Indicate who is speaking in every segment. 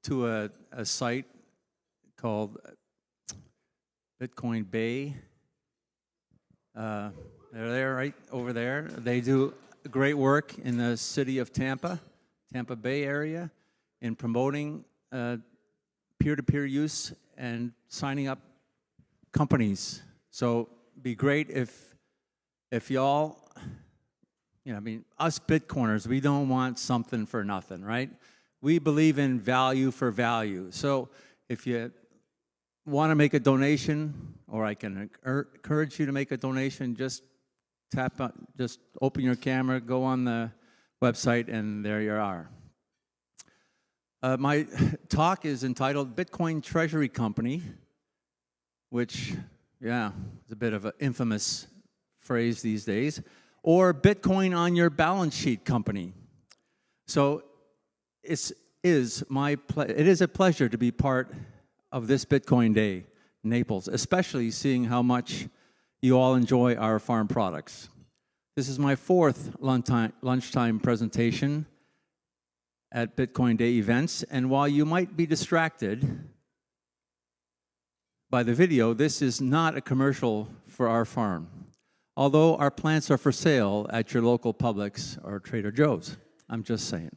Speaker 1: to a site called Bitcoin Bay. They're there, right over there. They do great work in the city of Tampa Bay area, in promoting peer-to-peer use and signing up companies. So be great if y'all, us Bitcoiners, we don't want something for nothing, right? We believe in value for value. So if you want to make a donation, or I can encourage you to make a donation, just open your camera, go on the website, and there you are. My talk is entitled Bitcoin Treasury Company, which, is a bit of an infamous phrase these days, or Bitcoin on your balance sheet company. So it is a pleasure to be part of this Bitcoin Day in Naples, especially seeing how much you all enjoy our farm products. This is my fourth lunchtime presentation at Bitcoin Day events, and while you might be distracted by the video, this is not a commercial for our farm, although our plants are for sale at your local Publix or Trader Joe's. I'm just saying.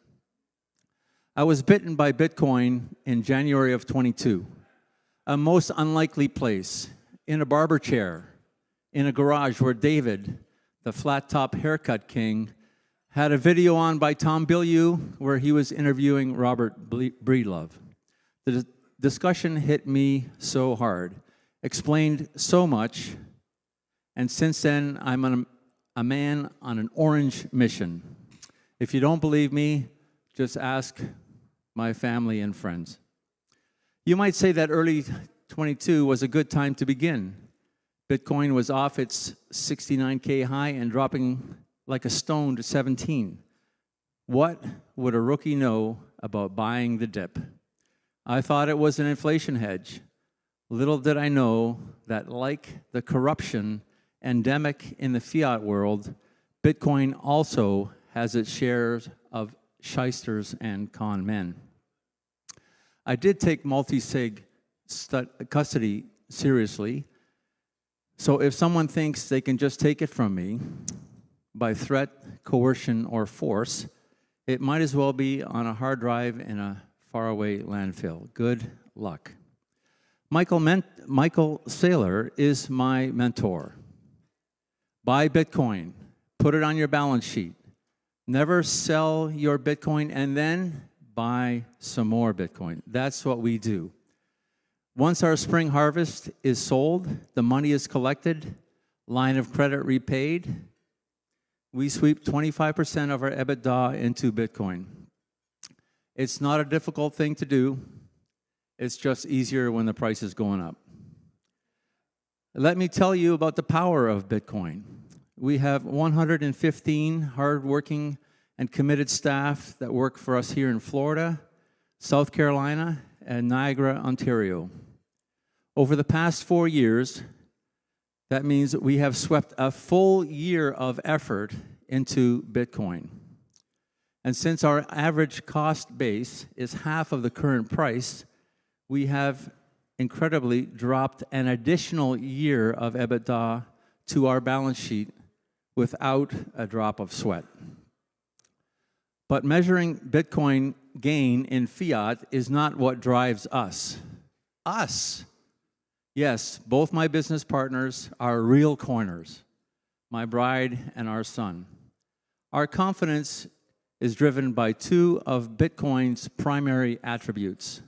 Speaker 1: I was bitten by Bitcoin in January of 22, a most unlikely place, in a barber chair, in a garage where David, the flat-top haircut king, had a video on by Tom Bilyeu where he was interviewing Robert Breedlove. The discussion hit me so hard, explained so much, and since then I'm a man on an orange mission. If you don't believe me, just ask my family and friends. You might say that early 22 was a good time to begin. Bitcoin was off its 69K high and dropping like a stone to 17. What would a rookie know about buying the dip? I thought it was an inflation hedge. Little did I know that, like the corruption endemic in the fiat world, Bitcoin also has its shares of shysters and con men. I did take multi-sig custody seriously, so if someone thinks they can just take it from me by threat, coercion, or force, it might as well be on a hard drive in a faraway landfill. Good luck. Michael Saylor is my mentor. Buy Bitcoin. Put it on your balance sheet. Never sell your Bitcoin and then buy some more Bitcoin. That's what we do. Once our spring harvest is sold, the money is collected, line of credit repaid, we sweep 25% of our EBITDA into Bitcoin. It's not a difficult thing to do. It's just easier when the price is going up. Let me tell you about the power of Bitcoin. We have 115 hardworking and committed staff that work for us here in Florida, South Carolina, and Niagara, Ontario. Over the past 4 years, that means we have swept a full year of effort into Bitcoin. And since our average cost base is half of the current price, we have incredibly dropped an additional year of EBITDA to our balance sheet without a drop of sweat. But measuring Bitcoin gain in fiat is not what drives us. Us. Yes, both my business partners are real coiners, my bride and our son. Our confidence is driven by two of Bitcoin's primary attributes: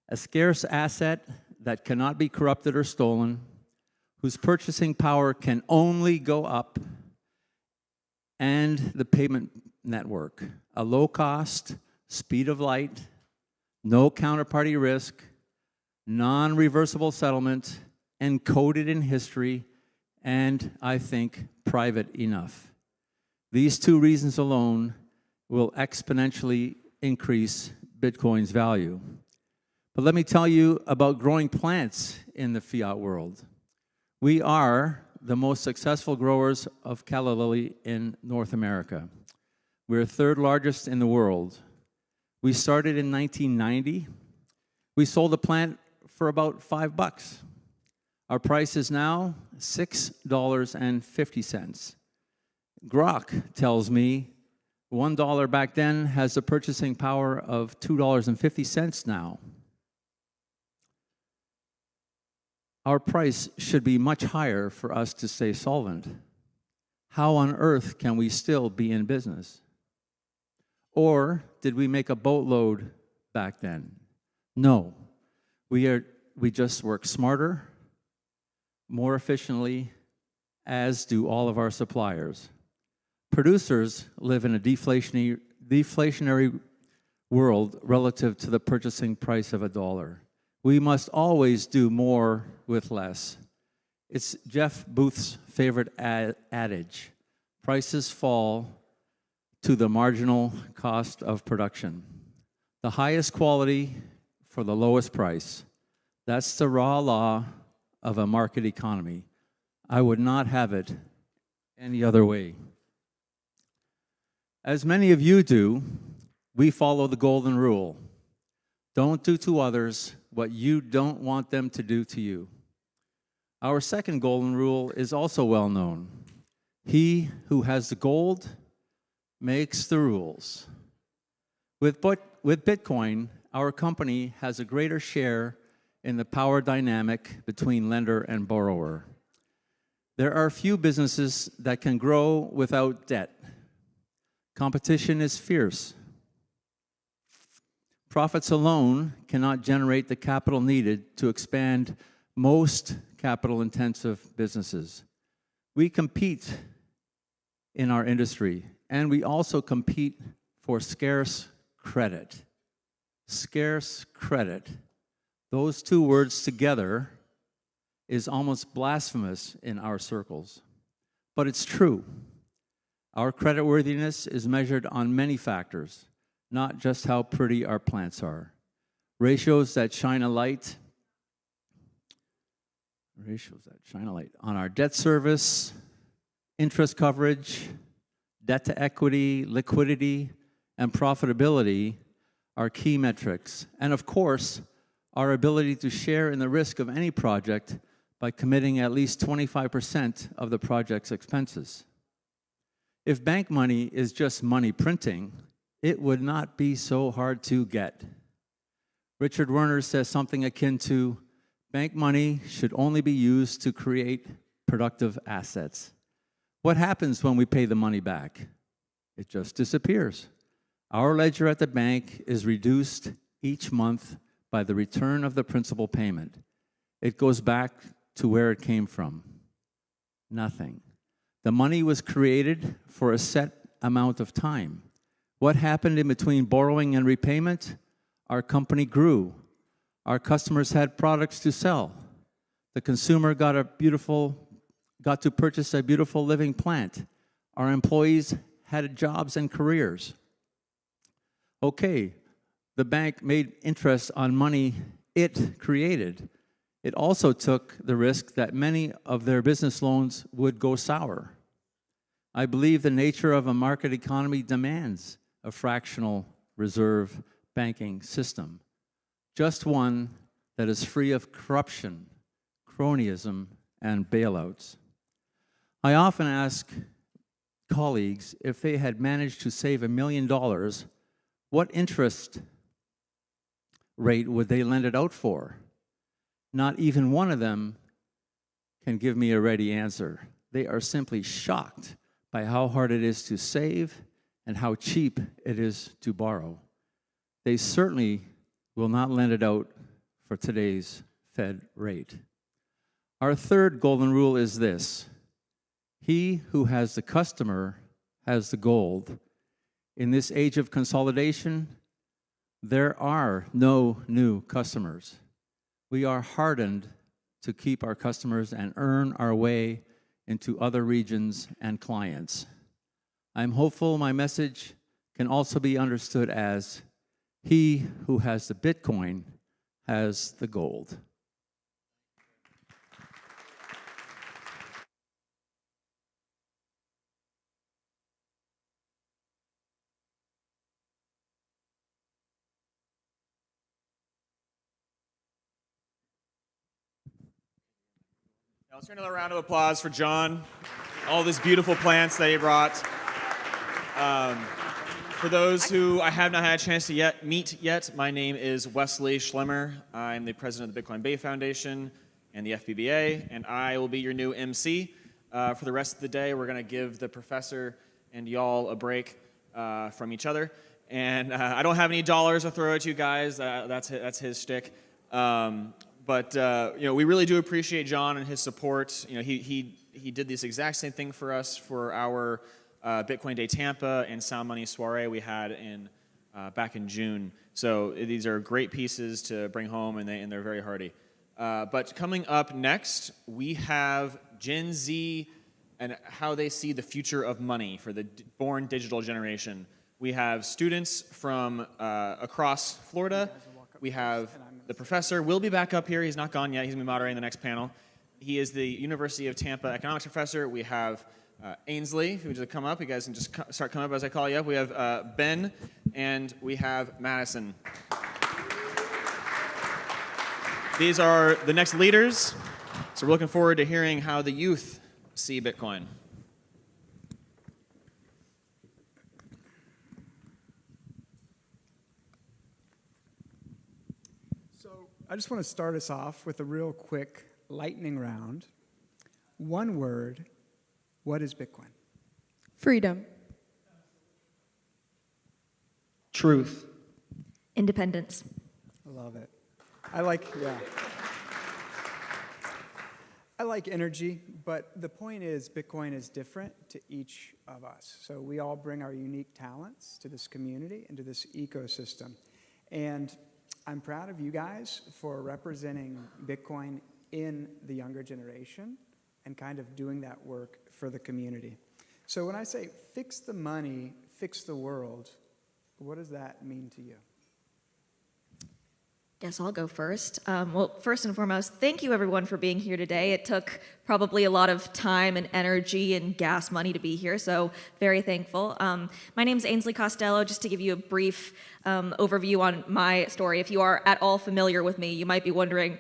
Speaker 1: a scarce asset that cannot be corrupted or stolen, whose purchasing power can only go up, and the payment network, a low cost, speed of light, no counterparty risk, non-reversible settlement, encoded in history, and I think private enough. These two reasons alone will exponentially increase Bitcoin's value. But let me tell you about growing plants in the fiat world. We are the most successful growers of calla lily in North America. We're third largest in the world. We started in 1990 We sold the plant for about $5. Our price is now $6.50. Grok tells me $1 back then has the purchasing power of $2.50 now. Our price should be much higher for us to stay solvent. How on earth can we still be in business? Or did we make a boatload back then? No. We just work smarter, more efficiently, as do all of our suppliers. Producers live in a deflationary world relative to the purchasing price of $1. We must always do more with less. It's Jeff Booth's favorite adage: prices fall to the marginal cost of production. The highest quality for the lowest price. That's the raw law of a market economy. I would not have it any other way. As many of you do, we follow the golden rule. Don't do to others what you don't want them to do to you. Our second golden rule is also well known. He who has the gold makes the rules. With Bitcoin, our company has a greater share in the power dynamic between lender and borrower. There are few businesses that can grow without debt. Competition is fierce. Profits alone cannot generate the capital needed to expand most capital-intensive businesses. We compete in our industry, and we also compete for scarce credit. Scarce credit. Those two words together is almost blasphemous in our circles. But it's true. Our creditworthiness is measured on many factors, not just how pretty our plants are. Ratios that shine a light on our debt service, interest coverage, debt to equity, liquidity, and profitability are key metrics. And of course, our ability to share in the risk of any project by committing at least 25% of the project's expenses. If bank money is just money printing, it would not be so hard to get. Richard Werner says something akin to, bank money should only be used to create productive assets. What happens when we pay the money back? It just disappears. Our ledger at the bank is reduced each month by the return of the principal payment. It goes back to where it came from. Nothing. The money was created for a set amount of time. What happened in between borrowing and repayment? Our company grew. Our customers had products to sell. The consumer got to purchase a beautiful living plant. Our employees had jobs and careers. Okay, the bank made interest on money it created. It also took the risk that many of their business loans would go sour. I believe the nature of a market economy demands a fractional reserve banking system, just one that is free of corruption, cronyism, and bailouts. I often ask colleagues if they had managed to save $1 million, what interest rate would they lend it out for? Not even one of them can give me a ready answer. They are simply shocked by how hard it is to save and how cheap it is to borrow. They certainly will not lend it out for today's Fed rate. Our third golden rule is this: he who has the customer has the gold. In this age of consolidation, there are no new customers. We are hardened to keep our customers and earn our way into other regions and clients. I'm hopeful my message can also be understood as he who has the Bitcoin has the gold.
Speaker 2: Let's hear another round of applause for John. All these beautiful plants that he brought. For those who I have not had a chance to meet yet, my name is Wesley Schlemmer. I'm the president of the Bitcoin Bay Foundation and the FBBA, and I will be your new MC. For the rest of the day, we're going to give the professor and y'all a break from each other. And I don't have any dollars to throw at you guys. That's his shtick. But we really do appreciate John and his support. He did this exact same thing for us for our Bitcoin Day Tampa and Sound Money Soiree we had back in June. So these are great pieces to bring home, and they're very hearty. But coming up next, we have Gen Z and how they see the future of money for the born digital generation. We have students from across Florida. We have the professor. Will be back up here. He's not gone yet. He's going to be moderating the next panel. He is the University of Tampa economics professor. We have Ainsley, who just come up. You guys can just start coming up as I call you up. We have Ben, and we have Madison. These are the next leaders, so we're looking forward to hearing how the youth see Bitcoin.
Speaker 3: So I just want to start us off with a real quick lightning round. One word. What is Bitcoin?
Speaker 4: Freedom.
Speaker 5: Truth.
Speaker 4: Independence.
Speaker 3: I love it. I like energy, but the point is Bitcoin is different to each of us. So we all bring our unique talents to this community and to this ecosystem. And I'm proud of you guys for representing Bitcoin in the younger generation and kind of doing that work for the community. So when I say fix the money, fix the world, what does that mean to you?
Speaker 4: Guess I'll go first. Well, first and foremost, thank you everyone for being here today. It took probably a lot of time and energy and gas money to be here, so very thankful. My name's Ainsley Costello. Just to give you a brief overview on my story, if you are at all familiar with me, you might be wondering,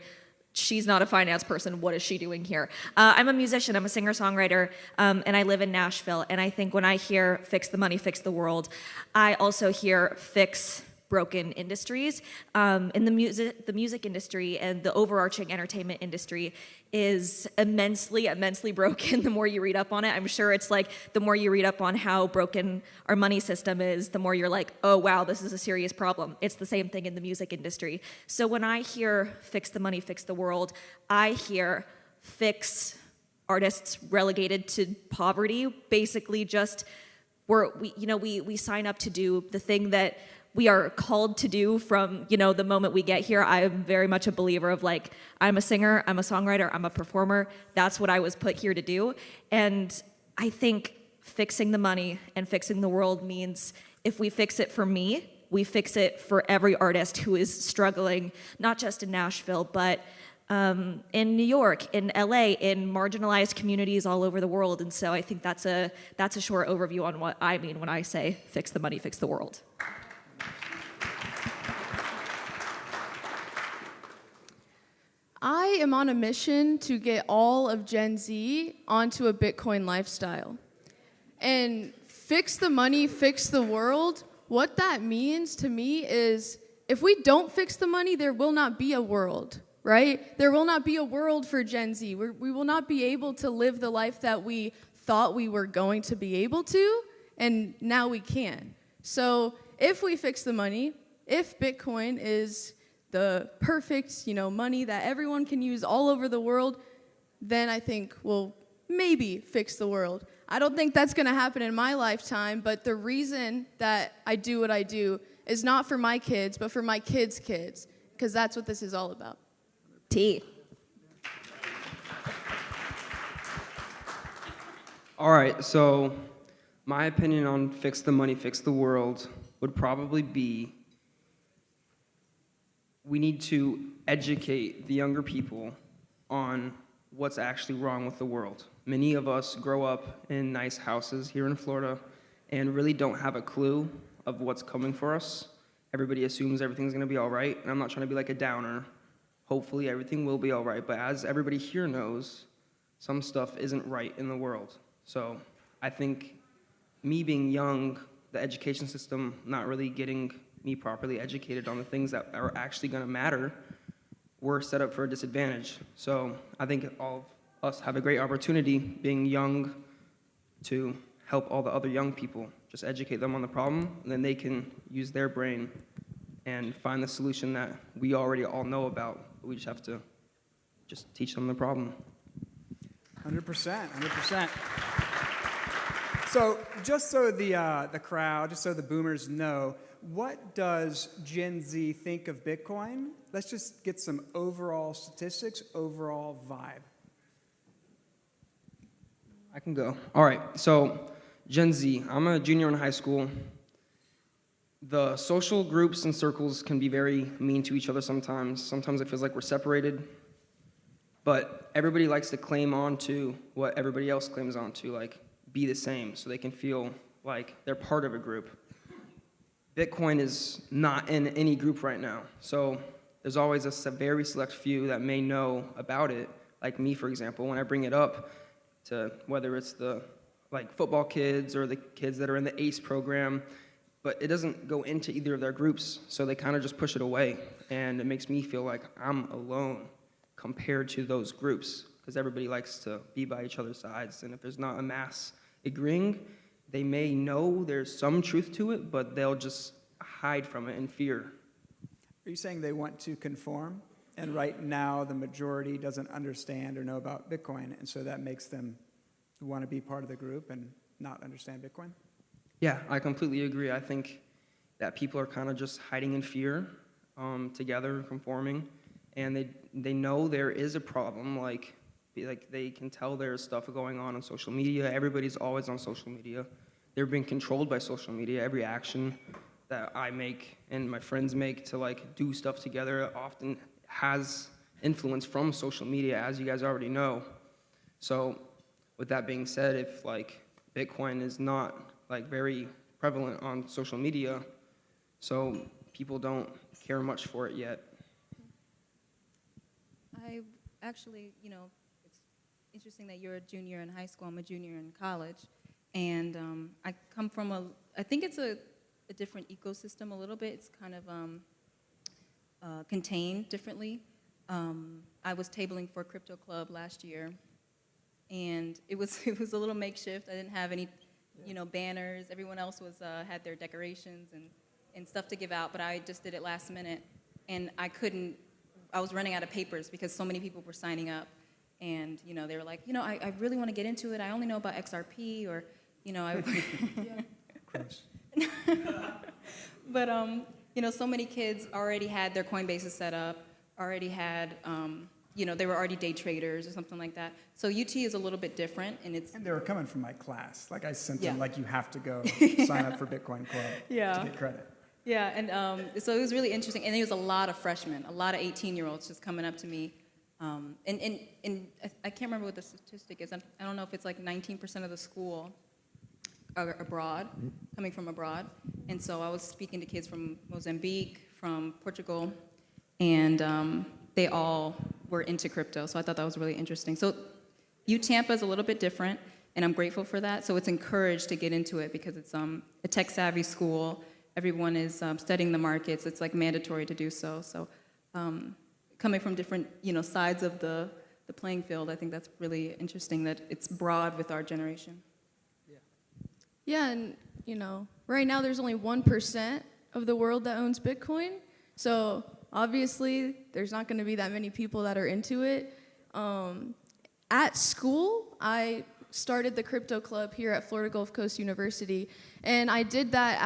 Speaker 4: she's not a finance person, what is she doing here? I'm a musician, I'm a singer-songwriter, and I live in Nashville, and I think when I hear fix the money, fix the world, I also hear fix broken industries. In the music industry and the overarching entertainment industry is immensely broken the more you read up on it. I'm sure it's like the more you read up on how broken our money system is, the more you're like, oh wow, this is a serious problem. It's the same thing in the music industry. So when I hear fix the money, fix the world, I hear fix artists relegated to poverty, basically just we sign up to do the thing that we are called to do from, the moment we get here. I'm very much a believer of I'm a singer, I'm a songwriter, I'm a performer. That's what I was put here to do. And I think fixing the money and fixing the world means if we fix it for me, we fix it for every artist who is struggling, not just in Nashville, but in New York, in LA, in marginalized communities all over the world. And so I think that's a short overview on what I mean when I say fix the money, fix the world.
Speaker 6: I am on a mission to get all of Gen Z onto a Bitcoin lifestyle. And fix the money, fix the world, what that means to me is if we don't fix the money, there will not be a world, right? There will not be a world for Gen Z. We will not be able to live the life that we thought we were going to be able to, and now we can. So if we fix the money, if Bitcoin is the perfect, money that everyone can use all over the world, then I think we'll maybe fix the world. I don't think that's going to happen in my lifetime, but the reason that I do what I do is not for my kids, but for my kids' kids, because that's what this is all about.
Speaker 4: T.
Speaker 5: All right, so my opinion on fix the money, fix the world would probably be we need to educate the younger people on what's actually wrong with the world. Many of us grow up in nice houses here in Florida and really don't have a clue of what's coming for us. Everybody assumes everything's gonna be all right, and I'm not trying to be like a downer. Hopefully everything will be all right, but as everybody here knows, some stuff isn't right in the world. So I think me being young, the education system not really getting me properly educated on the things that are actually going to matter, we're set up for a disadvantage. So I think all of us have a great opportunity being young to help all the other young people, just educate them on the problem, and then they can use their brain and find the solution that we already all know about. We just have to just teach them the problem.
Speaker 3: 100%. So just so the crowd, just so the boomers know, what does Gen Z think of Bitcoin? Let's just get some overall statistics, overall vibe.
Speaker 5: I can go. All right, so Gen Z, I'm a junior in high school. The social groups and circles can be very mean to each other sometimes. Sometimes it feels like we're separated. But everybody likes to claim on to what everybody else claims on to, like be the same, so they can feel like they're part of a group. Bitcoin is not in any group right now. So there's always a very select few that may know about it, like me, for example, when I bring it up to whether it's the football kids or the kids that are in the ACE program, but it doesn't go into either of their groups, so they kind of just push it away, and it makes me feel like I'm alone compared to those groups, because everybody likes to be by each other's sides, and if there's not a mass agreeing, they may know there's some truth to it, but they'll just hide from it in fear.
Speaker 3: Are you saying they want to conform? And right now, the majority doesn't understand or know about Bitcoin, and so that makes them want to be part of the group and not understand Bitcoin?
Speaker 5: Yeah, I completely agree. I think that people are kind of just hiding in fear, together, conforming, and they know there is a problem. Like they can tell there's stuff going on social media. Everybody's always on social media. They're being controlled by social media. Every action that I make and my friends make to do stuff together often has influence from social media, as you guys already know. So with that being said, if Bitcoin is not very prevalent on social media, so people don't care much for it yet.
Speaker 7: I actually, it's interesting that you're a junior in high school. I'm a junior in college. And I come from I think it's a different ecosystem a little bit. It's kind of contained differently. I was tabling for a crypto club last year, and it was a little makeshift. I didn't have any, banners. Everyone else had their decorations and stuff to give out, but I just did it last minute, and I was running out of papers because so many people were signing up, and they were like, I really want to get into it. I only know about XRP or,
Speaker 3: Gross.
Speaker 7: But so many kids already had their Coinbases set up, already had, they were already day traders or something like that. So UT is a little bit different, and
Speaker 3: And they were coming from my class. I sent them, you have to go sign up for Bitcoin Club to get credit.
Speaker 7: Yeah, and so it was really interesting. And there was a lot of freshmen, a lot of 18-year-olds just coming up to me. And I can't remember what the statistic is. I don't know if it's 19% of the school are abroad, coming from abroad. And so I was speaking to kids from Mozambique, from Portugal, and they all were into crypto. So I thought that was really interesting. So UTampa is a little bit different, and I'm grateful for that. So it's encouraged to get into it because it's a tech-savvy school. Everyone is studying the markets. It's mandatory to do so. So coming from different sides of the playing field, I think that's really interesting that it's broad with our generation.
Speaker 6: Yeah, and right now there's only 1% of the world that owns Bitcoin. So obviously there's not going to be that many people that are into it. At school, I started the crypto club here at Florida Gulf Coast University, and I did that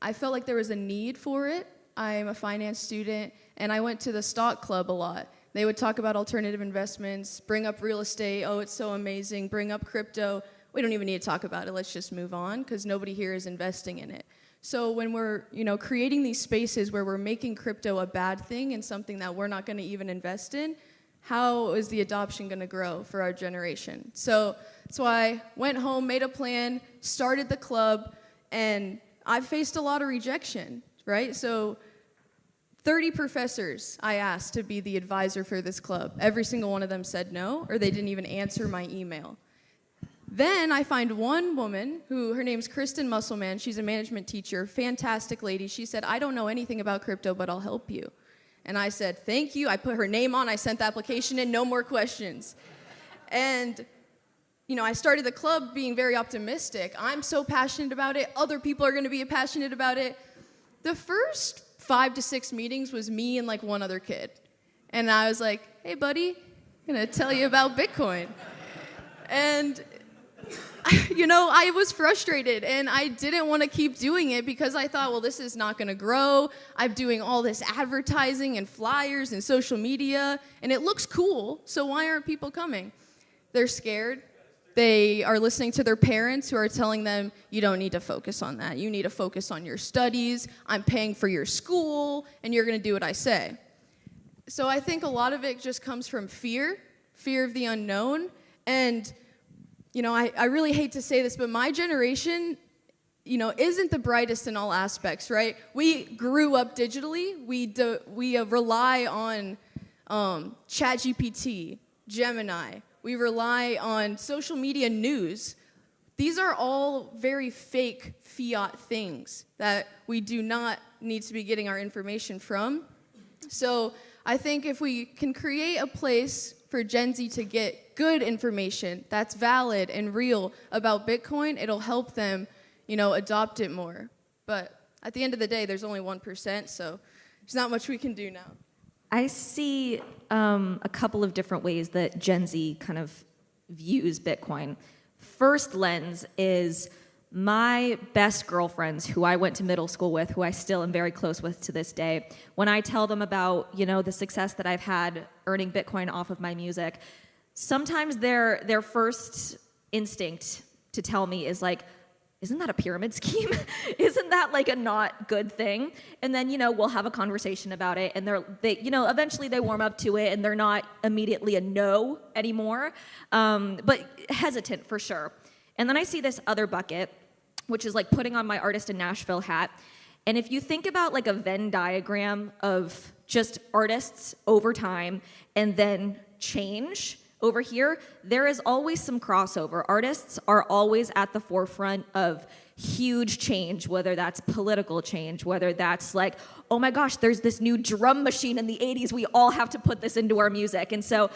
Speaker 6: I felt like there was a need for it. I'm a finance student, and I went to the stock club a lot. They would talk about alternative investments, bring up real estate, oh, it's so amazing, bring up crypto. We don't even need to talk about it, let's just move on, because nobody here is investing in it. So when we're creating these spaces where we're making crypto a bad thing and something that we're not going to even invest in, how is the adoption going to grow for our generation? So that's why I went home, made a plan, started the club, and I've faced a lot of rejection, right? So 30 professors I asked to be the advisor for this club. Every single one of them said no, or they didn't even answer my email. Then I find one woman who, her name's Kristen Musselman. She's a management teacher, fantastic lady. She said, I don't know anything about crypto, but I'll help you. And I said, thank you. I put her name on. I sent the application in, no more questions. And, I started the club being very optimistic. I'm so passionate about it. Other people are going to be passionate about it. The first 5 to 6 meetings was me and like one other kid. And I was like, hey, buddy, I'm going to tell you about Bitcoin. And I was frustrated, and I didn't want to keep doing it because I thought, well, this is not going to grow. I'm doing all this advertising and flyers and social media, and it looks cool, so why aren't people coming? They're scared. They are listening to their parents who are telling them, you don't need to focus on that. You need to focus on your studies. I'm paying for your school, and you're going to do what I say. So I think a lot of it just comes from fear of the unknown, and I really hate to say this, but my generation, isn't the brightest in all aspects, right? We grew up digitally. We rely on ChatGPT, Gemini. We rely on social media news. These are all very fake fiat things that we do not need to be getting our information from. So I think if we can create a place for Gen Z to get good information that's valid and real about Bitcoin, it'll help them, adopt it more. But at the end of the day, there's only 1%, so there's not much we can do now.
Speaker 4: I see a couple of different ways that Gen Z kind of views Bitcoin. First lens is my best girlfriends who I went to middle school with, who I still am very close with to this day. When I tell them about, the success that I've had earning Bitcoin off of my music, sometimes their first instinct to tell me is like, isn't that a pyramid scheme? Isn't that like a not good thing? And then, we'll have a conversation about it, and they eventually they warm up to it, and they're not immediately a no anymore, but hesitant for sure. And then I see this other bucket, which is like putting on my artist in Nashville hat. And if you think about like a Venn diagram of just artists over time and then change, over here, there is always some crossover. Artists are always at the forefront of huge change, whether that's political change, whether that's like, oh my gosh, there's this new drum machine in the 80s, we all have to put this into our music. And so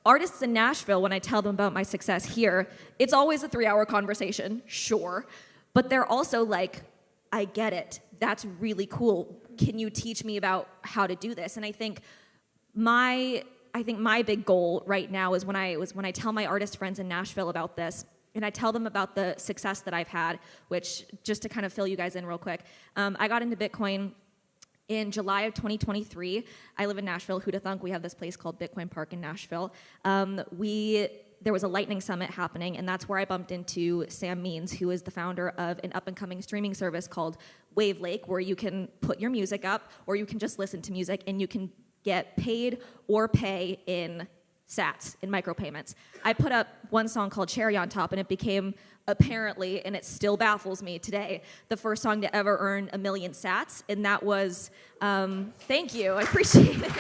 Speaker 4: artists in Nashville, when I tell them about my success here, it's always a 3-hour conversation, sure, but they're also like, I get it, that's really cool. Can you teach me about how to do this? And I think my big goal right now is when I tell my artist friends in Nashville about this, and I tell them about the success that I've had, which, just to kind of fill you guys in real quick, I got into Bitcoin in July of 2023. I live in Nashville. Who'da thunk? We have this place called Bitcoin Park in Nashville. There was a Lightning Summit happening, and that's where I bumped into Sam Means, who is the founder of an up-and-coming streaming service called Wave Lake, where you can put your music up, or you can just listen to music, and you can get paid or pay in sats, in micropayments. I put up one song called Cherry on Top, and it became, apparently, and it still baffles me today, the first song to ever earn 1 million sats, and that was, thank you, I appreciate it.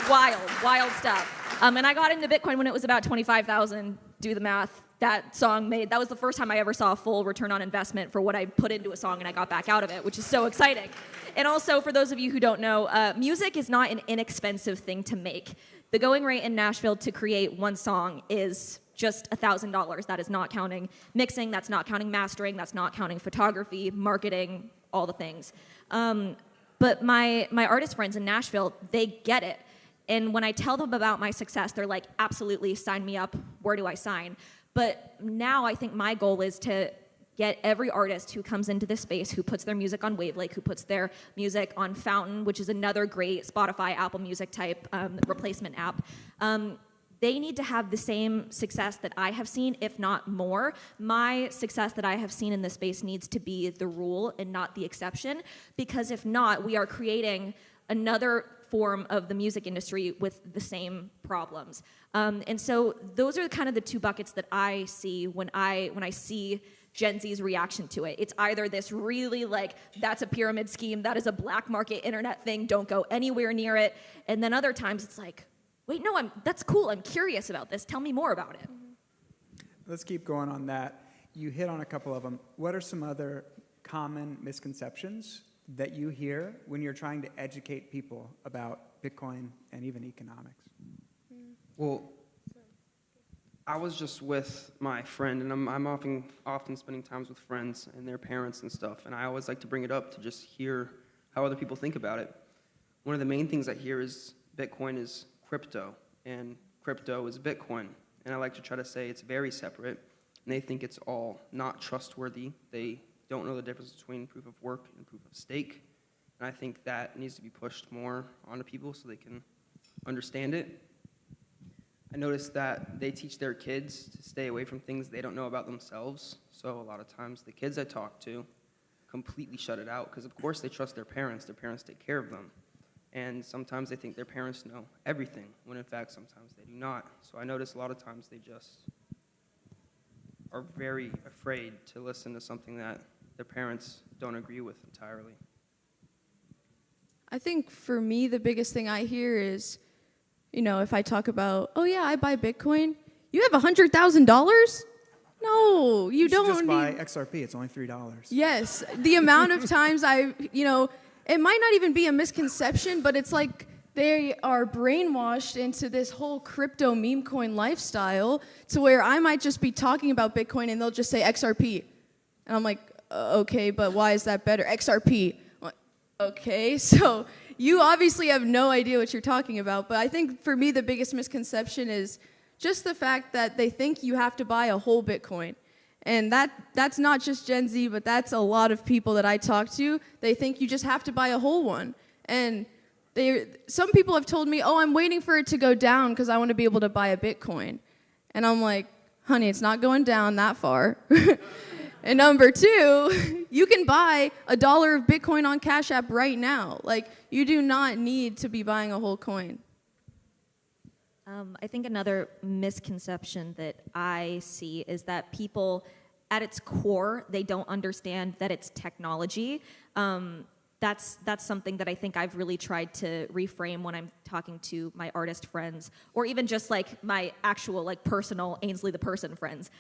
Speaker 4: Wild stuff. And I got into Bitcoin when it was about 25,000, do the math. That was the first time I ever saw a full return on investment for what I put into a song and I got back out of it, which is so exciting. And also, for those of you who don't know, music is not an inexpensive thing to make. The going rate in Nashville to create one song is just $1,000. That is not counting mixing, that's not counting mastering, that's not counting photography, marketing, all the things. But my artist friends in Nashville, they get it. And when I tell them about my success, they're like, absolutely, sign me up. Where do I sign? But now I think my goal is to get every artist who comes into this space, who puts their music on Wavelake, who puts their music on Fountain, which is another great Spotify, Apple Music type replacement app. They need to have the same success that I have seen, if not more. My success that I have seen in this space needs to be the rule and not the exception, because if not, we are creating another form of the music industry with the same problems. And so those are kind of the two buckets that I see when I see Gen Z's reaction to it. It's either this really like, that's a pyramid scheme, that is a black market internet thing, don't go anywhere near it. And then other times it's like, wait, no, that's cool, I'm curious about this, tell me more about it.
Speaker 3: Let's keep going on that. You hit on a couple of them. What are some other common misconceptions that you hear when you're trying to educate people about Bitcoin and even economics?
Speaker 5: Well, I was just with my friend, and I'm often spending times with friends and their parents and stuff, and I always like to bring it up to just hear how other people think about it. One of the main things I hear is Bitcoin is crypto, and crypto is Bitcoin, and I like to try to say it's very separate, and they think it's all not trustworthy. They don't know the difference between proof of work and proof of stake, and I think that needs to be pushed more onto people so they can understand it. I noticed that they teach their kids to stay away from things they don't know about themselves. So a lot of times the kids I talk to completely shut it out because of course they trust their parents. Their parents take care of them. And sometimes they think their parents know everything, when in fact sometimes they do not. So I notice a lot of times they just are very afraid to listen to something that their parents don't agree with entirely.
Speaker 6: I think for me, the biggest thing I hear is, if I talk about, oh yeah, I buy Bitcoin, you have $100,000? No, you don't
Speaker 3: just
Speaker 6: need.
Speaker 3: buy XRP. It's only $3.
Speaker 6: Yes, the amount of times it might not even be a misconception, but it's like they are brainwashed into this whole crypto meme coin lifestyle to where I might just be talking about Bitcoin and they'll just say XRP. And I'm like, okay, but why is that better? XRP. Okay, so you obviously have no idea what you're talking about, but I think for me the biggest misconception is just the fact that they think you have to buy a whole Bitcoin. And that's not just Gen Z, but that's a lot of people that I talk to. They think you just have to buy a whole one. And some people have told me, oh, I'm waiting for it to go down because I want to be able to buy a Bitcoin. And I'm like, honey, it's not going down that far. And number two, you can buy $1 of Bitcoin on Cash App right now. Like, you do not need to be buying a whole coin.
Speaker 4: I think another misconception that I see is that people, at its core, they don't understand that it's technology. That's something that I think I've really tried to reframe when I'm talking to my artist friends, or even just like my actual like personal Ainsley the person friends.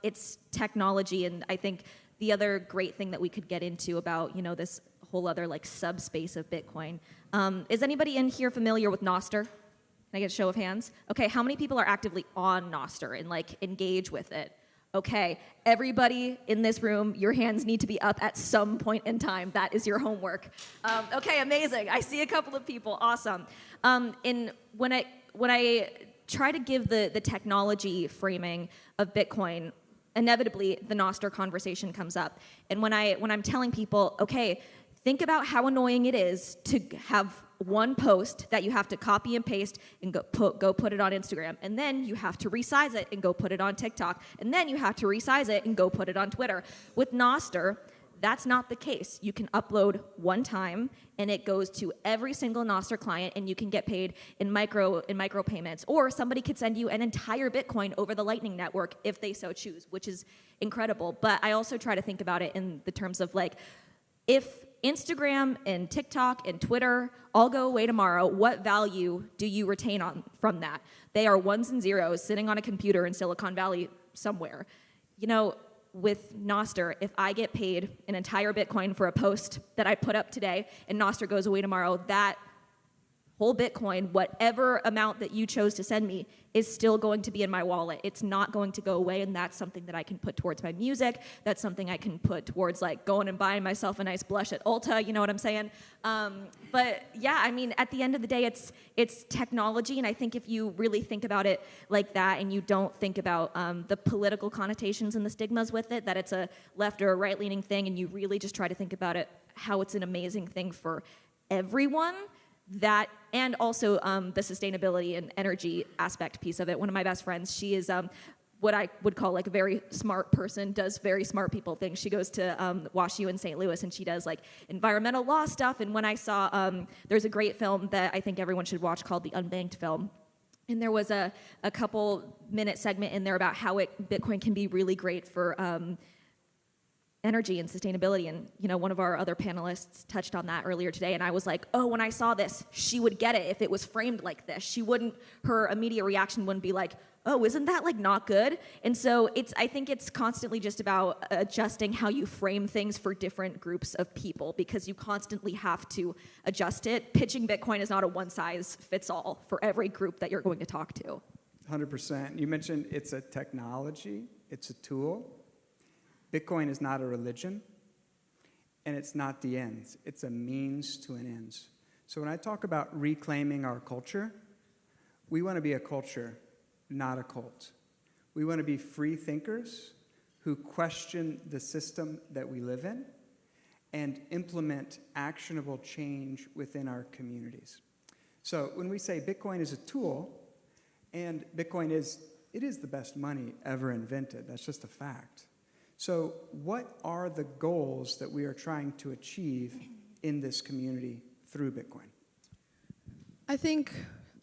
Speaker 4: It's technology, and I think the other great thing that we could get into about this whole other like subspace of Bitcoin. Is anybody in here familiar with Nostr? Can I get a show of hands? Okay, how many people are actively on Nostr and like engage with it? Okay, everybody in this room, your hands need to be up at some point in time. That is your homework. Okay, amazing. I see a couple of people. Awesome. And when I try to give the technology framing of Bitcoin, inevitably the Nostr conversation comes up. And when I'm telling people, okay, think about how annoying it is to have one post that you have to copy and paste and go put it on Instagram, and then you have to resize it and go put it on TikTok, and then you have to resize it and go put it on Twitter. With Nostr, that's not the case. You can upload one time, and it goes to every single Nostr client, and you can get paid in micro payments, or somebody could send you an entire Bitcoin over the Lightning Network if they so choose, which is incredible. But I also try to think about it in the terms of like, if Instagram and TikTok and Twitter all go away tomorrow, what value do you retain from that? They are ones and zeros sitting on a computer in Silicon Valley somewhere. With Nostr, if I get paid an entire Bitcoin for a post that I put up today and Nostr goes away tomorrow, that whole Bitcoin, whatever amount that you chose to send me, is still going to be in my wallet. It's not going to go away, and that's something that I can put towards my music. That's something I can put towards like going and buying myself a nice blush at Ulta, you know what I'm saying? But yeah, I mean, at the end of the day, it's technology, and I think if you really think about it like that, and you don't think about the political connotations and the stigmas with it, that it's a left or a right-leaning thing, and you really just try to think about it, how it's an amazing thing for everyone, that, and also the sustainability and energy aspect piece of it. One of my best friends, she is what I would call like a very smart person, does very smart people things. She goes to WashU in St. Louis, and she does like environmental law stuff. And when I saw, there's a great film that I think everyone should watch called The Unbanked Film. And there was a couple minute segment in there about how Bitcoin can be really great for energy and sustainability. And, one of our other panelists touched on that earlier today. And I was like, oh, when I saw this, she would get it if it was framed like this. Her immediate reaction wouldn't be like, oh, isn't that like not good? And so I think it's constantly just about adjusting how you frame things for different groups of people, because you constantly have to adjust it. Pitching Bitcoin is not a one size fits all for every group that you're going to talk to.
Speaker 3: 100%. You mentioned it's a technology, it's a tool. Bitcoin is not a religion, and it's not the ends. It's a means to an ends. So when I talk about reclaiming our culture, we want to be a culture, not a cult. We want to be free thinkers who question the system that we live in and implement actionable change within our communities. So when we say Bitcoin is a tool, and Bitcoin is the best money ever invented, that's just a fact. So what are the goals that we are trying to achieve in this community through Bitcoin?
Speaker 6: I think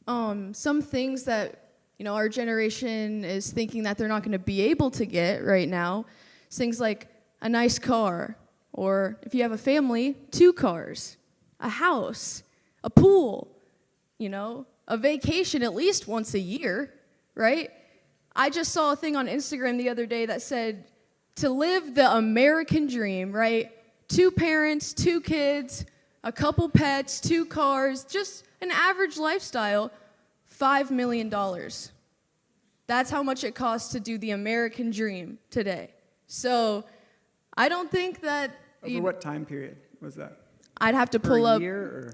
Speaker 6: some things that our generation is thinking that they're not going to be able to get right now, things like a nice car, or if you have a family, 2 cars, a house, a pool, a vacation at least once a year, right? I just saw a thing on Instagram the other day that said, to live the American dream, right? 2 parents, 2 kids, a couple pets, 2 cars, just an average lifestyle, $5 million. That's how much it costs to do the American dream today. So I don't think that...
Speaker 3: Over what time period was that?
Speaker 6: I'd have to pull
Speaker 3: per
Speaker 6: up...
Speaker 3: year, or?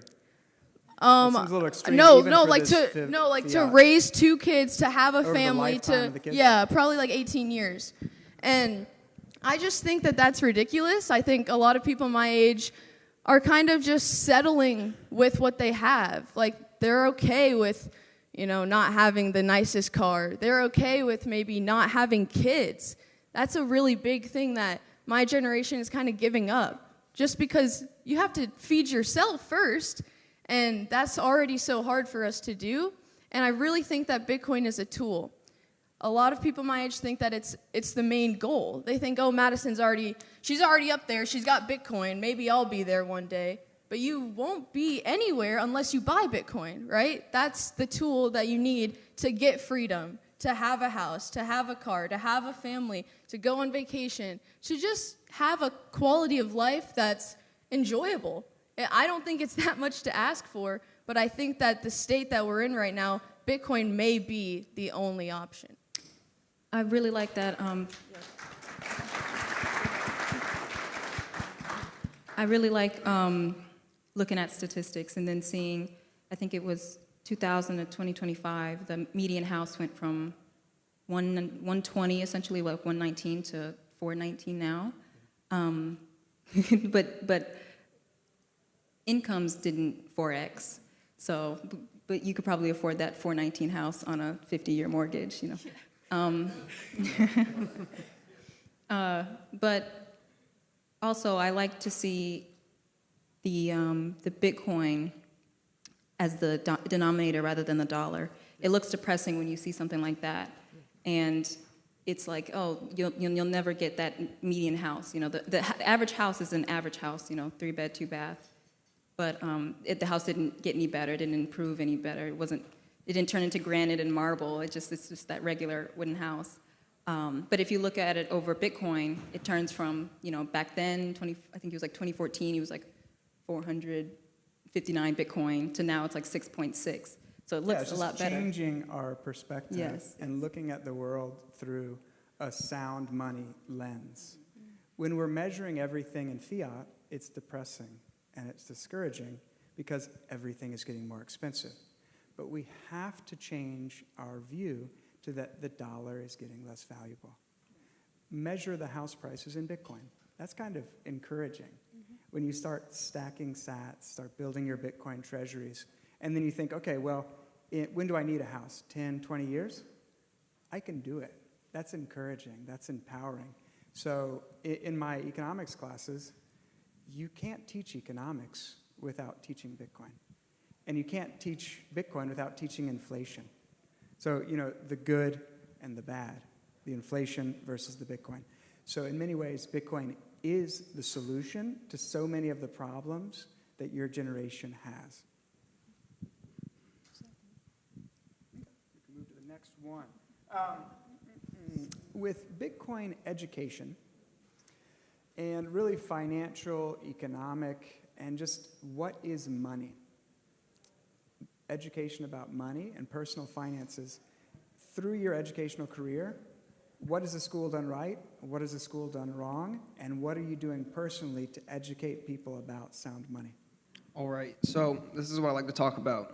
Speaker 3: That seems a little extreme,
Speaker 6: to raise 2 kids, to have a
Speaker 3: over
Speaker 6: family,
Speaker 3: the lifetime of the kids?
Speaker 6: Yeah, probably like 18 years. And I just think that that's ridiculous. I think a lot of people my age are kind of just settling with what they have. Like, they're okay with, not having the nicest car. They're okay with maybe not having kids. That's a really big thing that my generation is kind of giving up, just because you have to feed yourself first, and that's already so hard for us to do. And I really think that Bitcoin is a tool. A lot of people my age think that it's the main goal. They think, oh, she's already up there. She's got Bitcoin. Maybe I'll be there one day. But you won't be anywhere unless you buy Bitcoin, right? That's the tool that you need to get freedom, to have a house, to have a car, to have a family, to go on vacation, to just have a quality of life that's enjoyable. I don't think it's that much to ask for, but I think that the state that we're in right now, Bitcoin may be the only option.
Speaker 7: I really like that. I really like looking at statistics and then seeing, I think it was 2000 to 2025, the median house went from 120, essentially, like 119 to 419 now. But incomes didn't 4x. So, but you could probably afford that 419 house on a 50-year mortgage, But also, I like to see the Bitcoin as the denominator rather than the dollar. It looks depressing when you see something like that, and it's like, oh, you'll never get that median house. The average house is an average house. 3 bed, 2 bath, but the house didn't get any better. It didn't improve any better. It didn't turn into granite and marble. It's just that regular wooden house. But if you look at it over Bitcoin, it turns from, back then, I think it was like 2014, it was like 459 Bitcoin, to now it's like 6.6. So it looks a lot better.
Speaker 3: Changing our perspective,
Speaker 7: yes,
Speaker 3: and looking at the world through a sound money lens. When we're measuring everything in fiat, it's depressing and it's discouraging because everything is getting more expensive. But we have to change our view to that the dollar is getting less valuable. Measure the house prices in Bitcoin. That's kind of encouraging. Mm-hmm. When you start stacking sats, start building your Bitcoin treasuries, and then you think, okay, well, when do I need a house? 10, 20 years? I can do it. That's encouraging. That's empowering. So in my economics classes, you can't teach economics without teaching Bitcoin. And you can't teach Bitcoin without teaching inflation. So, the good and the bad, the inflation versus the Bitcoin. So in many ways, Bitcoin is the solution to so many of the problems that your generation has. We can move to the next one. With Bitcoin education and really financial, economic, and just what is money? Education about money and personal finances through your educational career. What has the school done right? What has the school done wrong? And what are you doing personally to educate people about sound money?
Speaker 5: All right, so this is what I like to talk about.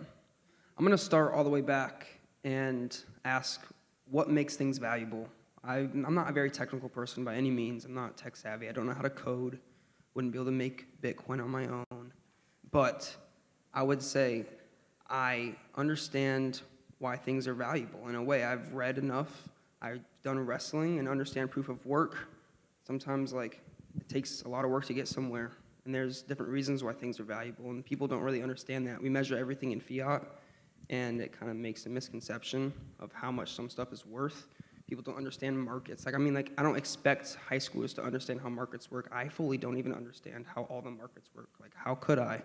Speaker 5: I'm going to start all the way back and ask what makes things valuable. I'm not a very technical person by any means. I'm not tech savvy. I don't know how to code. Wouldn't be able to make Bitcoin on my own. But I would say I understand why things are valuable. In a way, I've read enough. I've done wrestling and understand proof of work. Sometimes, it takes a lot of work to get somewhere. And there's different reasons why things are valuable. And people don't really understand that. We measure everything in fiat. And it kind of makes a misconception of how much some stuff is worth. People don't understand markets. I don't expect high schoolers to understand how markets work. I fully don't even understand how all the markets work. How could I?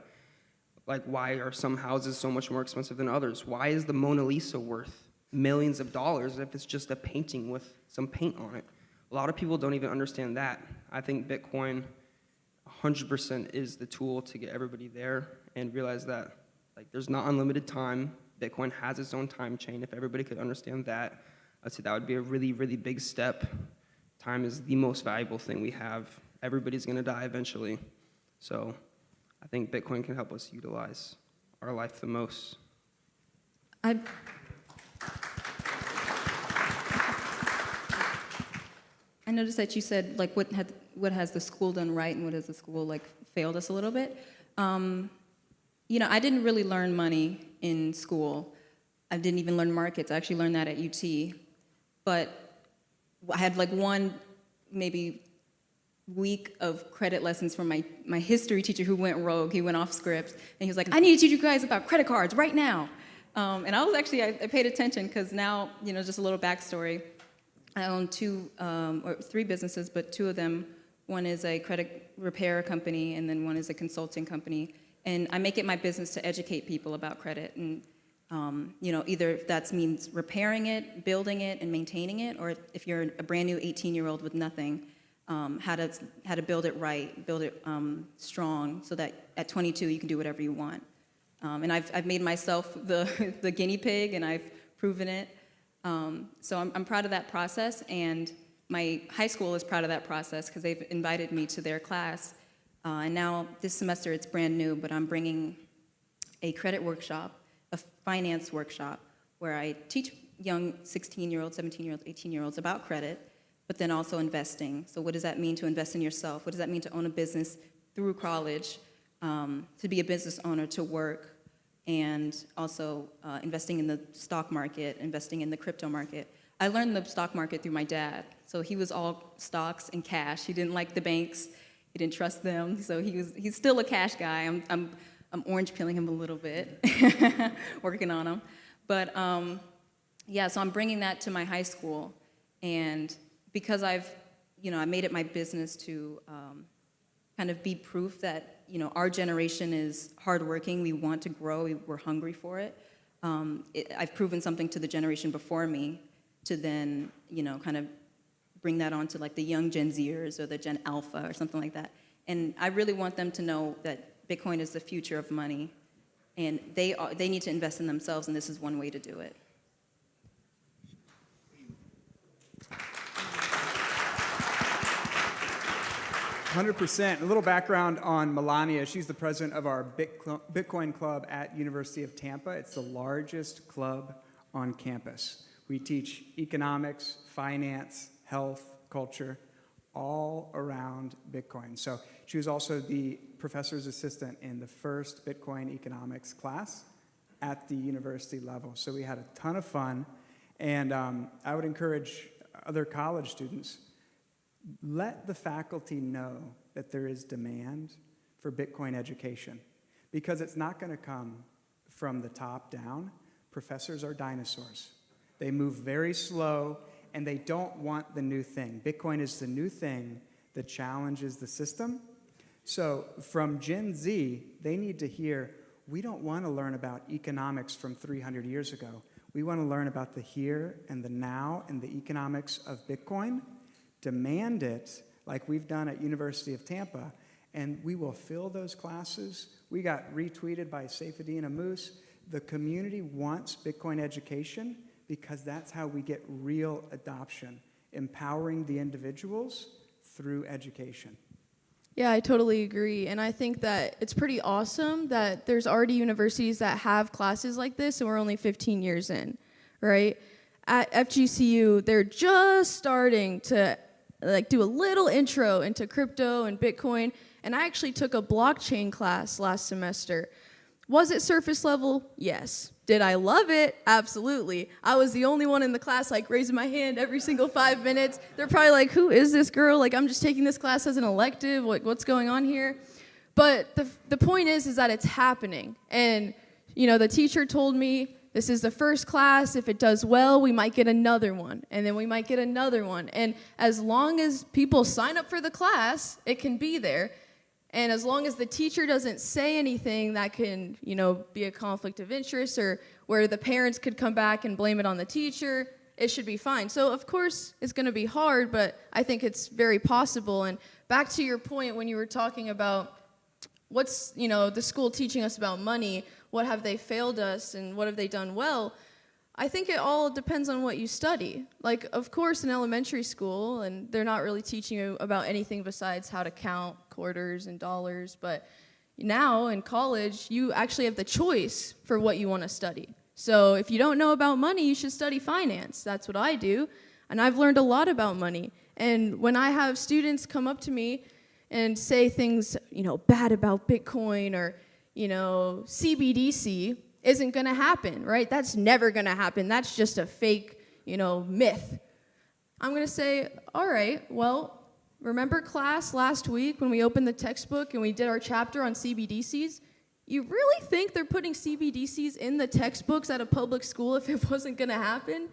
Speaker 5: Why are some houses so much more expensive than others? Why is the Mona Lisa worth millions of dollars if it's just a painting with some paint on it? A lot of people don't even understand that. I think Bitcoin 100% is the tool to get everybody there and realize that there's not unlimited time. Bitcoin has its own time chain. If everybody could understand that, I'd say that would be a really, really big step. Time is the most valuable thing we have. Everybody's going to die eventually. So I think Bitcoin can help us utilize our life the most.
Speaker 7: I noticed that you said, what has the school done right and what has the school, failed us a little bit. I didn't really learn money in school. I didn't even learn markets. I actually learned that at UT. But I had one maybe week of credit lessons from my history teacher who went rogue. He went off script. And he was like, I need to teach you guys about credit cards right now. And I was actually, I paid attention because now, just a little backstory. I own 2 or 3 businesses, but 2 of them, one is a credit repair company and then one is a consulting company. And I make it my business to educate people about credit. And either if that means repairing it, building it, and maintaining it, or if you're a brand new 18-year-old with nothing, how to build it right, build it strong, so that at 22 you can do whatever you want. And I've made myself the guinea pig, and I've proven it. So I'm proud of that process, and my high school is proud of that process because they've invited me to their class. And now this semester it's brand new, but I'm bringing a credit workshop, a finance workshop, where I teach young 16-year-olds, 17-year-olds, 18-year-olds about credit, but then also investing. So what does that mean to invest in yourself? What does that mean to own a business through college, to be a business owner, to work, and also investing in the stock market, investing in the crypto market. I learned the stock market through my dad. So he was all stocks and cash. He didn't like the banks. He didn't trust them. So he's still a cash guy. I'm orange peeling him a little bit, working on him. But so I'm bringing that to my high school. And because I made it my business to kind of be proof that, our generation is hardworking, we want to grow, we're hungry for it. I've proven something to the generation before me to then, kind of bring that on to the young Gen Zers or the Gen Alpha or something like that. And I really want them to know that Bitcoin is the future of money, and they need to invest in themselves, and this is one way to do it.
Speaker 3: 100%. A little background on Melania. She's the president of our Bitcoin Club at University of Tampa. It's the largest club on campus. We teach economics, finance, health, culture, all around Bitcoin. So she was also the professor's assistant in the first Bitcoin economics class at the university level. So we had a ton of fun. And I would encourage other college students, let the faculty know that there is demand for Bitcoin education, because it's not going to come from the top down. Professors are dinosaurs. They move very slow, and they don't want the new thing. Bitcoin is the new thing that challenges the system. So from Gen Z, they need to hear, we don't want to learn about economics from 300 years ago. We want to learn about the here and the now and the economics of Bitcoin, demand it like we've done at University of Tampa, and we will fill those classes. We got retweeted by Saifuddin Amoose. The community wants Bitcoin education because that's how we get real adoption, empowering the individuals through education.
Speaker 6: Yeah, I totally agree. And I think that it's pretty awesome that there's already universities that have classes like this, and we're only 15 years in, right? At FGCU, they're just starting to do a little intro into crypto and Bitcoin. And I actually took a blockchain class last semester. Was it surface level? Yes. Did I love it? Absolutely. I was the only one in the class raising my hand every single 5 minutes. They're probably like, who is this girl? I'm just taking this class as an elective. What's going on here? But the point is that it's happening. And, the teacher told me, this is the first class. If it does well, we might get another one. And then we might get another one. And as long as people sign up for the class, it can be there. And as long as the teacher doesn't say anything that can, be a conflict of interest or where the parents could come back and blame it on the teacher, it should be fine. So, of course, it's going to be hard, but I think it's very possible. And back to your point when you were talking about what's, the school teaching us about money, what have they failed us and what have they done well, I think it all depends on what you study. Of course, in elementary school, and they're not really teaching you about anything besides how to count quarters and dollars, but now in college, you actually have the choice for what you want to study. So if you don't know about money, you should study finance. That's what I do, and I've learned a lot about money. And when I have students come up to me and say things, bad about Bitcoin or, CBDC, isn't going to happen, right? That's never going to happen. That's just a fake, myth. I'm going to say, all right, well, remember class last week when we opened the textbook and we did our chapter on CBDCs? You really think they're putting CBDCs in the textbooks at a public school if it wasn't going to happen?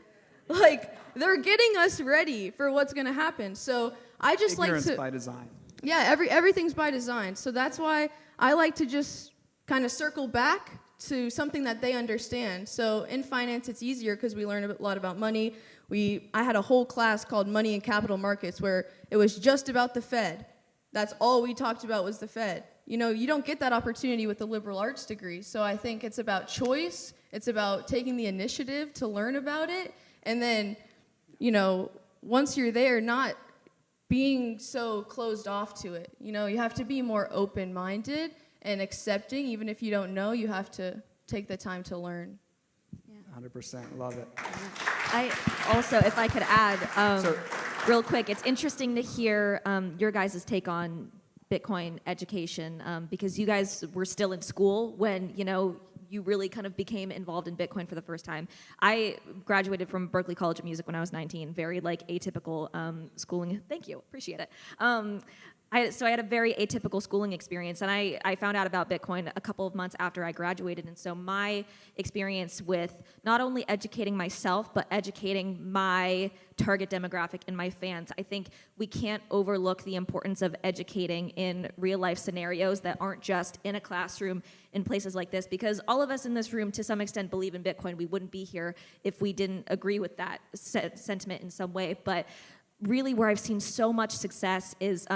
Speaker 6: They're getting us ready for what's going to happen. So I just
Speaker 3: Ignorance by design.
Speaker 6: Yeah, everything's by design. So that's why I like to just kind of circle back to something that they understand. So in finance, it's easier because we learn a lot about money. I had a whole class called Money and Capital Markets where it was just about the Fed. That's all we talked about was the Fed. You don't get that opportunity with a liberal arts degree. So I think it's about choice. It's about taking the initiative to learn about it. And then, once you're there, not being so closed off to it. You have to be more open-minded and accepting. Even if you don't know, you have to take the time to learn.
Speaker 3: 100%, love it.
Speaker 4: I also, if I could add, real quick, it's interesting to hear your guys' take on Bitcoin education because you guys were still in school when, you really kind of became involved in Bitcoin for the first time. I graduated from Berklee College of Music when I was 19, very atypical schooling. Thank you, appreciate it. So I had a very atypical schooling experience, and I found out about Bitcoin a couple of months after I graduated. And so my experience with not only educating myself, but educating my target demographic and my fans, I think we can't overlook the importance of educating in real-life scenarios that aren't just in a classroom in places like this, because all of us in this room, to some extent, believe in Bitcoin. We wouldn't be here if we didn't agree with that sentiment in some way. But really where I've seen so much success is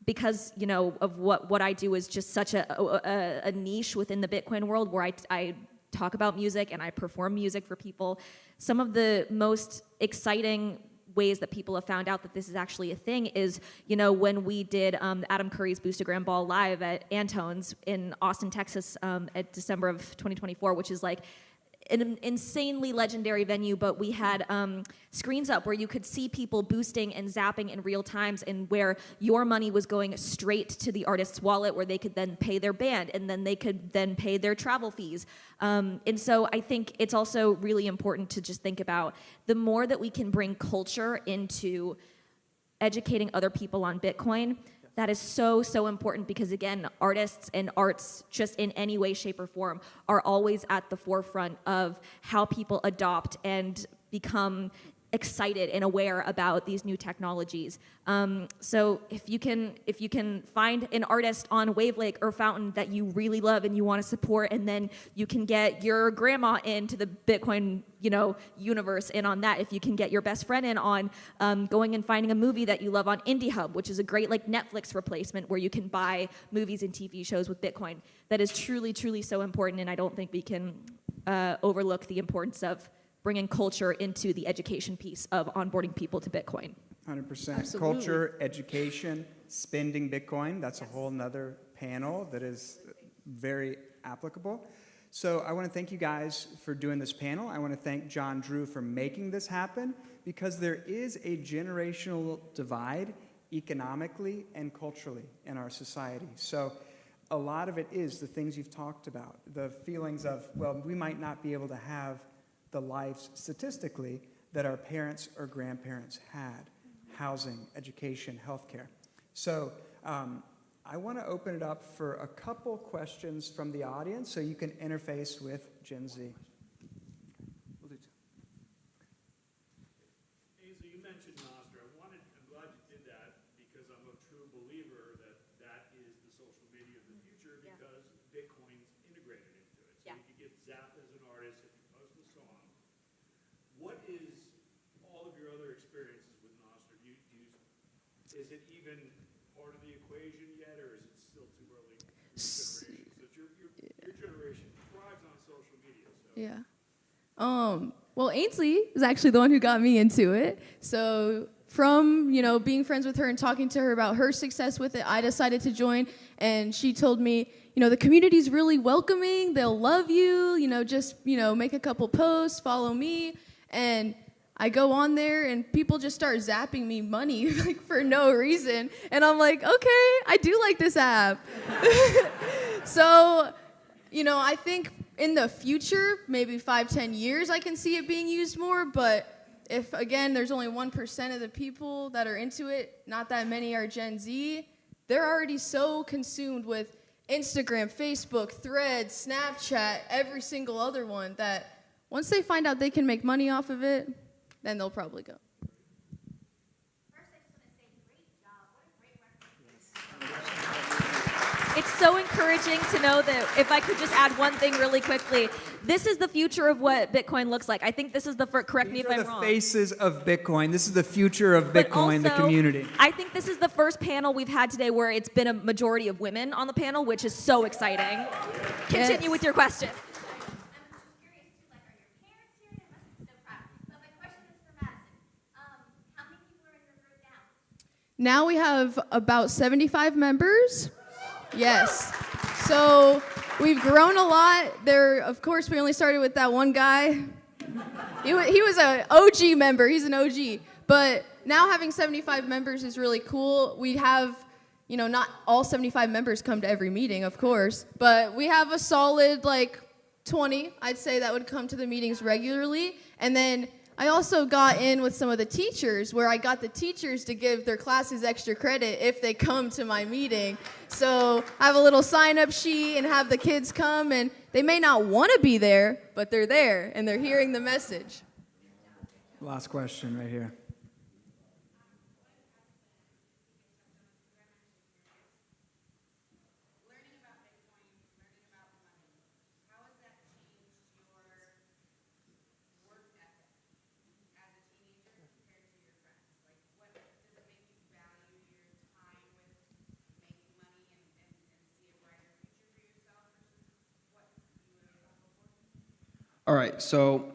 Speaker 4: because, of what I do is just such a niche within the Bitcoin world where I talk about music and I perform music for people. Some of the most exciting ways that people have found out that this is actually a thing is, when we did Adam Curry's Boostagram Ball live at Antone's in Austin, Texas at December of 2024, which is an insanely legendary venue, but we had screens up where you could see people boosting and zapping in real times, and where your money was going straight to the artist's wallet, where they could then pay their band, and then they could then pay their travel fees. And so I think it's also really important to just think about the more that we can bring culture into educating other people on Bitcoin. That is so, so important because, again, artists and arts, just in any way, shape, or form, are always at the forefront of how people adopt and become excited and aware about these new technologies. So if you can find an artist on Wavelake or Fountain that you really love and you want to support, and then you can get your grandma into the Bitcoin, universe in on that. If you can get your best friend in on going and finding a movie that you love on Indie Hub, which is a great like Netflix replacement where you can buy movies and TV shows with Bitcoin. That is truly, truly so important, and I don't think we can overlook the importance of bringing culture into the education piece of onboarding people to Bitcoin.
Speaker 3: 100%.
Speaker 6: Absolutely.
Speaker 3: Culture, education, spending Bitcoin. That's a whole nother panel that is very applicable. So I want to thank you guys for doing this panel. I want to thank John Drew for making this happen, because there is a generational divide economically and culturally in our society. So a lot of it is the things you've talked about, the feelings of, well, we might not be able to have the lives statistically that our parents or grandparents had: housing, education, healthcare. So I want to open it up for a couple questions from the audience so you can interface with Gen Z.
Speaker 8: Ainsley, you mentioned Nostr. I'm glad you did that, because I'm a true believer that that is the social media of the future, because Bitcoin's integrated into it. So you can get zapped as an artist if you post a song. What is all of your other experiences with Nostr? Is it even part of the equation yet, or is it still too early? Your generation thrives on social media. So.
Speaker 6: Yeah. Well, Ainsley is actually the one who got me into it. So from, being friends with her and talking to her about her success with it, I decided to join, and she told me, the community's really welcoming, they'll love you, just, make a couple posts, follow me, and I go on there and people just start zapping me money like for no reason, and I'm like, okay, I do like this app. So, I think in the future, maybe 5-10 years, I can see it being used more, but if, again, there's only 1% of the people that are into it, not that many are Gen Z, they're already so consumed with Instagram, Facebook, Threads, Snapchat, every single other one, that once they find out they can make money off of it, then they'll probably go.
Speaker 4: It's so encouraging to know that, if I could just add one thing really quickly, this is the future of what Bitcoin looks like. I think this is correct me if I'm wrong.
Speaker 3: These are the faces of Bitcoin. This is the future of Bitcoin, the community.
Speaker 4: I think this is the first panel we've had today where it's been a majority of women on the panel, which is so exciting. Continue with your question.
Speaker 6: Now we have about 75 members. Yes. So we've grown a lot. Of course, we only started with that one guy. He was an OG member. He's an OG. But now having 75 members is really cool. We have, not all 75 members come to every meeting, of course. But we have a solid, 20, I'd say, that would come to the meetings regularly. And then I also got in with some of the teachers, where I got the teachers to give their classes extra credit if they come to my meeting. So I have a little sign-up sheet and have the kids come, and they may not want to be there, but they're there, and they're hearing the message.
Speaker 3: Last question right here.
Speaker 5: All right, so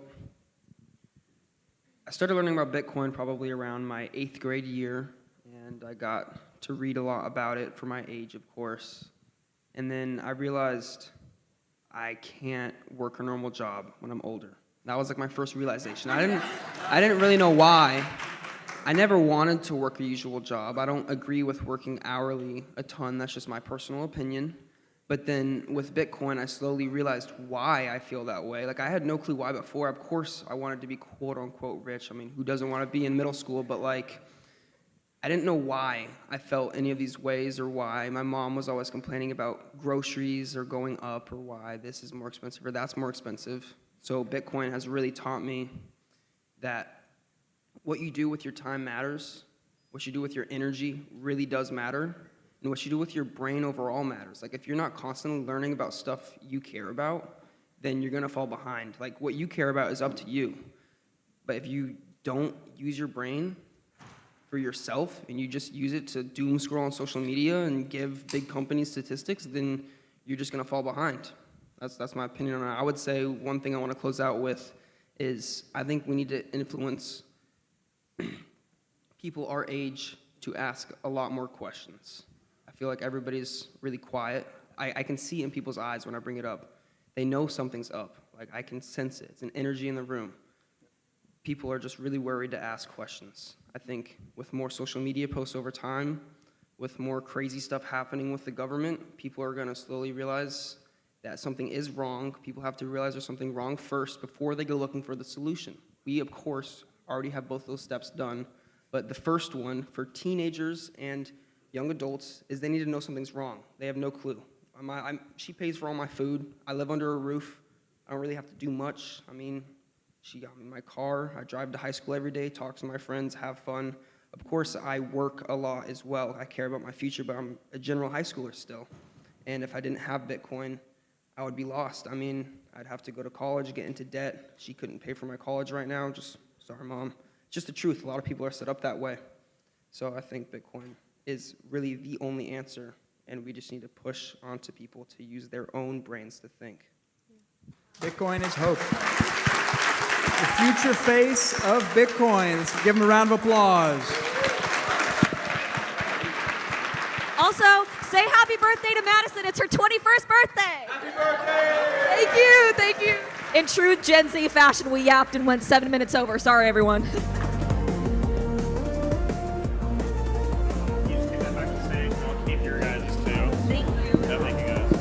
Speaker 5: I started learning about Bitcoin probably around my 8th grade year, and I got to read a lot about it for my age, of course. And then I realized I can't work a normal job when I'm older. That was my first realization. I didn't really know why. I never wanted to work a usual job. I don't agree with working hourly a ton. That's just my personal opinion. But then with Bitcoin, I slowly realized why I feel that way. I had no clue why before. Of course, I wanted to be quote-unquote rich. I mean, who doesn't want to be in middle school? But, I didn't know why I felt any of these ways, or why my mom was always complaining about groceries or going up, or why this is more expensive or that's more expensive. So Bitcoin has really taught me that what you do with your time matters. What you do with your energy really does matter. And what you do with your brain overall matters. Like, if you're not constantly learning about stuff you care about, then you're going to fall behind. Like, what you care about is up to you. But if you don't use your brain for yourself and you just use it to doom scroll on social media and give big companies statistics, then you're just going to fall behind. That's my opinion on it. I would say one thing I want to close out with is I think we need to influence people our age to ask a lot more questions. I feel like everybody's really quiet. I can see in people's eyes when I bring it up. They know something's up. Like, I can sense it. It's an energy in the room. People are just really worried to ask questions. I think with more social media posts over time, with more crazy stuff happening with the government, people are going to slowly realize that something is wrong. People have to realize there's something wrong first before they go looking for the solution. We, of course, already have both those steps done, but the first one for teenagers and young adults is they need to know something's wrong. They have no clue. She pays for all my food. I live under a roof. I don't really have to do much. I mean, she got me my car. I drive to high school every day, talk to my friends, have fun. Of course, I work a lot as well. I care about my future, but I'm a general high schooler still. And if I didn't have Bitcoin, I would be lost. I mean, I'd have to go to college, get into debt. She couldn't pay for my college right now. Just, sorry, Mom. Just the truth. A lot of people are set up that way. So I think Bitcoin is really the only answer, and we just need to push onto people to use their own brains to think.
Speaker 3: Bitcoin is hope. The future face of Bitcoin. Let's give him a round of applause.
Speaker 4: Also, say happy birthday to Madison. It's her 21st birthday. Happy birthday! Thank you, thank you. In true Gen Z fashion, we yapped and went 7 minutes over. Sorry, everyone.
Speaker 2: You just take that back to stage, and I'll keep your guys' too.
Speaker 4: Thank you.
Speaker 2: Yeah, thank you, guys.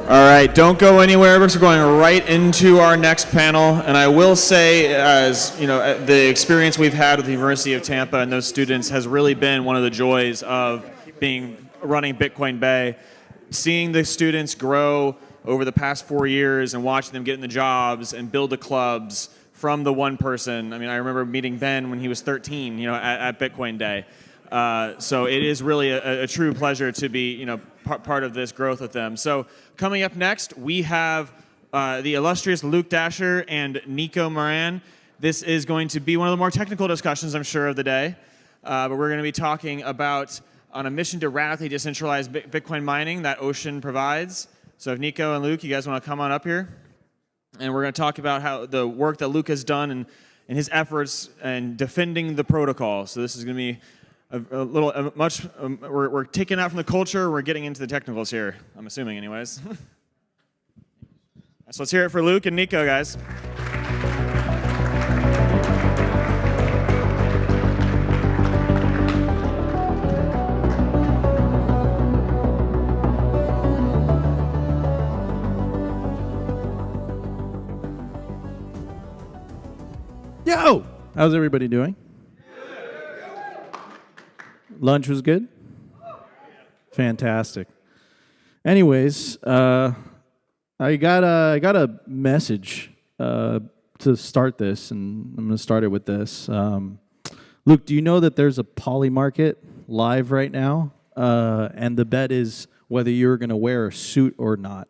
Speaker 2: All right, don't go anywhere because we're going right into our next panel. And I will say, as you know, the experience we've had with the University of Tampa and those students has really been one of the joys of running Bitcoin Bay. Seeing the students grow over the past 4 years and watching them get into jobs and build the clubs from the one person. I mean, I remember meeting Ben when he was 13, you know, at Bitcoin Day. So it is really a true pleasure to be, you know, part of this growth with them. So coming up next, we have the illustrious Luke Dasher and Nico Moran. This is going to be one of the more technical discussions, I'm sure, of the day. But we're going to be talking about on a mission to radically decentralize Bitcoin mining that Ocean provides. So if Nico and Luke, you guys want to come on up here? And we're going to talk about how the work that Luke has done and his efforts in defending the protocol. So this is going to be we're taking out from the culture, we're getting into the technicals here, I'm assuming anyways. So let's hear it for Luke and Nico, guys.
Speaker 1: Yo! How's everybody doing? Lunch was good? Fantastic. Anyways, I got a message to start this, and I'm going to start it with this. Luke, do you know that there's a poly market live right now? And the bet is whether you're going to wear a suit or not.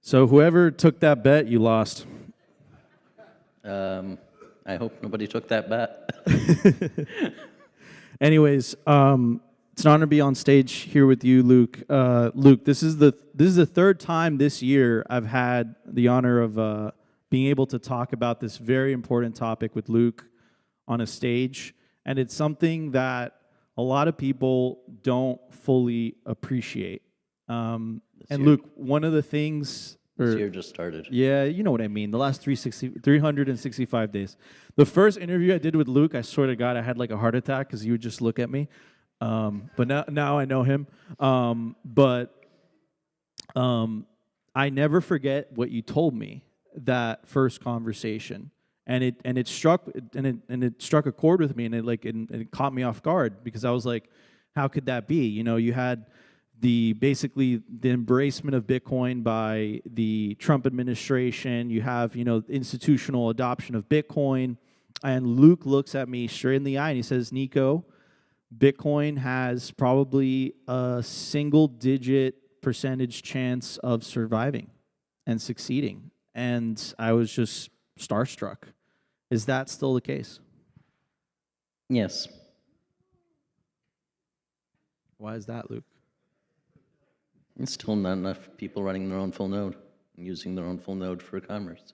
Speaker 1: So whoever took that bet, you lost.
Speaker 9: I hope nobody took that bet.
Speaker 1: Anyways, it's an honor to be on stage here with you, Luke. Luke, this is the third time this year I've had the honor of being able to talk about this very important topic with Luke on a stage, and it's something that a lot of people don't fully appreciate. And Luke, one of the things...
Speaker 9: This year just started.
Speaker 1: Yeah, you know what I mean. The last 365 days. The first interview I did with Luke, I swear to God, I had like a heart attack because he would just look at me. But now I know him. I never forget what you told me that first conversation, and it struck a chord with me, and it caught me off guard because I was like, how could that be? You know, you had
Speaker 10: basically the embracement of Bitcoin by the Trump administration. You have, institutional adoption of Bitcoin. And Luke looks at me straight in the eye and he says, Nico, Bitcoin has probably a single-digit percentage chance of surviving and succeeding. And I was just starstruck. Is that still the case?
Speaker 9: Yes.
Speaker 10: Why is that, Luke?
Speaker 9: It's still not enough people running their own full node and using their own full node for commerce.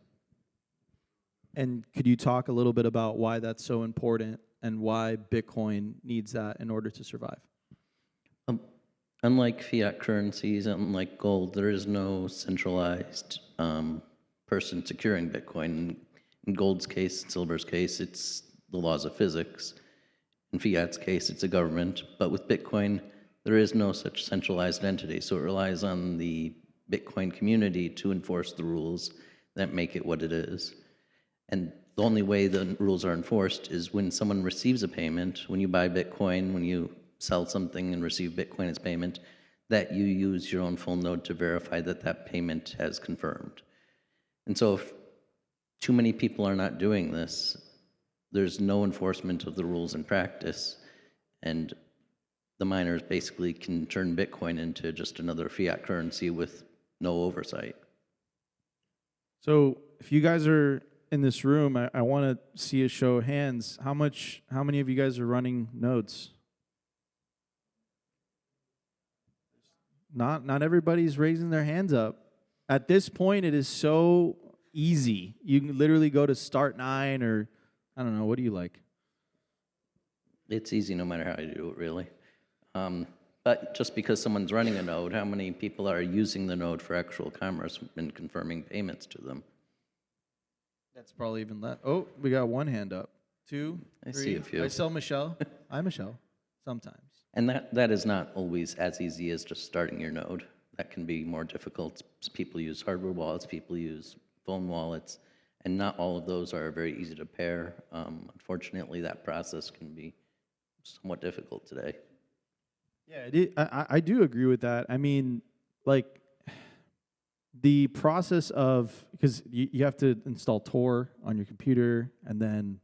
Speaker 10: And could you talk a little bit about why that's so important and why Bitcoin needs that in order to survive?
Speaker 9: Unlike fiat currencies, unlike gold, there is no centralized person securing Bitcoin. In gold's case, silver's case, it's the laws of physics. In fiat's case, it's a government. But with Bitcoin, there is no such centralized entity. So it relies on the Bitcoin community to enforce the rules that make it what it is. And the only way the rules are enforced is when someone receives a payment, when you buy Bitcoin, when you sell something and receive Bitcoin as payment, that you use your own full node to verify that that payment has confirmed. And so if too many people are not doing this, there's no enforcement of the rules in practice, and the miners basically can turn Bitcoin into just another fiat currency with no oversight.
Speaker 10: So if you guys are in this room, I want to see a show of hands. How many of you guys are running nodes? Not everybody's raising their hands up. At this point, it is so easy. You can literally go to start 9 or, I don't know, what do you like?
Speaker 9: It's easy no matter how you do it, really. But just because someone's running a node, how many people are using the node for actual commerce and confirming payments to them?
Speaker 10: That's probably even less. Oh, we got one hand up. 2, 3.
Speaker 9: I see a few.
Speaker 10: I saw Michelle. I'm Michelle. Sometimes.
Speaker 9: And that is not always as easy as just starting your node. That can be more difficult. People use hardware wallets, people use phone wallets, and not all of those are very easy to pair. Unfortunately, that process can be somewhat difficult today.
Speaker 10: Yeah, I do agree with that. I mean, like, the process of, because you have to install Tor on your computer and then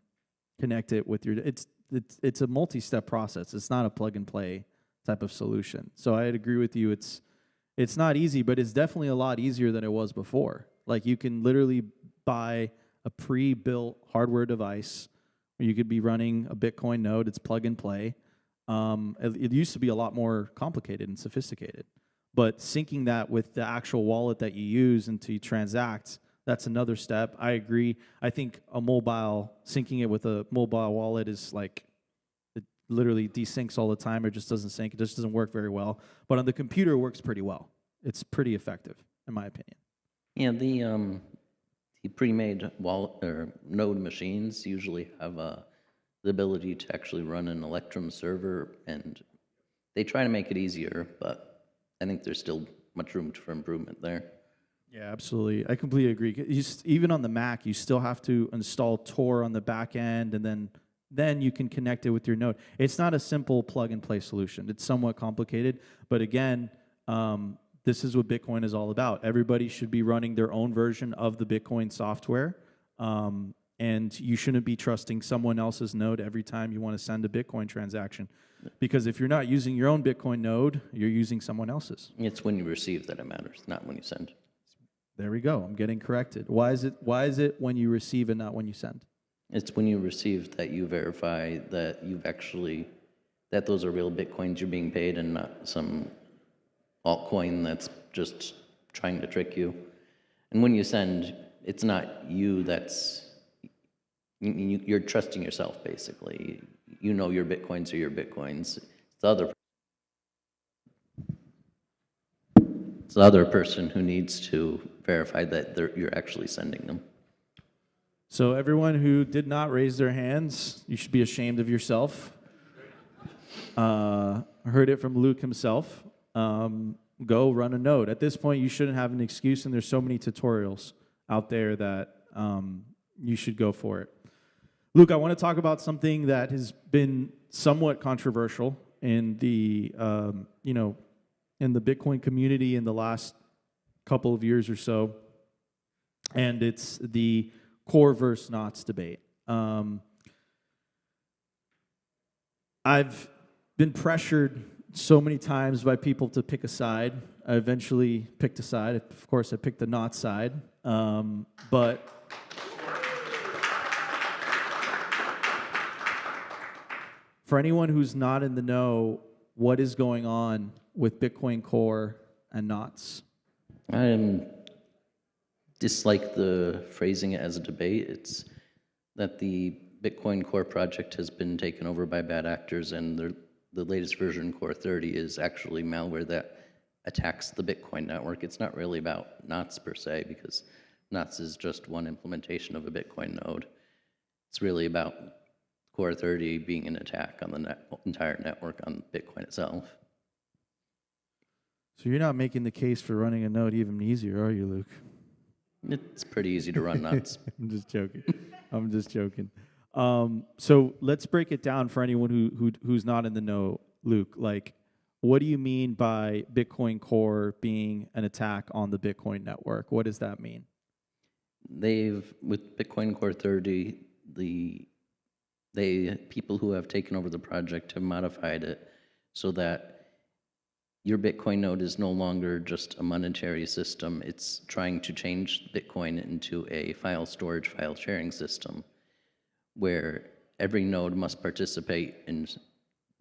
Speaker 10: connect it with your, it's a multi-step process. It's not a plug-and-play type of solution. So I'd agree with you. It's not easy, but it's definitely a lot easier than it was before. Like, you can literally buy a pre-built hardware device where you could be running a Bitcoin node. It's plug-and-play. It used to be a lot more complicated and sophisticated. But syncing that with the actual wallet that you use and to transact, that's another step. I agree. I think syncing it with a mobile wallet is like, it literally desyncs all the time or just doesn't sync. It just doesn't work very well. But on the computer, it works pretty well. It's pretty effective, in my opinion.
Speaker 9: Yeah, the pre-made wallet or node machines usually have the ability to actually run an Electrum server, and they try to make it easier, but I think there's still much room for improvement there.
Speaker 10: Yeah, absolutely. I completely agree. Even on the Mac, you still have to install Tor on the back end, and then you can connect it with your node. It's not a simple plug-and-play solution. It's somewhat complicated, but again, this is what Bitcoin is all about. Everybody should be running their own version of the Bitcoin software, and you shouldn't be trusting someone else's node every time you want to send a Bitcoin transaction. Because if you're not using your own Bitcoin node, you're using someone else's.
Speaker 9: It's when you receive that it matters, not when you send.
Speaker 10: There we go. I'm getting corrected. Why is it when you receive and not when you send?
Speaker 9: It's when you receive that you verify that that those are real Bitcoins you're being paid and not some altcoin that's just trying to trick you. And when you send, it's not you you're trusting yourself, basically. You know your Bitcoins are your Bitcoins. It's the other person who needs to verify that you're actually sending them.
Speaker 10: So everyone who did not raise their hands, you should be ashamed of yourself. Heard it from Luke himself. Go run a node. At this point, you shouldn't have an excuse, and there's so many tutorials out there that you should go for it. Luke, I want to talk about something that has been somewhat controversial in the in the Bitcoin community in the last couple of years or so, and it's the core versus knots debate. I've been pressured so many times by people to pick a side. I eventually picked a side. Of course, I picked the not side. But for anyone who's not in the know, what is going on with Bitcoin Core and knots?
Speaker 9: I dislike the phrasing it as a debate. It's that the Bitcoin Core project has been taken over by bad actors, and the latest version, Core 30, is actually malware that attacks the Bitcoin network. It's not really about knots per se, because knots is just one implementation of a Bitcoin node. It's really about Core 30 being an attack on the entire network on Bitcoin itself.
Speaker 10: So you're not making the case for running a node even easier, are you, Luke?
Speaker 9: It's pretty easy to run knots.
Speaker 10: I'm just joking. I'm just joking. So let's break it down for anyone who's not in the know, Luke. Like, what do you mean by Bitcoin Core being an attack on the Bitcoin network? What does that mean?
Speaker 9: With Bitcoin Core 30, people who have taken over the project have modified it so that your Bitcoin node is no longer just a monetary system. It's trying to change Bitcoin into a file storage, file sharing system where every node must participate in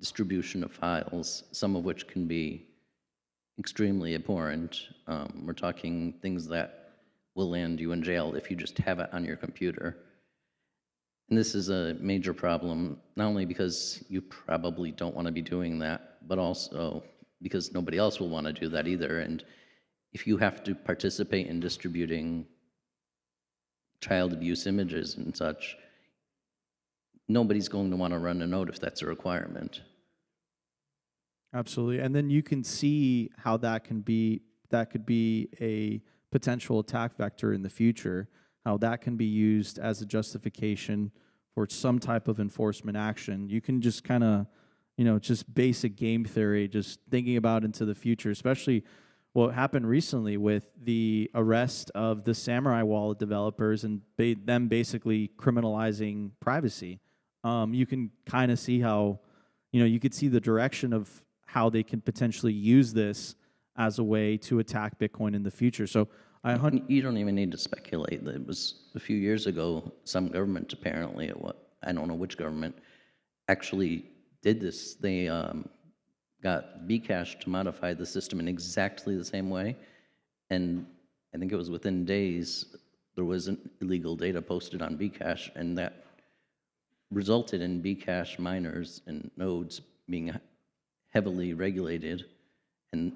Speaker 9: distribution of files, some of which can be extremely abhorrent. We're talking things that will land you in jail if you just have it on your computer. And this is a major problem, not only because you probably don't want to be doing that, but also because nobody else will want to do that either. And if you have to participate in distributing child abuse images and such, nobody's going to want to run a node if that's a requirement.
Speaker 10: Absolutely. And then you can see how that could be a potential attack vector in the future, how that can be used as a justification for some type of enforcement action. You can just kind of, just basic game theory, just thinking about into the future, especially what happened recently with the arrest of the Samurai Wallet developers and them basically criminalizing privacy. You can kind of see how, you could see the direction of how they can potentially use this as a way to attack Bitcoin in the future. So
Speaker 9: you don't even need to speculate. It was a few years ago, some government apparently, I don't know which government, actually did this. They got Bcash to modify the system in exactly the same way, and I think it was within days there was an illegal data posted on Bcash, and that resulted in Bcash miners and nodes being heavily regulated, and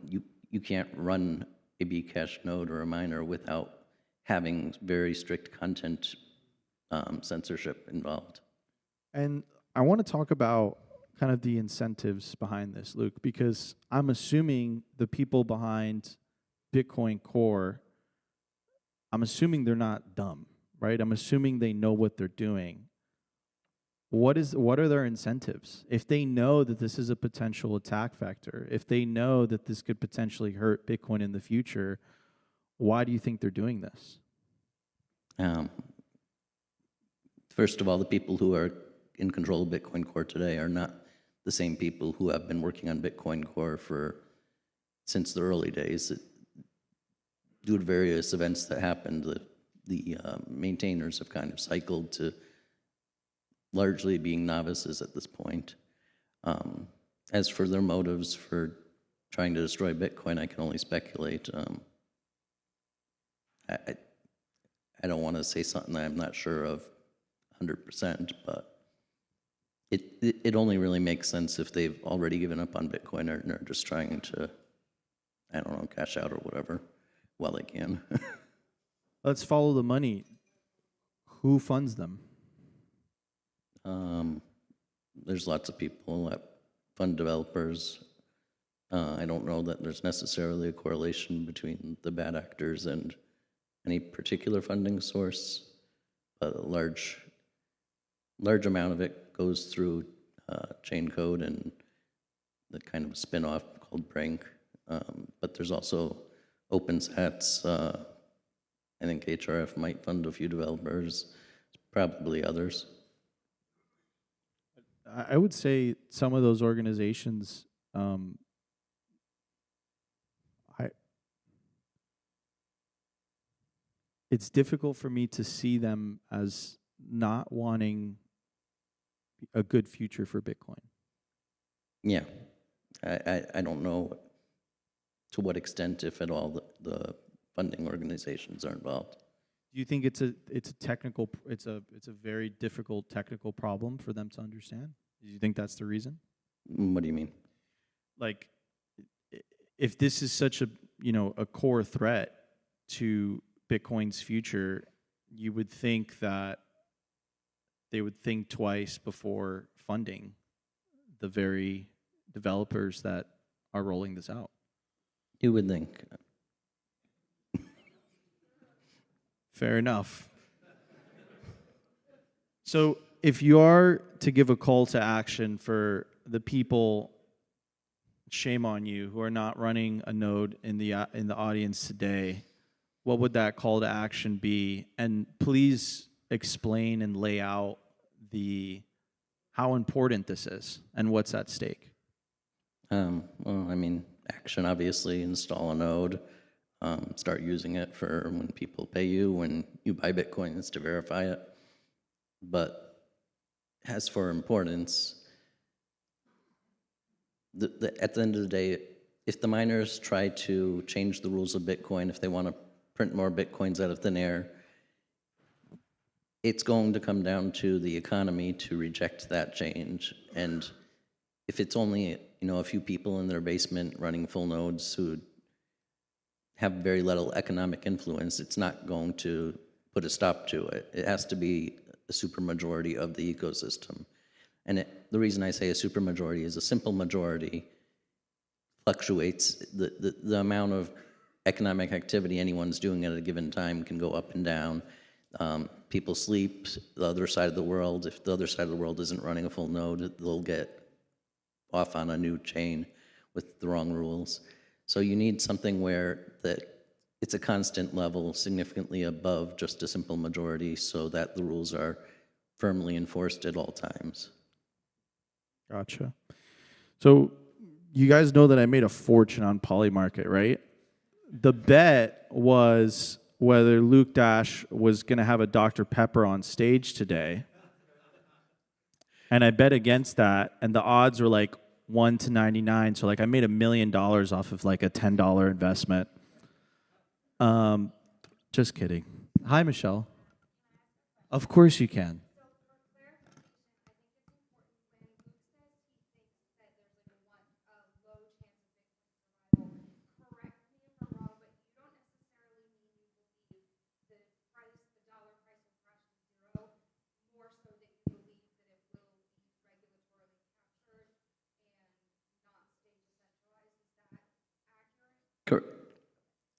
Speaker 9: you can't run a Bcash node or a miner without having very strict content censorship involved.
Speaker 10: And I want to talk about kind of the incentives behind this, Luke, because I'm assuming the people behind Bitcoin Core, I'm assuming they're not dumb, right? I'm assuming they know what they're doing. What are their incentives? If they know that this is a potential attack vector, if they know that this could potentially hurt Bitcoin in the future, why do you think they're doing this?
Speaker 9: First of all, the people who are in control of Bitcoin Core today are not the same people who have been working on Bitcoin Core since the early days. Due to various events that happened, the maintainers have kind of cycled to largely being novices at this point. As for their motives for trying to destroy Bitcoin, I can only speculate. I don't want to say something that I'm not sure of 100%, but it only really makes sense if they've already given up on Bitcoin and are just trying to, I don't know, cash out or whatever while they can.
Speaker 10: Let's follow the money. Who funds them?
Speaker 9: There's lots of people that fund developers. I don't know that there's necessarily a correlation between the bad actors and any particular funding source, but a large amount of it goes through chain code and the kind of spin-off called Brink. But there's also OpenSats. I think HRF might fund a few developers, probably others.
Speaker 10: I would say some of those organizations, it's difficult for me to see them as not wanting a good future for Bitcoin.
Speaker 9: Yeah, I don't know to what extent, if at all, the funding organizations are involved.
Speaker 10: Do you think it's a technical, it's a very difficult technical problem for them to understand? Do you think that's the reason?
Speaker 9: What do you mean?
Speaker 10: Like, if this is such a a core threat to Bitcoin's future, you would think that they would think twice before funding the very developers that are rolling this out.
Speaker 9: You would think.
Speaker 10: Fair enough. So if you are to give a call to action for the people, shame on you, who are not running a node in the audience today, what would that call to action be? And please explain and lay out how important this is and what's at stake.
Speaker 9: Well, I mean, action, obviously, install a node, start using it for when people pay you, when you buy Bitcoins to verify it. But as for importance, at the end of the day, if the miners try to change the rules of Bitcoin, if they want to print more Bitcoins out of thin air, it's going to come down to the economy to reject that change. And if it's only a few people in their basement running full nodes who have very little economic influence, it's not going to put a stop to it. It has to be a supermajority of the ecosystem. And the reason I say a supermajority is a simple majority fluctuates. The amount of economic activity anyone's doing at a given time can go up and down. People sleep, the other side of the world, if the other side of the world isn't running a full node, they'll get off on a new chain with the wrong rules. So you need something where it's a constant level, significantly above just a simple majority, so that the rules are firmly enforced at all times.
Speaker 10: Gotcha. So you guys know that I made a fortune on Polymarket, right? The bet was whether Luke Dash was going to have a Dr. Pepper on stage today. And I bet against that, and the odds were like 1 to 99. So like I made $1 million off of like a $10 investment. Just kidding. Hi, Michelle. Of course you can.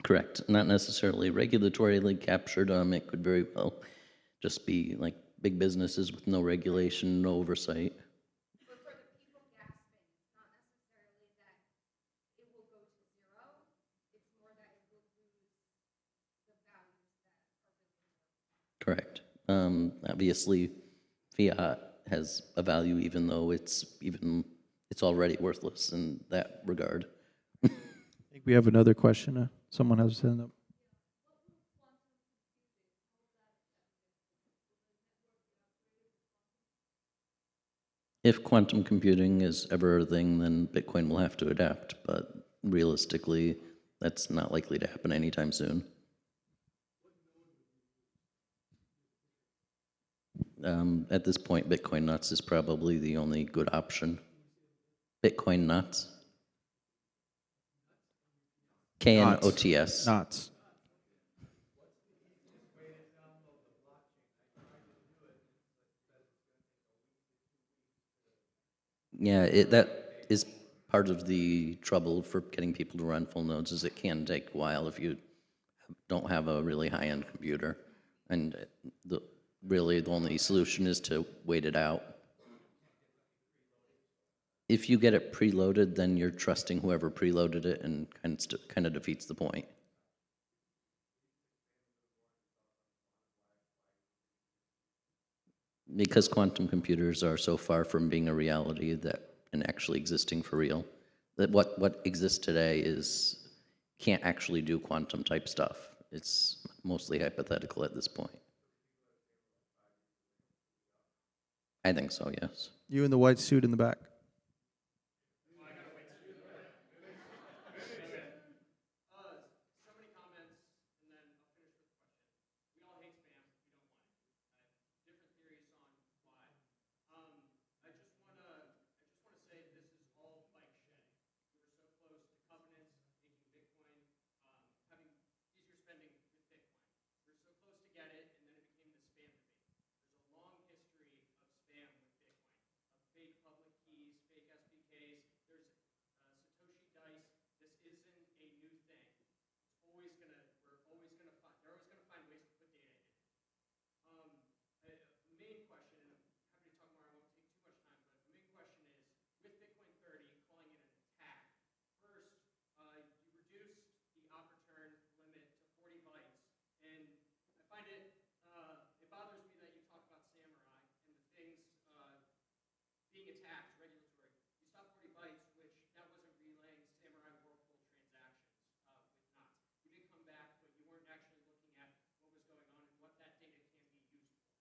Speaker 9: Correct. Not necessarily regulatorily captured. It could very well just be like big businesses with no regulation, no oversight.
Speaker 11: But for the people gasping, it's not necessarily that it will go to zero. It's more that it will lose the values that are really important.
Speaker 9: Correct. Obviously, fiat has a value, even though it's already worthless in that regard.
Speaker 10: I think we have another question. Someone has his hand up.
Speaker 9: If quantum computing is ever a thing, then Bitcoin will have to adapt, but realistically, that's not likely to happen anytime soon. At this point, Bitcoin Nuts is probably the only good option. Bitcoin Nuts. KNOTS.
Speaker 10: Knots.
Speaker 9: Yeah, that is part of the trouble for getting people to run full nodes, is it can take a while if you don't have a really high-end computer. And really the only solution is to wait it out. if you get it preloaded, then you're trusting whoever preloaded it, and kind of defeats the point. Because quantum computers are so far from being a reality that and actually existing for real, that what exists today can't actually do quantum type stuff. It's mostly hypothetical at this point. I think so, yes.
Speaker 10: You in the white suit in the back.
Speaker 2: So many comments, and then I'll finish with a question. We all hate spam. We don't want it. Different theories on why. I just wanna say this is all bike shedding. We were so close to covenants, making Bitcoin, having easier spending with Bitcoin. We were so close to get it, and then it became the spam debate. There's a long history of spam with Bitcoin, of fake public keys, fake SPKs. There's Satoshi Dice. This isn't a new thing. We're always gonna find. They're always gonna find ways to put data in it. The main question, and I'm happy to talk more. I won't take too much time, but the main question is, with Bitcoin 30, calling it an attack. First, you reduced the op-return limit to 40 bytes, and I find it bothers me that you talk about Samurai and the things being attacked, regulatory. You stopped 40 bytes, which that wasn't relaying Samurai Whirlpool transactions with knots. You did come back, but you weren't actually looking at what was going on and what that data can be used for.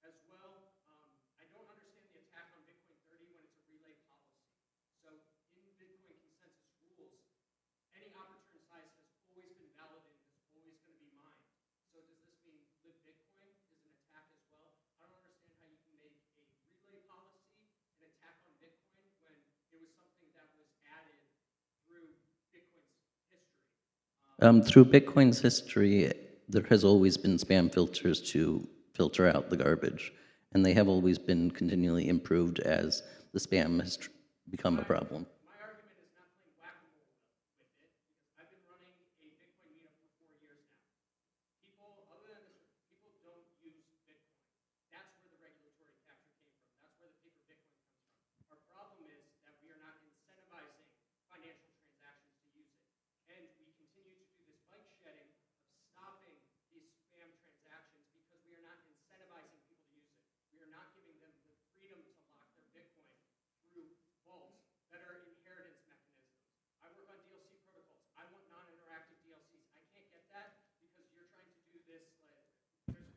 Speaker 2: As well, I don't understand the attack on Bitcoin 30 when it's a relay policy. So in Bitcoin consensus rules, any op-return size has always been valid and is always going to be mined. So does this mean live Bitcoin is an attack as well? I don't understand how you can make a relay policy an attack on Bitcoin when it was something that was added through Bitcoin's history.
Speaker 9: Through Bitcoin's history, there has always been spam filters to filter out the garbage, and they have always been continually improved as the spam has become a problem.
Speaker 2: My argument is not playing whack-a-mole with it, because I've been running a Bitcoin meetup for 4 years now. People, other than this, people don't use Bitcoin. That's where the regulatory capture came from. That's where the paper Bitcoin comes from. Our problem is that we are not incentivizing financial transactions to use it. And we continue to do this bike shedding of stopping these spam transactions because we are not incentivizing people to use it. We are not giving them the freedom to lock their Bitcoin through vaults that are inheritance mechanisms. I work on DLC protocols. I want non-interactive DLCs. I can't get that because you're trying to do this, there's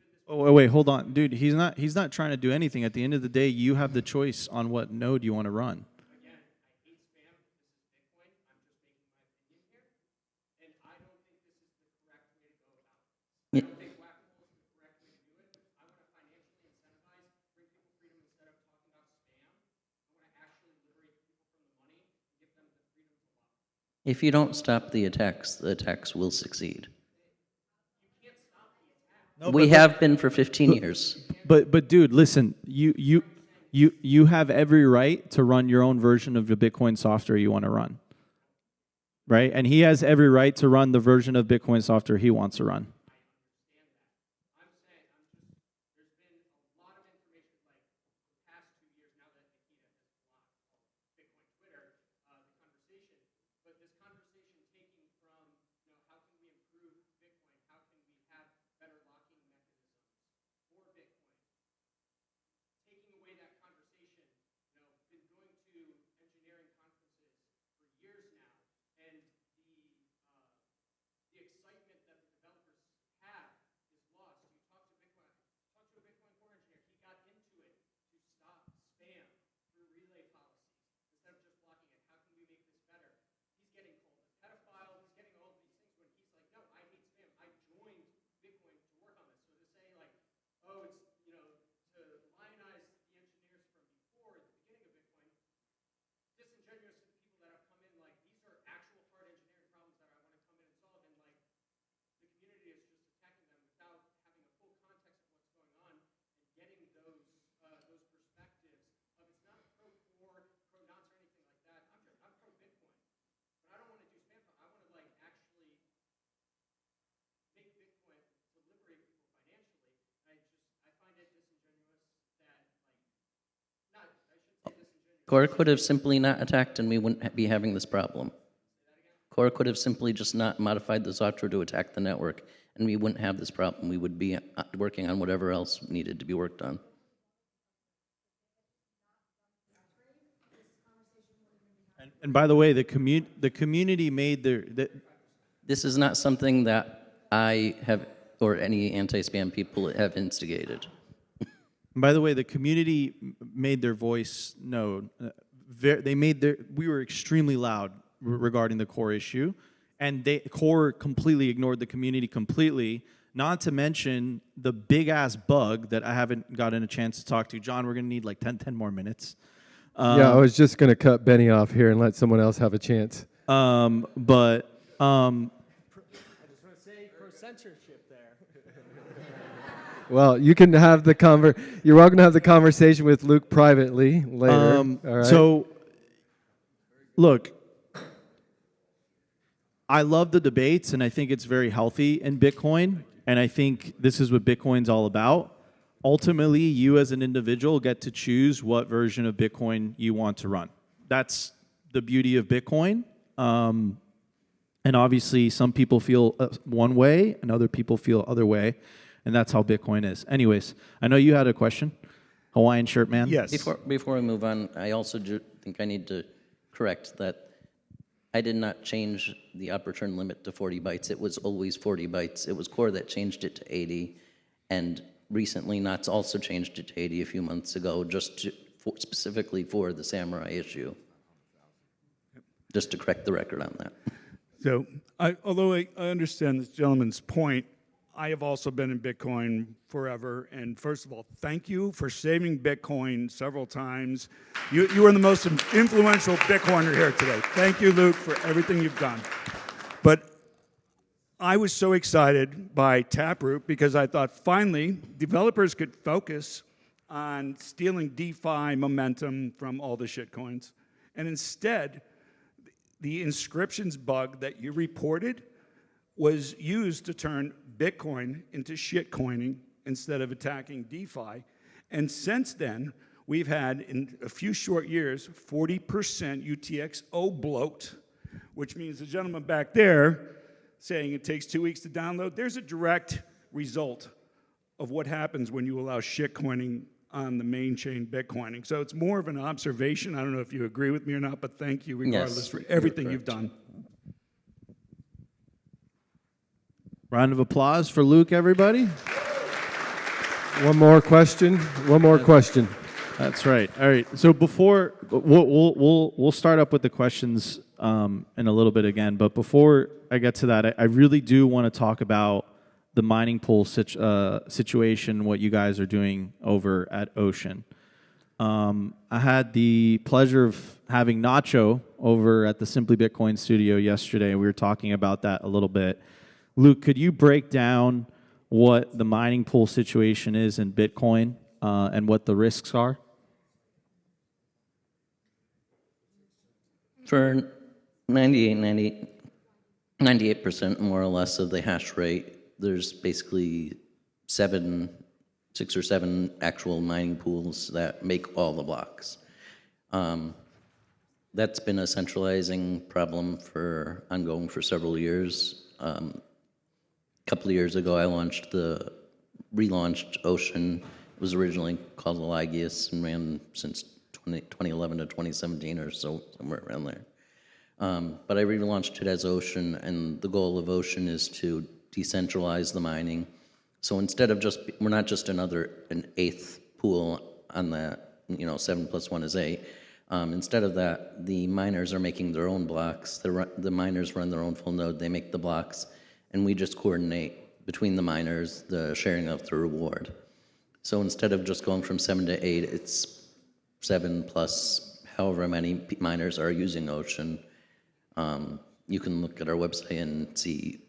Speaker 2: been this.
Speaker 10: Oh wait, hold on, dude. He's not trying to do anything. At the end of the day, you have the choice on what node you want to run.
Speaker 2: Again, I hate spam. This is Bitcoin. I'm just making my opinion here. And I don't think this is the correct way to go about it. I don't think whack-a-mole is the correct way to do it. I want to financially incentivize, bring people freedom instead of talking about spam. I want to actually liberate people from the money and give them the freedom to lock.
Speaker 9: If you don't stop the attacks will succeed.
Speaker 2: You can't stop the attack.
Speaker 10: No,
Speaker 9: We have been for 15 years.
Speaker 10: But dude, listen, you have every right to run your own version of the Bitcoin software you want to run. Right? And he has every right to run the version of Bitcoin software he wants to run.
Speaker 2: I'm saying, there's been a lot of information, like the past 2 years now that Nikita has blocked Bitcoin Twitter, the conversation, but this conversation taking from, how can we improve Bitcoin? How can we have better locking mechanisms for Bitcoin? Taking away that conversation, been going to engineering conferences for years now, and the excitement that the developers
Speaker 9: Core could have simply not attacked and we wouldn't be having this problem. Core could have simply just not modified the software to attack the network and we wouldn't have this problem. We would be working on whatever else needed to be worked on.
Speaker 10: And by the way, the community made
Speaker 9: This is not something that I have, or any anti-spam people have instigated.
Speaker 10: by the way, the community made their voice known. We were extremely loud regarding the core issue, and core completely ignored the community completely. Not to mention the big ass bug that I haven't gotten a chance to talk to. John, we're gonna need like 10 more minutes.
Speaker 12: Yeah, I was just going to cut Benny off here and let someone else have a chance.
Speaker 10: I just want to
Speaker 12: say for censorship there. Well, you can have you're welcome to have the conversation with Luke privately later. All right.
Speaker 10: So, look, I love the debates, and I think it's very healthy in Bitcoin, and I think this is what Bitcoin's all about. Ultimately, you as an individual get to choose what version of Bitcoin you want to run. That's the beauty of Bitcoin. And obviously, some people feel one way and other people feel other way. And that's how Bitcoin is. Anyways, I know you had a question. Hawaiian shirt man.
Speaker 13: Yes.
Speaker 9: Before we move on, I also think I need to correct that I did not change the upper turn limit to 40 bytes. It was always 40 bytes. It was Core that changed it to 80. And recently, Knott's also changed it to 80 a few months ago, just specifically for the Samurai issue. Just to correct the record on that.
Speaker 8: So, although I understand this gentleman's point, I have also been in Bitcoin forever. And first of all, thank you for saving Bitcoin several times. You are the most influential Bitcoiner here today. Thank you, Luke, for everything you've done. But I was so excited by Taproot because I thought finally developers could focus on stealing DeFi momentum from all the shitcoins. And instead, the inscriptions bug that you reported was used to turn Bitcoin into shitcoining instead of attacking DeFi. And since then, we've had, in a few short years, 40% UTXO bloat, which means the gentleman back there saying it takes 2 weeks to download, there's a direct result of what happens when you allow shitcoining on the main chain Bitcoining. So it's more of an observation. I don't know if you agree with me or not, but thank you regardless for everything you've done.
Speaker 10: Round of applause for Luke, everybody.
Speaker 12: One more question.
Speaker 10: That's right. All right. So before we'll start up with the questions in a little bit again, but before I get to that, I really do want to talk about the mining pool situation, what you guys are doing over at Ocean. I had the pleasure of having Nacho over at the Simply Bitcoin studio yesterday. We were talking about that a little bit. Luke, could you break down what the mining pool situation is in Bitcoin and what the risks are?
Speaker 9: For 98% more or less of the hash rate, there's basically 6 or 7 actual mining pools that make all the blocks. That's been a centralizing problem ongoing for several years. A couple of years ago, I relaunched Ocean. It was originally called Eligius and ran since 2011 to 2017 or so, somewhere around there. But I relaunched it as Ocean, and the goal of Ocean is to decentralize the mining. So instead of we're not just an 8th pool on that, 7 plus 1 is 8. Instead of that, the miners are making their own blocks. The miners run their own full node, they make the blocks, and we just coordinate between the miners the sharing of the reward. So instead of just going from 7 to 8, it's 7 plus however many miners are using Ocean. You can look at our website and see,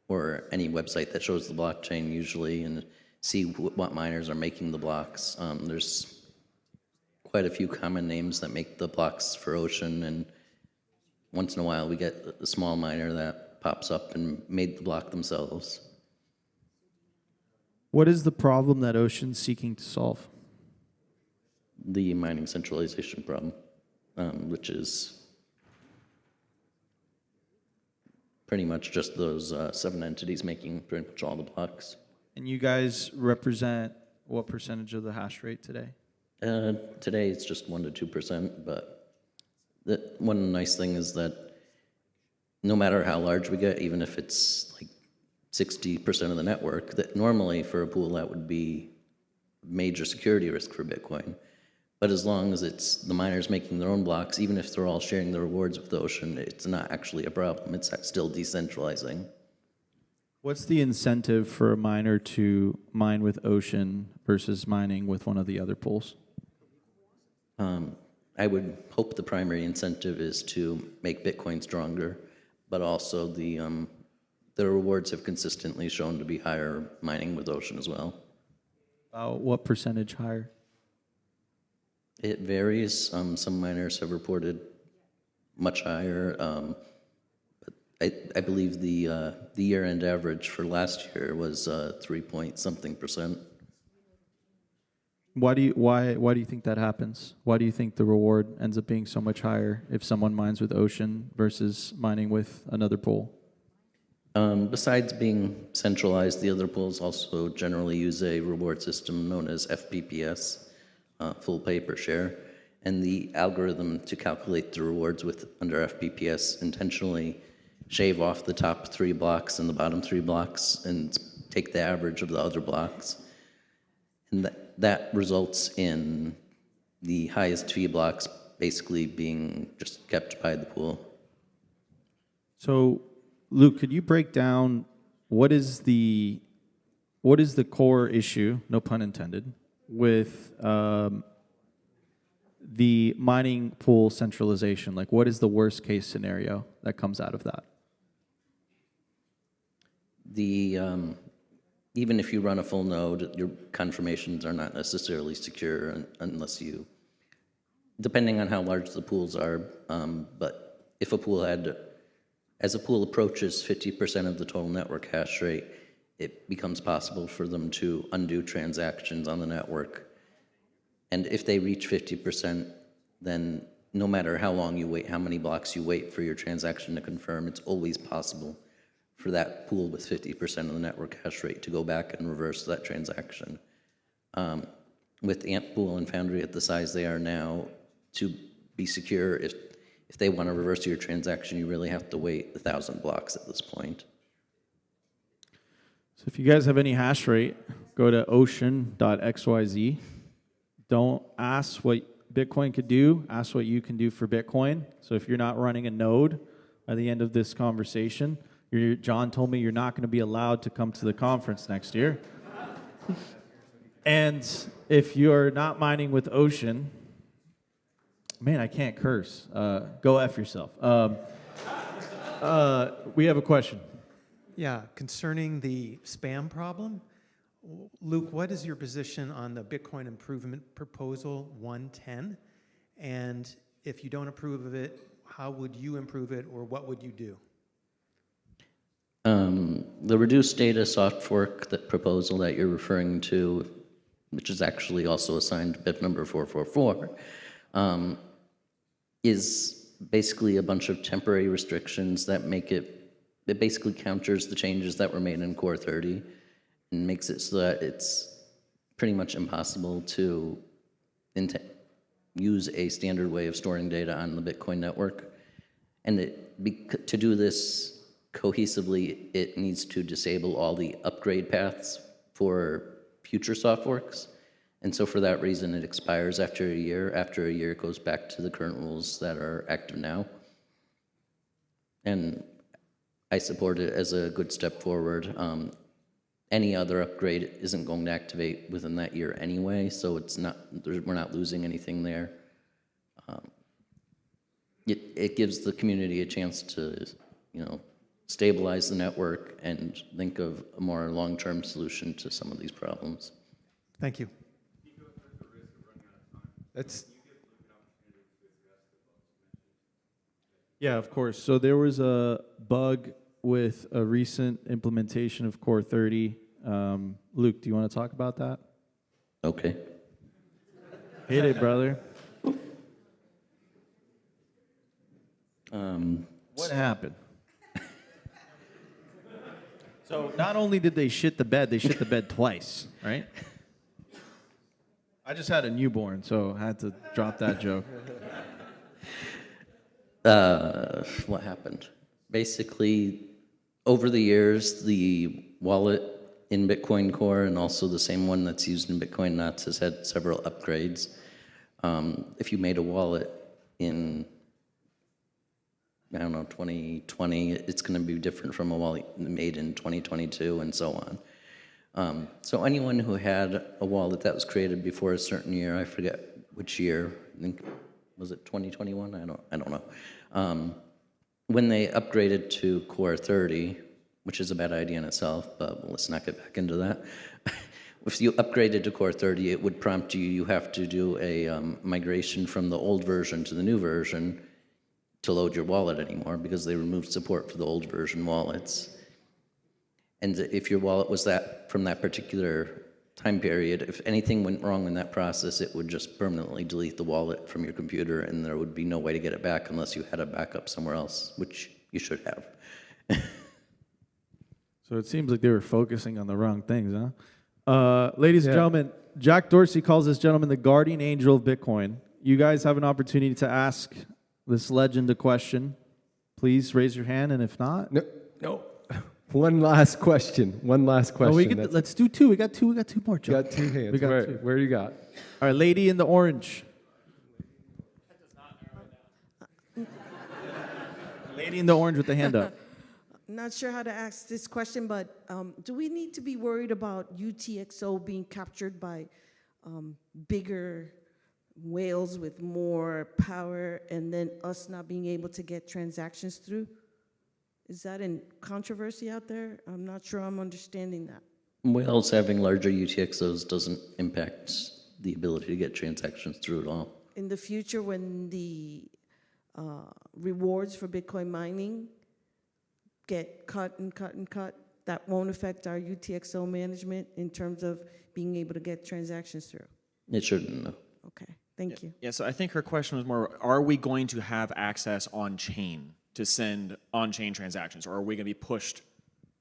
Speaker 9: or any website that shows the blockchain usually, and see what miners are making the blocks. There's quite a few common names that make the blocks for Ocean, and once in a while we get a small miner that pops up and made the block themselves.
Speaker 10: What is the problem that Ocean's seeking to solve?
Speaker 9: The mining centralization problem. which is pretty much just those 7 entities making pretty much all the blocks.
Speaker 10: And you guys represent what percentage of the hash rate today?
Speaker 9: Today it's just 1% to 2%, but one nice thing is that no matter how large we get, even if it's like 60% of the network, that normally for a pool that would be major security risk for Bitcoin. But as long as it's the miners making their own blocks, even if they're all sharing the rewards with the ocean, it's not actually a problem. It's still decentralizing.
Speaker 10: What's the incentive for a miner to mine with Ocean versus mining with one of the other pools?
Speaker 9: I would hope the primary incentive is to make Bitcoin stronger, but also the rewards have consistently shown to be higher mining with Ocean as well.
Speaker 10: What percentage higher?
Speaker 9: It varies. Some miners have reported much higher. But I believe the year-end average for last year was 3-point-something%.
Speaker 10: Why do you think that happens? Why do you think the reward ends up being so much higher if someone mines with Ocean versus mining with another pool?
Speaker 9: Besides being centralized, the other pools also generally use a reward system known as FPPS, full pay per share, and the algorithm to calculate the rewards under FPPS intentionally shave off the top 3 blocks and the bottom 3 blocks and take the average of the other blocks. And that results in the highest fee blocks basically being just kept by the pool.
Speaker 10: So, Luke, could you break down what is the core issue, no pun intended, with the mining pool centralization? Like, what is the worst case scenario that comes out of that?
Speaker 9: Even if you run a full node, your confirmations are not necessarily secure unless you, depending on how large the pools are. But if a pool as a pool approaches 50% of the total network hash rate, it becomes possible for them to undo transactions on the network. And if they reach 50%, then no matter how long you wait, how many blocks you wait for your transaction to confirm, it's always possible for that pool with 50% of the network hash rate to go back and reverse that transaction. With Ant Pool and Foundry at the size they are now, to be secure, if they want to reverse your transaction, you really have to wait 1,000 blocks at this point.
Speaker 10: So if you guys have any hash rate, go to ocean.xyz. Don't ask what Bitcoin could do, ask what you can do for Bitcoin. So if you're not running a node by the end of this conversation, John told me you're not going to be allowed to come to the conference next year. And if you're not mining with Ocean, man, I can't curse. Go F yourself. We have a question.
Speaker 13: Yeah, concerning the spam problem, Luke, what is your position on the Bitcoin Improvement Proposal 110? And if you don't approve of it, how would you improve it, or what would you do?
Speaker 9: The reduced data soft fork, that proposal that you're referring to, which is actually also assigned BIP number 444, is basically a bunch of temporary restrictions that make it basically counters the changes that were made in Core 30 and makes it so that it's pretty much impossible to use a standard way of storing data on the Bitcoin network. And to do this cohesively, it needs to disable all the upgrade paths for future soft forks. And so for that reason, it expires after a year. After a year, it goes back to the current rules that are active now. And I support it as a good step forward. Any other upgrade isn't going to activate within that year anyway, so we're not losing anything there. It gives the community a chance to, stabilize the network and think of a more long-term solution to some of these problems.
Speaker 13: Thank you.
Speaker 10: Yeah, of course. So there was a bug with a recent implementation of Core 30. Luke, do you want to talk about that?
Speaker 9: Okay.
Speaker 10: Hit it, brother. What happened? So not only did they shit the bed, they shit the bed twice, right? I just had a newborn, so I had to drop that joke.
Speaker 9: What happened? Basically, over the years, the wallet in Bitcoin Core and also the same one that's used in Bitcoin Nuts has had several upgrades. If you made a wallet in, I don't know, 2020, it's going to be different from a wallet made in 2022 and so on. So anyone who had a wallet that was created before a certain year, I forget which year, I think, was it 2021? I don't know. When they upgraded to Core 30, which is a bad idea in itself, but let's not get back into that. If you upgraded to Core 30, it would prompt you have to do a migration from the old version to the new version to load your wallet anymore because they removed support for the old version wallets. And if your wallet was from that particular time period, if anything went wrong in that process, it would just permanently delete the wallet from your computer, and there would be no way to get it back unless you had a backup somewhere else, which you should have.
Speaker 10: So it seems like they were focusing on the wrong things, huh? Ladies and gentlemen, Jack Dorsey calls this gentleman the guardian angel of Bitcoin. You guys have an opportunity to ask this legend a question. Please raise your hand, and if not...
Speaker 12: No. One last question.
Speaker 10: Oh, let's do two. We got two more, Joe.
Speaker 12: We got two hands. Where do you got?
Speaker 10: All right, lady in the orange. Lady in the orange with the hand up.
Speaker 14: Not sure how to ask this question, but do we need to be worried about UTXO being captured by bigger whales with more power and then us not being able to get transactions through? Is that in controversy out there? I'm not sure I'm understanding that.
Speaker 9: Whales having larger UTXOs doesn't impact the ability to get transactions through at all.
Speaker 14: In the future, when the rewards for Bitcoin mining get cut, that won't affect our UTXO management in terms of being able to get transactions through?
Speaker 9: It shouldn't, no.
Speaker 14: Okay, thank you.
Speaker 2: Yeah, so I think her question was more, are we going to have access on-chain to send on-chain transactions, or are we going to be pushed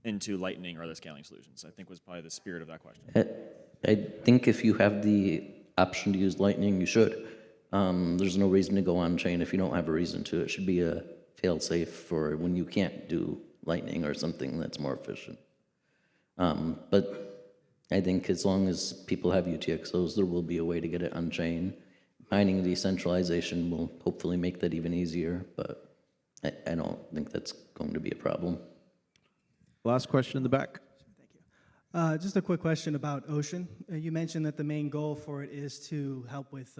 Speaker 2: into Lightning or other scaling solutions? I think was probably the spirit of that question.
Speaker 9: I think if you have the option to use Lightning, you should. There's no reason to go on-chain if you don't have a reason to. It should be a fail-safe for when you can't do Lightning or something that's more efficient. But I think as long as people have UTXOs, there will be a way to get it on-chain. Mining decentralization will hopefully make that even easier, but I don't think that's going to be a problem.
Speaker 10: Last question in the back.
Speaker 15: Thank you. Just a quick question about Ocean. You mentioned that the main goal for it is to help with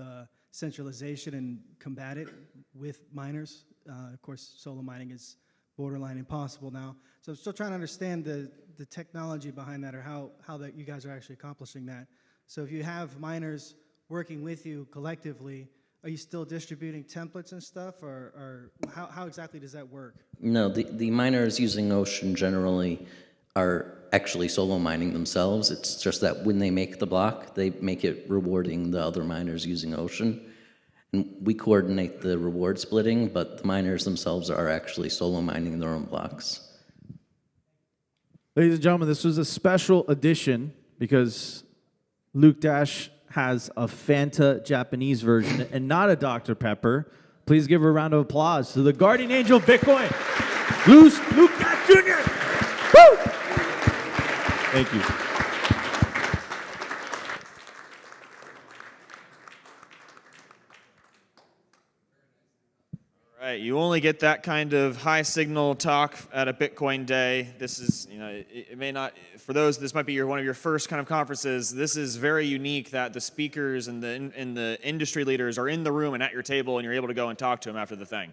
Speaker 15: centralization and combat it with miners. Of course, solo mining is borderline impossible now. So I'm still trying to understand the technology behind that, or how that you guys are actually accomplishing that. So if you have miners working with you collectively, are you still distributing templates and stuff, or how exactly does that work?
Speaker 9: No, the miners using Ocean generally are actually solo mining themselves. It's just that when they make the block, they make it rewarding the other miners using Ocean. And we coordinate the reward splitting, but the miners themselves are actually solo mining their own blocks.
Speaker 10: Ladies and gentlemen, this was a special edition because Luke Dash has a Fanta Japanese version and not a Dr. Pepper. Please give a round of applause to the guardian angel of Bitcoin, Luke Dash Jr. Woo! Thank you.
Speaker 2: Right, you only get that kind of high signal talk at a Bitcoin day. This is, it may not, for those, this might be one of your first kind of conferences. This is very unique that the speakers and the industry leaders are in the room and at your table, and you're able to go and talk to them after the thing.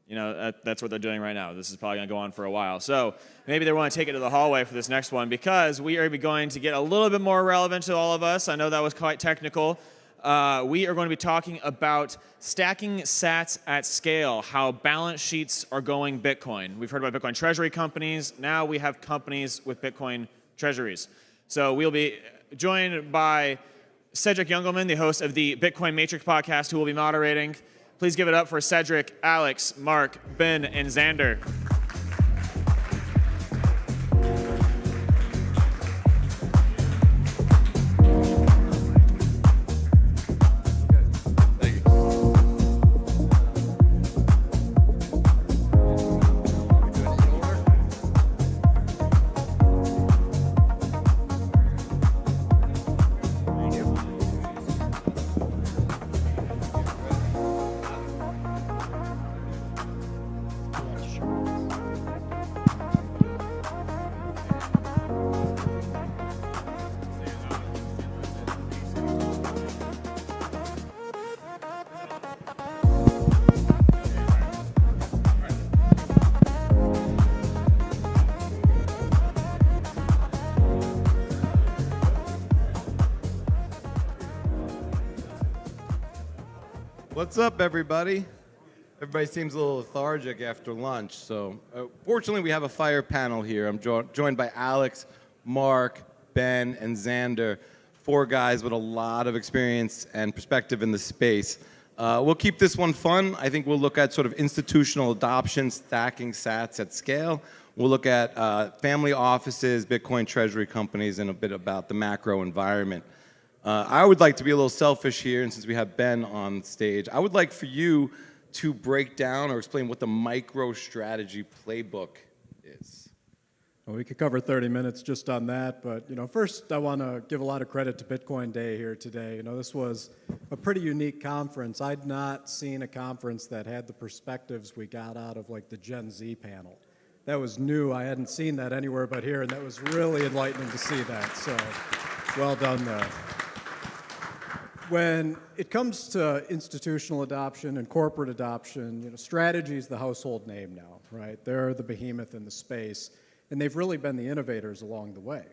Speaker 2: That's what they're doing right now. This is probably going to go on for a while. So maybe they want to take it to the hallway for this next one, because we are going to get a little bit more relevant to all of us. I know that was quite technical. We are going to be talking about stacking sats at scale, how balance sheets are going Bitcoin. We've heard about Bitcoin treasury companies. Now we have companies with Bitcoin treasuries. So we'll be joined by Cedric Youngelman, the host of the Bitcoin Matrix podcast, who will be moderating. Please give it up for Cedric, Alex, Mark, Ben, and Xander.
Speaker 16: What's up, everybody? Everybody seems a little lethargic after lunch, so fortunately we have a fire panel here. I'm joined by Alex, Mark, Ben, and Xander, 4 guys with a lot of experience and perspective in the space. We'll keep this one fun. I think we'll look at sort of institutional adoption, stacking sats at scale. We'll look at family offices, Bitcoin treasury companies, and a bit about the macro environment. I would like to be a little selfish here, and since we have Ben on stage, I would like for you to break down or explain what the MicroStrategy playbook is.
Speaker 17: Well, we could cover 30 minutes just on that, but first I want to give a lot of credit to Bitcoin Day here today. This was a pretty unique conference. I'd not seen a conference that had the perspectives we got out of like the Gen Z panel. That was new. I hadn't seen that anywhere but here, and that was really enlightening to see that. So, well done there. When it comes to institutional adoption and corporate adoption, Strategy is the household name now, right? They're the behemoth in the space, and they've really been the innovators along the way.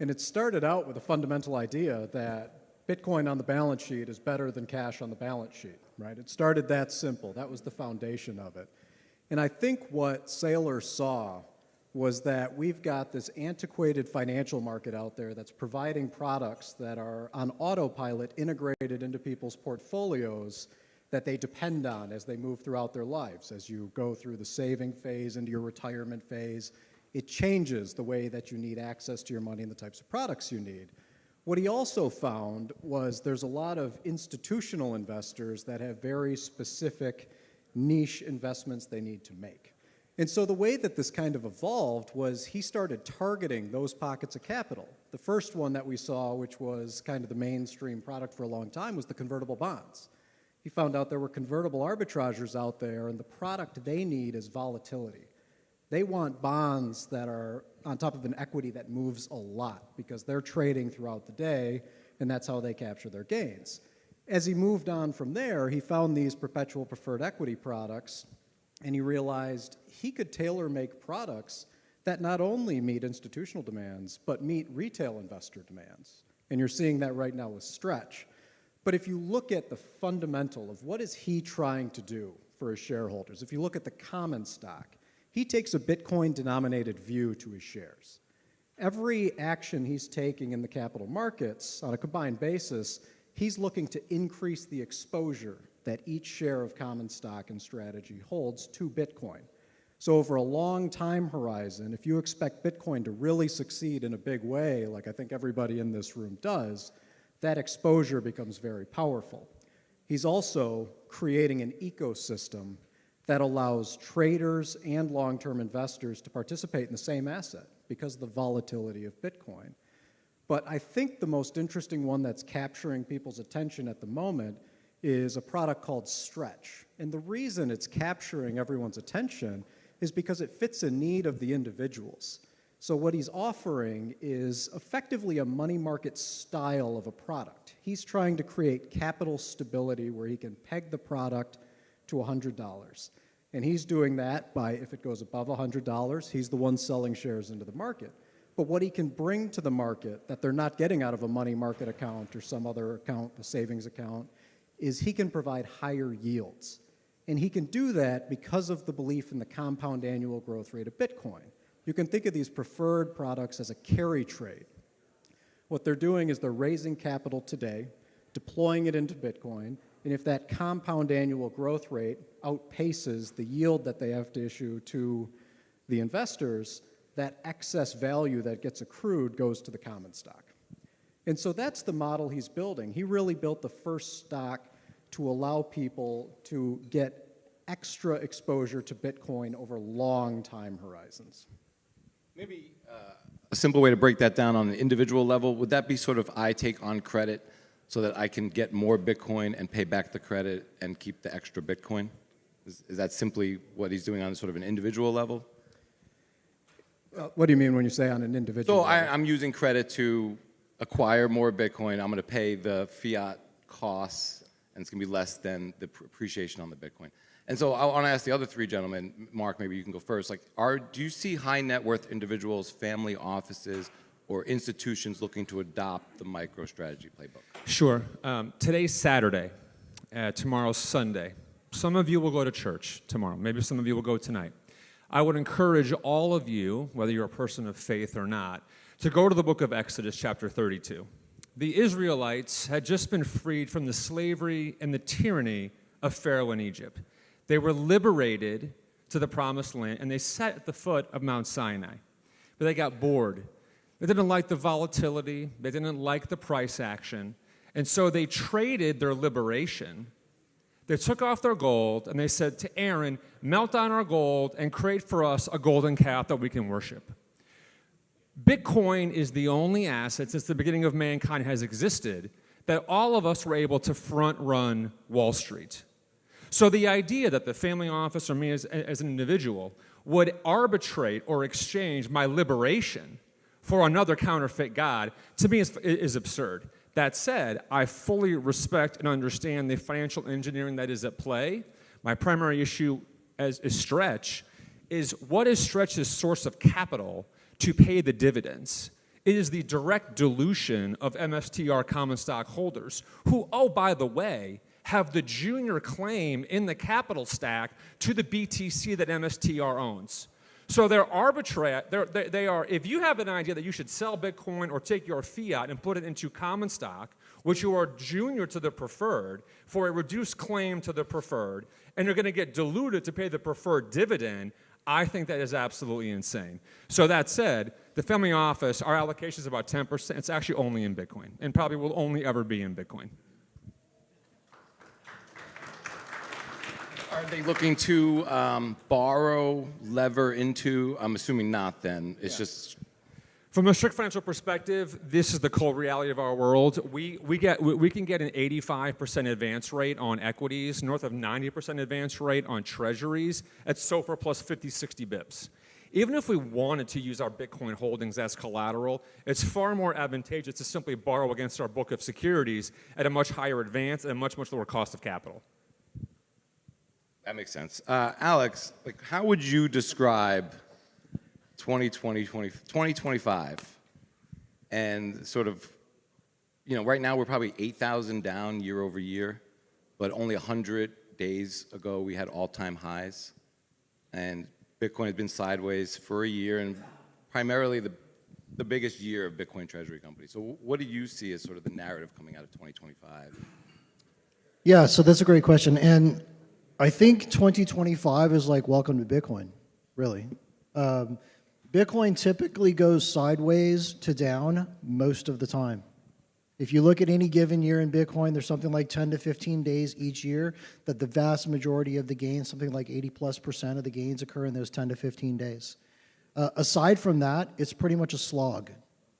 Speaker 17: And it started out with a fundamental idea that Bitcoin on the balance sheet is better than cash on the balance sheet, right? It started that simple. That was the foundation of it. And I think what Saylor saw was that we've got this antiquated financial market out there that's providing products that are on autopilot integrated into people's portfolios that they depend on as they move throughout their lives. As you go through the saving phase into your retirement phase, it changes the way that you need access to your money and the types of products you need. What he also found was there's a lot of institutional investors that have very specific niche investments they need to make. And so the way that this kind of evolved was he started targeting those pockets of capital. The first one that we saw, which was kind of the mainstream product for a long time, was the convertible bonds. He found out there were convertible arbitrageurs out there, and the product they need is volatility. They want bonds that are on top of an equity that moves a lot because they're trading throughout the day, and that's how they capture their gains. As he moved on from there, he found these perpetual preferred equity products, and he realized he could tailor-make products that not only meet institutional demands, but meet retail investor demands. And you're seeing that right now with Stretch. But if you look at the fundamental of what is he trying to do for his shareholders, if you look at the common stock, he takes a Bitcoin-denominated view to his shares. Every action he's taking in the capital markets on a combined basis, he's looking to increase the exposure that each share of common stock and Strategy holds to Bitcoin. So over a long time horizon, if you expect Bitcoin to really succeed in a big way, like I think everybody in this room does, that exposure becomes very powerful. He's also creating an ecosystem that allows traders and long-term investors to participate in the same asset because of the volatility of Bitcoin. But I think the most interesting one that's capturing people's attention at the moment is a product called Stretch. And the reason it's capturing everyone's attention is because it fits a need of the individuals. So what he's offering is effectively a money market style of a product. He's trying to create capital stability where he can peg the product to $100. And he's doing that by, if it goes above $100, he's the one selling shares into the market. But what he can bring to the market that they're not getting out of a money market account or some other account, a savings account, is he can provide higher yields. And he can do that because of the belief in the compound annual growth rate of Bitcoin. You can think of these preferred products as a carry trade. What they're doing is they're raising capital today, deploying it into Bitcoin, And if that compound annual growth rate outpaces the yield that they have to issue to the investors, that excess value that gets accrued goes to the common stock. And so that's the model he's building. He really built the first stock to allow people to get extra exposure to Bitcoin over long time horizons.
Speaker 16: Maybe a simple way to break that down on an individual level, would that be sort of I take on credit so that I can get more Bitcoin and pay back the credit and keep the extra Bitcoin? Is that simply what he's doing on sort of an individual level?
Speaker 17: What do you mean when you say on an individual
Speaker 16: So
Speaker 17: level?
Speaker 16: I'm using credit to acquire more Bitcoin. I'm going to pay the fiat costs, and it's going to be less than the appreciation on the Bitcoin. And so I want to ask the other three gentlemen, Mark, maybe you can go first. Like, do you see high net worth individuals, family offices, or institutions looking to adopt the MicroStrategy playbook?
Speaker 18: Sure. Today's Saturday. Tomorrow's Sunday. Some of you will go to church tomorrow. Maybe some of you will go tonight. I would encourage all of you, whether you're a person of faith or not, to go to the book of Exodus, chapter 32. The Israelites had just been freed from the slavery and the tyranny of Pharaoh in Egypt. They were liberated to the promised land, and they sat at the foot of Mount Sinai. But they got bored. They didn't like the volatility. They didn't like the price action. And so they traded their liberation. They took off their gold, and they said to Aaron, melt down our gold and create for us a golden calf that we can worship. Bitcoin is the only asset since the beginning of mankind has existed that all of us were able to front-run Wall Street. So the idea that the family office or me as an individual would arbitrate or exchange my liberation for another counterfeit god, to me is absurd. That said, I fully respect and understand the financial engineering that is at play. My primary issue as Stretch is what is Stretch's source of capital to pay the dividends? It is the direct dilution of MSTR common stock holders who, oh, by the way, have the junior claim in the capital stack to the BTC that MSTR owns. So they're arbitrary. They are. If you have an idea that you should sell Bitcoin or take your fiat and put it into common stock, which you are junior to the preferred, for a reduced claim to the preferred, and you're going to get diluted to pay the preferred dividend, I think that is absolutely insane. So that said, the family office, our allocation is about 10%. It's actually only in Bitcoin, and probably will only ever be in Bitcoin.
Speaker 16: Are they looking to borrow, lever into? I'm assuming not then. It's just...
Speaker 18: From a strict financial perspective, this is the cold reality of our world. We can get an 85% advance rate on equities, north of 90% advance rate on treasuries at SOFR plus 50, 60 bips. Even if we wanted to use our Bitcoin holdings as collateral, it's far more advantageous to simply borrow against our book of securities at a much higher advance and a much, much lower cost of capital.
Speaker 16: That makes sense. Alex, like, how would you describe 2025 and sort of, right now we're probably 8,000 down year over year, but only 100 days ago we had all-time highs, and Bitcoin has been sideways for a year, and primarily the biggest year of Bitcoin treasury companies. So what do you see as sort of the narrative coming out of 2025?
Speaker 19: Yeah, so that's a great question, and I think 2025 is like welcome to Bitcoin, really. Bitcoin typically goes sideways to down most of the time. If you look at any given year in Bitcoin, there's something like 10 to 15 days each year that the vast majority of the gains, something like 80+% of the gains occur in those 10 to 15 days. Aside from that, it's pretty much a slog.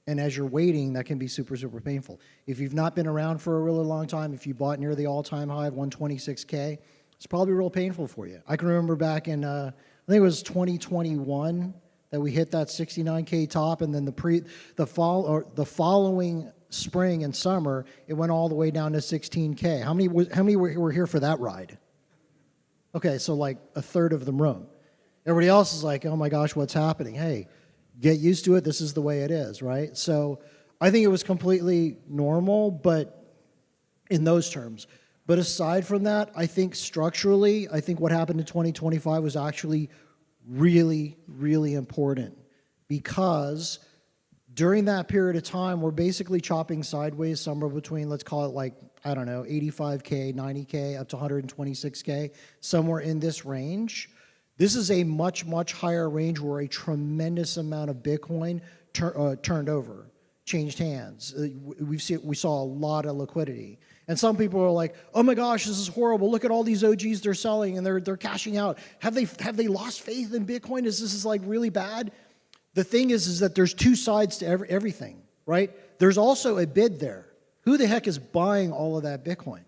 Speaker 19: And as you're waiting, that can be super, super painful. If you've not been around for a really long time, if you bought near the all-time high of 126K, it's probably real painful for you. I can remember back in, I think it was 2021, that we hit that 69K top, and then the following spring and summer, it went all the way down to 16K. How many were here for that ride? Okay, so like a third of the room. Everybody else is like, oh my gosh, what's happening? Hey, get used to it. This is the way it is, right? So I think it was completely normal, but in those terms. But aside from that, I think structurally, I think what happened in 2025 was actually really, really important, because during that period of time, we're basically chopping sideways somewhere between, let's call it like I don't know, 85K, 90K, up to 126K, somewhere in this range. This is a much, much higher range where a tremendous amount of Bitcoin turned over, changed hands. We saw a lot of liquidity. And some people are like, oh my gosh, this is horrible. Look at all these OGs they're selling and they're cashing out. Have they lost faith in Bitcoin? Is this like really bad? The thing is that there's two sides to everything, right? There's also a bid there. Who the heck is buying all of that Bitcoin?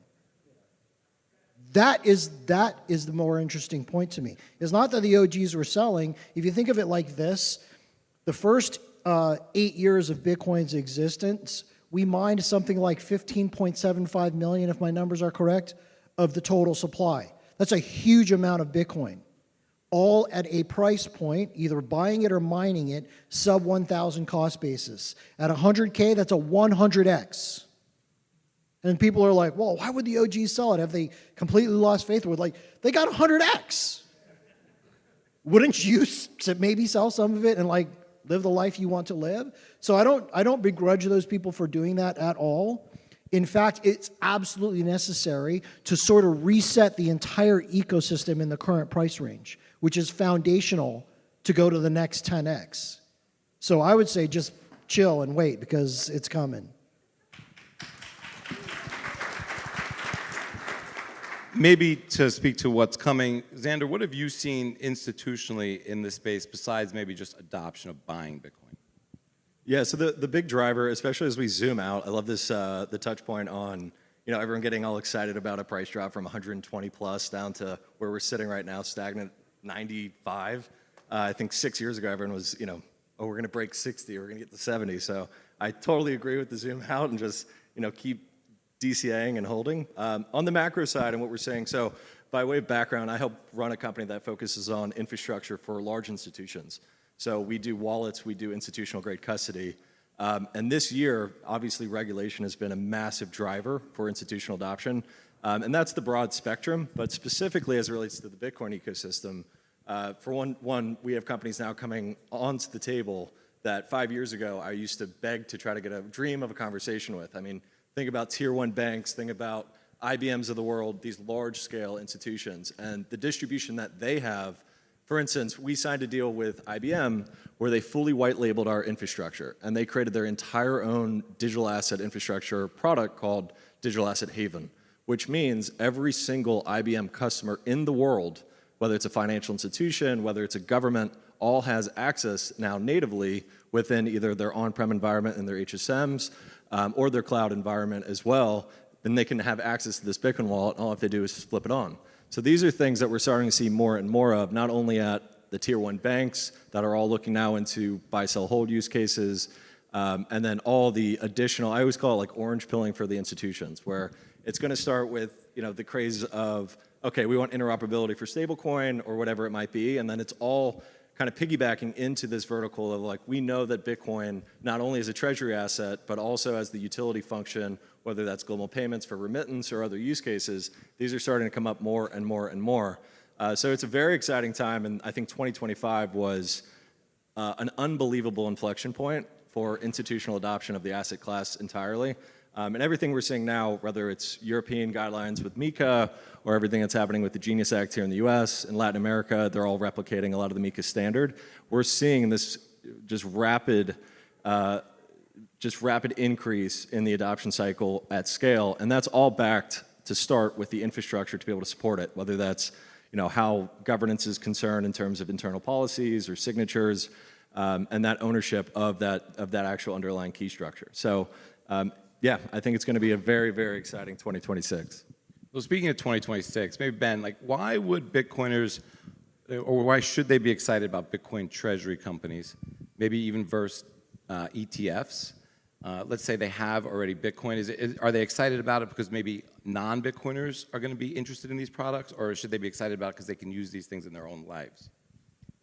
Speaker 19: That is the more interesting point to me. It's not that the OGs were selling. If you think of it like this, the first 8 years of Bitcoin's existence, we mined something like 15.75 million, if my numbers are correct, of the total supply. That's a huge amount of Bitcoin, all at a price point, either buying it or mining it, sub 1,000 cost basis. At 100K, that's a 100x. And people are like, well, why would the OGs sell it? Have they completely lost faith? With like, they got 100x. Wouldn't you maybe sell some of it and like live the life you want to live? So I don't begrudge those people for doing that at all. In fact, it's absolutely necessary to sort of reset the entire ecosystem in the current price range, which is foundational to go to the next 10x. So I would say just chill and wait because it's coming.
Speaker 16: Maybe to speak to what's coming, Xander, what have you seen institutionally in this space besides maybe just adoption of buying Bitcoin?
Speaker 20: Yeah, so the big driver, especially as we zoom out, I love this the touch point on everyone getting all excited about a price drop from 120 plus down to where we're sitting right now, stagnant 95. I think 6 years ago everyone was oh, we're going to break 60, we're going to get to 70. So I totally agree with the zoom out and just keep DCAing and holding. On the macro side and what we're saying, so by way of background, I help run a company that focuses on infrastructure for large institutions. So we do wallets, we do institutional grade custody. And this year, obviously regulation has been a massive driver for institutional adoption. And that's the broad spectrum, but specifically as it relates to the Bitcoin ecosystem, for one, we have companies now coming onto the table that 5 years ago I used to beg to try to get a dream of a conversation with. I mean, think about tier one banks, think about IBMs of the world, these large scale institutions, and the distribution that they have. For instance, we signed a deal with IBM where they fully white labeled our infrastructure, and they created their entire own digital asset infrastructure product called Digital Asset Haven, which means every single IBM customer in the world, whether it's a financial institution, whether it's a government, all has access now natively within either their on-prem environment and their HSMs, or their cloud environment as well. Then they can have access to this Bitcoin wallet, and all they have to do is flip it on. So these are things that we're starting to see more and more of, not only at the tier one banks that are all looking now into buy, sell, hold use cases, and then all the additional, I always call it like orange pilling for the institutions, where it's going to start with the craze of, okay, we want interoperability for stablecoin or whatever it might be, and then it's all kind of piggybacking into this vertical of like, we know that Bitcoin not only is a treasury asset, but also as the utility function, whether that's global payments for remittance or other use cases. These are starting to come up more and more and more. So it's a very exciting time, and I think 2025 was an unbelievable inflection point for institutional adoption of the asset class entirely. And everything we're seeing now, whether it's European guidelines with MiCA or everything that's happening with the Genius Act here in the US and Latin America, they're all replicating a lot of the MiCA standard. We're seeing this just rapid increase in the adoption cycle at scale, and that's all backed to start with the infrastructure to be able to support it, whether that's how governance is concerned in terms of internal policies or signatures, and that ownership of that actual underlying key structure. So yeah, I think it's going to be a very, very exciting 2026.
Speaker 16: Well, speaking of 2026, maybe Ben, like why would Bitcoiners, or why should they be excited about Bitcoin treasury companies, maybe even versus ETFs? Let's say they have already Bitcoin. Are they excited about it because maybe non-Bitcoiners are going to be interested in these products, or should they be excited about it because they can use these things in their own lives?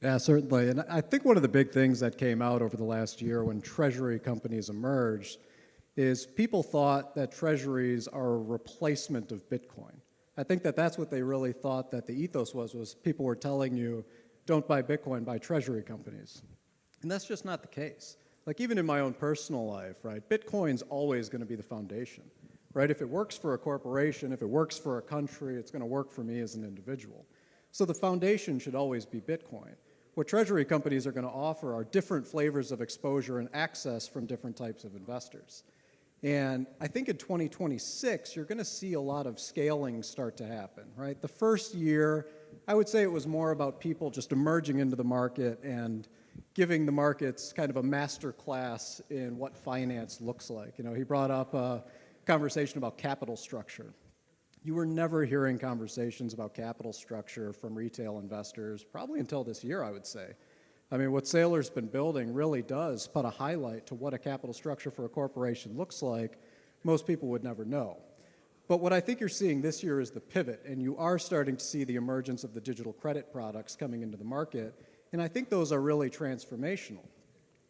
Speaker 17: Yeah, certainly. And I think one of the big things that came out over the last year when treasury companies emerged is people thought that treasuries are a replacement of Bitcoin. I think that that's what they really thought that the ethos was people were telling you, don't buy Bitcoin, buy treasury companies. And that's just not the case. Like even in my own personal life, right, Bitcoin's always going to be the foundation. right? If it works for a corporation, if it works for a country, it's going to work for me as an individual. So the foundation should always be Bitcoin. What treasury companies are going to offer are different flavors of exposure and access from different types of investors. And I think in 2026, you're going to see a lot of scaling start to happen, right? The first year, I would say it was more about people just emerging into the market and giving the markets kind of a master class in what finance looks like. You know, he brought up a conversation about capital structure. You were never hearing conversations about capital structure from retail investors, probably until this year, I would say. I mean, what Saylor's been building really does put a highlight to what a capital structure for a corporation looks like. Most people would never know. But what I think you're seeing this year is the pivot, and you are starting to see the emergence of the digital credit products coming into the market, and I think those are really transformational.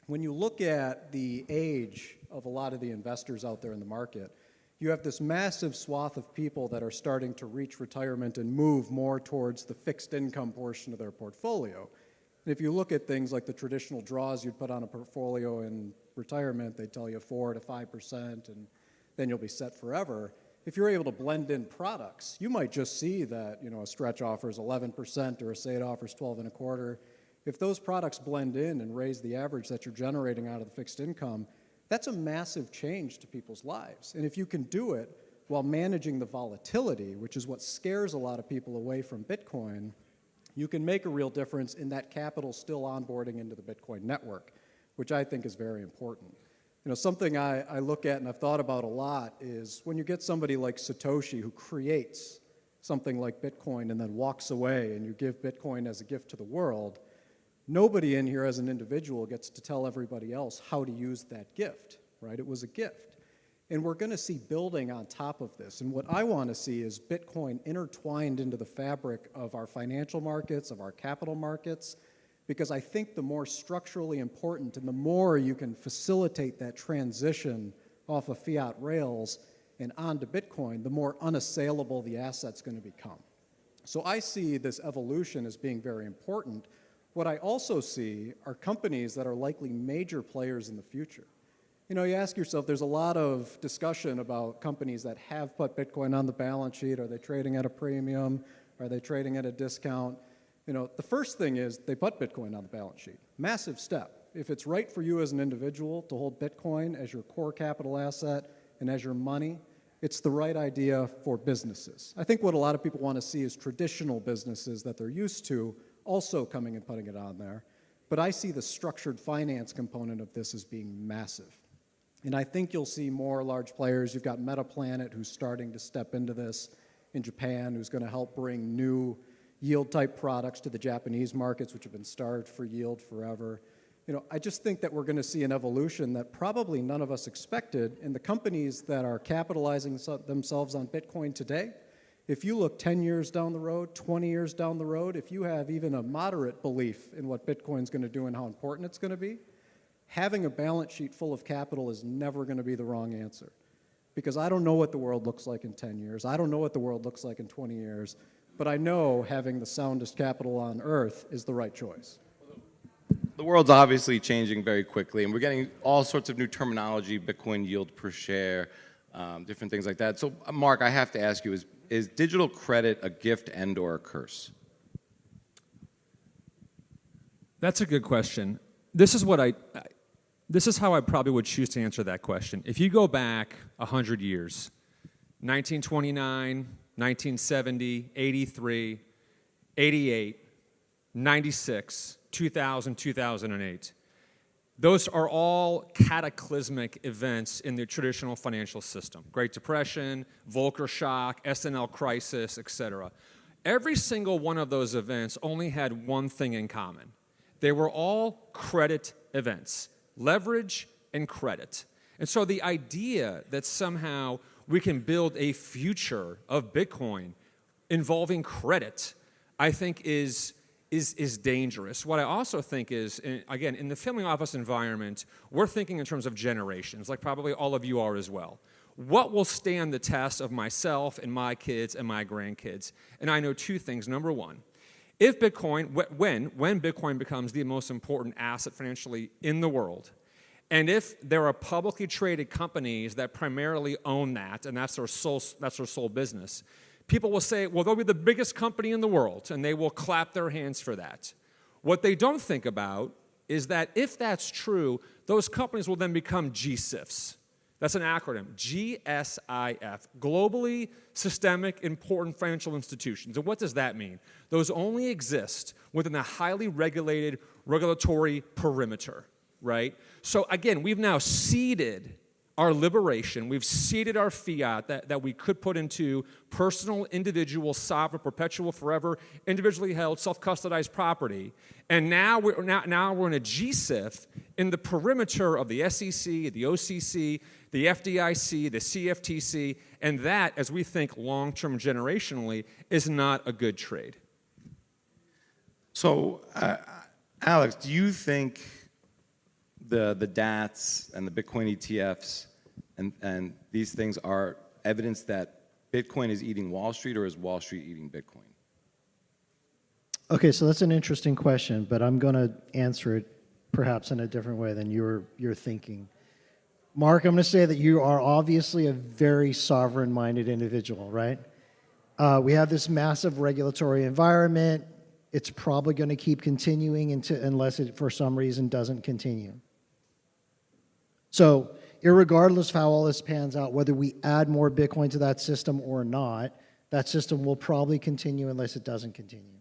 Speaker 17: When you look at the age of a lot of the investors out there in the market, you have this massive swath of people that are starting to reach retirement and move more towards the fixed income portion of their portfolio. And if you look at things like the traditional draws you'd put on a portfolio in retirement, they tell you 4 to 5%, and then you'll be set forever. If you're able to blend in products, you might just see that, you know, a stretch offers 11% or a SAID offers 12.25%. If those products blend in and raise the average that you're generating out of the fixed income, that's a massive change to people's lives. And if you can do it while managing the volatility, which is what scares a lot of people away from Bitcoin, you can make a real difference in that capital still onboarding into the Bitcoin network, which I think is very important. You know, something I look at and I've thought about a lot is when you get somebody like Satoshi who creates something like Bitcoin and then walks away and you give Bitcoin as a gift to the world, nobody in here as an individual gets to tell everybody else how to use that gift, right? It was a gift. And we're going to see building on top of this. And what I want to see is Bitcoin intertwined into the fabric of our financial markets, of our capital markets, because I think the more structurally important and the more you can facilitate that transition off of fiat rails and onto Bitcoin, the more unassailable the asset's going to become. So I see this evolution as being very important. What I also see are companies that are likely major players in the future. You know, you ask yourself, there's a lot of discussion about companies that have put Bitcoin on the balance sheet. Are they trading at a premium? Are they trading at a discount? You know, the first thing is they put Bitcoin on the balance sheet. Massive step. If it's right for you as an individual to hold Bitcoin as your core capital asset and as your money, it's the right idea for businesses. I think what a lot of people want to see is traditional businesses that they're used to also coming and putting it on there. But I see the structured finance component of this as being massive. And I think you'll see more large players. You've got Metaplanet, who's starting to step into this in Japan, who's going to help bring new yield-type products to the Japanese markets, which have been starved for yield forever. You know, I just think that we're going to see an evolution that probably none of us expected. And the companies that are capitalizing themselves on Bitcoin today, if you look 10 years down the road, 20 years down the road, if you have even a moderate belief in what Bitcoin's going to do and how important it's going to be, having a balance sheet full of capital is never going to be the wrong answer. Because I don't know what the world looks like in 10 years. I don't know what the world looks like in 20 years. But I know having the soundest capital on earth is the right choice.
Speaker 16: The world's obviously changing very quickly, and we're getting all sorts of new terminology, Bitcoin yield per share, different things like that. So, Mark, I have to ask you, is digital credit a gift and or a curse?
Speaker 18: That's a good question. This is how I probably would choose to answer that question. If you go back 100 years, 1929, 1970, 83, 88, 96, 2000, 2008, those are all cataclysmic events in the traditional financial system. Great Depression, Volcker shock, SNL crisis, etc. Every single one of those events only had one thing in common. They were all credit events. Leverage and credit. And so the idea that somehow we can build a future of Bitcoin involving credit, I think is dangerous. What I also think is, again, in the family office environment, we're thinking in terms of generations, like probably all of you are as well. What will stand the test of myself and my kids and my grandkids? And I know two things. Number one, if Bitcoin, when Bitcoin becomes the most important asset financially in the world, And if there are publicly traded companies that primarily own that, and that's their sole business, people will say, well, they'll be the biggest company in the world, and they will clap their hands for that. What they don't think about is that if that's true, those companies will then become GSIFs. That's an acronym, GSIF, Globally Systemic Important Financial Institutions. And what does that mean? Those only exist within a highly regulated regulatory perimeter, right? So again, we've now ceded our liberation, we've ceded our fiat that we could put into personal, individual, sovereign, perpetual, forever, individually held, self-custodized property. And now we're in a GSIF in the perimeter of the SEC, the OCC, the FDIC, the CFTC, and that, as we think long-term generationally, is not a good trade.
Speaker 16: So, Alex, do you think the DATs and the Bitcoin ETFs and these things are evidence that Bitcoin is eating Wall Street, or is Wall Street eating Bitcoin?
Speaker 19: Okay, so that's an interesting question, but I'm going to answer it perhaps in a different way than you're thinking. Mark, I'm going to say that you are obviously a very sovereign-minded individual, right? We have this massive regulatory environment. It's probably going to keep continuing unless it, for some reason, doesn't continue. So, irregardless of how all this pans out, whether we add more Bitcoin to that system or not, that system will probably continue unless it doesn't continue.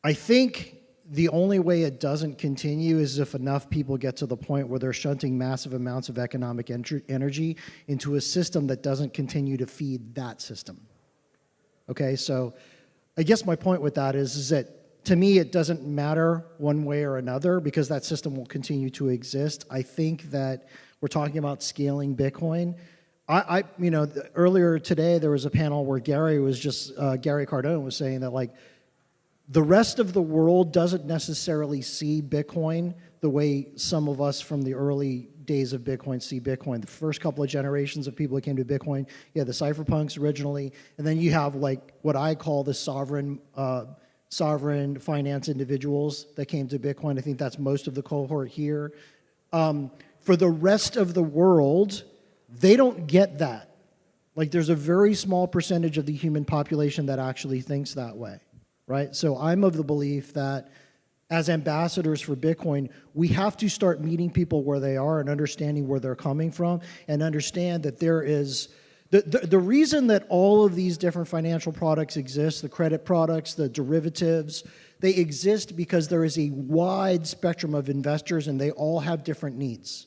Speaker 19: I think the only way it doesn't continue is if enough people get to the point where they're shunting massive amounts of economic energy into a system that doesn't continue to feed that system. Okay, so I guess my point with that is that to me it doesn't matter one way or another because that system will continue to exist. I think that we're talking about scaling Bitcoin. Earlier today there was a panel where Gary Cardone was saying that like the rest of the world doesn't necessarily see Bitcoin the way some of us from the early days of Bitcoin see Bitcoin. The first couple of generations of people that came to Bitcoin, the cypherpunks originally, and then you have like what I call the sovereign finance individuals that came to Bitcoin. I think that's most of the cohort here. For the rest of the world, they don't get that. Like there's a very small percentage of the human population that actually thinks that way, right? So I'm of the belief that as ambassadors for Bitcoin, we have to start meeting people where they are and understanding where they're coming from and understand that there is the reason that all of these different financial products exist, the credit products, the derivatives, they exist because there is a wide spectrum of investors and they all have different needs.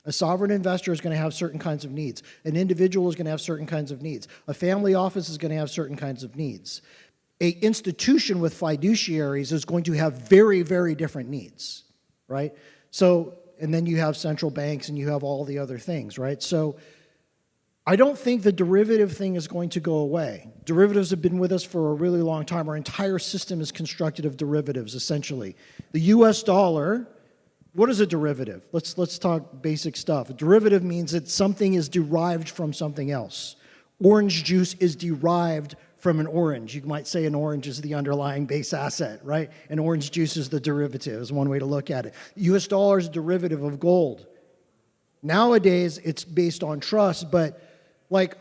Speaker 19: A sovereign investor is going to have certain kinds of needs. An individual is going to have certain kinds of needs. A family office is going to have certain kinds of needs. An institution with fiduciaries is going to have very, very different needs, right? So, and then you have central banks and you have all the other things, right? So I don't think the derivative thing is going to go away. Derivatives have been with us for a really long time. Our entire system is constructed of derivatives, essentially. The US dollar, what is a derivative? Let's talk basic stuff. A derivative means that something is derived from something else. Orange juice is derived from an orange. You might say an orange is the underlying base asset, right? And orange juice is the derivative, is one way to look at it. US dollar is a derivative of gold. Nowadays, it's based on trust, but like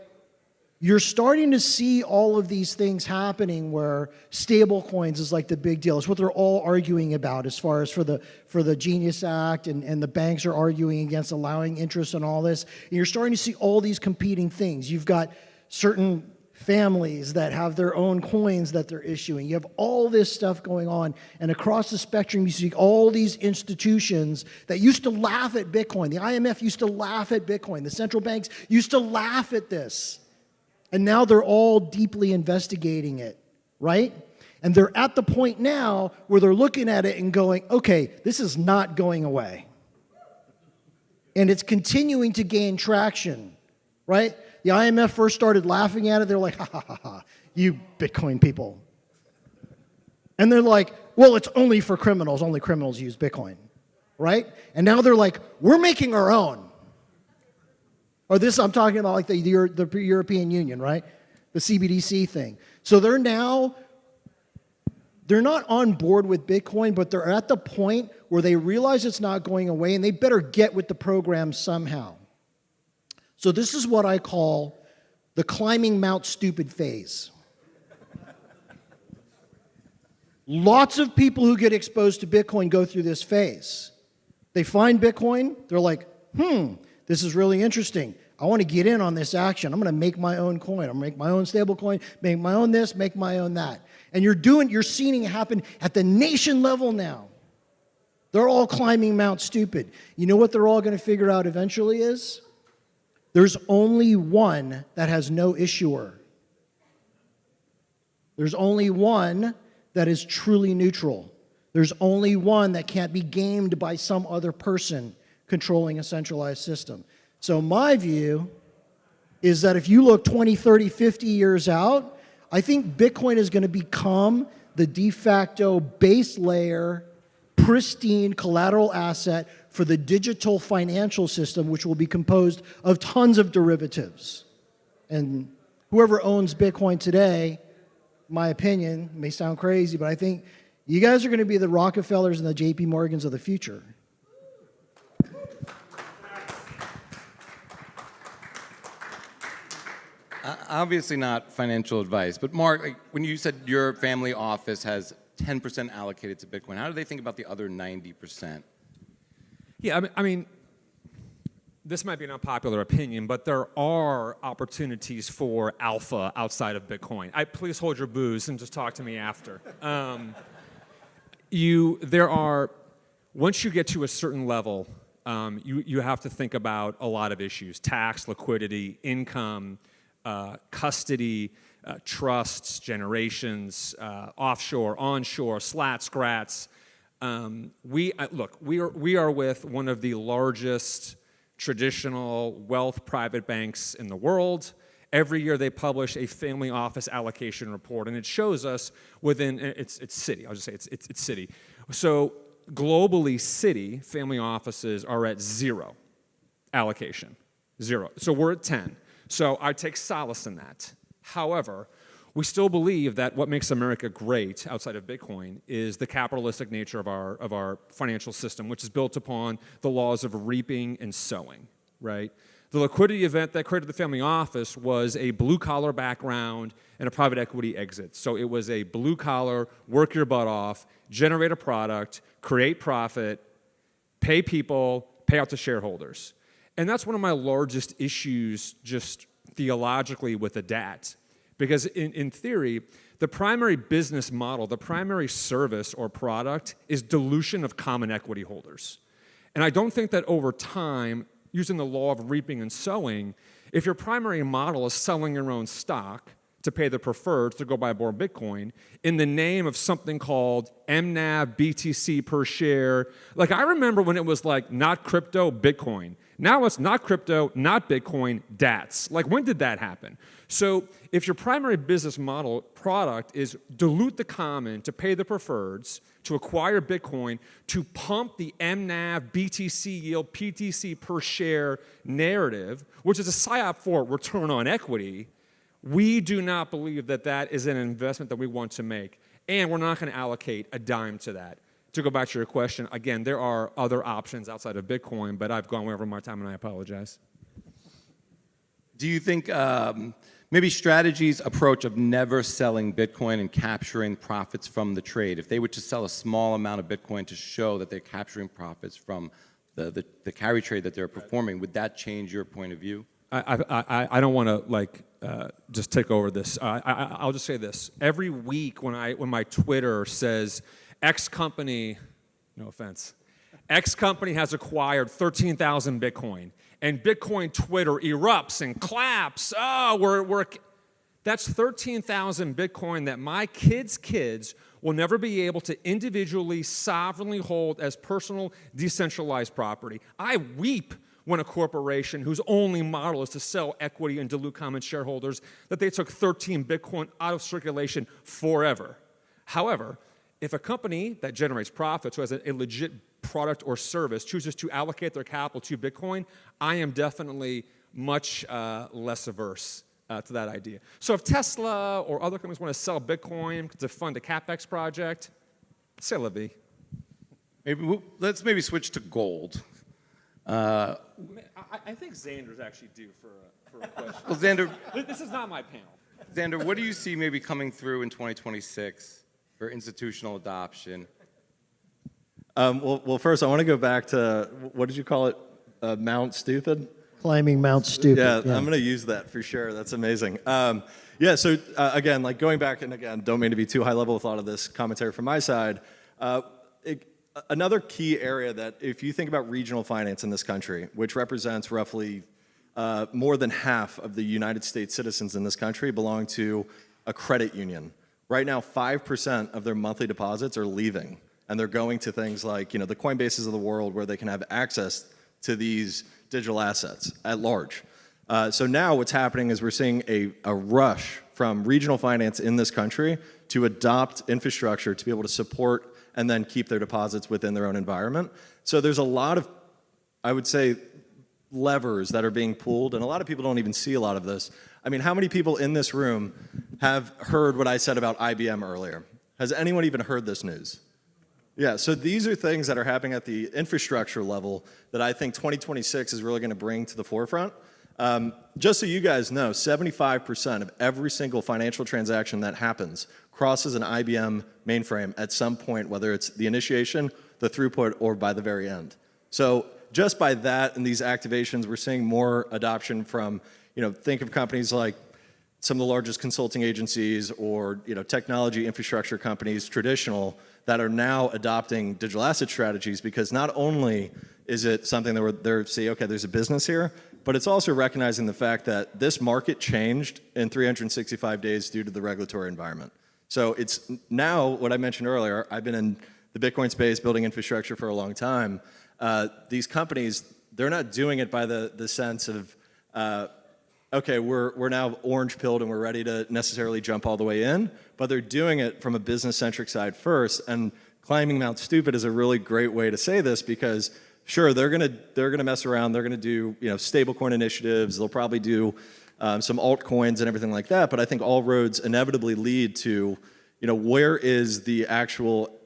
Speaker 19: you're starting to see all of these things happening where stable coins is like the big deal. It's what they're all arguing about as far as for the Genius Act, and the banks are arguing against allowing interest on all this. And you're starting to see all these competing things. You've got certain families that have their own coins that they're issuing. You have all this stuff going on, and across the spectrum you see all these institutions that used to laugh at Bitcoin. The IMF used to laugh at Bitcoin. The central banks used to laugh at this. And now they're all deeply investigating it, right? And they're at the point now where they're looking at it and going, okay, this is not going away. And it's continuing to gain traction, right? The IMF first started laughing at it. They're like, ha, ha, ha, ha, you Bitcoin people. And they're like, well, it's only for criminals. Only criminals use Bitcoin, right? And now they're like, we're making our own. Or this, I'm talking about like the European Union, right? The CBDC thing. So they're not on board with Bitcoin, but they're at the point where they realize it's not going away and they better get with the program somehow. So this is what I call the climbing Mount Stupid phase. Lots of people who get exposed to Bitcoin go through this phase. They find Bitcoin, they're like, this is really interesting. I want to get in on this action. I'm going to make my own coin. I'm going to make my own stable coin, make my own this, make my own that. And you're seeing it happen at the nation level now. They're all climbing Mount Stupid. You know what they're all going to figure out eventually is? There's only one that has no issuer. There's only one that is truly neutral. There's only one that can't be gamed by some other person controlling a centralized system. So my view is that if you look 20, 30, 50 years out, I think Bitcoin is going to become the de facto base layer, pristine collateral asset for the digital financial system, which will be composed of tons of derivatives. And whoever owns Bitcoin today, my opinion, may sound crazy, but I think you guys are going to be the Rockefellers and the JP Morgans of the future.
Speaker 16: Obviously not financial advice, but Mark, when you said your family office has 10% allocated to Bitcoin, how do they think about the other 90%?
Speaker 18: Yeah, I mean, this might be an unpopular opinion, but there are opportunities for alpha outside of Bitcoin. Please hold your booze and just talk to me after. Once you get to a certain level, you have to think about a lot of issues: tax, liquidity, income, custody, trusts, generations, offshore, onshore, slats, scrats. We are with one of the largest traditional wealth private banks in the world. Every year they publish a family office allocation report, and it shows us within it's Citi. I'll just say it's Citi. So globally, Citi family offices are at 0 allocation, 0. So we're at 10. So I take solace in that. However, we still believe that what makes America great outside of Bitcoin is the capitalistic nature of our financial system, which is built upon the laws of reaping and sowing, right? The liquidity event that created the family office was a blue-collar background and a private equity exit. So it was a blue-collar, work your butt off, generate a product, create profit, pay people, pay out to shareholders. And that's one of my largest issues just theologically with the DAT. Because in theory, the primary business model, the primary service or product is dilution of common equity holders. And I don't think that over time, using the law of reaping and sowing, if your primary model is selling your own stock to pay the preferreds to go buy more Bitcoin in the name of something called MNAV, BTC per share. Like, I remember when it was like not crypto, Bitcoin. Now it's not crypto, not Bitcoin, DATs. Like, when did that happen? So if your primary business model product is dilute the common to pay the preferreds, to acquire Bitcoin, to pump the MNAV, BTC yield, PTC per share narrative, which is a psyop for return on equity, we do not believe that that is an investment that we want to make. And we're not going to allocate a dime to that. To go back to your question, again, there are other options outside of Bitcoin, but I've gone way over my time and I apologize.
Speaker 16: Do you think maybe strategy's approach of never selling Bitcoin and capturing profits from the trade, if they were to sell a small amount of Bitcoin to show that they're capturing profits from the carry trade that they're performing, would that change your point of view?
Speaker 18: I don't want to just take over this. I'll just say this: every week when my Twitter says X company, no offense, X company has acquired 13,000 Bitcoin, and Bitcoin Twitter erupts and claps. Oh, that's 13,000 Bitcoin that my kids will never be able to individually, sovereignly hold as personal, decentralized property. I weep when a corporation whose only model is to sell equity and dilute common shareholders, that they took 13 Bitcoin out of circulation forever. However, if a company that generates profits, who has a legit product or service, chooses to allocate their capital to Bitcoin, I am definitely much less averse to that idea. So if Tesla or other companies want to sell Bitcoin to fund a CapEx project, c'est la vie.
Speaker 16: Let's maybe switch to gold.
Speaker 18: I think Xander's actually due for a question.
Speaker 16: Well, Xander,
Speaker 18: this is not my panel.
Speaker 16: Xander, what do you see maybe coming through in 2026 for institutional adoption?
Speaker 9: Well, first, I want to go back to, what did you call it? Mount Stupid?
Speaker 19: Climbing Mount Stupid.
Speaker 9: Yeah, I'm going to use that for sure. That's amazing. So again, like going back, and again, don't mean to be too high level with a lot of this commentary from my side. Another key area that, if you think about regional finance in this country, which represents roughly more than half of the United States citizens in this country belong to a credit union. Right now, 5% of their monthly deposits are leaving, and they're going to things like, the Coinbases of the world, where they can have access to these digital assets at large. So now what's happening is we're seeing a rush from regional finance in this country to adopt infrastructure to be able to support and then keep their deposits within their own environment. So there's a lot of, I would say, levers that are being pulled, and a lot of people don't even see a lot of this. I mean, how many people in this room have heard what I said about IBM earlier? Has anyone even heard this news? Yeah, so these are things that are happening at the infrastructure level that I think 2026 is really going to bring to the forefront. Just so you guys know, 75% of every single financial transaction that happens crosses an IBM mainframe at some point, whether it's the initiation, the throughput, or by the very end. So just by that and these activations, we're seeing more adoption from, think of companies like some of the largest consulting agencies or, technology infrastructure companies, traditional, that are now adopting digital asset strategies, because not only is it something that they're saying, okay, there's a business here, but it's also recognizing the fact that this market changed in 365 days due to the regulatory environment. So it's now, what I mentioned earlier, I've been in the Bitcoin space building infrastructure for a long time. These companies, they're not doing it by the sense of, okay, we're now orange-pilled and we're ready to necessarily jump all the way in, but they're doing it from a business-centric side first. And climbing Mount Stupid is a really great way to say this, because sure, they're gonna mess around. They're gonna do stablecoin initiatives. They'll probably do some altcoins and everything like that. But I think all roads inevitably lead to where is the actual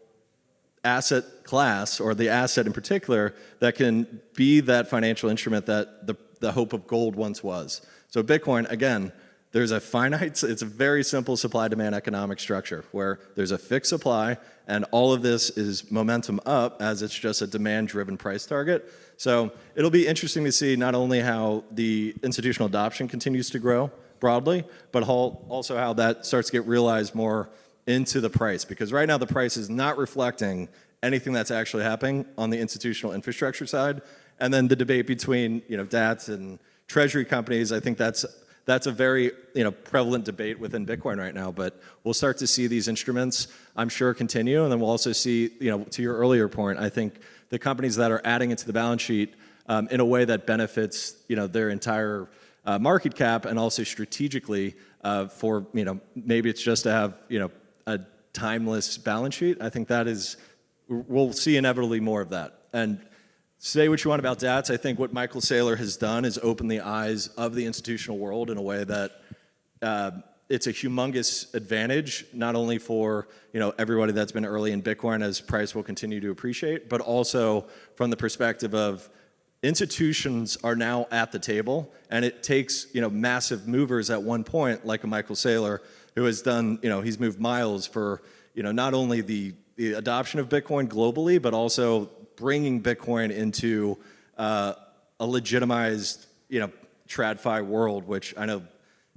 Speaker 9: asset class, or the asset in particular, that can be that financial instrument that the hope of gold once was. So Bitcoin, again, there's a finite, it's a very simple supply-demand economic structure where there's a fixed supply, and all of this is momentum up as it's just a demand-driven price target. So it'll be interesting to see not only how the institutional adoption continues to grow broadly, but also how that starts to get realized more into the price, because right now the price is not reflecting anything that's actually happening on the institutional infrastructure side. And then the debate between DATs and treasury companies, I think that's a very prevalent debate within Bitcoin right now. But we'll start to see these instruments, I'm sure, continue, and then we'll also see, to your earlier point, I think the companies that are adding it to the balance sheet in a way that benefits their entire market cap, and also strategically for maybe it's just to have a timeless balance sheet. I think that is, we'll see inevitably more of that. And say what you want about DATs, I think what Michael Saylor has done is open the eyes of the institutional world in a way that it's a humongous advantage, not only for everybody that's been early in Bitcoin, as price will continue to appreciate, but also from the perspective of institutions are now at the table, and it takes massive movers at one point, like a Michael Saylor, who has done he's moved miles for not only the adoption of Bitcoin globally, but also bringing Bitcoin into a legitimized, TradFi world, which I know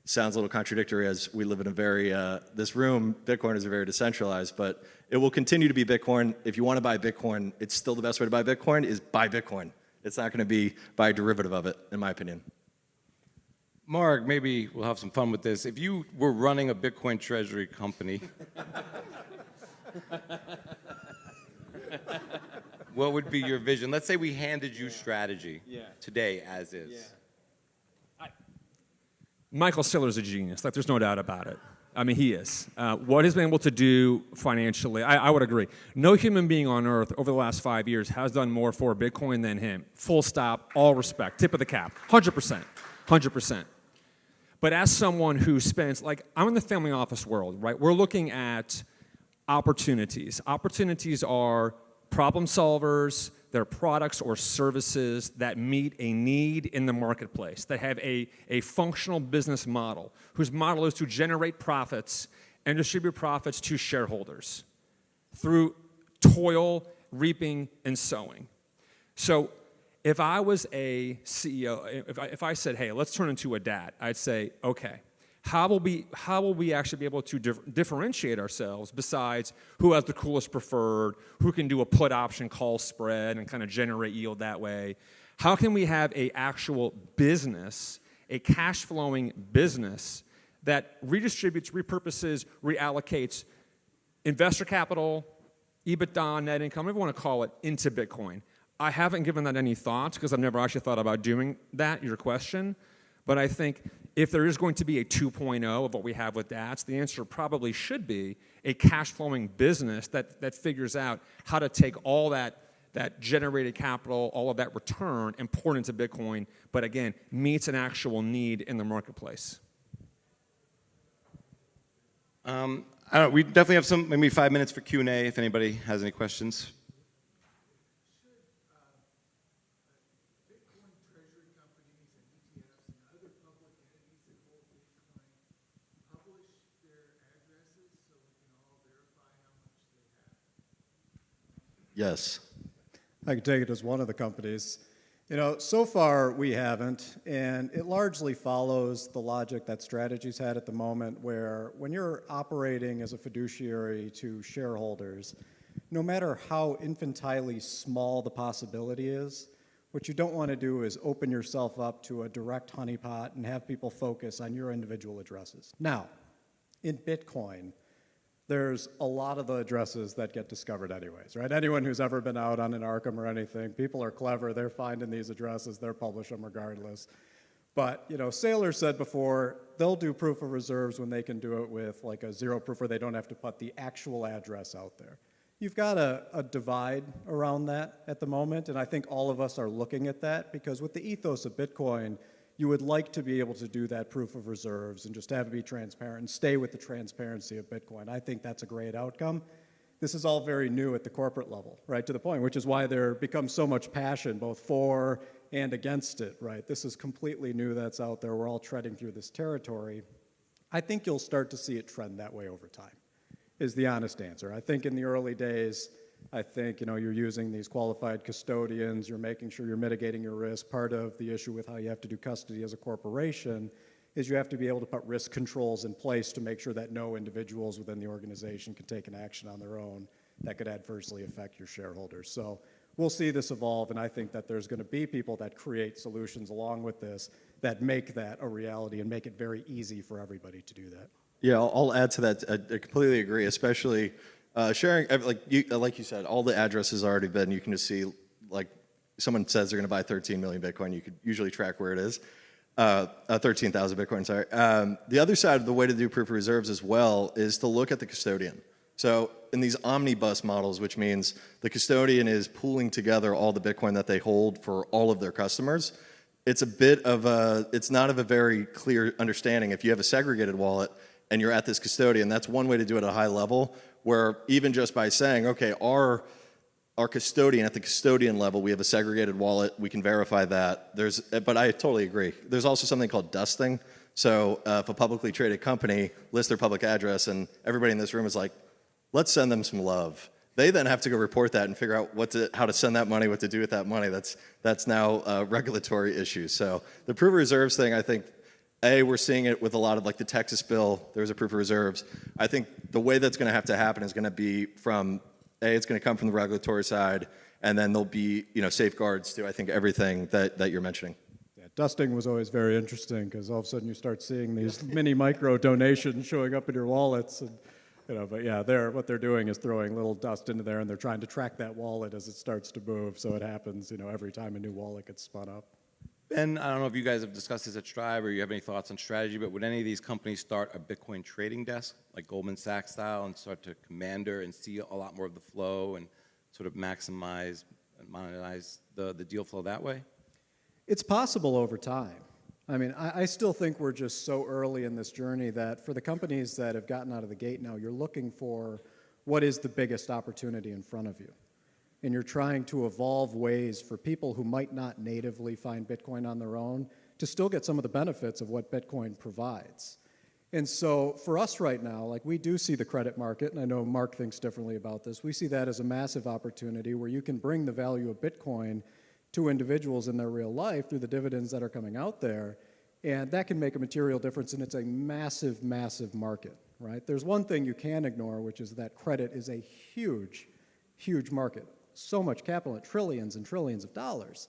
Speaker 9: sounds a little contradictory, as we live in a very, this room, Bitcoin is very decentralized, but it will continue to be Bitcoin. If you want to buy Bitcoin, it's still the best way to buy Bitcoin is buy Bitcoin. It's not going to be buy a derivative of it, in my opinion.
Speaker 16: Mark, maybe we'll have some fun with this. If you were running a Bitcoin treasury company, what would be your vision? Let's say we handed you strategy today as is.
Speaker 18: Michael Saylor's a genius. There's no doubt about it. I mean, he is. What he's been able to do financially, I would agree. No human being on earth over the last 5 years has done more for Bitcoin than him. Full stop, all respect, tip of the cap, 100%, 100%. But as someone who spends, I'm in the family office world, right? We're looking at opportunities. Opportunities are problem solvers, they're products or services that meet a need in the marketplace, that have a functional business model, whose model is to generate profits and distribute profits to shareholders through toil, reaping, and sowing. So if I was a CEO, if I said, hey, let's turn into a DAT, I'd say, okay, how will we actually be able to differentiate ourselves besides who has the coolest preferred, who can do a put option call spread and kind of generate yield that way? How can we have an actual business, a cash flowing business that redistributes, repurposes, reallocates investor capital, EBITDA, net income, whatever you want to call it, into Bitcoin? I haven't given that any thought because I've never actually thought about doing that, your question. But I think if there is going to be a 2.0 of what we have with DATs, the answer probably should be a cash-flowing business that figures out how to take all that generated capital, all of that return, and pour it into Bitcoin, but again, meets an actual need in the marketplace.
Speaker 16: I don't know, we definitely have maybe 5 minutes for Q&A if anybody has any questions. Yes.
Speaker 17: I can take it as one of the companies. So far we haven't, and it largely follows the logic that Strategy's had at the moment, where when you're operating as a fiduciary to shareholders, no matter how infantilely small the possibility is, what you don't want to do is open yourself up to a direct honeypot and have people focus on your individual addresses. Now, in Bitcoin, there's a lot of the addresses that get discovered anyways, right? Anyone who's ever been out on an Arkham or anything, people are clever, they're finding these addresses, they're publishing them regardless. But, Saylor said before, they'll do proof of reserves when they can do it with like a zero proof where they don't have to put the actual address out there. You've got a divide around that at the moment, and I think all of us are looking at that because with the ethos of Bitcoin, you would like to be able to do that proof of reserves and just have it be transparent and stay with the transparency of Bitcoin. I think that's a great outcome. This is all very new at the corporate level, right, to the point, which is why there becomes so much passion both for and against it, right? This is completely new that's out there. We're all treading through this territory. I think you'll start to see it trend that way over time, is the honest answer. I think in the early days, you're using these qualified custodians, you're making sure you're mitigating your risk. Part of the issue with how you have to do custody as a corporation is you have to be able to put risk controls in place to make sure that no individuals within the organization can take an action on their own that could adversely affect your shareholders. So we'll see this evolve, and I think that there's going to be people that create solutions along with this that make that a reality and make it very easy for everybody to do that.
Speaker 20: Yeah, I'll add to that. I completely agree, especially sharing, like you said, all the addresses already been, you can just see, like, someone says they're going to buy 13 million Bitcoin, you could usually track where it is. 13,000 Bitcoin, sorry. The other side of the way to do proof of reserves as well is to look at the custodian. So in these omnibus models, which means the custodian is pooling together all the Bitcoin that they hold for all of their customers, it's not of a very clear understanding. If you have a segregated wallet and you're at this custodian, that's one way to do it at a high level, where even just by saying, okay, our custodian, at the custodian level, we have a segregated wallet, we can verify that. But I totally agree. There's also something called dusting. So if a publicly traded company lists their public address and everybody in this room is like, let's send them some love. They then have to go report that and figure out how to send that money, what to do with that money. That's now a regulatory issue. So the proof of reserves thing, I think, we're seeing it with a lot of, like, the Texas bill, there's a proof of reserves. I think the way that's going to have to happen is going to be it's going to come from the regulatory side, and then there'll be, safeguards to, I think, everything that you're mentioning.
Speaker 17: Yeah, dusting was always very interesting because all of a sudden you start seeing these mini micro donations showing up in your wallets. And, but yeah, what they're doing is throwing little dust into there, and they're trying to track that wallet as it starts to move. So it happens, every time a new wallet gets spun up.
Speaker 16: Ben, I don't know if you guys have discussed this at Strive or you have any thoughts on strategy, but would any of these companies start a Bitcoin trading desk, like Goldman Sachs style, and start to commander and see a lot more of the flow and sort of maximize and monetize the deal flow that way?
Speaker 17: It's possible over time. I mean, I still think we're just so early in this journey that for the companies that have gotten out of the gate now, you're looking for what is the biggest opportunity in front of you. and you're trying to evolve ways for people who might not natively find Bitcoin on their own to still get some of the benefits of what Bitcoin provides. And so for us right now, like we do see the credit market, and I know Mark thinks differently about this, we see that as a massive opportunity where you can bring the value of Bitcoin to individuals in their real life through the dividends that are coming out there, and that can make a material difference, and it's a massive, massive market, right? There's one thing you can ignore, which is that credit is a huge, huge market. So much capital at trillions and trillions of dollars.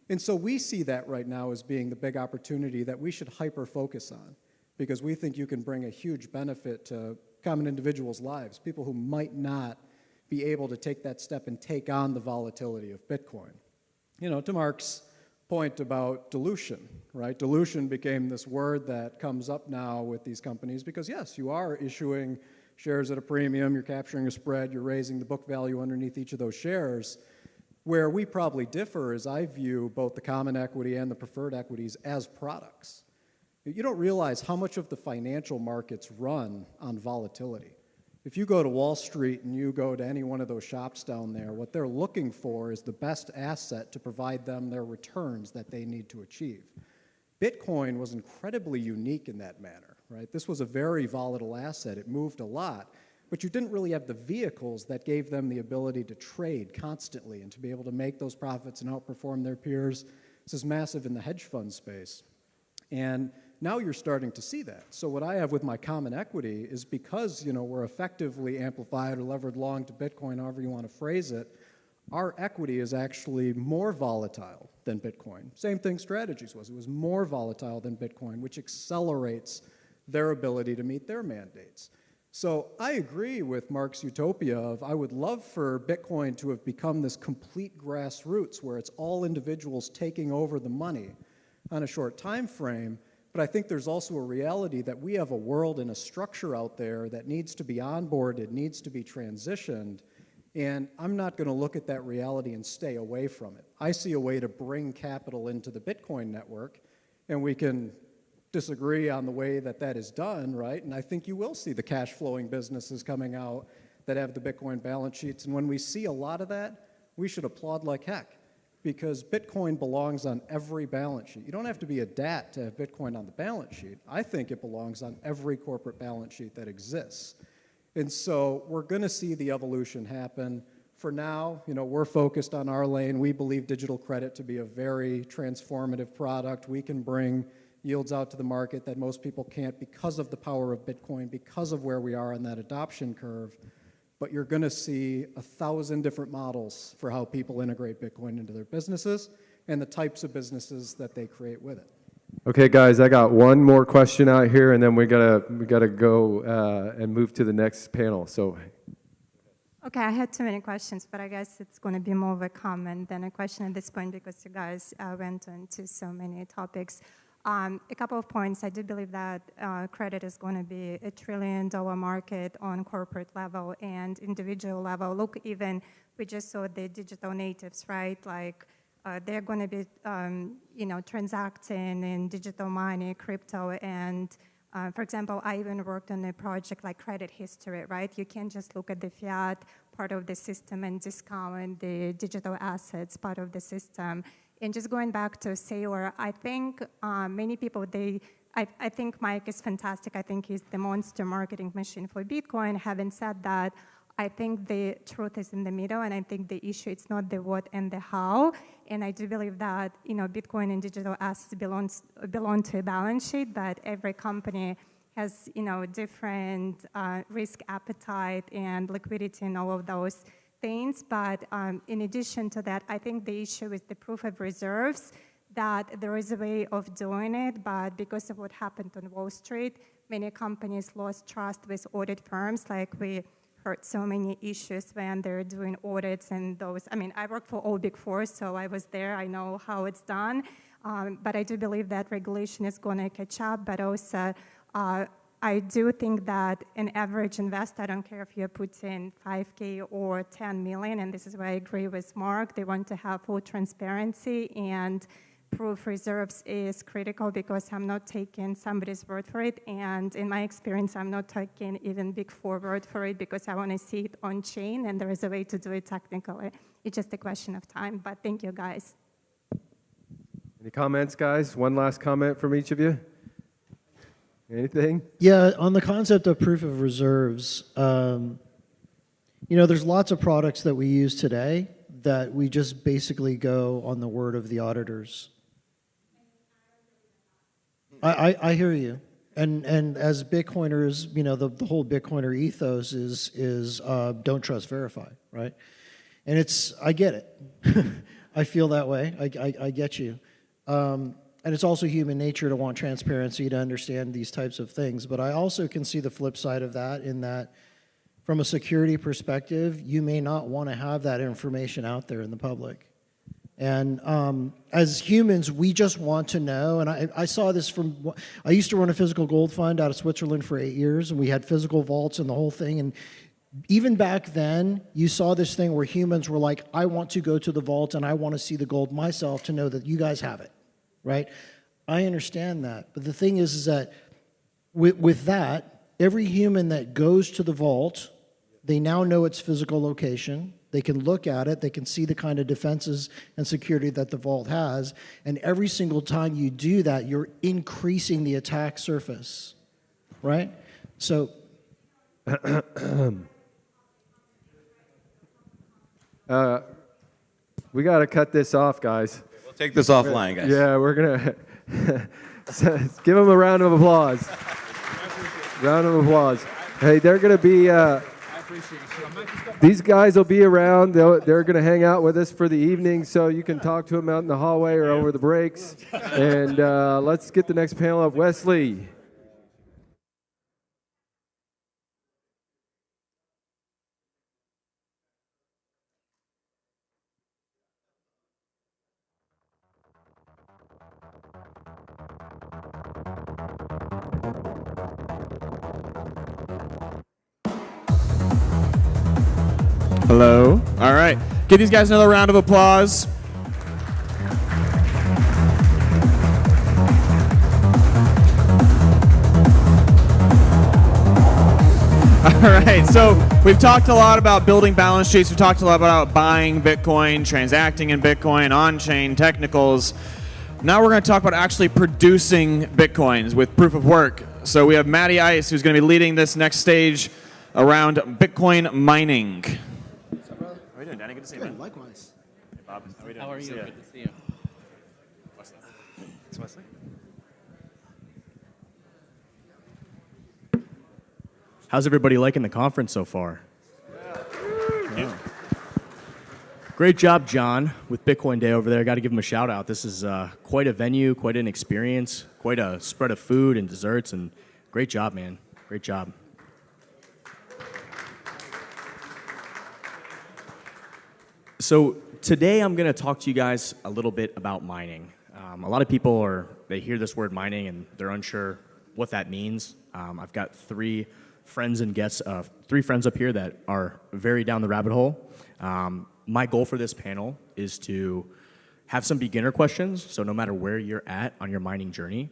Speaker 17: And so we see that right now as being the big opportunity that we should hyper-focus on, because we think you can bring a huge benefit to common individuals' lives, people who might not be able to take that step and take on the volatility of Bitcoin. You know, to Mark's point about dilution, right? Dilution became this word that comes up now with these companies because, yes, you are issuing shares at a premium, you're capturing a spread, you're raising the book value underneath each of those shares. Where we probably differ is I view both the common equity and the preferred equities as products. You don't realize how much of the financial markets run on volatility. If you go to Wall Street and you go to any one of those shops down there, what they're looking for is the best asset to provide them their returns that they need to achieve. Bitcoin was incredibly unique in that manner, right? This was a very volatile asset. It moved a lot, but you didn't really have the vehicles that gave them the ability to trade constantly and to be able to make those profits and outperform their peers. This is massive in the hedge fund space. And now you're starting to see that. So what I have with my common equity is because, you know, we're effectively amplified or levered long to Bitcoin, however you want to phrase it, our equity is actually more volatile than Bitcoin. Same thing strategies was. It was more volatile than Bitcoin, which accelerates their ability to meet their mandates. So I agree with Mark's utopia of I would love for Bitcoin to have become this complete grassroots where it's all individuals taking over the money on a short time frame. But I think there's also a reality that we have a world and a structure out there that needs to be onboarded, needs to be transitioned, and I'm not going to look at that reality and stay away from it. I see a way to bring capital into the Bitcoin network, and we can disagree on the way that that is done, right? And I think you will see the cash flowing businesses coming out that have the Bitcoin balance sheets, and when we see a lot of that, we should applaud like heck. Because Bitcoin belongs on every balance sheet. You don't have to be a DAT to have Bitcoin on the balance sheet. I think it belongs on every corporate balance sheet that exists. And so we're going to see the evolution happen. For now, you know, we're focused on our lane. We believe digital credit to be a very transformative product. We can bring yields out to the market that most people can't because of the power of Bitcoin, because of where we are on that adoption curve. But you're going to see 1,000 different models for how people integrate Bitcoin into their businesses and the types of businesses that they create with it.
Speaker 12: Okay, guys, I got one more question out here, and then we gotta go and move to the next panel. So,
Speaker 21: okay, I had too many questions, but I guess it's going to be more of a comment than a question at this point because you guys went into so many topics. A couple of points. I do believe that credit is going to be $1 trillion market on corporate level and individual level. Look, even we just saw the digital natives, right? Like they're going to be, you know, transacting in digital money, crypto, and for example, I even worked on a project like credit history, right? You can't just look at the fiat part of the system and discount the digital assets part of the system. And just going back to Sailor, I think many people, I think Mike is fantastic. I think he's the monster marketing machine for Bitcoin. Having said that, I think the truth is in the middle, and I think the issue, it's not the what and the how. And I do believe that, you know, Bitcoin and digital assets belong to a balance sheet, but every company has, you know, different risk appetite and liquidity and all of those things. But in addition to that, I think the issue is the proof of reserves, that there is a way of doing it, but because of what happened on Wall Street, many companies lost trust with audit firms. Like we heard so many issues when they're doing audits and those. I mean, I work for all Big Four, so I was there. I know how it's done. But I do believe that regulation is going to catch up, but also I do think that an average investor, I don't care if you're putting 5K or 10 million, and this is where I agree with Mark, they want to have full transparency and proof reserves is critical because I'm not taking somebody's word for it. And in my experience, I'm not taking even Big Four word for it because I want to see it on chain, and there is a way to do it technically. It's just a question of time. But thank you, guys.
Speaker 12: Any comments, guys? One last comment from each of you? Anything?
Speaker 19: Yeah, on the concept of proof of reserves, there's lots of products that we use today that we just basically go on the word of the auditors. I hear you. And as Bitcoiners, the whole Bitcoiner ethos is don't trust, verify, right? And I get it. I feel that way. I get you. And it's also human nature to want transparency, to understand these types of things. But I also can see the flip side of that in that from a security perspective, you may not want to have that information out there in the public. And as humans, we just want to know, and I saw this I used to run a physical gold fund out of Switzerland for 8 years, and we had physical vaults and the whole thing. And even back then, you saw this thing where humans were like, I want to go to the vault and I want to see the gold myself to know that you guys have it. Right? I understand that. But the thing is that with that, every human that goes to the vault, they now know its physical location. They can look at it. They can see the kind of defenses and security that the vault has. And every single time you do that, you're increasing the attack surface. Right? So...
Speaker 12: we got to cut this off, guys.
Speaker 16: We'll take this offline, guys.
Speaker 12: Yeah, we're going to give them a round of applause. Round of applause. Hey, they're going to be, these guys will be around. They're going to hang out with us for the evening, so you can talk to them out in the hallway or over the breaks. And let's get the next panel up. Wesley.
Speaker 2: Hello. All right. Give these guys another round of applause. All right. So we've talked a lot about building balance sheets. We've talked a lot about buying Bitcoin, transacting in Bitcoin, on-chain technicals. Now we're going to talk about actually producing Bitcoins with proof of work. So we have Matty Ice, who's going to be leading this next stage around Bitcoin mining. How are you doing, Danny? Good to see you, man.
Speaker 7: Likewise.
Speaker 2: Hey, Bob. How are you doing?
Speaker 7: How are you?
Speaker 2: Good
Speaker 7: Good to see you.
Speaker 2: Wesley. It's Wesley.
Speaker 22: How's everybody liking the conference so far?
Speaker 2: Yeah.
Speaker 22: Great job, John, with Bitcoin Day over there. Got to give him a shout out. This is quite a venue, quite an experience, quite a spread of food and desserts, and great job, man. Great job. So today I'm going to talk to you guys a little bit about mining. A lot of people they hear this word mining and they're unsure what that means. I've got three friends up here that are very down the rabbit hole. My goal for this panel is to have some beginner questions, so no matter where you're at on your mining journey,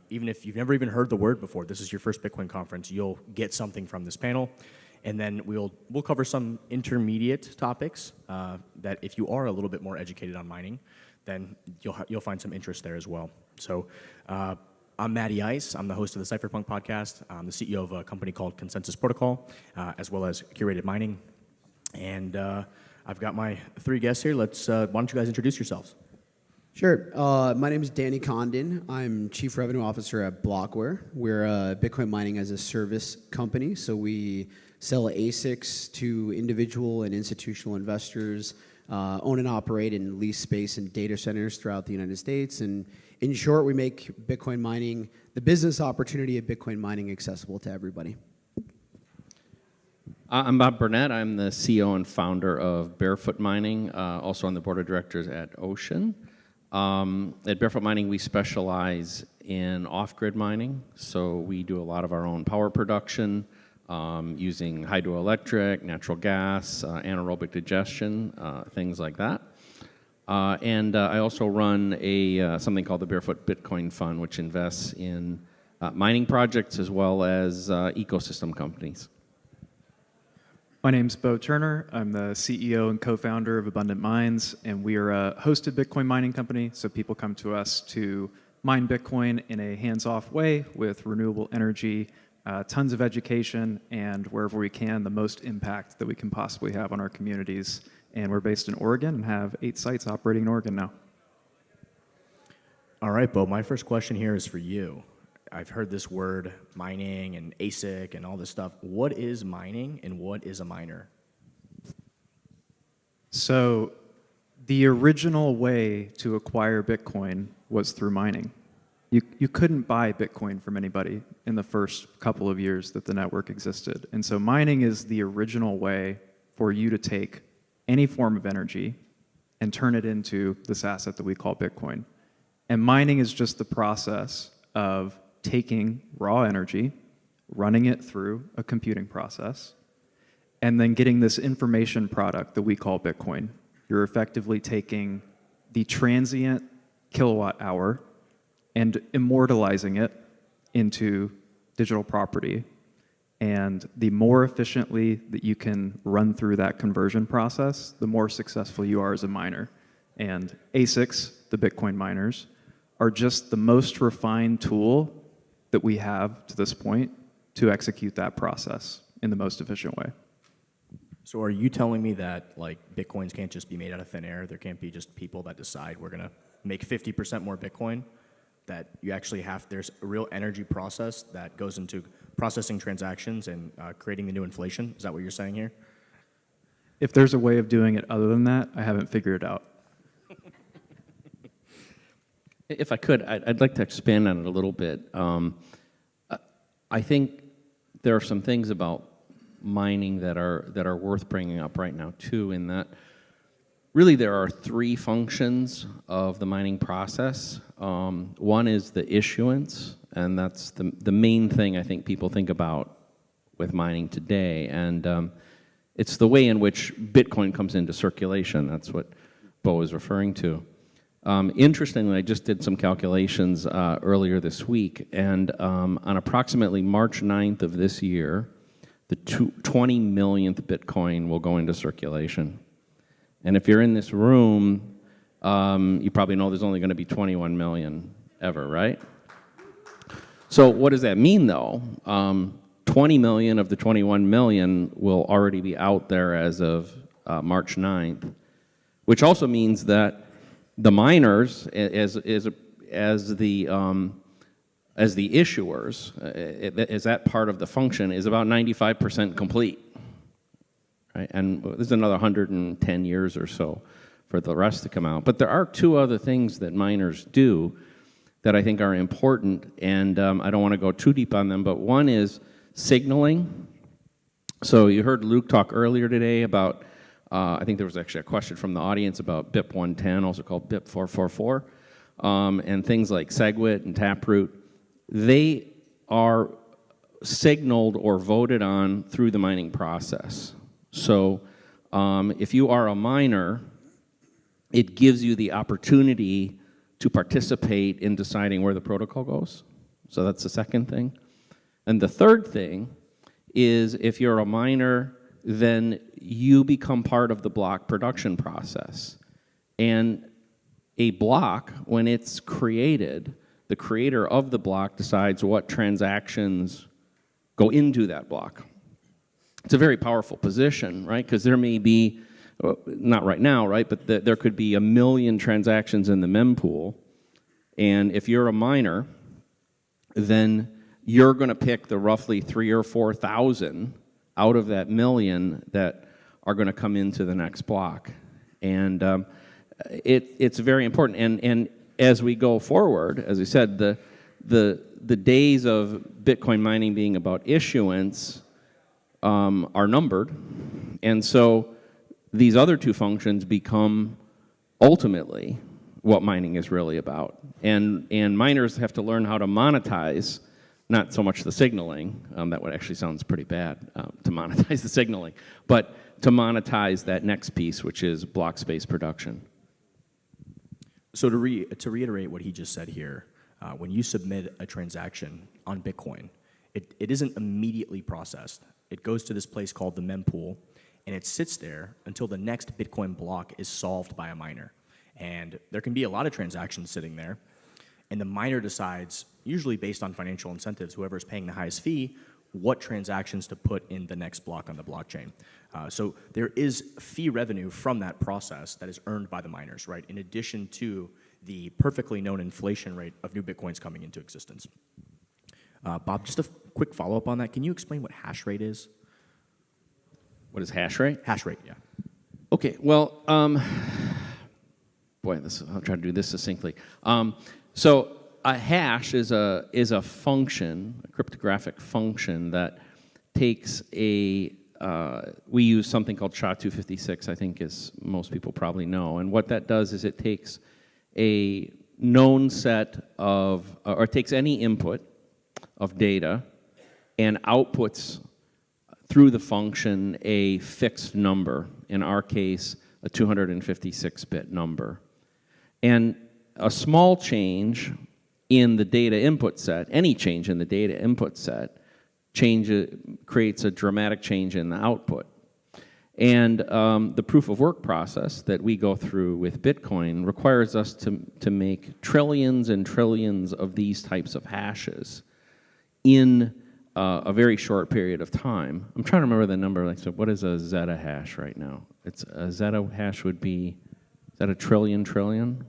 Speaker 22: even if you've never even heard the word before, this is your first Bitcoin conference, you'll get something from this panel. And then we'll cover some intermediate topics that if you are a little bit more educated on mining, then you'll find some interest there as well. So I'm Matty Ice. I'm the host of the Cypherpunk podcast. I'm the CEO of a company called Consensus Protocol, as well as Curated Mining. And I've got my three guests here. Why don't you guys introduce yourselves?
Speaker 7: Sure. My name is Danny Condon. I'm Chief Revenue Officer at Blockware. We're a Bitcoin mining as a service company, so we sell ASICs to individual and institutional investors, own and operate and lease space in data centers throughout the United States. And in short, we make Bitcoin mining, the business opportunity of Bitcoin mining, accessible to everybody.
Speaker 23: I'm Bob Burnett. I'm the CEO and founder of Barefoot Mining, also on the board of directors at Ocean. At Barefoot Mining, we specialize in off-grid mining, so we do a lot of our own power production using hydroelectric, natural gas, anaerobic digestion, things like that. And I also run something called the Barefoot Bitcoin Fund, which invests in mining projects as well as ecosystem companies.
Speaker 3: My name's Bo Turner. I'm the CEO and co-founder of Abundant Mines, and we are a hosted Bitcoin mining company. So people come to us to mine Bitcoin in a hands-off way with renewable energy, tons of education, and wherever we can, the most impact that we can possibly have on our communities. And we're based in Oregon and have 8 sites operating in Oregon now.
Speaker 22: All right, Bo, my first question here is for you. I've heard this word mining and ASIC and all this stuff. What is mining and what is a miner?
Speaker 3: So the original way to acquire Bitcoin was through mining. You couldn't buy Bitcoin from anybody in the first couple of years that the network existed. And so mining is the original way for you to take any form of energy and turn it into this asset that we call Bitcoin. And mining is just the process of taking raw energy, running it through a computing process, and then getting this information product that we call Bitcoin. You're effectively taking the transient kilowatt hour and immortalizing it into digital property. And the more efficiently that you can run through that conversion process, the more successful you are as a miner. And ASICs, the Bitcoin miners, are just the most refined tool that we have to this point to execute that process in the most efficient way.
Speaker 22: So are you telling me that like Bitcoins can't just be made out of thin air? There can't be just people that decide we're gonna make 50% more Bitcoin? That you actually there's a real energy process that goes into processing transactions and creating the new inflation? Is that what you're saying here?
Speaker 3: If there's a way of doing it other than that, I haven't figured it out.
Speaker 23: If I could, I'd like to expand on it a little bit. I think there are some things about mining that are worth bringing up right now too, in that really there are 3 functions of the mining process. One is the issuance, and that's the main thing I think people think about with mining today. And it's the way in which Bitcoin comes into circulation. That's what Bo is referring to. Interestingly, I just did some calculations earlier this week, and on approximately March 9th of this year, the 20 millionth Bitcoin will go into circulation. And if you're in this room, you probably know there's only going to be 21 million ever, right? So what does that mean, though? 20 million of the 21 million will already be out there as of March 9th, which also means that the miners, as the issuers, as that part of the function, is about 95% complete. Right? And there's another 110 years or so for the rest to come out. But there are 2 other things that miners do that I think are important, and I don't want to go too deep on them, but one is signaling. So you heard Luke talk earlier today about, I think there was actually a question from the audience about BIP 110, also called BIP 444, and things like SegWit and Taproot. They are signaled or voted on through the mining process. So if you are a miner, it gives you the opportunity to participate in deciding where the protocol goes. So that's the second thing. And the third thing is if you're a miner, then you become part of the block production process. And a block, when it's created, the creator of the block decides what transactions go into that block. It's a very powerful position, right? Because there may be, not right now, right, but there could be 1 million transactions in the mempool. And if you're a miner, then you're going to pick the roughly 3,000 or 4,000 out of that 1 million that are going to come into the next block. And it's very important. And as we go forward, as I said, the days of Bitcoin mining being about issuance are numbered. And so these other 2 functions become ultimately what mining is really about. And miners have to learn how to monetize, not so much the signaling, that would actually sounds pretty bad to monetize the signaling, but to monetize that next piece, which is block space production.
Speaker 22: So to reiterate what he just said here, when you submit a transaction on Bitcoin, it isn't immediately processed. It goes to this place called the mempool, and it sits there until the next Bitcoin block is solved by a miner. And there can be a lot of transactions sitting there, and the miner decides, usually based on financial incentives, whoever's paying the highest fee, what transactions to put in the next block on the blockchain. So there is fee revenue from that process that is earned by the miners, right, in addition to the perfectly known inflation rate of new Bitcoins coming into existence. Bob, just a quick follow-up on that. Can you explain what hash rate is?
Speaker 23: What is hash rate?
Speaker 22: Hash rate, yeah.
Speaker 23: Okay, well, boy, I'll try to do this succinctly. So a hash is a function, a cryptographic function that takes we use something called SHA-256, I think, as most people probably know. And what that does is it takes a known set of, or it takes any input of data and outputs through the function a fixed number, in our case, a 256-bit number. And a small change in the data input set, any change in the data input set, creates a dramatic change in the output. And the proof of work process that we go through with Bitcoin requires us to make trillions and trillions of these types of hashes in a very short period of time. I'm trying to remember the number. Like, so what is a zettahash right now? It's a zettahash would be, is that a trillion? Going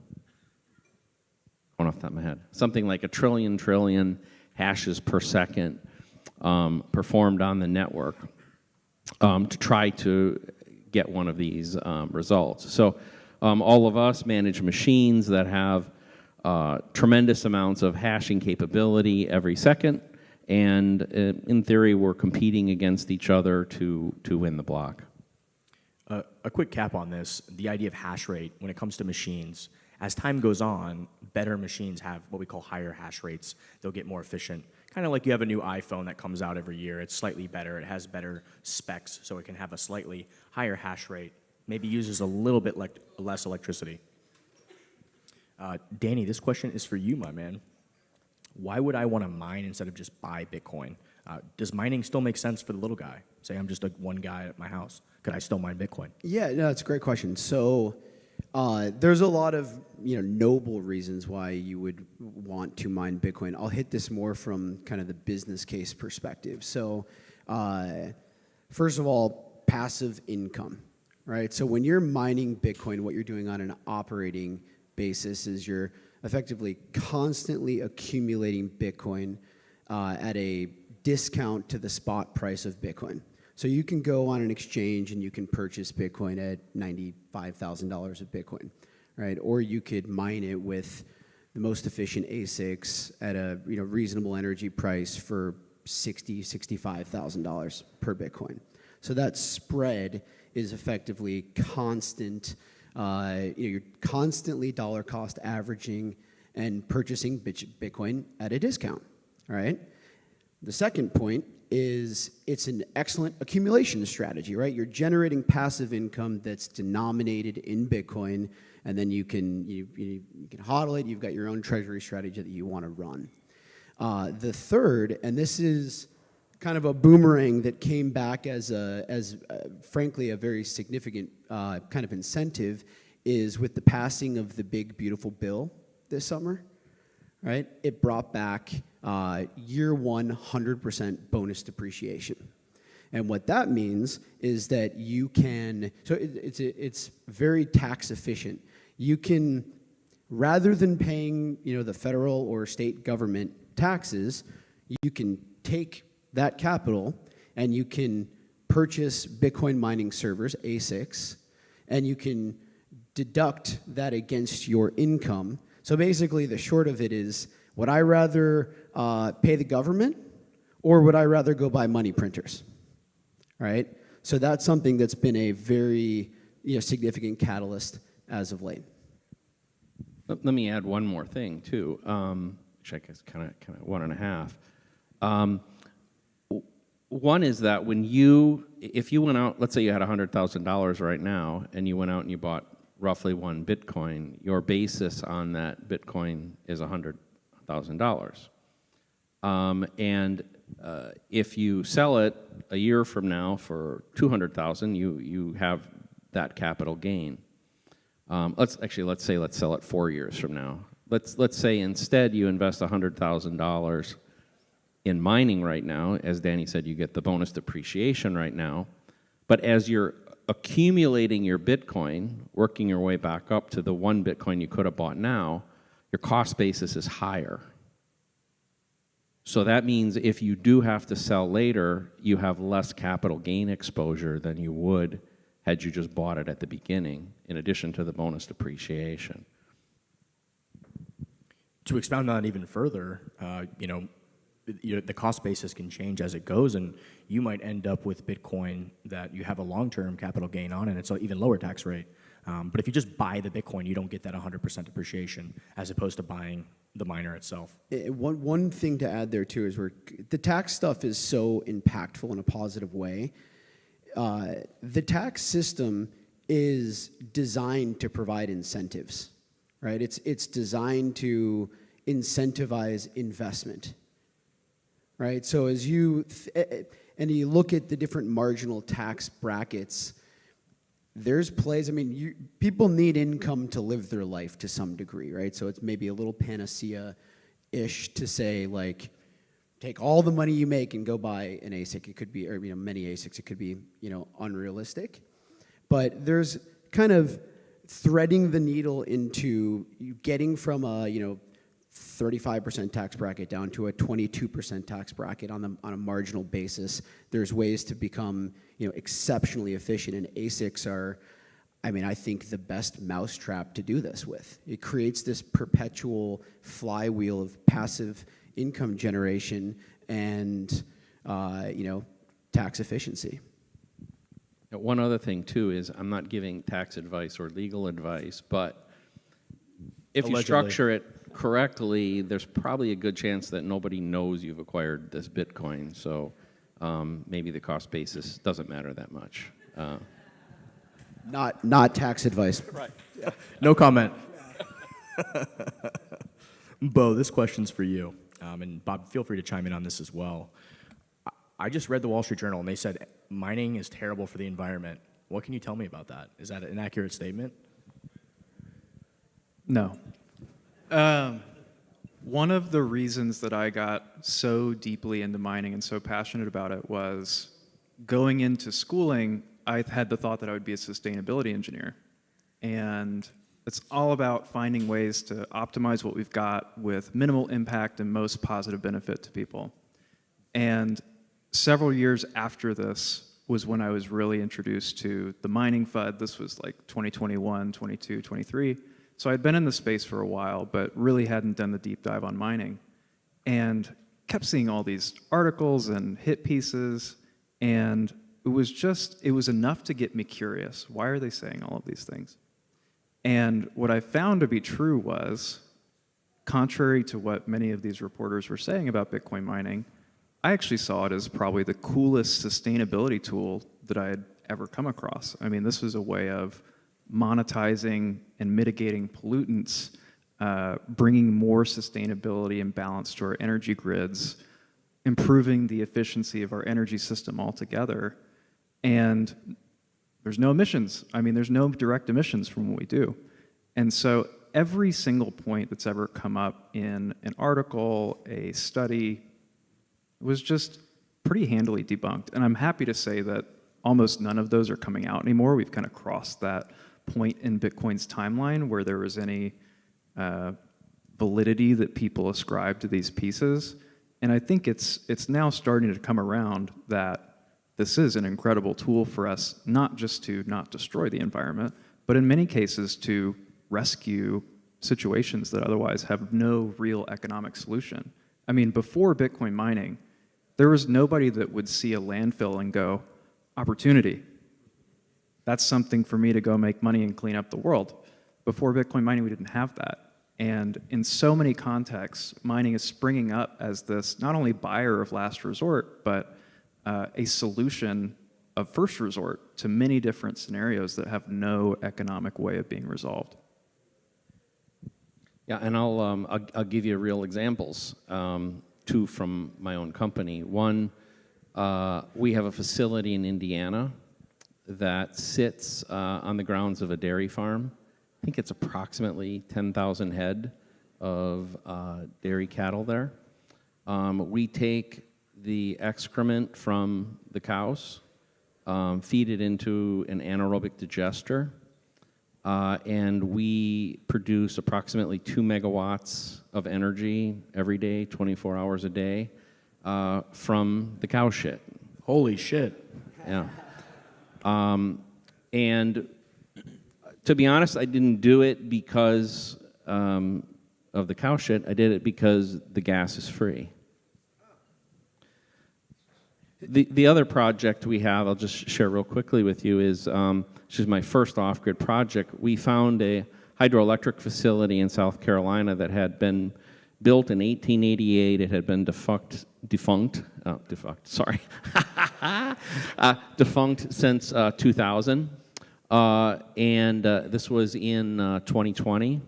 Speaker 23: off the top of my head. Something like a trillion hashes per second performed on the network to try to get one of these results. So all of us manage machines that have tremendous amounts of hashing capability every second, and in theory we're competing against each other to win the block.
Speaker 22: A quick cap on this, the idea of hash rate when it comes to machines, as time goes on, better machines have what we call higher hash rates. They'll get more efficient. Kind of like you have a new iPhone that comes out every year. It's slightly better. It has better specs, so it can have a slightly higher hash rate. Maybe uses a little bit less electricity. Danny, this question is for you, my man. Why would I want to mine instead of just buy Bitcoin? Does mining still make sense for the little guy? Say I'm just one guy at my house. Could I still mine Bitcoin?
Speaker 7: Yeah, no, it's a great question. So there's a lot of noble reasons why you would want to mine Bitcoin. I'll hit this more from kind of the business case perspective. So first of all, passive income, right? So when you're mining Bitcoin, what you're doing on an operating basis is you're effectively constantly accumulating Bitcoin at a discount to the spot price of Bitcoin. So you can go on an exchange and you can purchase Bitcoin at $95,000 of Bitcoin, right? Or you could mine it with the most efficient ASICs at a reasonable energy price for $60,000, $65,000 per Bitcoin. So that spread is effectively constant. You're constantly dollar cost averaging and purchasing Bitcoin at a discount, all right? The second point is it's an excellent accumulation strategy, right? You're generating passive income that's denominated in Bitcoin, and then you can hodl it. You've got your own treasury strategy that you want to run. The third, and this is kind of a boomerang that came back as frankly a very significant kind of incentive, is with the passing of the big beautiful bill this summer, right? It brought back year one 100% bonus depreciation. And what that means is that you can, so it's very tax efficient. You can, rather than paying the federal or state government taxes, you can take that capital and you can purchase Bitcoin mining servers, ASICs, and you can deduct that against your income. So basically the short of it is, would I rather pay the government, or would I rather go buy money printers, right? So that's something that's been a very significant catalyst as of late.
Speaker 23: Let me add one more thing too, which I guess kind of one and a half. One is that if you went out, let's say you had $100,000 right now, and you went out and you bought roughly 1 Bitcoin, your basis on that Bitcoin is $100,000. If you sell it a year from now for 200,000, you have that capital gain. Let's sell it 4 years from now. Let's say instead you invest $100,000 in mining right now. As Danny said, you get the bonus depreciation right now. But as you're accumulating your Bitcoin, working your way back up to the 1 Bitcoin you could have bought now, your cost basis is higher. So that means if you do have to sell later, you have less capital gain exposure than you would had you just bought it at the beginning, in addition to the bonus depreciation.
Speaker 22: To expound on it even further, the cost basis can change as it goes, and you might end up with Bitcoin that you have a long-term capital gain on, and it's an even lower tax rate. But if you just buy the Bitcoin, you don't get that 100% depreciation, as opposed to buying the miner itself.
Speaker 7: One thing to add there too is the tax stuff is so impactful in a positive way. The tax system is designed to provide incentives, right? It's designed to incentivize investment, right? So as you look at the different marginal tax brackets, there's plays. I mean, people need income to live their life to some degree, right? So it's maybe a little panacea-ish to say, like, take all the money you make and go buy an ASIC. It could be, or many ASICs. It could be, unrealistic. But there's kind of threading the needle into getting from a 35% tax bracket down to a 22% tax bracket on a marginal basis. There's ways to become exceptionally efficient, and ASICs are, I think, the best mousetrap to do this with. It creates this perpetual flywheel of passive income generation and tax efficiency.
Speaker 23: Now, one other thing too is I'm not giving tax advice or legal advice, but if you structure it correctly, there's probably a good chance that nobody knows you've acquired this Bitcoin. So maybe the cost basis doesn't matter that much.
Speaker 7: Not tax advice.
Speaker 22: Right. No comment. Bo, this question's for you. And Bob, feel free to chime in on this as well. I just read the Wall Street Journal, and they said mining is terrible for the environment. What can you tell me about that? Is that an accurate statement?
Speaker 3: No. One of the reasons that I got so deeply into mining and so passionate about it was going into schooling, I had the thought that I would be a sustainability engineer. And it's all about finding ways to optimize what we've got with minimal impact and most positive benefit to people. And several years after this was when I was really introduced to the mining FUD. This was like 2021, 22, 23. So I'd been in the space for a while, but really hadn't done the deep dive on mining. And kept seeing all these articles and hit pieces, and it was enough to get me curious. Why are they saying all of these things? And what I found to be true was, contrary to what many of these reporters were saying about Bitcoin mining, I actually saw it as probably the coolest sustainability tool that I had ever come across. I mean, this was a way of monetizing and mitigating pollutants, bringing more sustainability and balance to our energy grids, improving the efficiency of our energy system altogether. And there's no emissions. I mean, there's no direct emissions from what we do. And so every single point that's ever come up in an article, a study, was just pretty handily debunked. And I'm happy to say that almost none of those are coming out anymore. We've kind of crossed that point in Bitcoin's timeline where there was any validity that people ascribe to these pieces. And I think it's now starting to come around that this is an incredible tool for us, not just to not destroy the environment, but in many cases to rescue situations that otherwise have no real economic solution. I mean, before Bitcoin mining, there was nobody that would see a landfill and go, opportunity. That's something for me to go make money and clean up the world. Before Bitcoin mining, we didn't have that. And in so many contexts, mining is springing up as this not only buyer of last resort, but a solution of first resort to many different scenarios that have no economic way of being resolved.
Speaker 23: Yeah, and I'll give you real examples, two from my own company. One, we have a facility in Indiana that sits on the grounds of a dairy farm. I think it's approximately 10,000 head of dairy cattle there. We take the excrement from the cows, feed it into an anaerobic digester, and we produce approximately 2 megawatts of energy every day, 24 hours a day, from the cow shit.
Speaker 22: Holy shit.
Speaker 23: Yeah. And to be honest, I didn't do it because of the cow shit. I did it because the gas is free. The other project we have, I'll just share real quickly with you, is which is my first off-grid project. We found a hydroelectric facility in South Carolina that had been built in 1888. It had been defunct since 2000. And this was in 2020.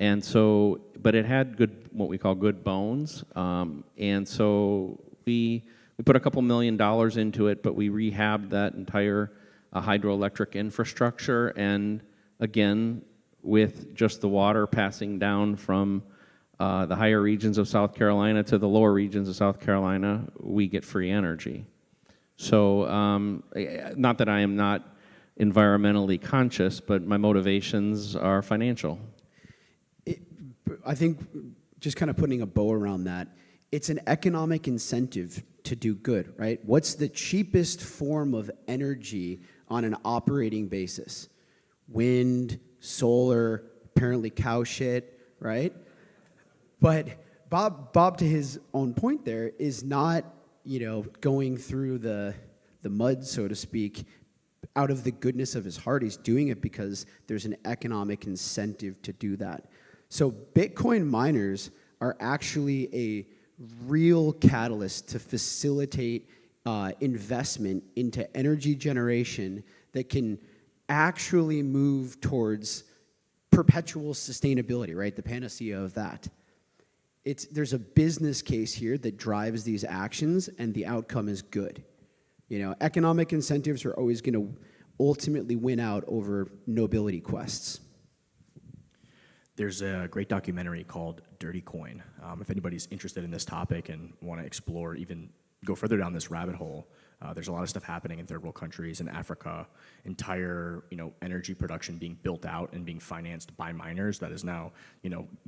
Speaker 23: And so, but it had what we call good bones. And so we put a couple $1 million into it, but we rehabbed that entire hydroelectric infrastructure. And again, with just the water passing down from the higher regions of South Carolina to the lower regions of South Carolina, we get free energy. So, not that I am not environmentally conscious, but my motivations are financial.
Speaker 7: I think just kind of putting a bow around that, it's an economic incentive to do good, right? What's the cheapest form of energy on an operating basis? Wind, solar, apparently cow shit, right? But Bob, to his own point there, is not, going through the mud, so to speak, out of the goodness of his heart. He's doing it because there's an economic incentive to do that. So Bitcoin miners are actually a real catalyst to facilitate investment into energy generation that can actually move towards perpetual sustainability, right? The panacea of that. There's a business case here that drives these actions, and the outcome is good. Economic incentives are always going to ultimately win out over nobility quests.
Speaker 22: There's a great documentary called Dirty Coin. If anybody's interested in this topic and want to explore, even go further down this rabbit hole, there's a lot of stuff happening in third world countries, in Africa, entire energy production being built out and being financed by miners that is now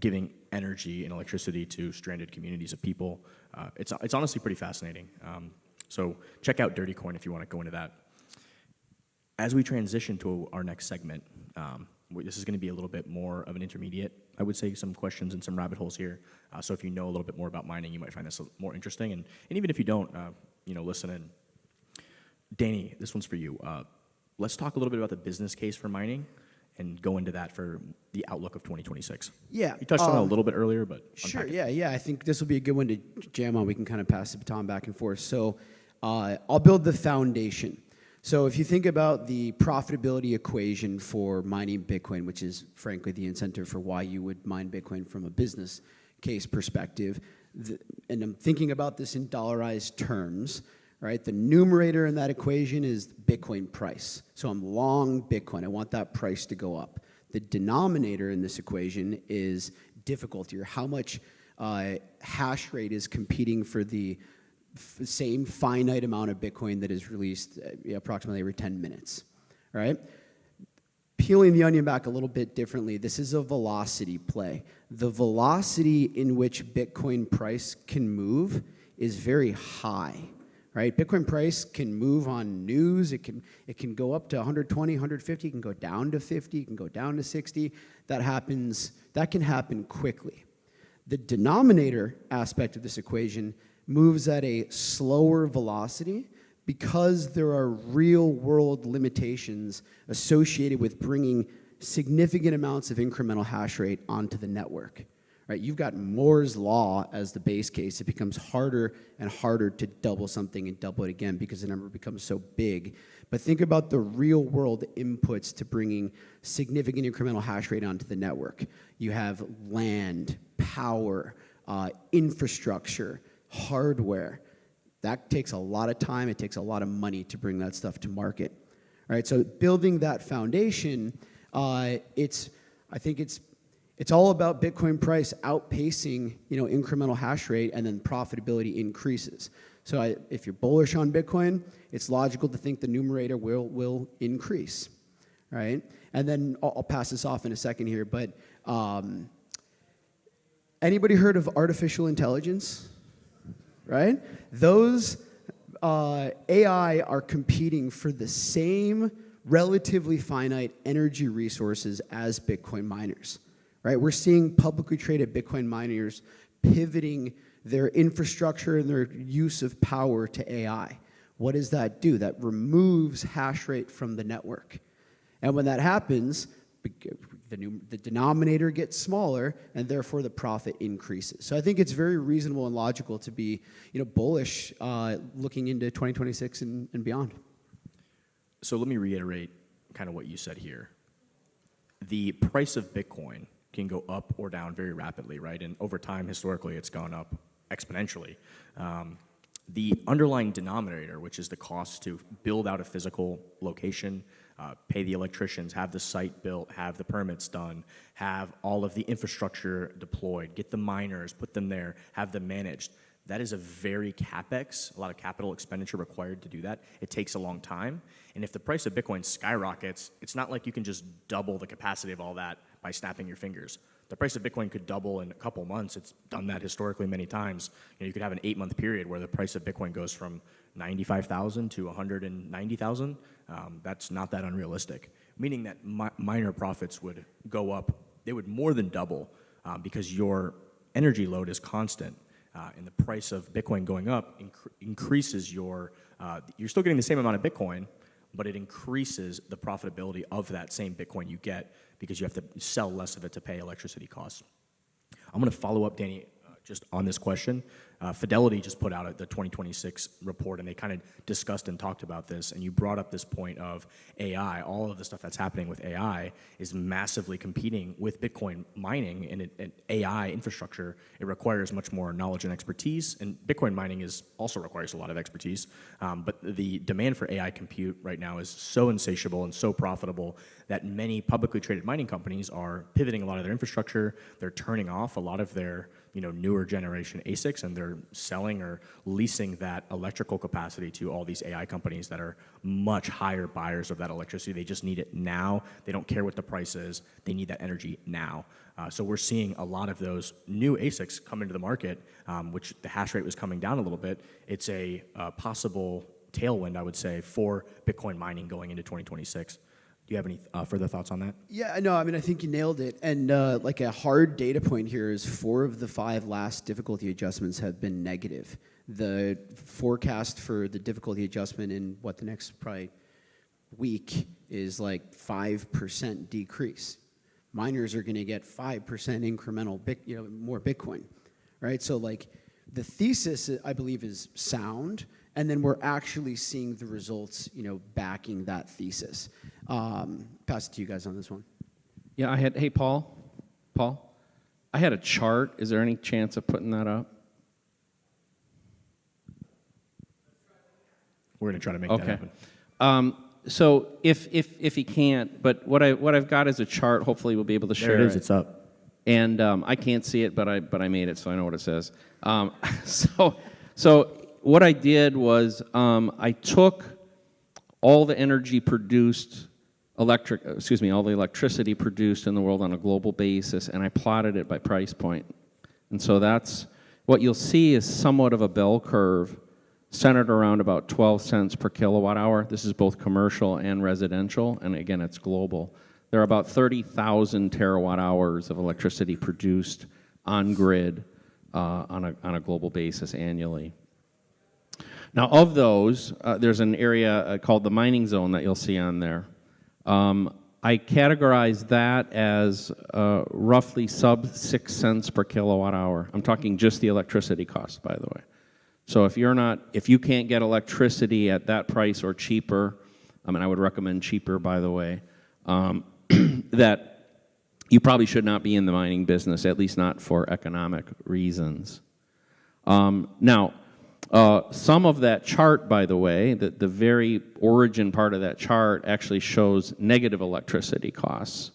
Speaker 22: giving energy and electricity to stranded communities of people. It's honestly pretty fascinating. So check out Dirty Coin if you want to go into that. As we transition to our next segment, this is going to be a little bit more of an intermediate, I would say, some questions and some rabbit holes here. So if you know a little bit more about mining, you might find this more interesting. And even if you don't, listen in. Danny, this one's for you. Let's talk a little bit about the business case for mining and go into that for the outlook of 2026.
Speaker 7: Yeah.
Speaker 22: You touched on it a little bit earlier, but
Speaker 7: sure, yeah. I think this will be a good one to jam on. We can kind of pass the baton back and forth. So I'll build the foundation. So if you think about the profitability equation for mining Bitcoin, which is frankly the incentive for why you would mine Bitcoin from a business case perspective, and I'm thinking about this in dollarized terms, right? The numerator in that equation is Bitcoin price. So I'm long Bitcoin. I want that price to go up. The denominator in this equation is difficulty, or how much hash rate is competing for the same finite amount of Bitcoin that is released approximately every 10 minutes, right? Peeling the onion back a little bit differently, this is a velocity play. The velocity in which Bitcoin price can move is very high, right? Bitcoin price can move on news. It can go up to 120, 150. It can go down to 50. It can go down to 60. That can happen quickly. The denominator aspect of this equation moves at a slower velocity because there are real-world limitations associated with bringing significant amounts of incremental hash rate onto the network. right? You've got Moore's law as the base case. It becomes harder and harder to double something and double it again because the number becomes so big. But think about the real world inputs to bringing significant incremental hash rate onto the network. You have land, power, infrastructure, hardware. That takes a lot of time. It takes a lot of money to bring that stuff to market. All right, so building that foundation, I think it's all about Bitcoin price outpacing, incremental hash rate, and then profitability increases. So if you're bullish on Bitcoin, it's logical to think the numerator will increase, right? And then I'll pass this off in a second here, but anybody heard of artificial intelligence? Right? Those AI are competing for the same relatively finite energy resources as Bitcoin miners. Right? We're seeing publicly traded Bitcoin miners pivoting their infrastructure and their use of power to AI. What does that do? That removes hash rate from the network. And when that happens, the denominator gets smaller, and therefore the profit increases. So I think it's very reasonable and logical to be, bullish looking into 2026 and beyond.
Speaker 22: So let me reiterate kind of what you said here. The price of Bitcoin can go up or down very rapidly, right? And over time, historically, it's gone up exponentially. The underlying denominator, which is the cost to build out a physical location, pay the electricians, have the site built, have the permits done, have all of the infrastructure deployed, get the miners, put them there, have them managed. That is a very CapEx, a lot of capital expenditure required to do that. It takes a long time. And if the price of Bitcoin skyrockets, it's not like you can just double the capacity of all that by snapping your fingers. The price of Bitcoin could double in a couple months. It's done that historically many times. You could have an 8-month period where the price of Bitcoin goes from 95,000 to 190,000. That's not that unrealistic, meaning that miner profits would go up. They would more than double because your energy load is constant. And the price of Bitcoin going up increases you're still getting the same amount of Bitcoin, but it increases the profitability of that same Bitcoin you get because you have to sell less of it to pay electricity costs. I'm going to follow up, Danny, just on this question. Fidelity just put out the 2026 report, and they kind of discussed and talked about this, and you brought up this point of AI. All of the stuff that's happening with AI is massively competing with Bitcoin mining, and AI infrastructure, it requires much more knowledge and expertise, and Bitcoin mining also requires a lot of expertise, but the demand for AI compute right now is so insatiable and so profitable that many publicly traded mining companies are pivoting a lot of their infrastructure. They're turning off a lot of their newer generation ASICs, and they're selling or leasing that electrical capacity to all these AI companies that are much higher buyers of that electricity. They just need it now. They don't care what the price is. They need that energy now. So we're seeing a lot of those new ASICs come into the market, which the hash rate was coming down a little bit. It's a possible tailwind, I would say, for Bitcoin mining going into 2026. Do you have any further thoughts on that?
Speaker 7: Yeah, no, I think you nailed it. And like a hard data point here is 4 of the 5 last difficulty adjustments have been negative. The forecast for the difficulty adjustment in the next probably week is like 5% decrease. Miners are going to get 5% incremental, more Bitcoin, right? So like the thesis, I believe, is sound. And then we're actually seeing the results, backing that thesis. Pass it to you guys on this one.
Speaker 23: Yeah, hey, Paul, I had a chart. Is there any chance of putting that up?
Speaker 22: We're going to try to make that
Speaker 23: happen. So if he can't, but what I've got is a chart. Hopefully we'll be able to share it.
Speaker 22: There it is. It's up.
Speaker 23: And I can't see it, but I made it, so I know what it says. So what I did was I took all the energy produced, all the electricity produced in the world on a global basis, and I plotted it by price point. And so that's what you'll see is somewhat of a bell curve centered around about 12 cents per kilowatt hour. This is both commercial and residential, and again, it's global. There are about 30,000 terawatt hours of electricity produced on grid on a global basis annually. Now, of those, there's an area called the mining zone that you'll see on there. I categorize that as roughly sub 6 cents per kilowatt hour. I'm talking just the electricity cost, by the way. So if you can't get electricity at that price or cheaper, I mean, I would recommend cheaper, by the way, that you probably should not be in the mining business, at least not for economic reasons. Now, some of that chart, by the way, the very origin part of that chart actually shows negative electricity costs.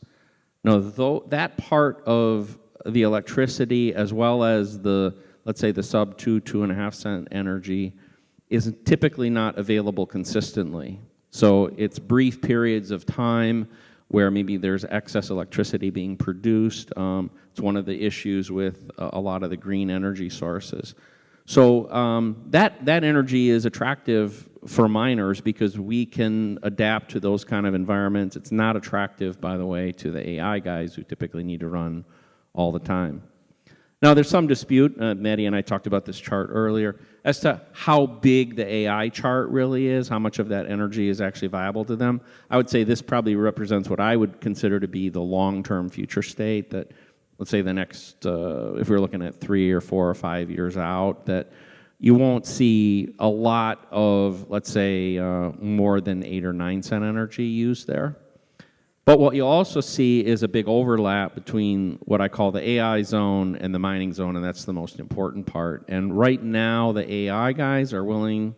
Speaker 23: Now, though that part of the electricity, as well as let's say the sub 2.5 cent energy, is typically not available consistently. So it's brief periods of time where maybe there's excess electricity being produced. It's one of the issues with a lot of the green energy sources. So that energy is attractive for miners because we can adapt to those kind of environments. It's not attractive, by the way, to the AI guys who typically need to run all the time. Now, there's some dispute, Matty and I talked about this chart earlier, as to how big the AI chart really is, how much of that energy is actually viable to them. I would say this probably represents what I would consider to be the long-term future state, that let's say the next, if we're looking at 3 or 4 or 5 years out, that you won't see a lot of, let's say, more than 8 or 9 cent energy used there. But what you also see is a big overlap between what I call the AI zone and the mining zone, and that's the most important part. And right now, the AI guys are willing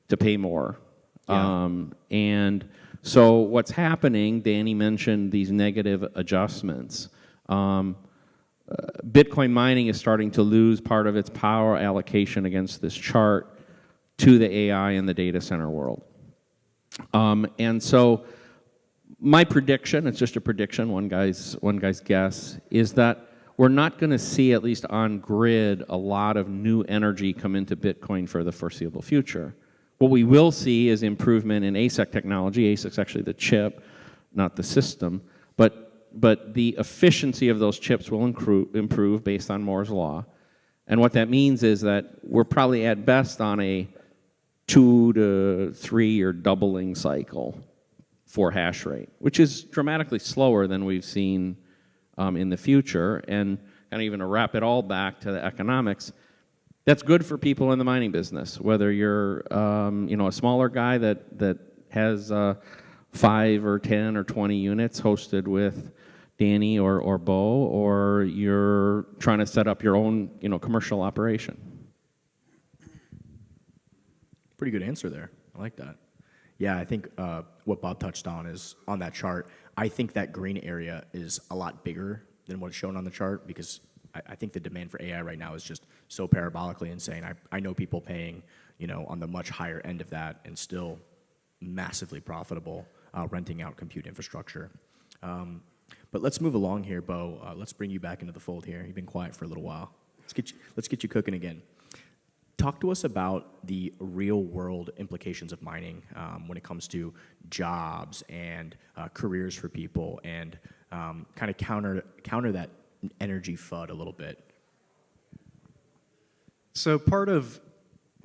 Speaker 23: to pay more. Yeah. And so what's happening, Danny mentioned these negative adjustments. Bitcoin mining is starting to lose part of its power allocation against this chart to the AI and the data center world. And so my prediction, it's just a prediction, one guy's guess, is that we're not going to see, at least on grid, a lot of new energy come into Bitcoin for the foreseeable future. What we will see is improvement in ASIC technology. ASIC's actually the chip, not the system. But the efficiency of those chips will improve based on Moore's law. And what that means is that we're probably at best on a 2 to 3 year doubling cycle for hash rate, which is dramatically slower than we've seen in the future. And kind of even to wrap it all back to the economics, that's good for people in the mining business, whether you're a smaller guy that has 5 or 10 or 20 units hosted with Danny or Bo, or you're trying to set up your own commercial operation.
Speaker 22: Pretty good answer there. I like that. Yeah, I think what Bob touched on is on that chart. I think that green area is a lot bigger than what's shown on the chart because I think the demand for AI right now is just so parabolically insane. I know people paying, on the much higher end of that and still massively profitable renting out compute infrastructure. But let's move along here, Bo. Let's bring you back into the fold here. You've been quiet for a little while. Let's get you cooking again. Talk to us about the real-world implications of mining when it comes to jobs and careers for people, and kind of counter that energy FUD a little bit.
Speaker 3: So part of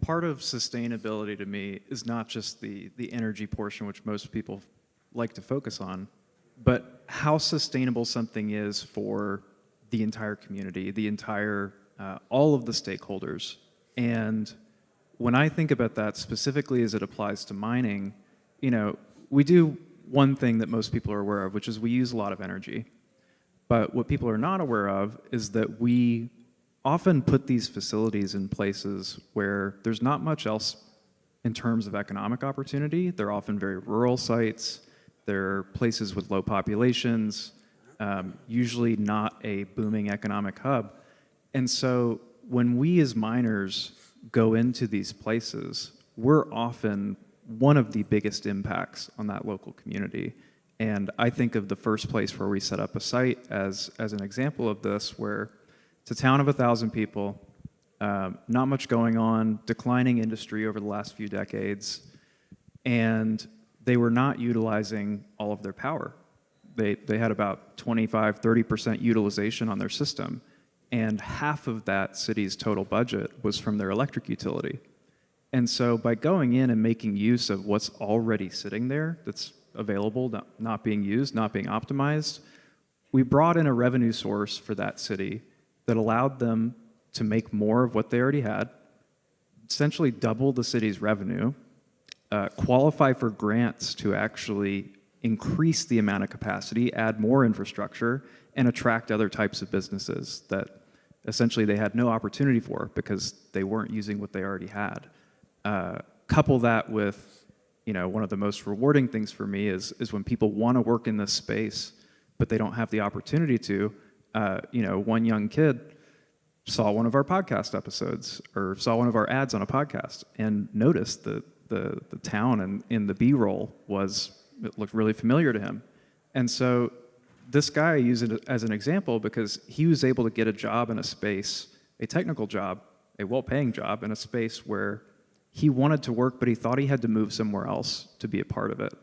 Speaker 3: sustainability to me is not just the energy portion, which most people like to focus on, but how sustainable something is for the entire community, the entire all of the stakeholders. And when I think about that specifically as it applies to mining, we do one thing that most people are aware of, which is we use a lot of energy. But what people are not aware of is that we often put these facilities in places where there's not much else in terms of economic opportunity. They're often very rural sites. They're places with low populations, usually not a booming economic hub. And so when we as miners go into these places, we're often one of the biggest impacts on that local community. And I think of the first place where we set up a site as an example of this, where it's a town of 1,000 people, not much going on, declining industry over the last few decades, and they were not utilizing all of their power. They had about 25, 30% utilization on their system, and half of that city's total budget was from their electric utility. And so by going in and making use of what's already sitting there, that's available, not being used, not being optimized. We brought in a revenue source for that city that allowed them to make more of what they already had, essentially double the city's revenue, qualify for grants to actually increase the amount of capacity, add more infrastructure, and attract other types of businesses that essentially they had no opportunity for because they weren't using what they already had. Couple that with, one of the most rewarding things for me is when people want to work in this space, but they don't have the opportunity to. One young kid saw one of our podcast episodes or saw one of our ads on a podcast and noticed that the town and in the B-roll it looked really familiar to him. And so this guy, I use it as an example because he was able to get a job in a space, a technical job, a well-paying job in a space where he wanted to work, but he thought he had to move somewhere else to be a part of it.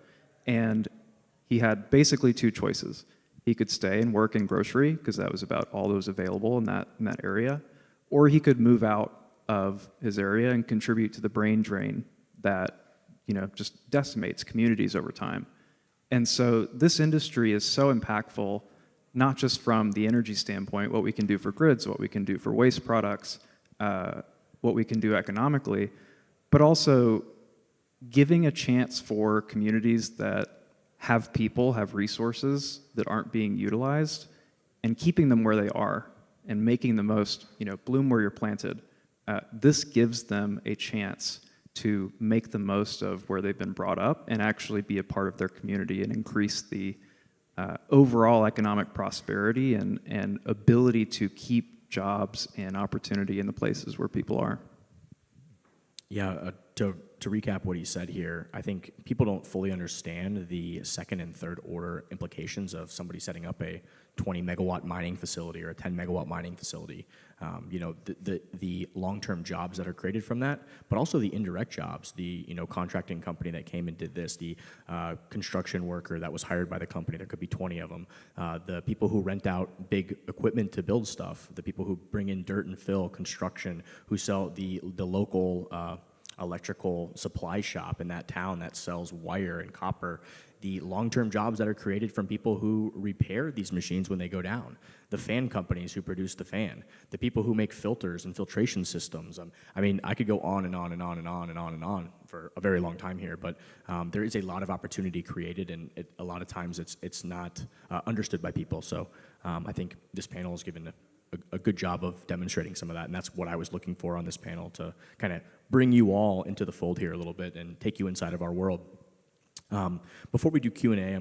Speaker 3: And he had basically two choices. He could stay and work in grocery because that was about all that was available in that area, or he could move out of his area and contribute to the brain drain that just decimates communities over time. And so this industry is so impactful, not just from the energy standpoint, what we can do for grids, what we can do for waste products, what we can do economically, but also giving a chance for communities that have people, have resources that aren't being utilized, and keeping them where they are and making the most, bloom where you're planted. This gives them a chance to make the most of where they've been brought up and actually be a part of their community and increase the overall economic prosperity and ability to keep jobs and opportunity in the places where people are.
Speaker 22: Yeah, to recap what he said here, I think people don't fully understand the second and third order implications of somebody setting up a 20 megawatt mining facility or a 10 megawatt mining facility. The long-term jobs that are created from that, but also the indirect jobs, the contracting company that came and did this, the construction worker that was hired by the company, there could be 20 of them, the people who rent out big equipment to build stuff, the people who bring in dirt and fill, construction, who sell the local electrical supply shop in that town that sells wire and copper, the long-term jobs that are created from people who repair these machines when they go down, the fan companies who produce the fan, the people who make filters and filtration systems. I could go on and on and on and on and on and on for a very long time here, but there is a lot of opportunity created, and a lot of times it's not understood by people. So I think this panel has given a good job of demonstrating some of that, and that's what I was looking for on this panel, to kind of bring you all into the fold here a little bit and take you inside of our world. Before we do Q&A,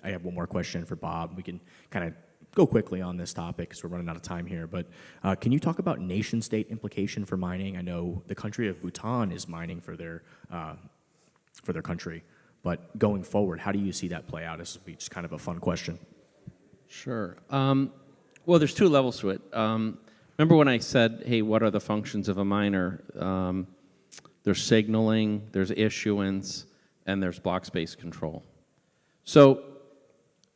Speaker 22: I have one more question for Bob. We can kind of go quickly on this topic because we're running out of time here, but can you talk about nation-state implication for mining? I know the country of Bhutan is mining for their country, but going forward, how do you see that play out? This will be just kind of a fun question.
Speaker 23: Sure. Well, there's two levels to it. Remember when I said, hey, what are the functions of a miner? There's signaling, there's issuance, and there's block space control. So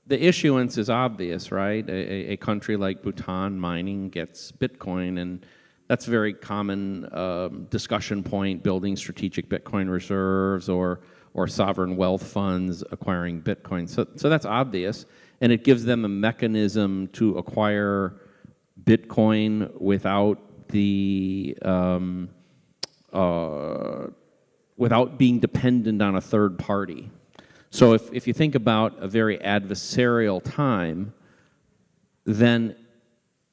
Speaker 23: the issuance is obvious, right? A country like Bhutan mining gets Bitcoin, and that's a very common discussion point, building strategic Bitcoin reserves or sovereign wealth funds acquiring Bitcoin. So that's obvious, and it gives them a mechanism to acquire Bitcoin without without being dependent on a third party. So if you think about a very adversarial time, then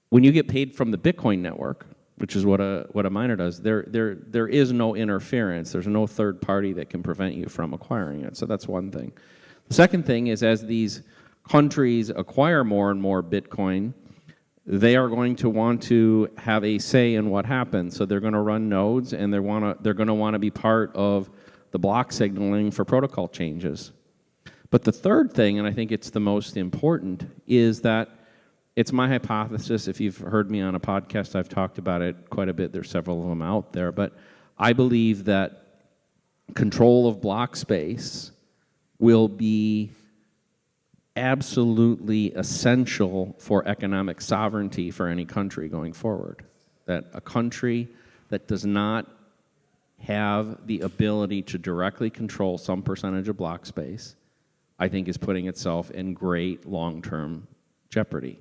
Speaker 23: when you get paid from the Bitcoin network, which is what a miner does, there is no interference. There's no third party that can prevent you from acquiring it. So that's one thing. The second thing is, as these countries acquire more and more Bitcoin, they are going to want to have a say in what happens. So they're going to run nodes, and they're going to want to be part of the block signaling for protocol changes. But the third thing, and I think it's the most important, is that it's my hypothesis. If you've heard me on a podcast, I've talked about it quite a bit. There's several of them out there. But I believe that control of block space will be absolutely essential for economic sovereignty for any country going forward. That a country that does not have the ability to directly control some percentage of block space, I think is putting itself in great long-term jeopardy.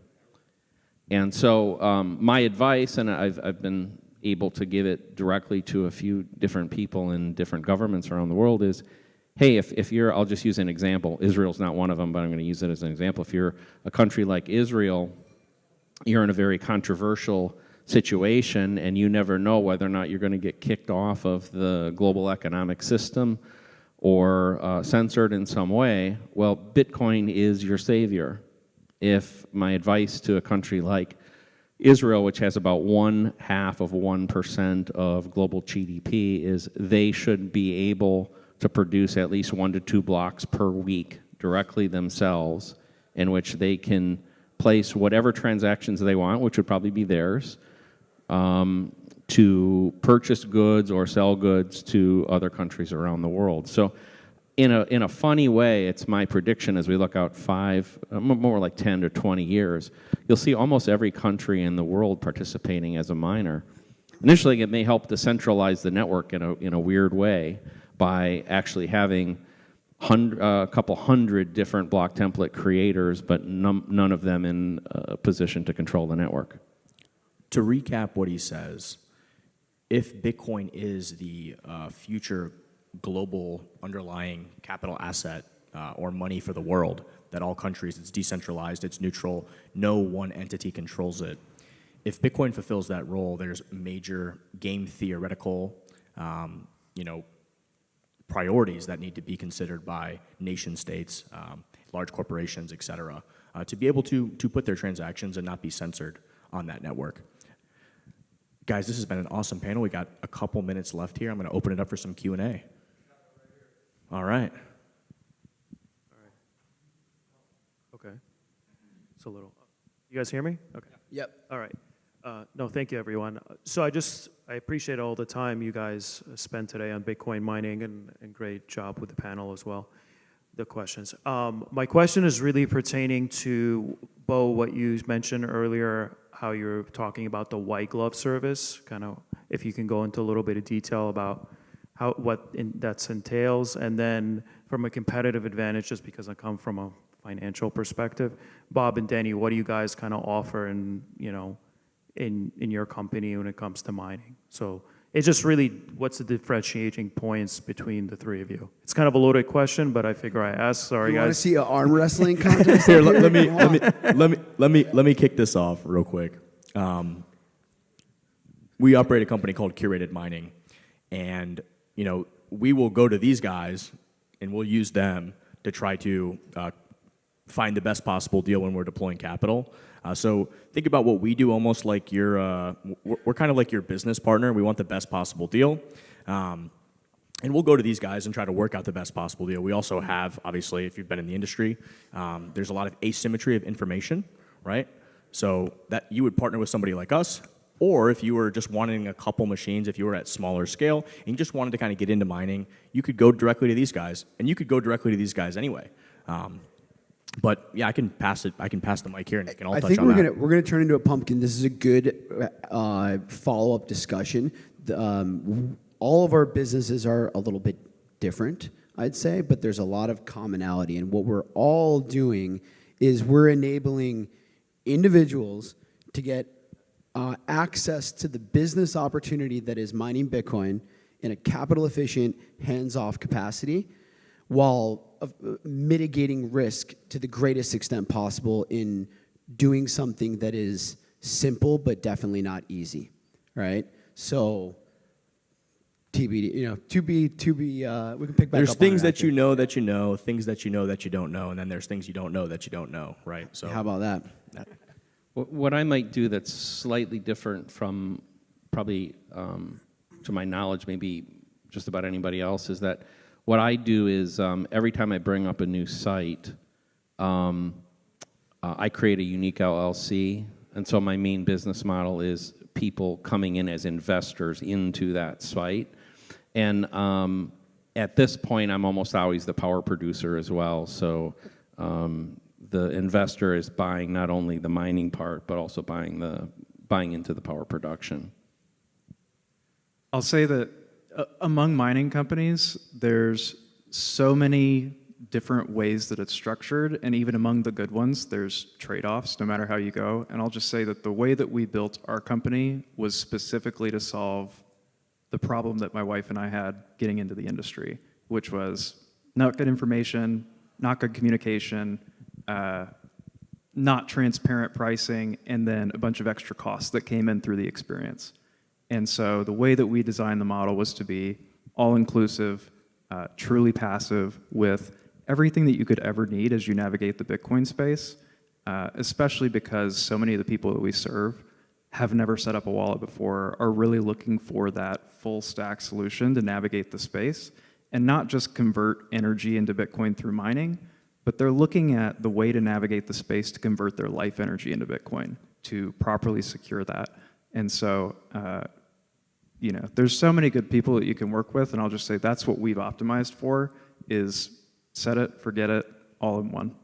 Speaker 23: And so my advice, and I've been able to give it directly to a few different people in different governments around the world is, hey, if you're, I'll just use an example, Israel's not one of them, but I'm going to use it as an example. If you're a country like Israel, you're in a very controversial situation and you never know whether or not you're going to get kicked off of the global economic system or censored in some way. Well, Bitcoin is your savior. If my advice to a country like Israel, which has about 0.5% of global GDP, is they should be able to produce at least 1 to 2 blocks per week directly themselves, in which they can place whatever transactions they want, which would probably be theirs, to purchase goods or sell goods to other countries around the world. So in a funny way, it's my prediction as we look out more like 10 to 20 years, you'll see almost every country in the world participating as a miner. Initially, it may help to centralize the network in a weird way by actually having a couple hundred different block template creators, but none of them in a position to control the network.
Speaker 22: To recap what he says, if Bitcoin is the future global underlying capital asset or money for the world, that all countries, it's decentralized, it's neutral, no one entity controls it. If Bitcoin fulfills that role, there's major game theoretical, priorities that need to be considered by nation states, large corporations, et cetera, to be able to put their transactions and not be censored on that network. Guys, this has been an awesome panel. We got a couple minutes left here. I'm going to open it up for some Q&A. All right.
Speaker 4: Okay. It's a little. You guys hear me? Okay.
Speaker 7: Yep.
Speaker 4: All right. No, thank you, everyone. So I appreciate all the time you guys spent today on Bitcoin mining, and great job with the panel as well, the questions. My question is really pertaining to, Bo, what you mentioned earlier, how you're talking about the white glove service, kind of if you can go into a little bit of detail about what that entails, and then from a competitive advantage, just because I come from a financial perspective, Bob and Danny, what do you guys kind of offer in your company when it comes to mining? So it's just really, what's the differentiating points between the three of you? It's kind of a loaded question, but I figure I ask. Sorry,
Speaker 7: you
Speaker 4: guys.
Speaker 7: Want to see an arm wrestling contest?
Speaker 22: Here, let me kick this off real quick. We operate a company called Curated Mining, and we will go to these guys and we'll use them to try to find the best possible deal when we're deploying capital. So think about what we do almost like we're kind of like your business partner. We want the best possible deal. And we'll go to these guys and try to work out the best possible deal. We also have, obviously, if you've been in the industry, there's a lot of asymmetry of information, right? So that you would partner with somebody like us, or if you were just wanting a couple machines, if you were at smaller scale, and you just wanted to kind of get into mining, you could go directly to these guys, and you could go directly to these guys anyway. But yeah, I can pass the mic here, and you can all touch on that.
Speaker 7: I think we're gonna turn into a pumpkin. This is a good follow-up discussion. All of our businesses are a little bit different, I'd say, but there's a lot of commonality. And what we're all doing is we're enabling individuals to get access to the business opportunity that is mining Bitcoin in a capital-efficient, hands-off capacity, while mitigating risk to the greatest extent possible in doing something that is simple but definitely not easy, right? So TBD, to be. We can pick back
Speaker 22: There's
Speaker 7: up.
Speaker 22: things that you know, things that you know that you don't know, and then there's things you don't know that you don't know, right? So
Speaker 7: how about that?
Speaker 23: What I might do that's slightly different from probably, to my knowledge, maybe just about anybody else, is that what I do is every time I bring up a new site, I create a unique LLC, and so my main business model is people coming in as investors into that site. And at this point, I'm almost always the power producer as well, so the investor is buying not only the mining part, but also buying into the power production.
Speaker 3: I'll say that among mining companies, there's so many different ways that it's structured, and even among the good ones, there's trade-offs no matter how you go. And I'll just say that the way that we built our company was specifically to solve the problem that my wife and I had getting into the industry, which was not good information, not good communication, not transparent pricing, and then a bunch of extra costs that came in through the experience. And so the way that we designed the model was to be all-inclusive, truly passive, with everything that you could ever need as you navigate the Bitcoin space, especially because so many of the people that we serve have never set up a wallet before, are really looking for that full stack solution to navigate the space and not just convert energy into Bitcoin through mining, but they're looking at the way to navigate the space to convert their life energy into Bitcoin, to properly secure that. And so, you know, there's so many good people that you can work with, and I'll just say that's what we've optimized for, is set it, forget it, all in one.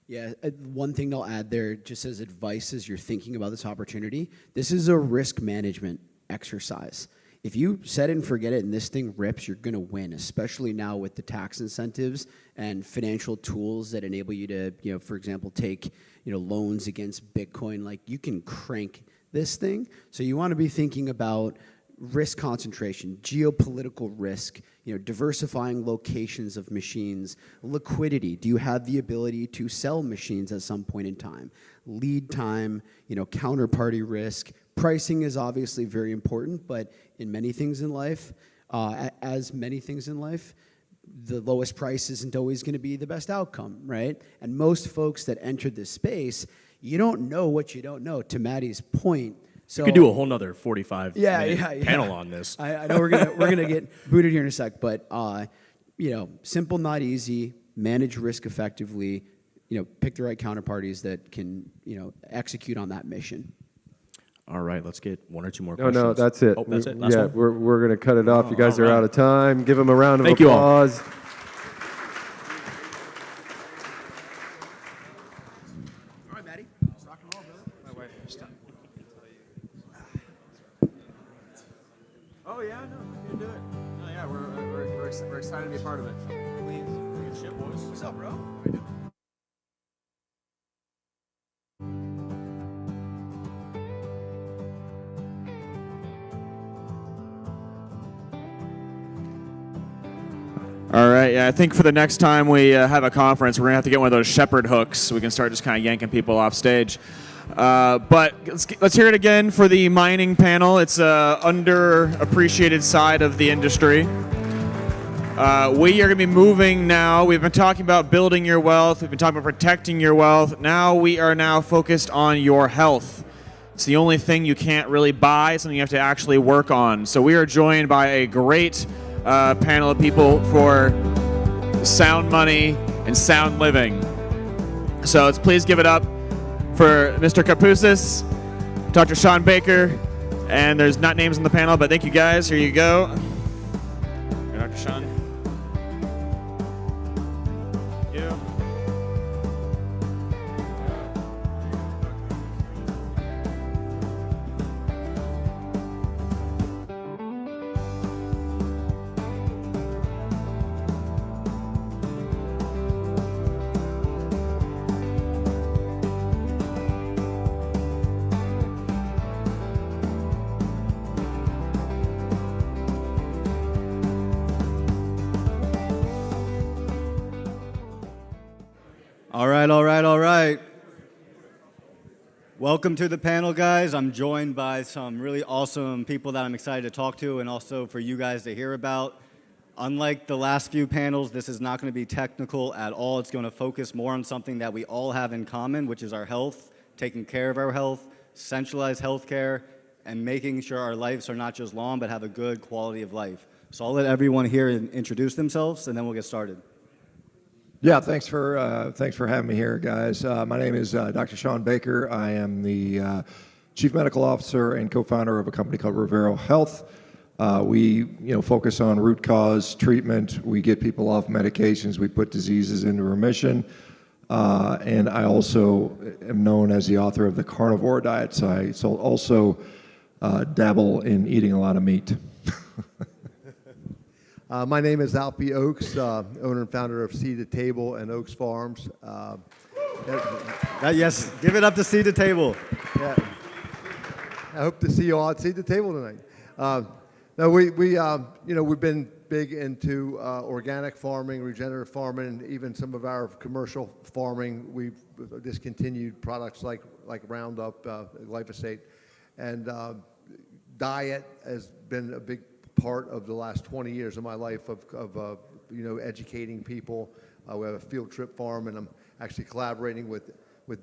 Speaker 7: Yeah, one thing I'll add there, just as advice as you're thinking about this opportunity, this is a risk management exercise. If you set it and forget it and this thing rips, you're going to win, especially now with the tax incentives and financial tools that enable you to, you know, for example, take, you know, loans against Bitcoin. Like, you can crank this thing. So you want to be thinking about risk concentration, geopolitical risk, you know, diversifying locations of machines, liquidity. Do you have the ability to sell machines at some point in time? Lead time, you know, counterparty risk. Pricing is obviously very important, but in many things in life, as many things in life, the lowest price isn't always going to be the best outcome, right? And most folks that enter this space, you don't know what you don't know, to Matty's point. So,
Speaker 22: you could do a whole nother 45 minute
Speaker 7: panel
Speaker 22: panel on this.
Speaker 7: I know we're gonna get booted here in a sec, but you know, simple, not easy. Manage risk effectively. You know, pick the right counterparties that can, you know, execute on that mission.
Speaker 22: All right, let's get one or two more
Speaker 12: No,
Speaker 22: questions.
Speaker 12: no, that's it.
Speaker 22: Oh, that's it? Last
Speaker 12: Yeah,
Speaker 22: one?
Speaker 12: we're going to cut it off. You guys
Speaker 22: all
Speaker 12: are
Speaker 22: right.
Speaker 12: out of time. Give them a round of
Speaker 22: Thank you all.
Speaker 12: applause.
Speaker 7: All right, Matty. Rock and roll, brother. My wife just
Speaker 2: Oh yeah, no, you can do it. No, yeah, we're excited to be a part of it. Please, good shit, boys.
Speaker 7: What's up, bro?
Speaker 2: All right, yeah, I think for the next time we have a conference, we're going to have to get one of those shepherd hooks so we can start just kind of yanking people off stage. But let's hear it again for the mining panel. It's an underappreciated side of the industry. We are going to be moving now. We've been talking about building your wealth. We've been talking about protecting your wealth. Now we are now focused on your health. It's the only thing you can't really buy. It's something you have to actually work on. So we are joined by a great panel of people for sound money and sound living. So let's please give it up for Mr. Kapusis, Dr. Shawn Baker, and there's not names on the panel, but thank you guys. Here you go. Dr. Shawn. You.
Speaker 1: All right. Welcome to the panel, guys. I'm joined by some really awesome people that I'm excited to talk to and also for you guys to hear about. Unlike the last few panels, this is not going to be technical at all. It's going to focus more on something that we all have in common, which is our health, taking care of our health, centralized healthcare, and making sure our lives are not just long, but have a good quality of life. So I'll let everyone here introduce themselves, and then we'll get started.
Speaker 5: Yeah, thanks for having me here, guys. My name is Dr. Shawn Baker. I am the Chief Medical Officer and co-founder of a company called Rivero Health. We focus on root cause treatment. We get people off medications. We put diseases into remission. And I also am known as the author of the carnivore diet. So I also dabble in eating a lot of meat.
Speaker 6: My name is Alfie Oaks, owner and founder of Seed to Table and Oaks Farms.
Speaker 1: Yes, give it up to Seed to Table.
Speaker 6: Yeah. I hope to see you all at Seed to Table tonight. No, we've been big into organic farming, regenerative farming, and even some of our commercial farming. We've discontinued products like Roundup, glyphosate, and diet has been a big part of the last 20 years of my life of educating people. We have a field trip farm, and I'm actually collaborating with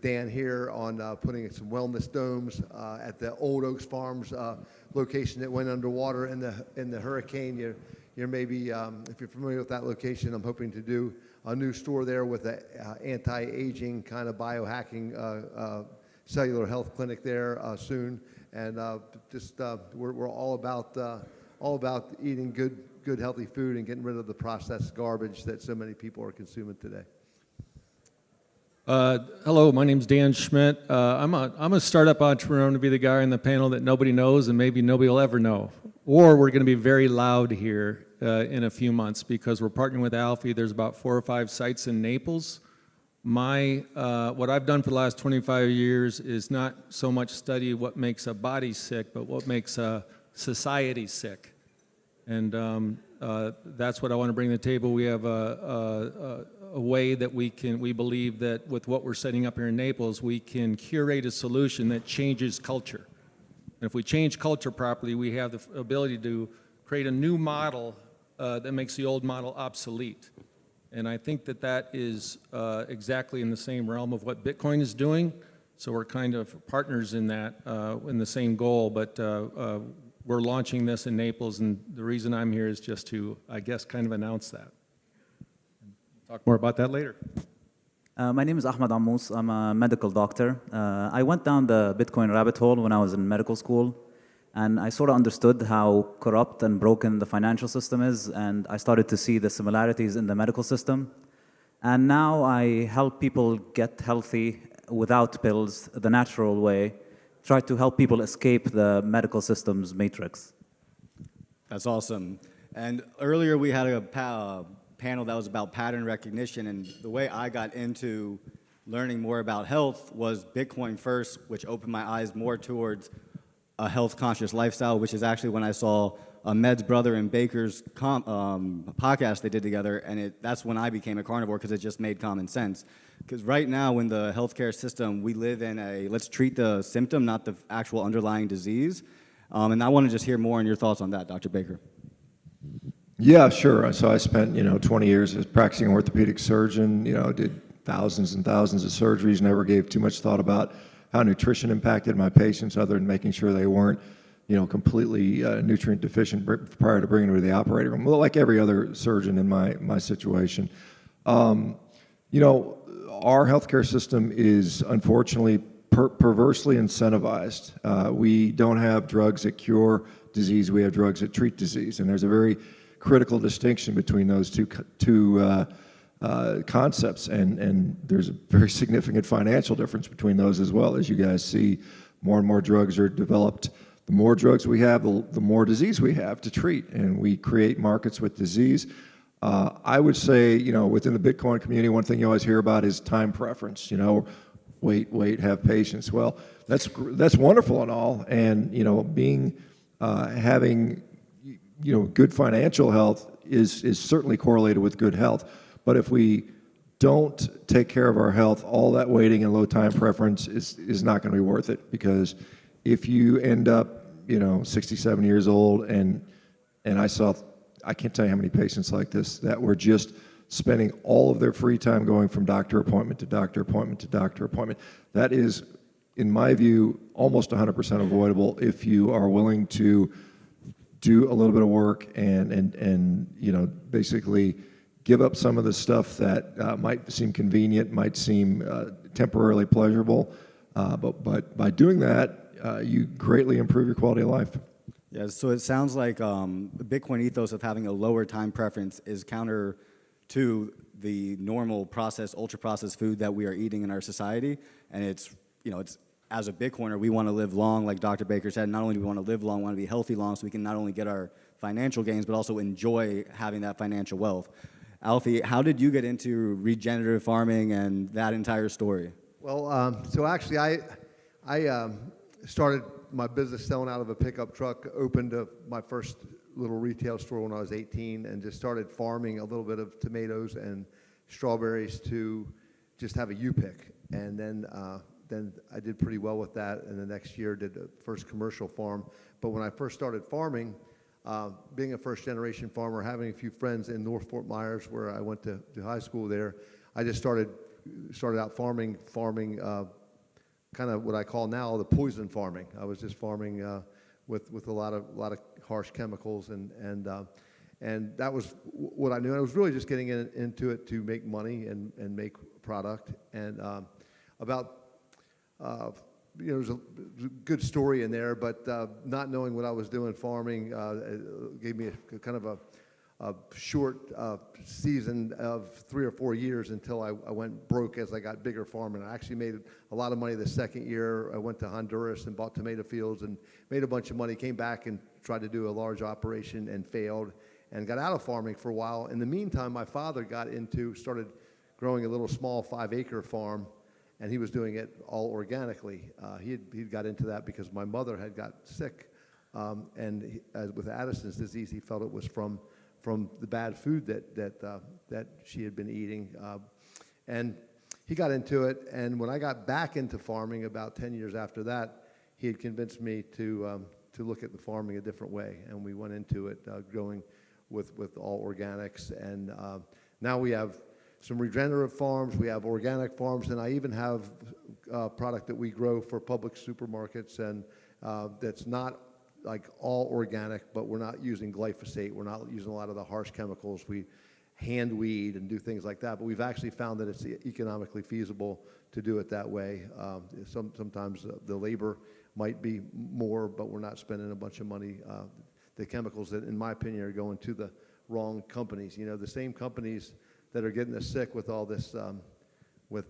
Speaker 6: Dan here on putting some wellness domes at the old Oaks Farms location that went underwater in the hurricane. You're maybe, if you're familiar with that location, I'm hoping to do a new store there with an anti-aging kind of biohacking cellular health clinic there soon. And we're all about eating good healthy food and getting rid of the processed garbage that so many people are consuming today.
Speaker 8: Hello, my name's Dan Schmidt. I'm a startup entrepreneur. I'm going to be the guy on the panel that nobody knows and maybe nobody will ever know. Or we're going to be very loud here in a few months because we're partnering with Alfie. There's about 4 or 5 sites in Naples. What I've done for the last 25 years is not so much study what makes a body sick, but what makes a society sick. And that's what I want to bring to the table. We have a way that we believe that with what we're setting up here in Naples, we can curate a solution that changes culture. And if we change culture properly, we have the ability to create a new model that makes the old model obsolete. And I think that is exactly in the same realm of what Bitcoin is doing. So we're kind of partners in that, in the same goal. But we're launching this in Naples, and the reason I'm here is just to, I guess, kind of announce that. Talk more about that later.
Speaker 11: My name is Ahmed Ammous. I'm a medical doctor. I went down the Bitcoin rabbit hole when I was in medical school, and I sort of understood how corrupt and broken the financial system is, and I started to see the similarities in the medical system. And now I help people get healthy without pills, the natural way, try to help people escape the medical system's matrix.
Speaker 1: That's awesome. And earlier we had a panel that was about pattern recognition, and the way I got into learning more about health was Bitcoin first, which opened my eyes more towards a health-conscious lifestyle, which is actually when I saw Med's brother and Baker's podcast they did together, and that's when I became a carnivore because it just made common sense. Because right now in the healthcare system, we live in let's treat the symptom, not the actual underlying disease. And I want to just hear more on your thoughts on that, Dr. Baker.
Speaker 5: Yeah, sure. So I spent 20 years as practicing orthopedic surgeon. Did thousands and thousands of surgeries. Never gave too much thought about how nutrition impacted my patients, other than making sure they weren't completely nutrient deficient prior to bringing them to the operating room. Well, like every other surgeon in my situation, our healthcare system is unfortunately perversely incentivized. We don't have drugs that cure disease. We have drugs that treat disease, and there's a very critical distinction between those two concepts, and there's a very significant financial difference between those as well. As you guys see, more and more drugs are developed. The more drugs we have, the more disease we have to treat, and we create markets with disease. I would say, within the Bitcoin community, one thing you always hear about is time preference. Wait, have patience. Well, that's wonderful and all, and having good financial health is certainly correlated with good health. But if we don't take care of our health, all that waiting and low time preference is not going to be worth it, because if you end up 67 years old, and I can't tell you how many patients like this that were just spending all of their free time going from doctor appointment to doctor appointment to doctor appointment. That is, in my view, almost 100% avoidable if you are willing to do a little bit of work and basically give up some of the stuff that might seem convenient, might seem temporarily pleasurable, but by doing that, you greatly improve your quality of life.
Speaker 1: Yeah, so it sounds like the Bitcoin ethos of having a lower time preference is counter to the normal processed, ultra-processed food that we are eating in our society, and it's as a Bitcoiner, we want to live long, like Dr. Baker said. Not only do we want to live long, we want to be healthy long, so we can not only get our financial gains, but also enjoy having that financial wealth. Alfie, how did you get into regenerative farming and that entire story?
Speaker 6: Well, so actually, I started my business selling out of a pickup truck, opened my first little retail store when I was 18, and just started farming a little bit of tomatoes and strawberries to just have a U-pick. And then I did pretty well with that, and the next year did the first commercial farm. But when I first started farming, being a first-generation farmer, having a few friends in North Fort Myers, where I went to high school there, I just started out farming kind of what I call now the poison farming. I was just farming with a lot of harsh chemicals, and that was what I knew. I was really just getting into it to make money and make product. And there's a good story in there, but not knowing what I was doing farming gave me a kind of a short season of 3 or 4 years until I went broke as I got bigger farming. I actually made a lot of money the second year. I went to Honduras and bought tomato fields and made a bunch of money, came back and tried to do a large operation and failed and got out of farming for a while. In the meantime, my father started growing a little small 5-acre farm, and he was doing it all organically. He got into that because my mother had got sick, and with Addison's disease, he felt it was from the bad food that she had been eating. And he got into it, and when I got back into farming about 10 years after that, he had convinced me to look at the farming a different way, and we went into it growing with all organics. And now we have some regenerative farms, we have organic farms, and I even have product that we grow for public supermarkets, and that's not like all organic, but we're not using glyphosate. We're not using a lot of the harsh chemicals. We hand weed and do things like that, but we've actually found that it's economically feasible to do it that way. Sometimes the labor might be more, but we're not spending a bunch of money. The chemicals that, in my opinion, are going to the wrong companies. You know, the same companies that are getting us sick with all this, with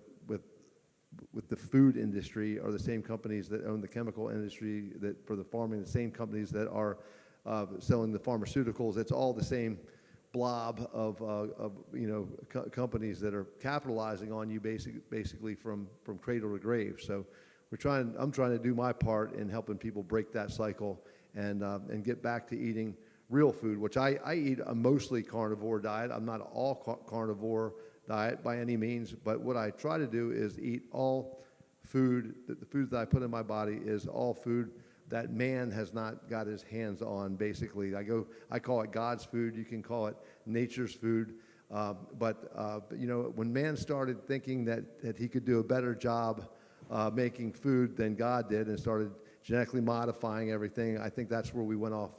Speaker 6: the food industry, are the same companies that own the chemical industry that for the farming, the same companies that are selling the pharmaceuticals. It's all the same blob of companies that are capitalizing on you basically from cradle to grave. So I'm trying to do my part in helping people break that cycle and get back to eating real food, which I eat a mostly carnivore diet. I'm not all carnivore diet by any means, but what I try to do is eat all food, the food that I put in my body is all food that man has not got his hands on, basically. I call it God's food, you can call it nature's food, but when man started thinking that he could do a better job making food than God did and started genetically modifying everything, I think that's where we went off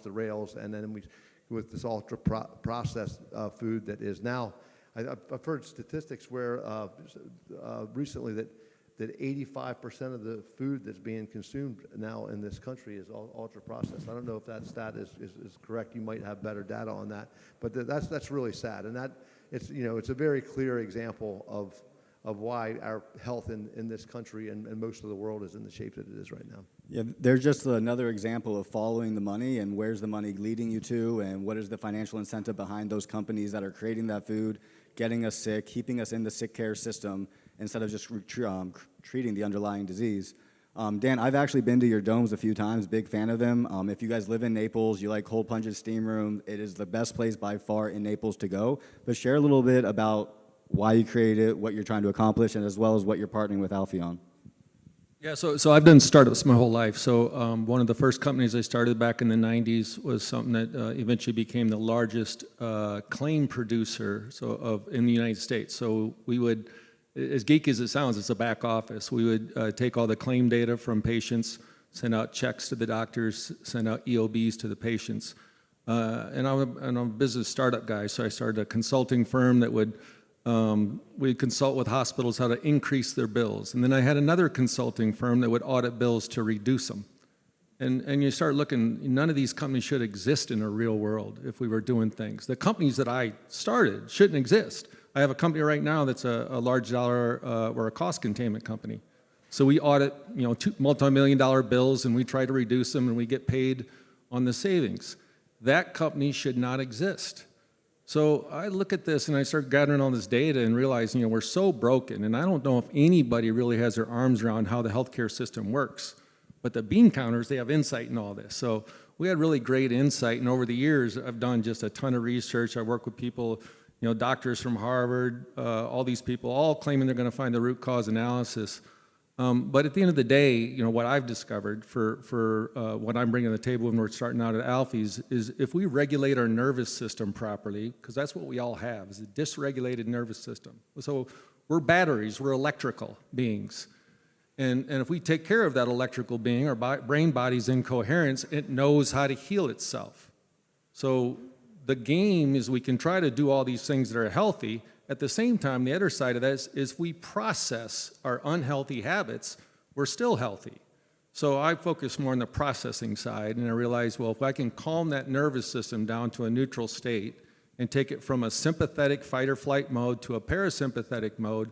Speaker 6: the rails, and then with this ultra processed food that is now. I've heard statistics where recently that 85% of the food that's being consumed now in this country is ultra processed. I don't know if that stat is correct. You might have better data on that, but that's really sad, and it's a very clear example of why our health in this country and most of the world is in the shape that it is right now.
Speaker 1: Yeah, there's just another example of following the money and where's the money leading you to, and what is the financial incentive behind those companies that are creating that food, getting us sick, keeping us in the sick care system instead of just treating the underlying disease. Dan, I've actually been to your domes a few times, big fan of them. If you guys live in Naples, you like Cold Plunge's steam room, it is the best place by far in Naples to go. But share a little bit about why you created it, what you're trying to accomplish, and as well as what you're partnering with Alfie on.
Speaker 8: Yeah, so I've done startups my whole life. So one of the first companies I started back in the 90s was something that eventually became the largest claim producer in the United States. So we would, as geeky as it sounds, it's a back office. We would take all the claim data from patients, send out checks to the doctors, send out EOBs to the patients. And I'm a business startup guy, so I started a consulting firm that would we'd consult with hospitals how to increase their bills. And then I had another consulting firm that would audit bills to reduce them. And you start looking, none of these companies should exist in a real world if we were doing things. The companies that I started shouldn't exist. I have a company right now that's a large dollar or a cost containment company. So we audit, multi-million-dollar bills, and we try to reduce them, and we get paid on the savings. That company should not exist. So I look at this and I start gathering all this data and realize, we're so broken, and I don't know if anybody really has their arms around how the healthcare system works. But the bean counters, they have insight in all this. So we had really great insight, and over the years, I've done just a ton of research. I work with people, doctors from Harvard, all these people, all claiming they're going to find the root cause analysis. But at the end of the day, what I've discovered for what I'm bringing to the table when we're starting out at Alfie's is if we regulate our nervous system properly, because that's what we all have, is a dysregulated nervous system. So we're batteries, we're electrical beings. And if we take care of that electrical being, our brain body's in coherence, it knows how to heal itself. So the game is we can try to do all these things that are healthy. At the same time, the other side of that is we process our unhealthy habits, we're still healthy. So I focus more on the processing side, and I realize, well, if I can calm that nervous system down to a neutral state and take it from a sympathetic fight or flight mode to a parasympathetic mode,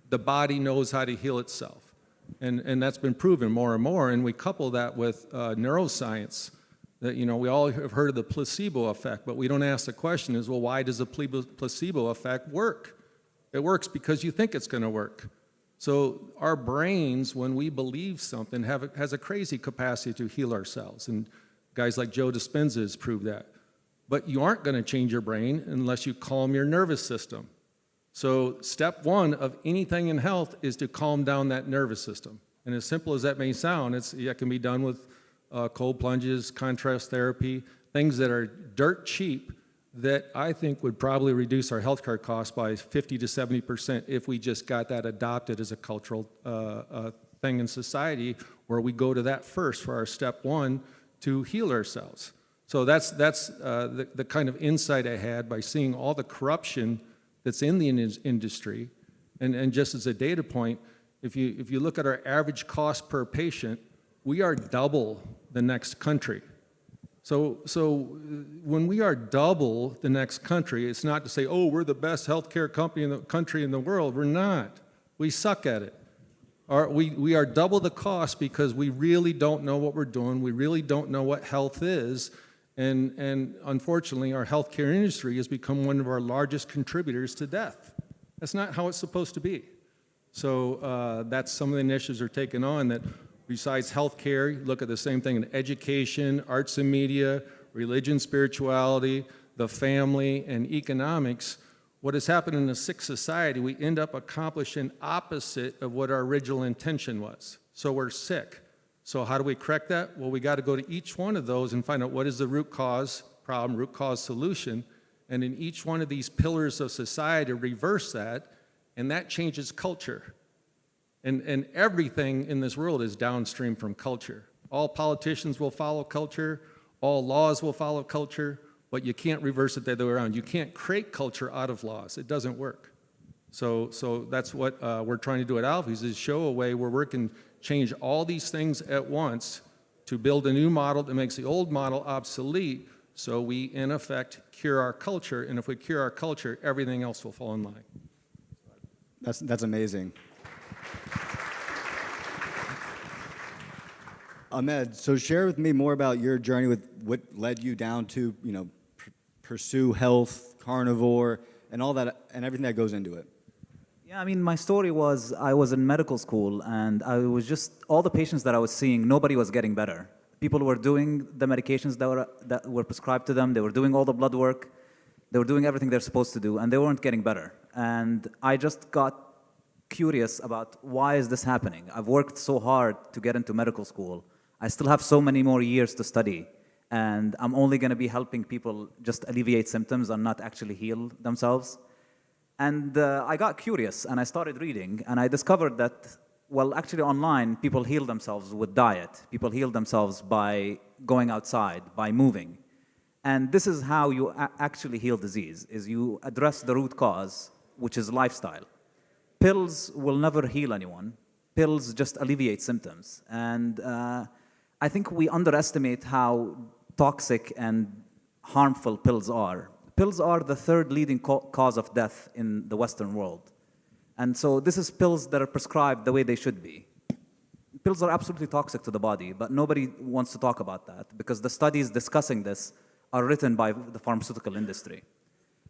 Speaker 8: the body knows how to heal itself. And that's been proven more and more, and we couple that with neuroscience. That, we all have heard of the placebo effect, but we don't ask the question is, well, why does the placebo effect work? It works because you think it's going to work. So our brains, when we believe something, has a crazy capacity to heal ourselves, and guys like Joe Dispenza has proved that. But you aren't going to change your brain unless you calm your nervous system. So step one of anything in health is to calm down that nervous system. And as simple as that may sound, it can be done with cold plunges, contrast therapy, things that are dirt cheap that I think would probably reduce our healthcare costs by 50 to 70% if we just got that adopted as a cultural thing in society, where we go to that first for our step one to heal ourselves. So that's the kind of insight I had by seeing all the corruption that's in the industry. And just as a data point, if you look at our average cost per patient, we are double the next country. So when we are double the next country, it's not to say, oh, we're the best healthcare country in the world. We're not. We suck at it. We are double the cost because we really don't know what we're doing. We really don't know what health is. And unfortunately, our healthcare industry has become one of our largest contributors to death. That's not how it's supposed to be. So that's some of the initiatives we're taking on that, besides healthcare, you look at the same thing in education, arts and media, religion, spirituality, the family, and economics. What has happened in a sick society, we end up accomplishing opposite of what our original intention was. So we're sick. So how do we correct that? Well, we got to go to each one of those and find out what is the root cause problem, root cause solution, and in each one of these pillars of society, reverse that, and that changes culture. And everything in this world is downstream from culture. All politicians will follow culture, all laws will follow culture, but you can't reverse it the other way around. You can't create culture out of laws. It doesn't work. So that's what we're trying to do at Alfie's, is show a way where we can change all these things at once to build a new model that makes the old model obsolete, so we, in effect, cure our culture. And if we cure our culture, everything else will fall in line.
Speaker 1: That's amazing. Ahmed, so share with me more about your journey with what led you down to, pursue health, carnivore, and all that, and everything that goes into it.
Speaker 11: Yeah, I mean, my story was I was in medical school, and I was just, all the patients that I was seeing, nobody was getting better. People were doing the medications that were prescribed to them. They were doing all the blood work. They were doing everything they're supposed to do, and they weren't getting better. And I just got curious about, why is this happening? I've worked so hard to get into medical school. I still have so many more years to study, and I'm only going to be helping people just alleviate symptoms and not actually heal themselves. And I got curious, and I started reading, and I discovered that, well, actually online, people heal themselves with diet. People heal themselves by going outside, by moving. And this is how you actually heal disease, is you address the root cause, which is lifestyle. Pills will never heal anyone. Pills just alleviate symptoms. And I think we underestimate how toxic and harmful pills are. Pills are the third leading cause of death in the Western world. And so this is pills that are prescribed the way they should be. pills are absolutely toxic to the body, but nobody wants to talk about that because the studies discussing this are written by the pharmaceutical industry.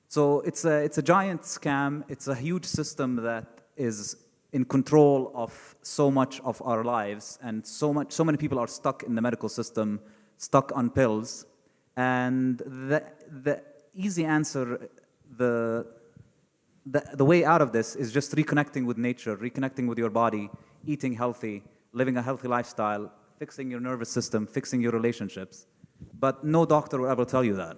Speaker 11: So it's a giant scam. It's a huge system that is in control of so much of our lives, and so many people are stuck in the medical system, stuck on pills. And the easy answer, the way out of this is just reconnecting with nature, reconnecting with your body, eating healthy, living a healthy lifestyle, fixing your nervous system, fixing your relationships. But no doctor will ever tell you that.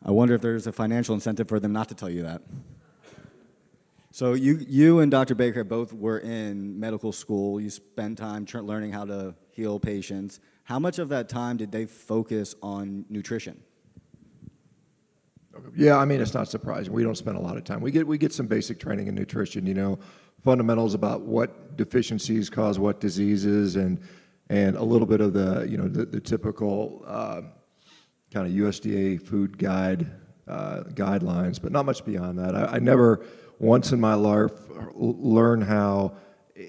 Speaker 1: I wonder if there's a financial incentive for them not to tell you that. So you and Dr. Baker both were in medical school. You spent time learning how to heal patients. How much of that time did they focus on nutrition?
Speaker 5: Yeah, I mean, it's not surprising. We don't spend a lot of time. We get some basic training in nutrition, fundamentals about what deficiencies cause what diseases, and a little bit of the typical kind of USDA food guide guidelines, but not much beyond that. I never once in my life learned how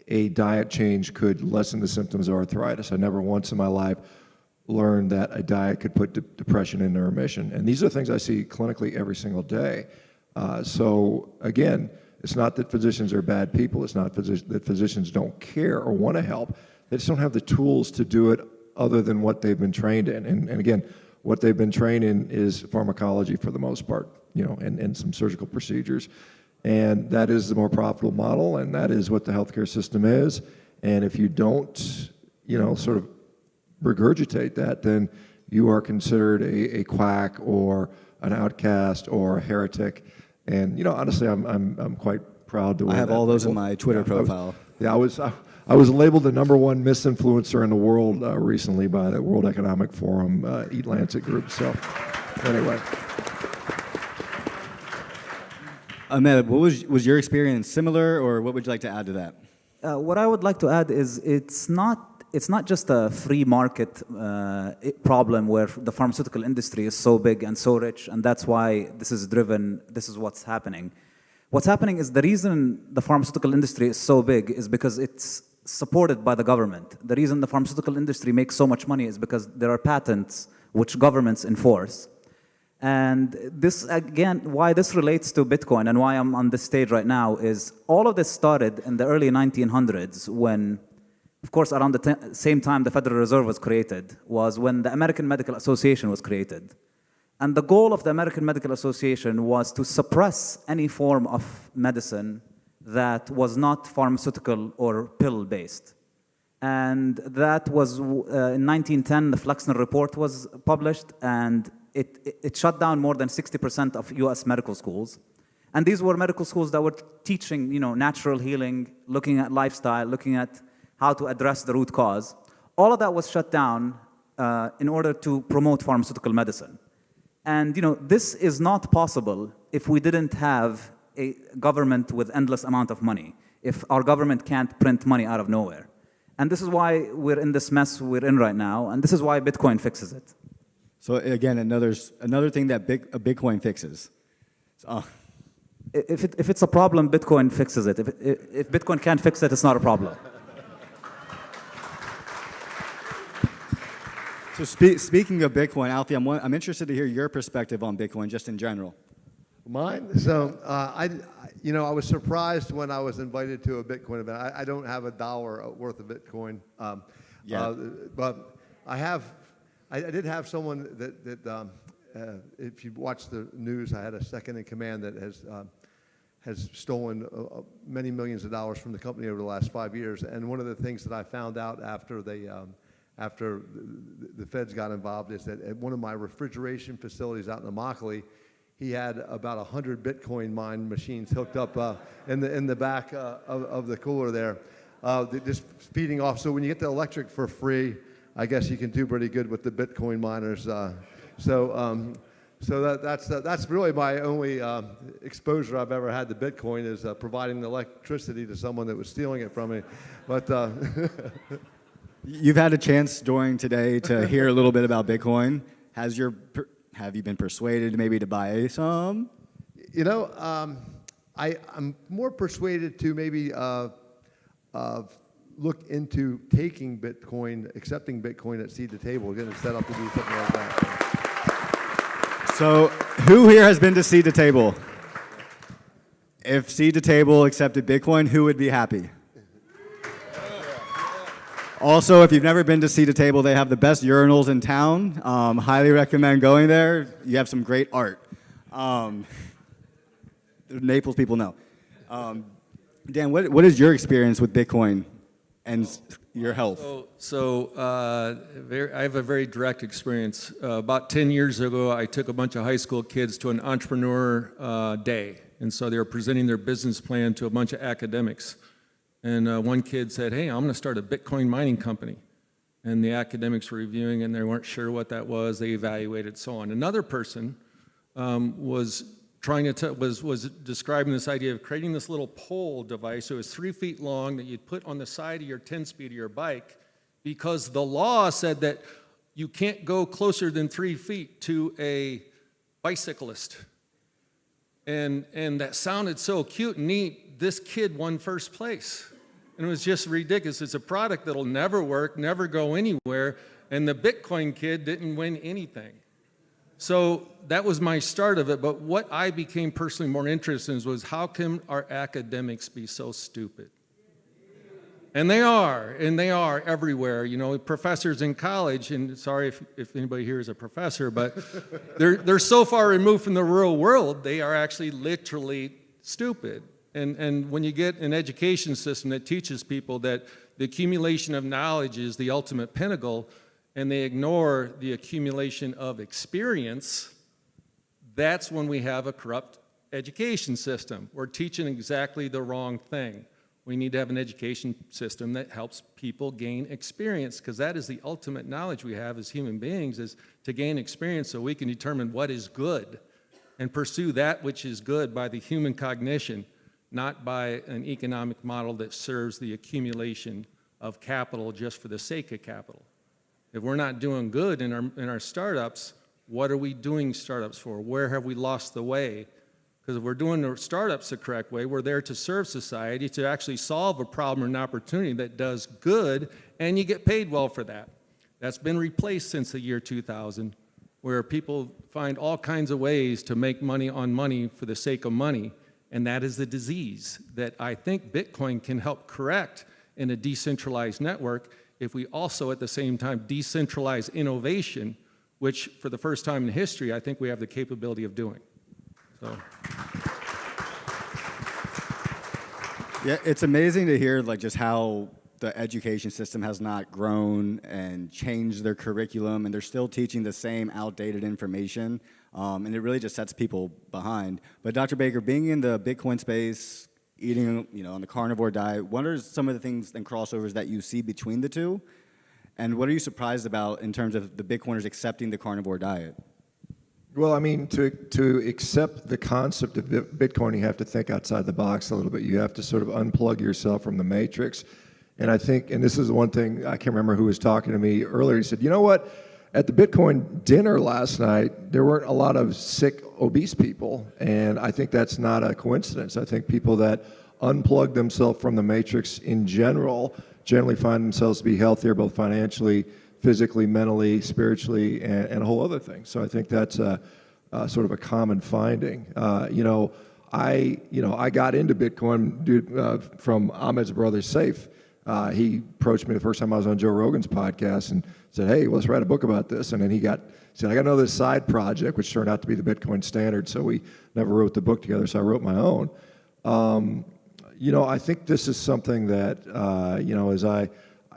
Speaker 5: a diet change could lessen the symptoms of arthritis. I never once in my life learned that a diet could put depression into remission. And these are things I see clinically every single day. So again, it's not that physicians are bad people. It's not that physicians don't care or want to help. They just don't have the tools to do it other than what they've been trained in. And again, what they've been trained in is pharmacology for the most part, and some surgical procedures. And that is the more profitable model, and that is what the healthcare system is. And if you don't, sort of regurgitate that, then you are considered a quack or an outcast or a heretic. And honestly, I'm quite proud to wear
Speaker 1: I have
Speaker 5: that
Speaker 1: all those in
Speaker 5: label.
Speaker 1: my Twitter profile.
Speaker 5: I was labeled the #1 misinfluencer in the world recently by the World Economic Forum Eat Lancet group. So anyway.
Speaker 1: Ahmed, what was your experience similar, or what would you like to add to that?
Speaker 11: What I would like to add is it's not just a free market problem where the pharmaceutical industry is so big and so rich, and that's why this is what's happening. What's happening is the reason the pharmaceutical industry is so big is because it's supported by the government. The reason the pharmaceutical industry makes so much money is because there are patents which governments enforce. And this, again, why this relates to Bitcoin and why I'm on this stage right now is all of this started in the early 1900s when, of course, around the same time the Federal Reserve was created, was when the American Medical Association was created. And the goal of the American Medical Association was to suppress any form of medicine that was not pharmaceutical or pill-based. And that was, in 1910, the Flexner Report was published, and it shut down more than 60% of US medical schools. And these were medical schools that were teaching, natural healing, looking at lifestyle, looking at how to address the root cause. All of that was shut down in order to promote pharmaceutical medicine. And this is not possible if we didn't have a government with endless amount of money, if our government can't print money out of nowhere. And this is why we're in this mess we're in right now, and this is why Bitcoin fixes it.
Speaker 1: So again, another thing that Bitcoin fixes.
Speaker 11: If it's a problem, Bitcoin fixes it. If Bitcoin can't fix it, it's not a problem.
Speaker 1: So speaking of Bitcoin, Alfie, I'm interested to hear your perspective on Bitcoin just in general.
Speaker 6: Mine? So I was surprised when I was invited to a Bitcoin event. I don't have $1 worth of Bitcoin. But I did have someone that if you watch the news, I had a second in command that has stolen many millions of dollars from the company over the last 5 years. And one of the things that I found out after the feds got involved is that at one of my refrigeration facilities out in Immokalee, he had about 100 Bitcoin mine machines hooked up in the back of the cooler there, just feeding off. So when you get the electric for free, I guess you can do pretty good with the Bitcoin miners. So that's really my only exposure I've ever had to Bitcoin is providing the electricity to someone that was stealing it from me. But
Speaker 1: you've had a chance during today to hear a little bit about Bitcoin. Have you been persuaded maybe to buy some?
Speaker 6: I'm more persuaded to maybe look into taking Bitcoin, accepting Bitcoin at seed to table, getting set up to do something like that.
Speaker 1: So who here has been to seed to table? If seed to table accepted Bitcoin, who would be happy? Also, if you've never been to seed to table, they have the best urinals in town. Highly recommend going there. You have some great art. Naples people know. Dan, what is your experience with Bitcoin and your health?
Speaker 8: I have a very direct experience. About 10 years ago, I took a bunch of high school kids to an entrepreneur day. And so they were presenting their business plan to a bunch of academics. And one kid said, hey, I'm going to start a Bitcoin mining company. And the academics were reviewing, and they weren't sure what that was. They evaluated, so on. Another person was describing this idea of creating this little pole device. It was 3 feet long that you'd put on the side of your 10-speed of your bike, because the law said that you can't go closer than 3 feet to a bicyclist. And that sounded so cute and neat. This kid won first place. And it was just ridiculous. It's a product that'll never work, never go anywhere, and the Bitcoin kid didn't win anything. So that was my start of it, but what I became personally more interested in was how can our academics be so stupid? And they are everywhere. You know, professors in college, and sorry if anybody here is a professor, but they're so far removed from the real world, they are actually literally stupid. And when you get an education system that teaches people that the accumulation of knowledge is the ultimate pinnacle, and they ignore the accumulation of experience, that's when we have a corrupt education system. We're teaching exactly the wrong thing. We need to have an education system that helps people gain experience, because that is the ultimate knowledge we have as human beings, is to gain experience so we can determine what is good and pursue that which is good by the human cognition, not by an economic model that serves the accumulation of capital just for the sake of capital. If we're not doing good in our startups, what are we doing startups for? Where have we lost the way? Because if we're doing the startups the correct way, we're there to serve society, to actually solve a problem or an opportunity that does good, and you get paid well for that. That's been replaced since the year 2000, where people find all kinds of ways to make money on money for the sake of money, and that is the disease that I think Bitcoin can help correct in a decentralized network if we also at the same time decentralize innovation, which for the first time in history I think we have the capability of doing. So.
Speaker 1: Yeah, it's amazing to hear like just how the education system has not grown and changed their curriculum, and they're still teaching the same outdated information, and it really just sets people behind. But Dr. Baker, being in the Bitcoin space, eating on the carnivore diet, what are some of the things and crossovers that you see between the two? And what are you surprised about in terms of the Bitcoiners accepting the carnivore diet?
Speaker 5: Well, I mean, to accept the concept of Bitcoin, you have to think outside the box a little bit. You have to sort of unplug yourself from the matrix. And I think, and this is the one thing, I can't remember who was talking to me earlier, he said, you know what, at the Bitcoin dinner last night, there weren't a lot of sick, obese people, and I think that's not a coincidence. I think people that unplug themselves from the matrix in generally find themselves to be healthier, both financially, physically, mentally, spiritually, and a whole other thing. So I think that's sort of a common finding. I got into Bitcoin from Ahmed's brother, Saif. He approached me the first time I was on Joe Rogan's podcast and said, hey, let's write a book about this. And then he said, I got another side project, which turned out to be the Bitcoin Standard. So we never wrote the book together, so I wrote my own. I think this is something that,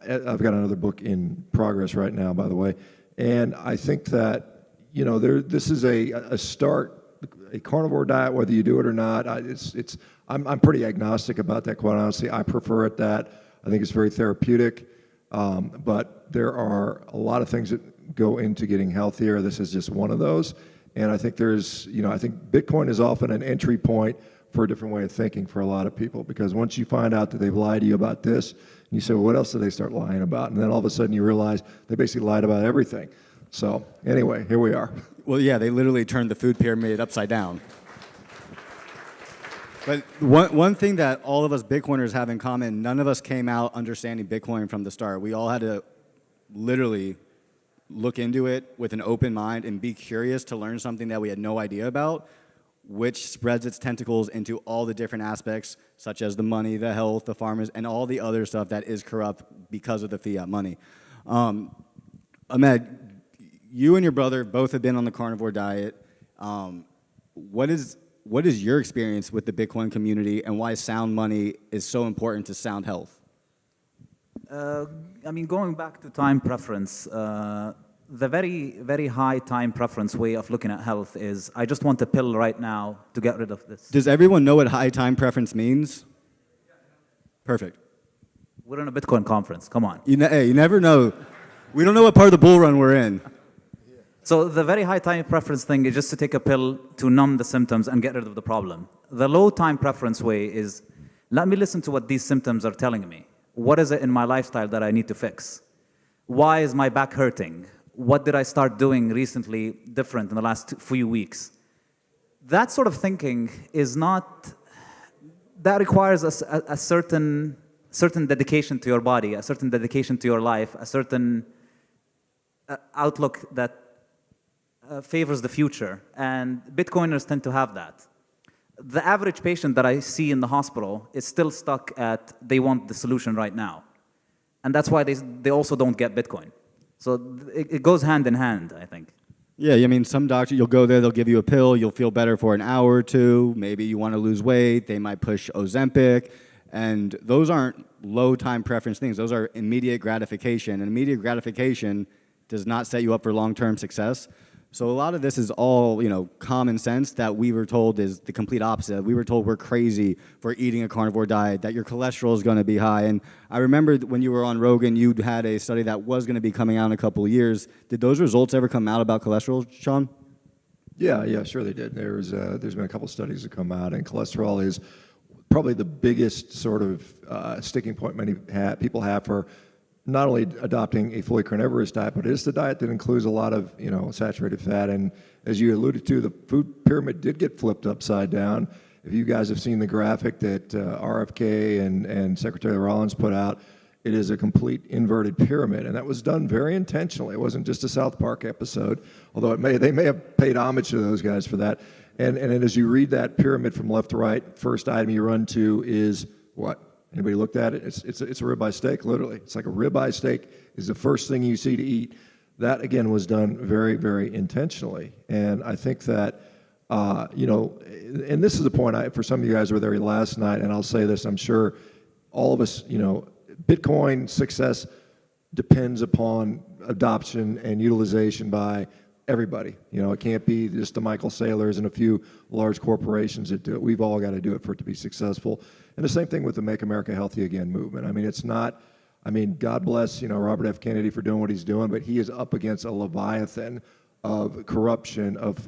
Speaker 5: I've got another book in progress right now, by the way. And I think that, this is a start, a carnivore diet, whether you do it or not. I'm pretty agnostic about that, quite honestly. I prefer it that. I think it's very therapeutic, but there are a lot of things that go into getting healthier. This is just one of those. And I think I think Bitcoin is often an entry point for a different way of thinking for a lot of people, because once you find out that they've lied to you about this, and you say, well, what else did they start lying about? And then all of a sudden you realize they basically lied about everything. So anyway, here we are.
Speaker 1: Well, yeah, they literally turned the food pyramid upside down. But one thing that all of us Bitcoiners have in common, none of us came out understanding Bitcoin from the start. We all had to literally look into it with an open mind and be curious to learn something that we had no idea about, which spreads its tentacles into all the different aspects, such as the money, the health, the farmers, and all the other stuff that is corrupt because of the fiat money. Ahmed, you and your brother both have been on the carnivore diet. What is your experience with the Bitcoin community, and why sound money is so important to sound health?
Speaker 11: I mean, going back to time preference, the very, very high time preference way of looking at health is, I just want a pill right now to get rid of this.
Speaker 1: Does everyone know what high time preference means? Perfect.
Speaker 11: We're in a Bitcoin conference, come on.
Speaker 1: Hey, you never know. We don't know what part of the bull run we're in.
Speaker 11: So the very high time preference thing is just to take a pill to numb the symptoms and get rid of the problem. The low time preference way is, let me listen to what these symptoms are telling me. What is it in my lifestyle that I need to fix? Why is my back hurting? What did I start doing recently different in the last few weeks? That sort of thinking is not, that requires a certain dedication to your body, a certain dedication to your life, a certain outlook that favors the future. And Bitcoiners tend to have that. The average patient that I see in the hospital is still stuck at, they want the solution right now. And that's why they also don't get Bitcoin. So it goes hand in hand, I think.
Speaker 1: Yeah, I mean, some doctors, you'll go there, they'll give you a pill, you'll feel better for an hour or two. Maybe you want to lose weight, they might push Ozempic. And those aren't low time preference things. Those are immediate gratification. And immediate gratification does not set you up for long-term success. So a lot of this is all, common sense that we were told is the complete opposite. We were told we're crazy for eating a carnivore diet, that your cholesterol is going to be high. And I remember when you were on Rogan, you had a study that was going to be coming out in a couple of years. Did those results ever come out about cholesterol, Shawn?
Speaker 5: Yeah, sure they did. There's been a couple studies that come out, and cholesterol is probably the biggest sort of sticking point many people have for not only adopting a fully carnivorous diet, but it's the diet that includes a lot of saturated fat. And as you alluded to, the food pyramid did get flipped upside down. If you guys have seen the graphic that RFK and Secretary Rollins put out, it is a complete inverted pyramid, and that was done very intentionally. It wasn't just a South Park episode, although they may have paid homage to those guys for that. And as you read that pyramid from left to right, first item you run to is what? Anybody looked at it? It's a ribeye steak, literally. It's like a ribeye steak is the first thing you see to eat. That, again, was done very, very intentionally. And I think that, and this is the point for some of you guys who were there last night, and I'll say this, I'm sure all of us, Bitcoin success depends upon adoption and utilization by everybody. It can't be just the Michael Saylors and a few large corporations that do it. We've all got to do it for it to be successful. And the same thing with the Make America Healthy Again movement. I mean, it's not, God bless, Robert F. Kennedy for doing what he's doing, but he is up against a leviathan of corruption, of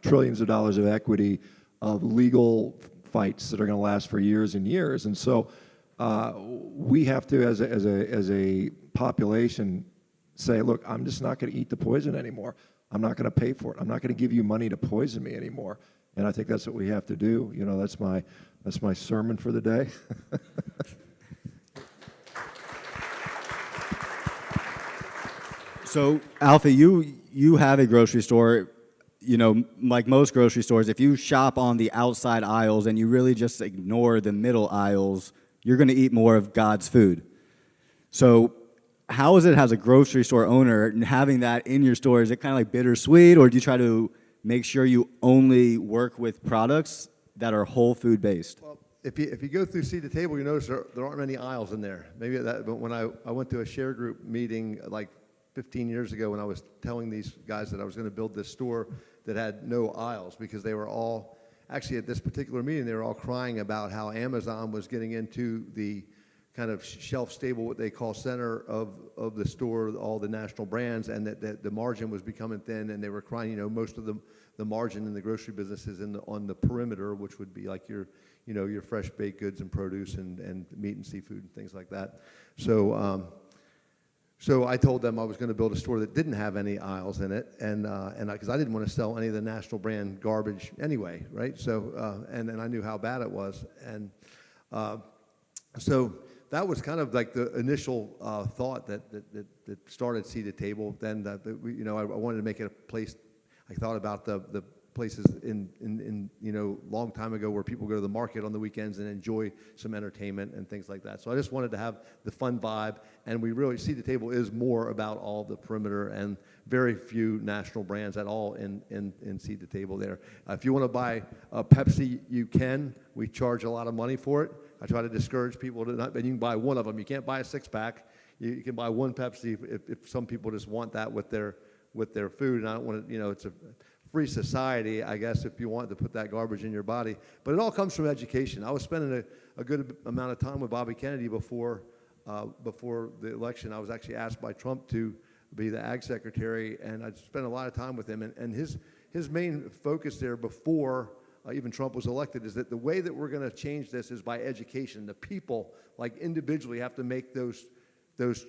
Speaker 5: trillions of dollars of equity, of legal fights that are going to last for years and years. And so we have to, as a population, say, look, I'm just not going to eat the poison anymore. I'm not going to pay for it. I'm not going to give you money to poison me anymore. And I think that's what we have to do. That's my sermon for the day.
Speaker 1: So, Alfie, you have a grocery store. Like most grocery stores, if you shop on the outside aisles and you really just ignore the middle aisles, you're going to eat more of God's food. So how is it as a grocery store owner and having that in your store? Is it kind of like bittersweet, or do you try to make sure you only work with products that are whole food based?
Speaker 6: Well, if you go through Seed to Table, you notice there aren't many aisles in there. Maybe but when I went to a share group meeting like 15 years ago, when I was telling these guys that I was going to build this store that had no aisles, because they were all, actually at this particular meeting, they were all crying about how Amazon was getting into the kind of shelf-stable, what they call center of the store, all the national brands, and that the margin was becoming thin, and they were crying, most of the margin in the grocery business is on the perimeter, which would be like your fresh baked goods and produce and meat and seafood and things like that. So So I told them I was going to build a store that didn't have any aisles in it, and because I didn't want to sell any of the national brand garbage anyway, right? So and I knew how bad it was, and so that was kind of like the initial thought that started Seed at Table. Then I wanted to make it a place. I thought about the places in long time ago where people go to the market on the weekends and enjoy some entertainment and things like that. So I just wanted to have the fun vibe, and we really Seed at Table is more about all the perimeter and very few national brands at all in Seed at Table there. If you want to buy a Pepsi, you can. We charge a lot of money for it. I try to discourage people to not, but you can buy one of them. You can't buy a six-pack. You can buy one Pepsi if some people just want that with their food. And I don't want to, it's a free society, I guess, if you want to put that garbage in your body. But it all comes from education. I was spending a good amount of time with Bobby Kennedy before the election. I was actually asked by Trump to be the ag secretary, and I spent a lot of time with him. And his main focus there before even Trump was elected is that the way that we're going to change this is by education. The people, like individually, have to make those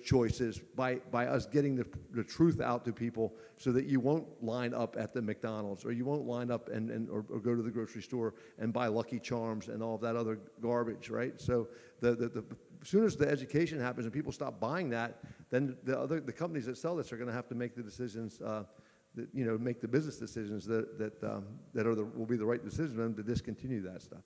Speaker 6: choices by us getting the truth out to people, so that you won't line up at the McDonald's, or you won't line up or go to the grocery store and buy Lucky Charms and all of that other garbage, right? So as soon as the education happens and people stop buying that, then the companies that sell this are going to have to make the decisions. Make the business decisions that will be the right decision for them to discontinue that stuff.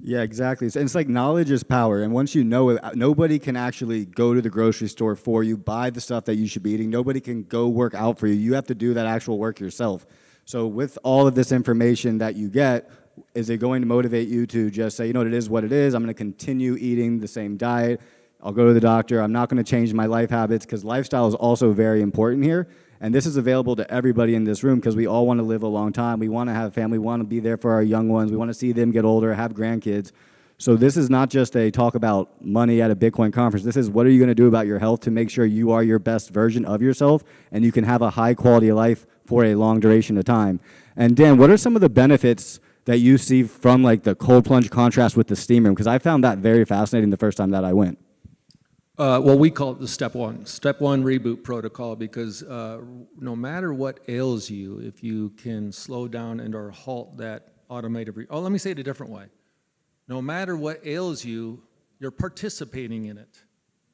Speaker 1: Yeah, exactly. And it's like knowledge is power. And once you know it, nobody can actually go to the grocery store for you, buy the stuff that you should be eating. Nobody can go work out for you. You have to do that actual work yourself. So with all of this information that you get, is it going to motivate you to just say, it is what it is. I'm going to continue eating the same diet. I'll go to the doctor. I'm not going to change my life habits, because lifestyle is also very important here. And this is available to everybody in this room, because we all want to live a long time. We want to have family. We want to be there for our young ones. We want to see them get older, have grandkids. So this is not just a talk about money at a Bitcoin conference. This is, what are you going to do about your health to make sure you are your best version of yourself and you can have a high quality of life for a long duration of time. And Dan, what are some of the benefits that you see from like the cold plunge contrast with the steam room? Because I found that very fascinating the first time that I went.
Speaker 8: Well, we call it the step one reboot protocol, because no matter what ails you, if you can slow down and or halt that automated, let me say it a different way. No matter what ails you, you're participating in it.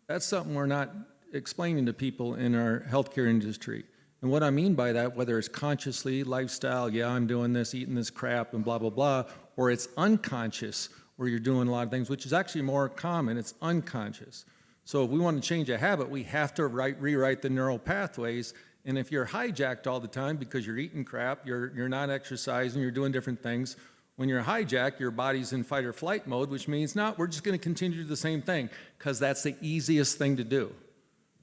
Speaker 8: That's something we're not explaining to people in our healthcare industry. And what I mean by that, whether it's consciously, lifestyle, yeah, I'm doing this, eating this crap, and blah, blah, blah, or it's unconscious, where you're doing a lot of things, which is actually more common, it's unconscious. So if we want to change a habit, we have to rewrite the neural pathways. And if you're hijacked all the time because you're eating crap, you're not exercising, you're doing different things, when you're hijacked, your body's in fight or flight mode, which means, no, we're just going to continue to do the same thing, because that's the easiest thing to do.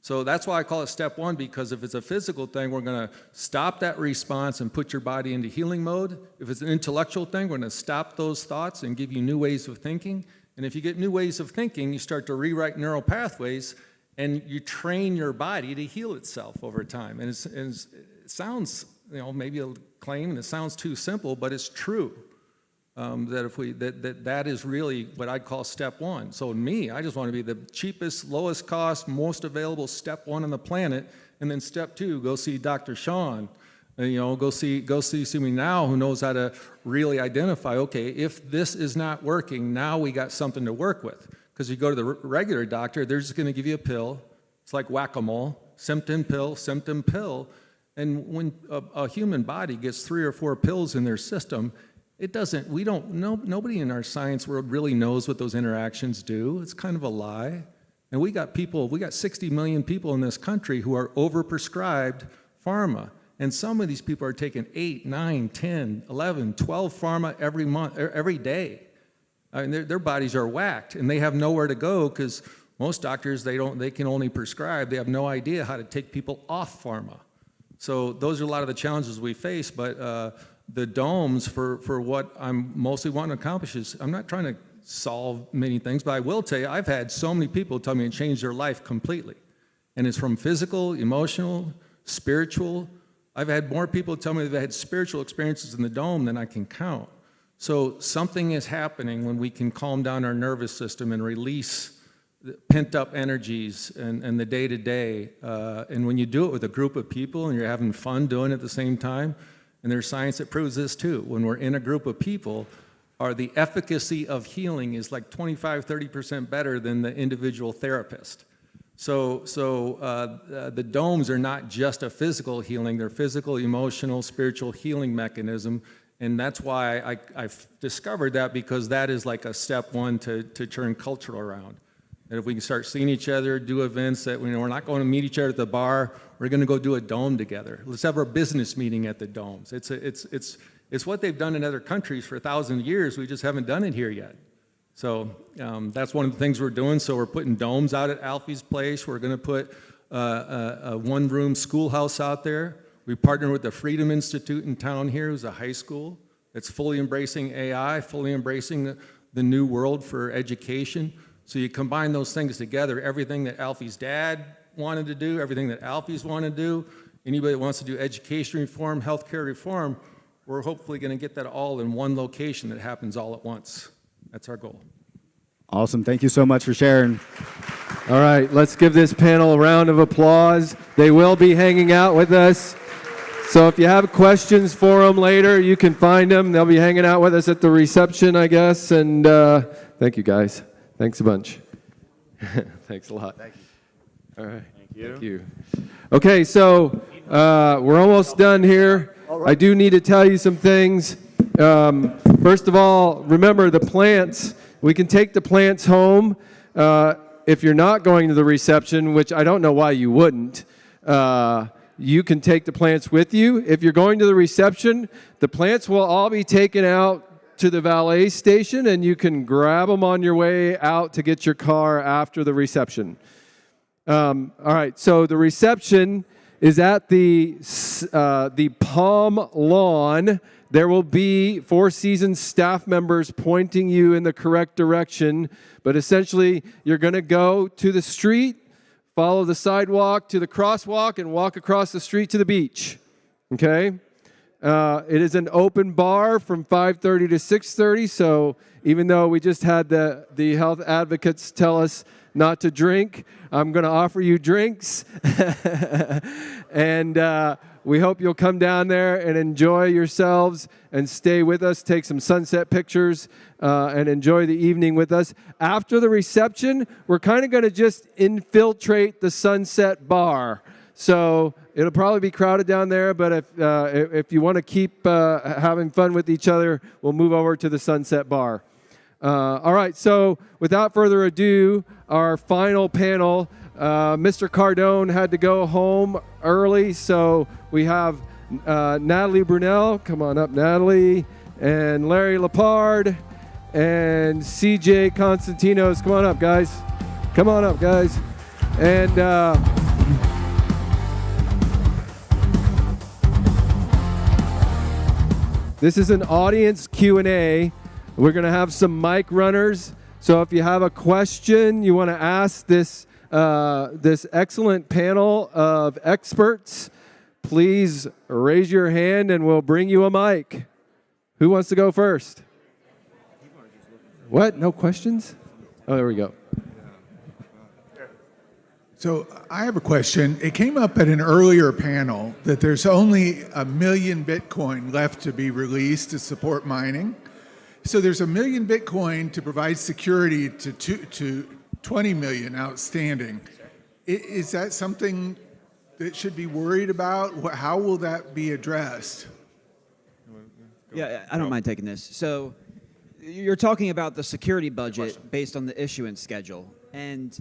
Speaker 8: So that's why I call it step one, because if it's a physical thing, we're going to stop that response and put your body into healing mode. If it's an intellectual thing, we're going to stop those thoughts and give you new ways of thinking. And if you get new ways of thinking, you start to rewrite neural pathways, and you train your body to heal itself over time. And it sounds, maybe a claim, and it sounds too simple, but it's true. That is really what I'd call step one. So me, I just want to be the cheapest, lowest cost, most available step one on the planet. And then step two, go see Dr. Shawn. Go see me now, who knows how to really identify, okay, if this is not working, now we got something to work with. Because you go to the regular doctor, they're just going to give you a pill. It's like whack-a-mole, symptom pill, symptom pill. And when a human body gets 3 or 4 pills in their system, nobody in our science world really knows what those interactions do. It's kind of a lie. And we got 60 million people in this country who are overprescribed pharma. And some of these people are taking 8, 9, 10, 11, 12 pharma every month, every day. I mean, their bodies are whacked, and they have nowhere to go, because most doctors, they can only prescribe. They have no idea how to take people off pharma. So those are a lot of the challenges we face, but the domes for what I'm mostly wanting to accomplish is, I'm not trying to solve many things, but I will tell you, I've had so many people tell me it changed their life completely. And it's from physical, emotional, spiritual. I've had more people tell me they've had spiritual experiences in the dome than I can count. So something is happening when we can calm down our nervous system and release pent up energies and the day to day. And when you do it with a group of people and you're having fun doing it at the same time, and there's science that proves this too, when we're in a group of people, the efficacy of healing is like 25-30% better than the individual therapist. So the domes are not just a physical healing, they're physical, emotional, spiritual healing mechanism. And that's why I've discovered that, because that is like a step one to turn culture around. And if we can start seeing each other, do events that we're not going to meet each other at the bar, we're going to go do a dome together. Let's have our business meeting at the domes. It's what they've done in other countries for 1,000 years. We just haven't done it here yet. So that's one of the things we're doing. So we're putting domes out at Alfie's place. We're going to put a one-room schoolhouse out there. We partner with the Freedom Institute in town here, who's a high school that's fully embracing AI, fully embracing the new world for education. So you combine those things together, everything that Alfie's dad wanted to do, everything that Alfie's wanted to do, anybody that wants to do education reform, healthcare reform, we're hopefully going to get that all in one location that happens all at once. That's our goal.
Speaker 1: Awesome. Thank you so much for sharing.
Speaker 12: All right, let's give this panel a round of applause. They will be hanging out with us. So if you have questions for them later, you can find them. They'll be hanging out with us at the reception, I guess. And thank you, guys. Thanks a bunch. Thanks a lot. Thank you. All right. Thank you. Okay, so we're almost done here. I do need to tell you some things. First of all, remember the plants. We can take the plants home if you're not going to the reception, which I don't know why you wouldn't. You can take the plants with you. If you're going to the reception, the plants will all be taken out to the valet station, and you can grab them on your way out to get your car after the reception. All right, so the reception is at the Palm Lawn. There will be Four Seasons staff members pointing you in the correct direction, but essentially you're going to go to the street, follow the sidewalk to the crosswalk, and walk across the street to the beach, okay? It is an open bar from 5:30 to 6:30, so even though we just had the health advocates tell us not to drink, I'm going to offer you drinks. And we hope you'll come down there and enjoy yourselves and stay with us, take some sunset pictures, and enjoy the evening with us. After the reception, we're kind of going to just infiltrate the Sunset Bar. So it'll probably be crowded down there, but if you want to keep having fun with each other, we'll move over to the Sunset Bar. All right, so without further ado, our final panel, Mr. Cardone had to go home early, so we have Natalie Brunel, come on up, Natalie, and Larry Lepard, and CJ Constantinos, come on up, guys. Come on up, guys. And this is an audience Q&A. We're going to have some mic runners. So if you have a question you want to ask this excellent panel of experts, please raise your hand and we'll bring you a mic. Who wants to go first? What? No questions? Oh, there we go.
Speaker 13: So I have a question. It came up at an earlier panel that there's only 1 million Bitcoin left to be released to support mining. So there's 1 million Bitcoin to provide security to 20 million outstanding. Is that something that should be worried about? How will that be addressed?
Speaker 14: Yeah, I don't mind taking this. So you're talking about the security budget based on the issuance schedule. And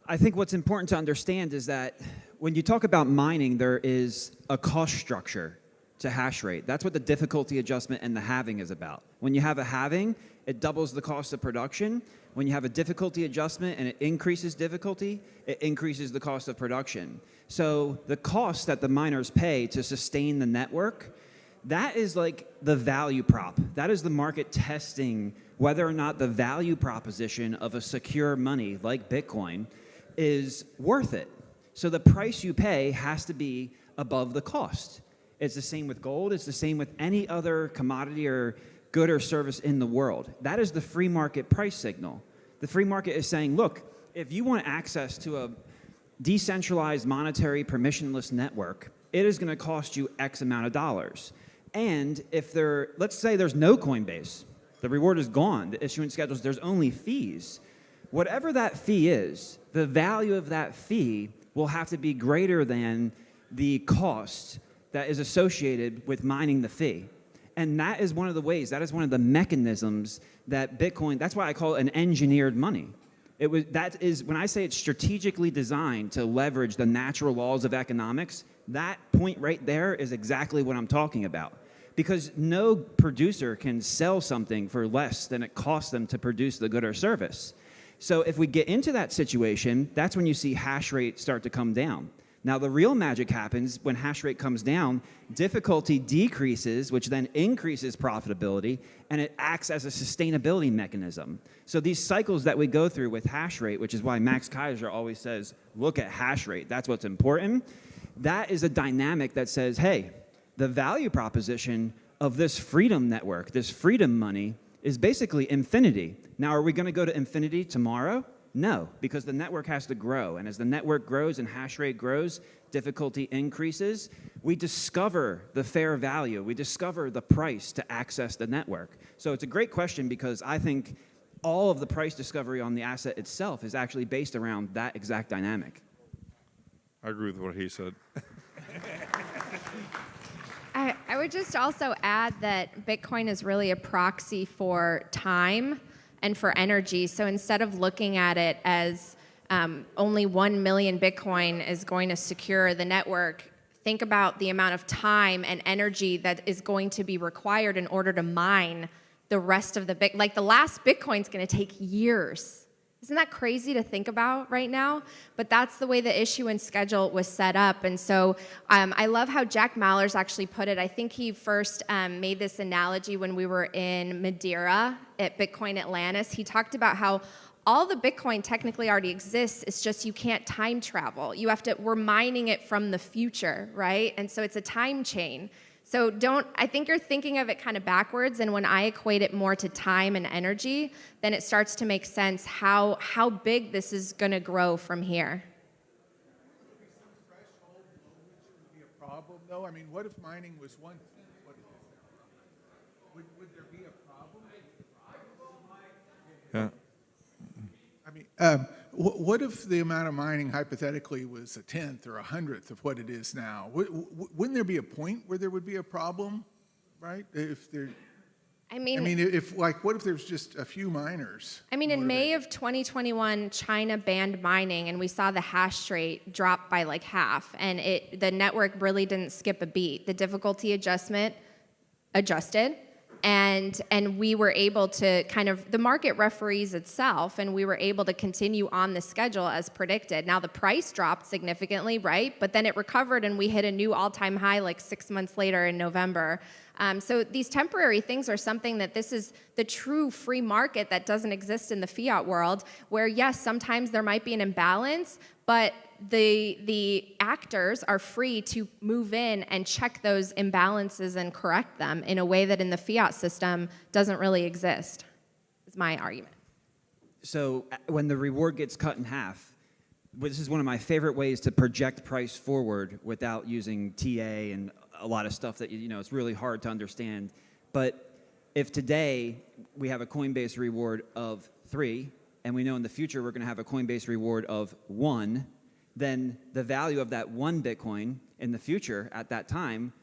Speaker 14: I think what's important to understand is that when you talk about mining, there is a cost structure to hash rate. That's what the difficulty adjustment and the halving is about. When you have a halving, it doubles the cost of production. When you have a difficulty adjustment and it increases difficulty, it increases the cost of production. So the cost that the miners pay to sustain the network, that is like the value prop. That is the market testing whether or not the value proposition of a secure money like Bitcoin is worth it. So the price you pay has to be above the cost. It's the same with gold. It's the same with any other commodity or good or service in the world. That is the free market price signal. The free market is saying, look, if you want access to a decentralized monetary permissionless network, it is going to cost you X amount of dollars. And if let's say there's no Coinbase, the reward is gone, the issuance schedules, there's only fees. Whatever that fee is, the value of that fee will have to be greater than the cost that is associated with mining the fee. And that is one of the ways, that is one of the mechanisms that Bitcoin, that's why I call it an engineered money. That is, when I say it's strategically designed to leverage the natural laws of economics, that point right there is exactly what I'm talking about. Because no producer can sell something for less than it costs them to produce the good or service. So if we get into that situation, that's when you see hash rate start to come down. Now, the real magic happens when hash rate comes down, difficulty decreases, which then increases profitability, and it acts as a sustainability mechanism. So these cycles that we go through with hash rate, which is why Max Kaiser always says, look at hash rate, that's what's important. That is a dynamic that says, hey, the value proposition of this freedom network, this freedom money, is basically infinity. Now, are we going to go to infinity tomorrow? No, because the network has to grow. And as the network grows and hash rate grows, difficulty increases. We discover the fair value. We discover the price to access the network. So it's a great question because I think all of the price discovery on the asset itself is actually based around that exact dynamic.
Speaker 9: I agree with what he said.
Speaker 10: I would just also add that Bitcoin is really a proxy for time and for energy. So instead of looking at it as only 1 million Bitcoin is going to secure the network, think about the amount of time and energy that is going to be required in order to mine the rest of the Bitcoin. Like the last Bitcoin's going to take years. Isn't that crazy to think about right now? But that's the way the issuance schedule was set up. And so I love how Jack Mallers actually put it. I think he first made this analogy when we were in Madeira at Bitcoin Atlantis. He talked about how all the Bitcoin technically already exists. It's just you can't time travel. We're mining it from the future, right? And so it's a time chain. So I think you're thinking of it kind of backwards, and when I equate it more to time and energy, then it starts to make sense how big this is going to grow from here.
Speaker 13: Be a problem, though? I mean, what if mining was 1 cent? Would there be a problem?
Speaker 9: Yeah.
Speaker 13: I mean, what if the amount of mining hypothetically was 1/10 or 100th of what it is now? Wouldn't there be a point where there would be a problem, right? What if there's just a few miners?
Speaker 10: I mean, in May of 2021, China banned mining, and we saw the hash rate drop by like half, and the network really didn't skip a beat. The difficulty adjusted, and we were able to the market referees itself, and we were able to continue on the schedule as predicted. Now the price dropped significantly, right? But then it recovered and we hit a new all-time high like 6 months later in November. So these temporary things are something that this is the true free market that doesn't exist in the fiat world, where yes, sometimes there might be an imbalance, but the actors are free to move in and check those imbalances and correct them in a way that in the fiat system doesn't really exist, is my argument.
Speaker 14: So when the reward gets cut in half, this is one of my favorite ways to project price forward without using TA and a lot of stuff that, it's really hard to understand. But if today we have a Coinbase reward of 3, and we know in the future we're going to have a Coinbase reward of 1, then the value of that 1 Bitcoin in the future at that time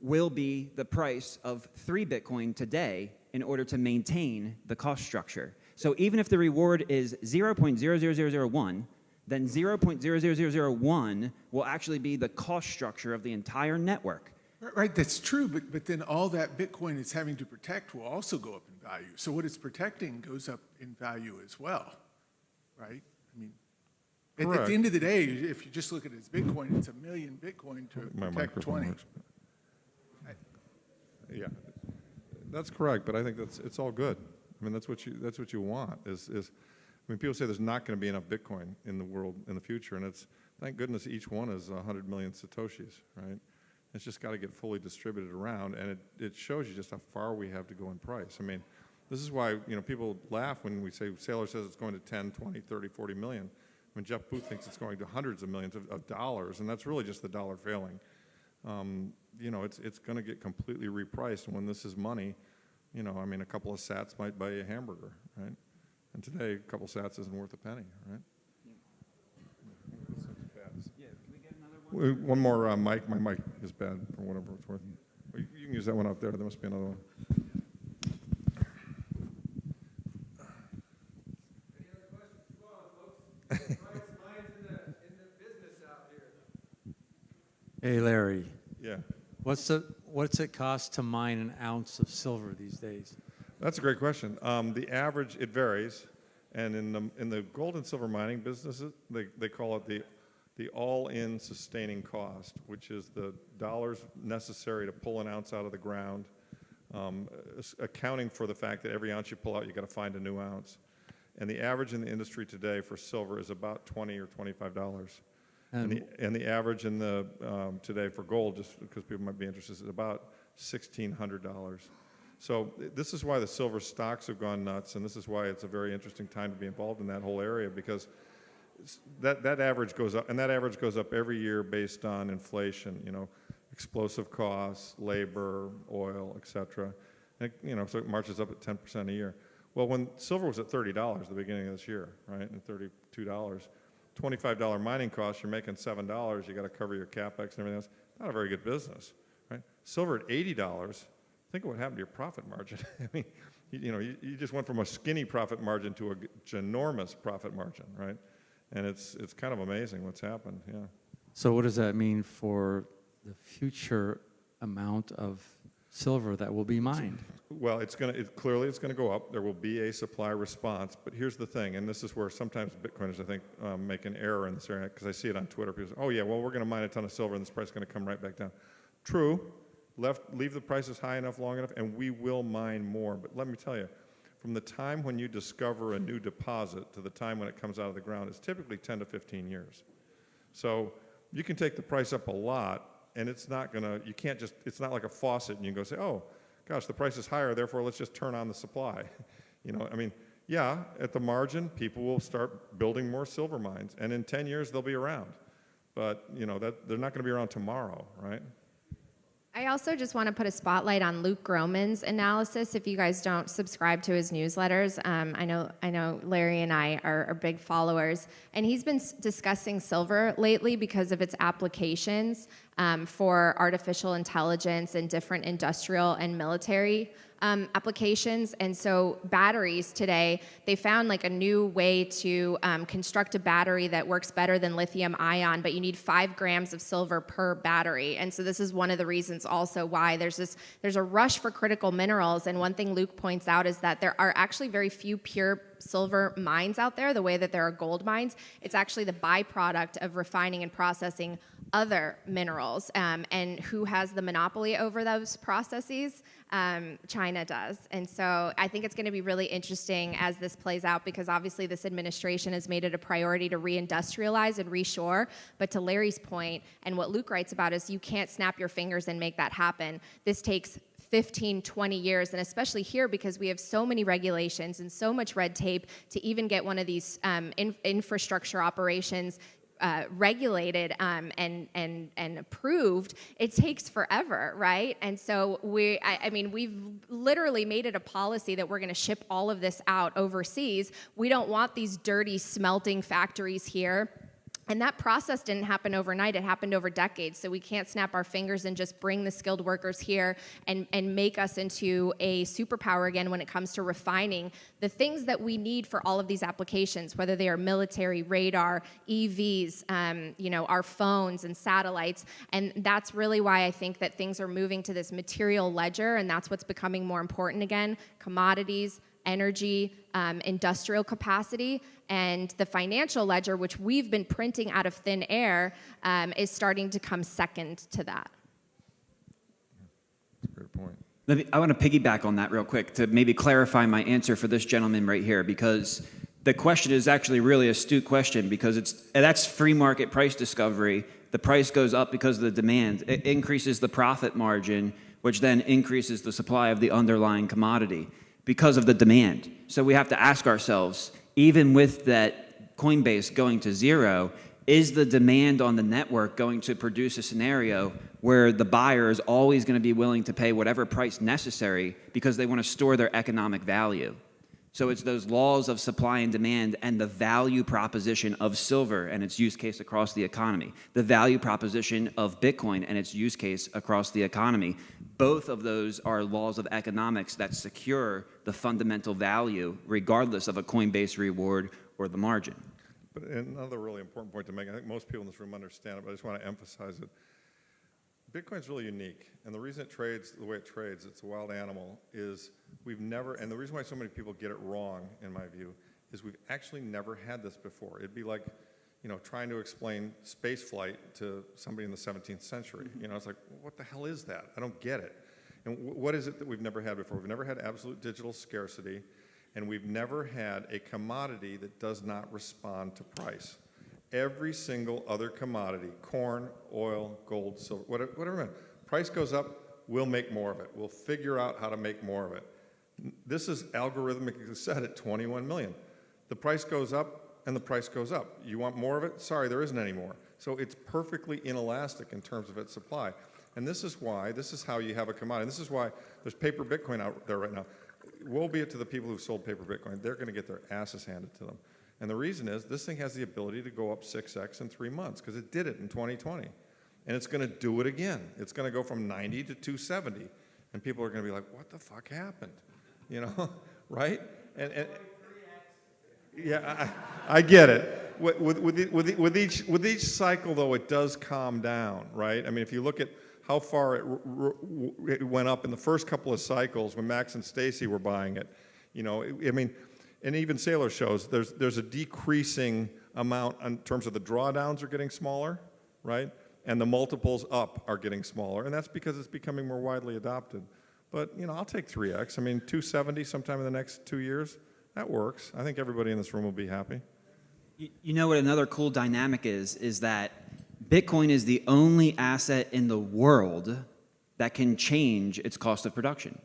Speaker 14: will be the price of 3 Bitcoin today in order to maintain the cost structure. So even if the reward is 0.00001, then 0.00001 will actually be the cost structure of the entire network.
Speaker 13: Right, that's true, but then all that Bitcoin it's having to protect will also go up in value. So what it's protecting goes up in value as well, right? I mean, at the end of the day, if you just look at it as Bitcoin, it's 1 million Bitcoin to protect 20.
Speaker 9: Yeah, that's correct, but I think it's all good. I mean, that's what you want. People say there's not going to be enough Bitcoin in the world in the future, and thank goodness each one is 100 million Satoshis, right? It's just got to get fully distributed around, and it shows you just how far we have to go in price. I mean, This is why, people laugh when we say Saylor says it's going to 10, 20, 30, 40 million, when Jeff Booth thinks it's going to hundreds of millions of dollars, and that's really just the dollar failing. It's going to get completely repriced, and when this is money, a couple of sats might buy you a hamburger, right? And today, a couple of sats isn't worth a penny, right? One more mic. My mic is bad for whatever it's worth. You can use that one out there. There must be another one.
Speaker 15: Hey, Larry.
Speaker 9: Yeah.
Speaker 15: What's it cost to mine an ounce of silver these days?
Speaker 9: That's a great question. The average, it varies, and in the gold and silver mining businesses, they call it the all-in sustaining cost, which is the dollars necessary to pull an ounce out of the ground, accounting for the fact that every ounce you pull out, you got to find a new ounce. And the average in the industry today for silver is about $20 or $25. And the average in the today for gold, just because people might be interested, is about $1,600. So this is why the silver stocks have gone nuts, and this is why it's a very interesting time to be involved in that whole area, because that average goes up, and that average goes up every year based on inflation, explosive costs, labor, oil, et cetera. And, so it marches up at 10% a year. Well, when silver was at $30 at the beginning of this year, right, and $32, $25 mining costs, you're making $7, you got to cover your capex and everything else. Not a very good business, right? Silver at $80, think of what happened to your profit margin. I mean, you just went from a skinny profit margin to a ginormous profit margin, right? And it's kind of amazing what's happened, yeah.
Speaker 15: So what does that mean for the future amount of silver that will be mined?
Speaker 9: Well, clearly it's going to go up. There will be a supply response. But here's the thing, and this is where sometimes Bitcoiners, I think, make an error in this area, because I see it on Twitter. People say, oh, yeah, well, we're going to mine a ton of silver, and this price is going to come right back down. True. Leave the prices high enough, long enough, and we will mine more. But let me tell you, from the time when you discover a new deposit to the time when it comes out of the ground, it's typically 10 to 15 years. So you can take the price up a lot, and it's not like a faucet, and you can go say, oh, gosh, the price is higher, therefore let's just turn on the supply. Yeah, at the margin, people will start building more silver mines, and in 10 years they'll be around. But, they're not going to be around tomorrow, right?
Speaker 10: I also just want to put a spotlight on Luke Groman's analysis. If you guys don't subscribe to his newsletters, I know Larry and I are big followers, and he's been discussing silver lately because of its applications for artificial intelligence and different industrial and military applications. And so batteries today, they found like a new way to construct a battery that works better than lithium ion, but you need 5 grams of silver per battery. And so this is one of the reasons also why there's a rush for critical minerals. And one thing Luke points out is that there are actually very few pure silver mines out there, the way that there are gold mines. It's actually the byproduct of refining and processing other minerals. And who has the monopoly over those processes? China does. And so I think it's going to be really interesting as this plays out, because obviously this administration has made it a priority to reindustrialize and reshore. But to Larry's point, and what Luke writes about, is you can't snap your fingers and make that happen. This takes 15, 20 years, and especially here because we have so many regulations and so much red tape to even get one of these infrastructure operations regulated and approved. It takes forever, right? And so we've literally made it a policy that we're going to ship all of this out overseas. We don't want these dirty smelting factories here. And that process didn't happen overnight. It happened over decades. So we can't snap our fingers and just bring the skilled workers here and make us into a superpower again when it comes to refining the things that we need for all of these applications, whether they are military, radar, EVs, our phones and satellites. And that's really why I think that things are moving to this material ledger, and that's what's becoming more important again: commodities, energy, industrial capacity, and the financial ledger, which we've been printing out of thin air, is starting to come second to that.
Speaker 9: That's a great point.
Speaker 14: I want to piggyback on that real quick to maybe clarify my answer for this gentleman right here, because the question is actually really an astute question, because that's free market price discovery. The price goes up because of the demand. It increases the profit margin, which then increases the supply of the underlying commodity. because of the demand. So we have to ask ourselves, even with that Coinbase going to zero, is the demand on the network going to produce a scenario where the buyer is always going to be willing to pay whatever price necessary because they want to store their economic value? So it's those laws of supply and demand and the value proposition of silver and its use case across the economy, the value proposition of Bitcoin and its use case across the economy. Both of those are laws of economics that secure the fundamental value regardless of a Coinbase reward or the margin.
Speaker 9: But another really important point to make, I think most people in this room understand it, but I just want to emphasize it. Bitcoin's really unique, and the reason it trades the way it trades, it's a wild animal, is we've never, and the reason why so many people get it wrong, in my view, is we've actually never had this before. It'd be like, you know, trying to explain space flight to somebody in the 17th century. You know, it's like, what the hell is that? I don't get it. And what is it that we've never had before? We've never had absolute digital scarcity, and we've never had a commodity that does not respond to price. Every single other commodity, corn, oil, gold, silver, whatever, price goes up, we'll make more of it. We'll figure out how to make more of it. This is algorithmically set at 21 million. The price goes up and the price goes up. You want more of it? Sorry, there isn't any more. So it's perfectly inelastic in terms of its supply. And this is how you have a commodity. This is why there's paper Bitcoin out there right now. Woe be it to the people who've sold paper Bitcoin. They're going to get their asses handed to them. And the reason is this thing has the ability to go up 6x in 3 months because it did it in 2020. And it's going to do it again. It's going to go from 90 to 270. And people are going to be like, what the fuck happened? You know, right? And yeah, I get it. With each cycle, though, it does calm down, right? I mean, if you look at how far it went up in the first couple of cycles when Max and Stacy were buying it, you know, I mean, and even Saylor shows there's a decreasing amount in terms of the drawdowns are getting smaller, right? And the multiples up are getting smaller, and that's because it's becoming more widely adopted. But, you know, I'll take 3x. I mean, 270 sometime in the next 2 years, that works. I think everybody in this room will be happy.
Speaker 14: You know what another cool dynamic is that Bitcoin is the only asset in the world that can change its cost of production.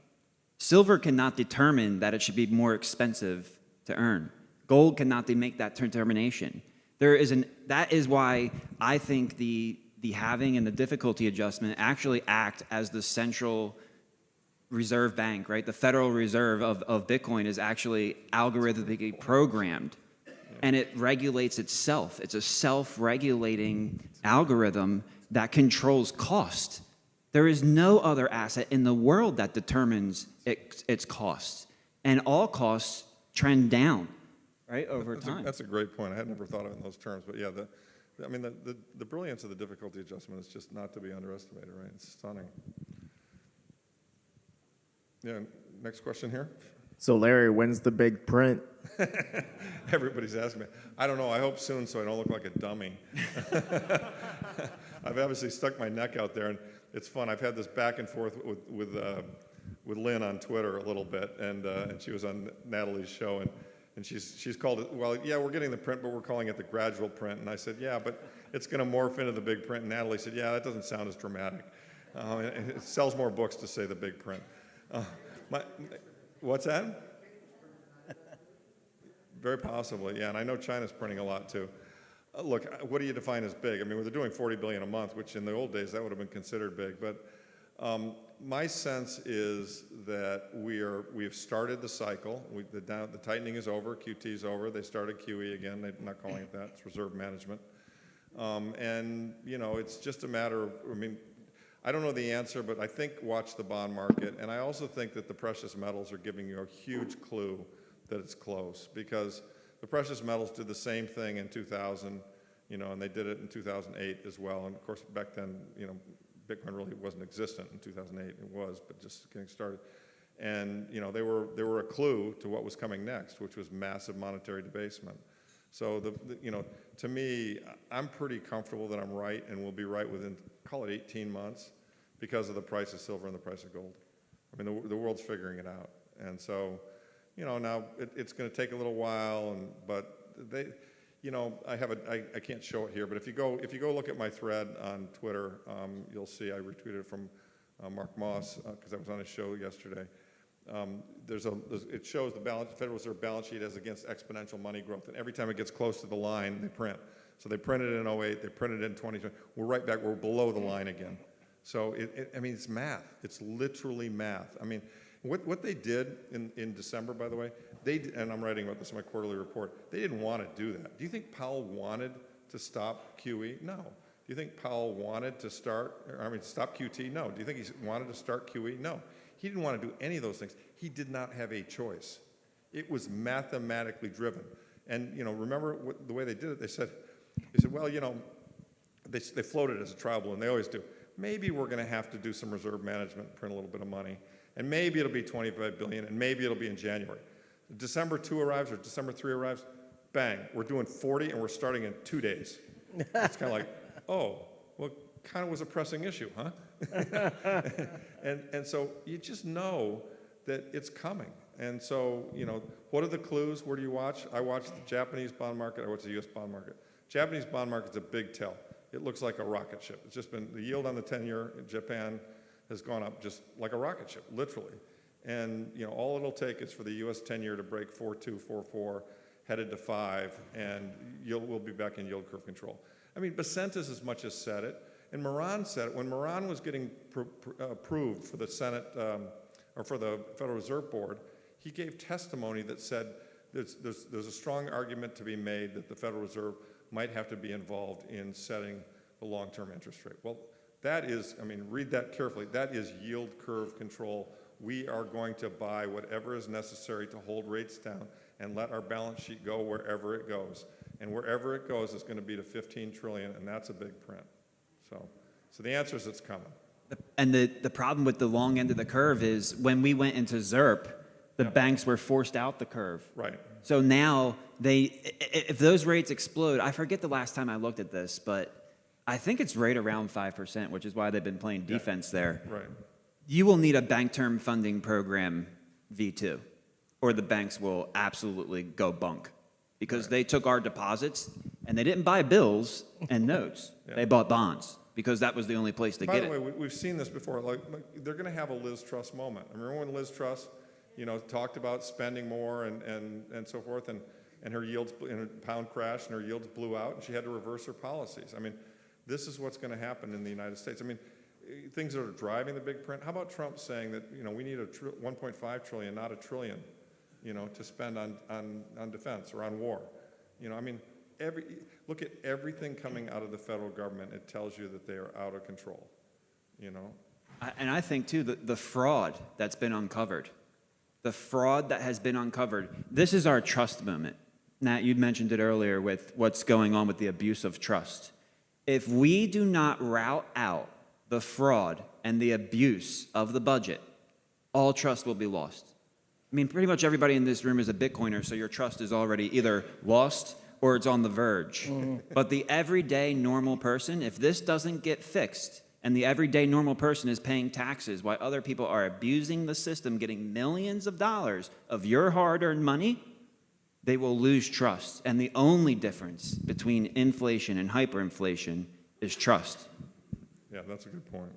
Speaker 14: Silver cannot determine that it should be more expensive to earn. Gold cannot make that determination. That is why I think the halving and the difficulty adjustment actually act as the central reserve bank, right? The Federal Reserve of Bitcoin is actually algorithmically programmed, and it regulates itself. It's a self-regulating algorithm that controls cost. There is no other asset in the world that determines its costs, and all costs trend down, right, over time.
Speaker 9: That's a great point. I had never thought of it in those terms, but yeah, I mean, the brilliance of the difficulty adjustment is just not to be underestimated, right? It's stunning. Yeah, next question here.
Speaker 17: So Larry, when's the big print?
Speaker 9: Everybody's asking me. I don't know. I hope soon so I don't look like a dummy. I've obviously stuck my neck out there, and it's fun. I've had this back and forth with Lynn on Twitter a little bit, and she was on Natalie's show, and she's called it, well, yeah, we're getting the print, but we're calling it the gradual print. And I said, yeah, but it's going to morph into the big print. And Natalie said, yeah, that doesn't sound as dramatic. It sells more books to say the big print. What's that? Very possibly, yeah. And I know China's printing a lot too. Look, what do you define as big? I mean, they're doing 40 billion a month, which in the old days that would have been considered big. But my sense is that we've started the cycle. The tightening is over. QT is over. They started QE again. They're not calling it that. It's reserve management. And you know, it's just a matter of. I mean, I don't know the answer, but I think watch the bond market. And I also think that the precious metals are giving you a huge clue that it's close, because the precious metals did the same thing in 2000, you know, and they did it in 2008 as well. And of course, back then, you know, Bitcoin really wasn't existent in 2008. It was, but just getting started. And you know, they were a clue to what was coming next, which was massive monetary debasement. So you know, to me, I'm pretty comfortable that I'm right, and we'll be right within, call it 18 months, because of the price of silver and the price of gold. I mean, the world's figuring it out, and so, you know, now it's going to take a little while, but they, you know, I can't show it here, but if you go look at my thread on Twitter, you'll see I retweeted it from Mark Moss because I was on his show yesterday, it shows the Federal Reserve balance sheet as against exponential money growth. And every time it gets close to the line, they print. So they printed it in 08, they printed it in 2020. We're right back, we're below the line again. So, I mean, it's math. It's literally math. I mean, what they did in December, by the way, and I'm writing about this in my quarterly report, they didn't want to do that. Do you think Powell wanted to stop QE? No. Do you think Powell wanted to stop QT? No. Do you think he wanted to start QE? No. He didn't want to do any of those things. He did not have a choice. It was mathematically driven. And, remember the way they did it? They said, well, they floated as a trial balloon. They always do. Maybe we're going to have to do some reserve management, print a little bit of money, and maybe it'll be $25 billion, and maybe it'll be in January. December 2 arrives or December 3 arrives, bang, we're doing 40 and we're starting in 2 days. It's kind of like, oh, well, kind of was a pressing issue, huh? and so you just know that it's coming. And so, what are the clues? Where do you watch? I watch the Japanese bond market. I watch the U.S. bond market. Japanese bond market's a big tell. It looks like a rocket ship. It's just been, the yield on the 10-year in Japan has gone up just like a rocket ship, literally. And, all it'll take is for the U.S. 10-year to break 4.2, 4.4, headed to 5, and we'll be back in yield curve control. I mean, Bacentis as much as said it, and Moran said it. When Moran was getting approved for the Senate, or for the Federal Reserve Board, he gave testimony that said there's a strong argument to be made that the Federal Reserve might have to be involved in setting the long-term interest rate. Well, that is, read that carefully, that is yield curve control. We are going to buy whatever is necessary to hold rates down and let our balance sheet go wherever it goes. And wherever it goes is going to be to 15 trillion, and that's a big print. So the answer is it's coming.
Speaker 14: And the problem with the long end of the curve is when we went into ZIRP, the banks were forced out the curve.
Speaker 9: Right.
Speaker 14: So now if those rates explode, I forget the last time I looked at this, but I think it's right around 5%, which is why they've been playing defense there.
Speaker 9: Right.
Speaker 14: You will need a bank term funding program V2, or the banks will absolutely go bunk because they took our deposits and they didn't buy bills and notes. They bought bonds because that was the only place to get it.
Speaker 9: By the way, we've seen this before. Like they're going to have a Liz Truss moment. I remember when Liz Truss, talked about spending more and so forth, and her yields in a pound crash and her yields blew out, and she had to reverse her policies. This is what's going to happen in the United States. Things that are driving the big print. How about Trump saying that we need 1.5 trillion, not $1 trillion, to spend on defense or on war? Look at everything coming out of the federal government. It tells you that they are out of control.
Speaker 14: And I think too the fraud that's been uncovered. The fraud that has been uncovered. This is our trust moment. Nat, you mentioned it earlier with what's going on with the abuse of trust. If we do not rout out the fraud and the abuse of the budget, all trust will be lost. Pretty much everybody in this room is a Bitcoiner, so your trust is already either lost or it's on the verge. But the everyday normal person, if this doesn't get fixed, and the everyday normal person is paying taxes while other people are abusing the system, getting millions of dollars of your hard-earned money, they will lose trust. And the only difference between inflation and hyperinflation is trust.
Speaker 9: Yeah, that's a good point.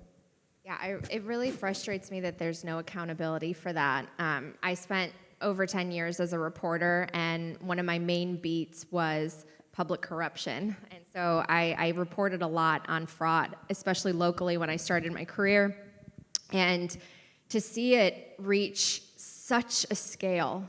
Speaker 10: Yeah, it really frustrates me that there's no accountability for that. I spent over 10 years as a reporter, and one of my main beats was public corruption. And so I reported a lot on fraud, especially locally when I started my career. And to see it reach such a scale,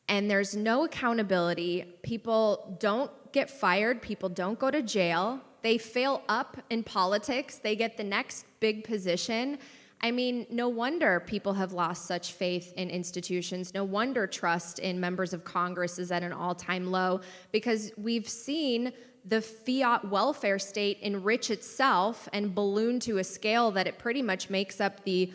Speaker 10: and there's no accountability, people don't get fired, people don't go to jail, they fail up in politics, they get the next big position. No wonder people have lost such faith in institutions. No wonder trust in members of Congress is at an all-time low, because we've seen the fiat welfare state enrich itself and balloon to a scale that it pretty much makes up the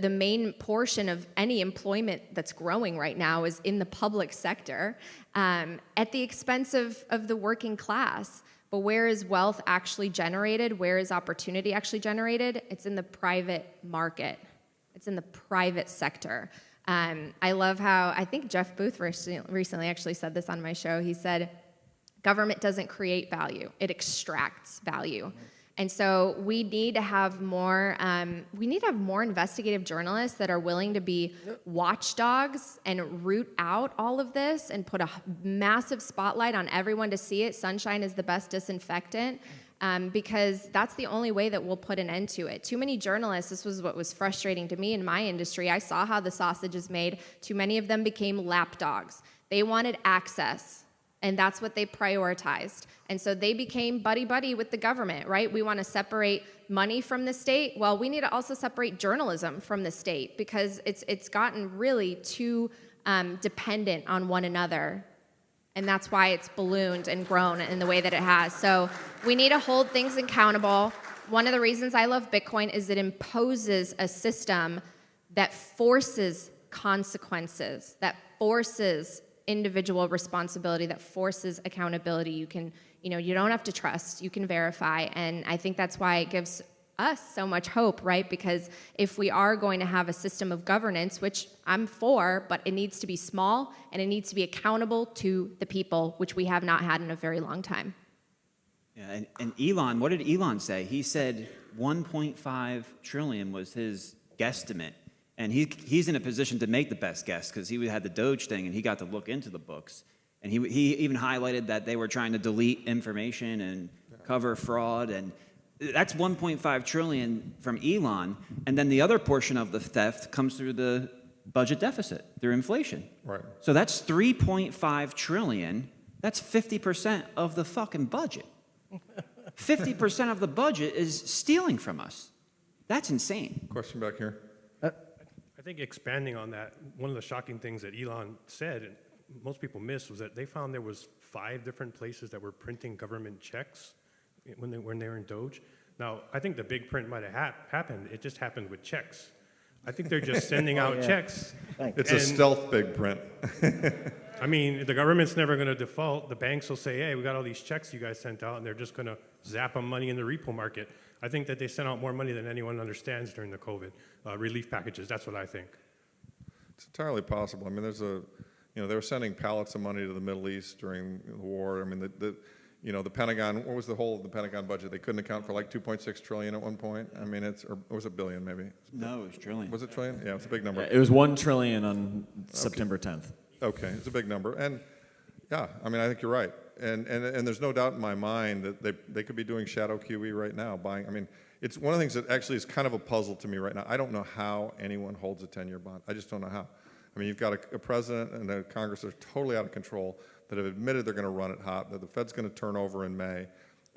Speaker 10: main portion of any employment that's growing right now is in the public sector, at the expense of the working class. But where is wealth actually generated? Where is opportunity actually generated? It's in the private market. It's in the private sector. I love how, I think Jeff Booth recently actually said this on my show. He said, government doesn't create value, it extracts value. And so we need to have more. We need to have more investigative journalists that are willing to be watchdogs and root out all of this and put a massive spotlight on everyone to see it. Sunshine is the best disinfectant. Because that's the only way that we'll put an end to it. Too many journalists, this was what was frustrating to me in my industry. I saw how the sausage is made. Too many of them became lapdogs. They wanted access, and that's what they prioritized. And so they became buddy-buddy with the government, right? We want to separate money from the state. Well, we need to also separate journalism from the state because it's gotten really too dependent on one another. And that's why it's ballooned and grown in the way that it has. So we need to hold things accountable. One of the reasons I love Bitcoin is it imposes a system that forces consequences, that forces individual responsibility, that forces accountability. You can, you don't have to trust, you can verify. And I think that's why it gives us so much hope, right? Because if we are going to have a system of governance, which I'm for, but it needs to be small and it needs to be accountable to the people, which we have not had in a very long time.
Speaker 14: Yeah, and Elon, what did Elon say? He said 1.5 trillion was his guesstimate. And he's in a position to make the best guess because he had the Doge thing and he got to look into the books. And he even highlighted that they were trying to delete information and cover fraud, and that's 1.5 trillion from Elon, and then the other portion of the theft comes through the budget deficit, through inflation.
Speaker 9: Right.
Speaker 14: So that's 3.5 trillion. That's 50% of the fucking budget. 50% of the budget is stealing from us. That's insane.
Speaker 9: Question back here.
Speaker 18: I think expanding on that, one of the shocking things that Elon said, and most people missed, was that they found there was 5 different places that were printing government checks when they were in Doge. Now, I think the big print might have happened. It just happened with checks. I think they're just sending out checks.
Speaker 9: It's a stealth big print.
Speaker 18: I mean, the government's never going to default. The banks will say, hey, we got all these checks you guys sent out, and they're just going to zap them money in the repo market. I think that they sent out more money than anyone understands during the COVID relief packages. That's what I think.
Speaker 9: It's entirely possible. I mean, they were sending pallets of money to the Middle East during the war. I mean, the Pentagon, what was the whole of the Pentagon budget? They couldn't account for like 2.6 trillion at one point. I mean, or was it billion maybe?
Speaker 14: No, it was trillion.
Speaker 9: Was it trillion? Yeah, it's a big number.
Speaker 2: Yeah, it was 1 trillion on September 10th.
Speaker 9: Okay, it's a big number. And yeah, I mean, I think you're right. And there's no doubt in my mind that they could be doing shadow QE right now, buying. I mean, it's one of the things that actually is kind of a puzzle to me right now. I don't know how anyone holds a 10-year bond. I just don't know how. I mean, you've got a president and a Congress that are totally out of control, that have admitted they're going to run it hot, that the Fed's going to turn over in May,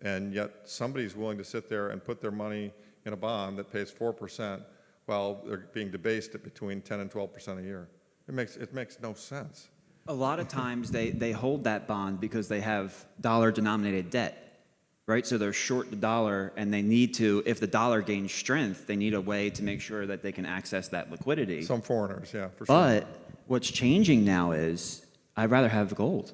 Speaker 9: and yet somebody's willing to sit there and put their money in a bond that pays 4% while they're being debased at between 10 and 12% a year. It makes no sense.
Speaker 14: A lot of times they hold that bond because they have dollar-denominated debt, right? So they're short the dollar, and they need to, if the dollar gains strength, they need a way to make sure that they can access that liquidity.
Speaker 9: Some foreigners, yeah, for sure.
Speaker 14: But what's changing now is I'd rather have gold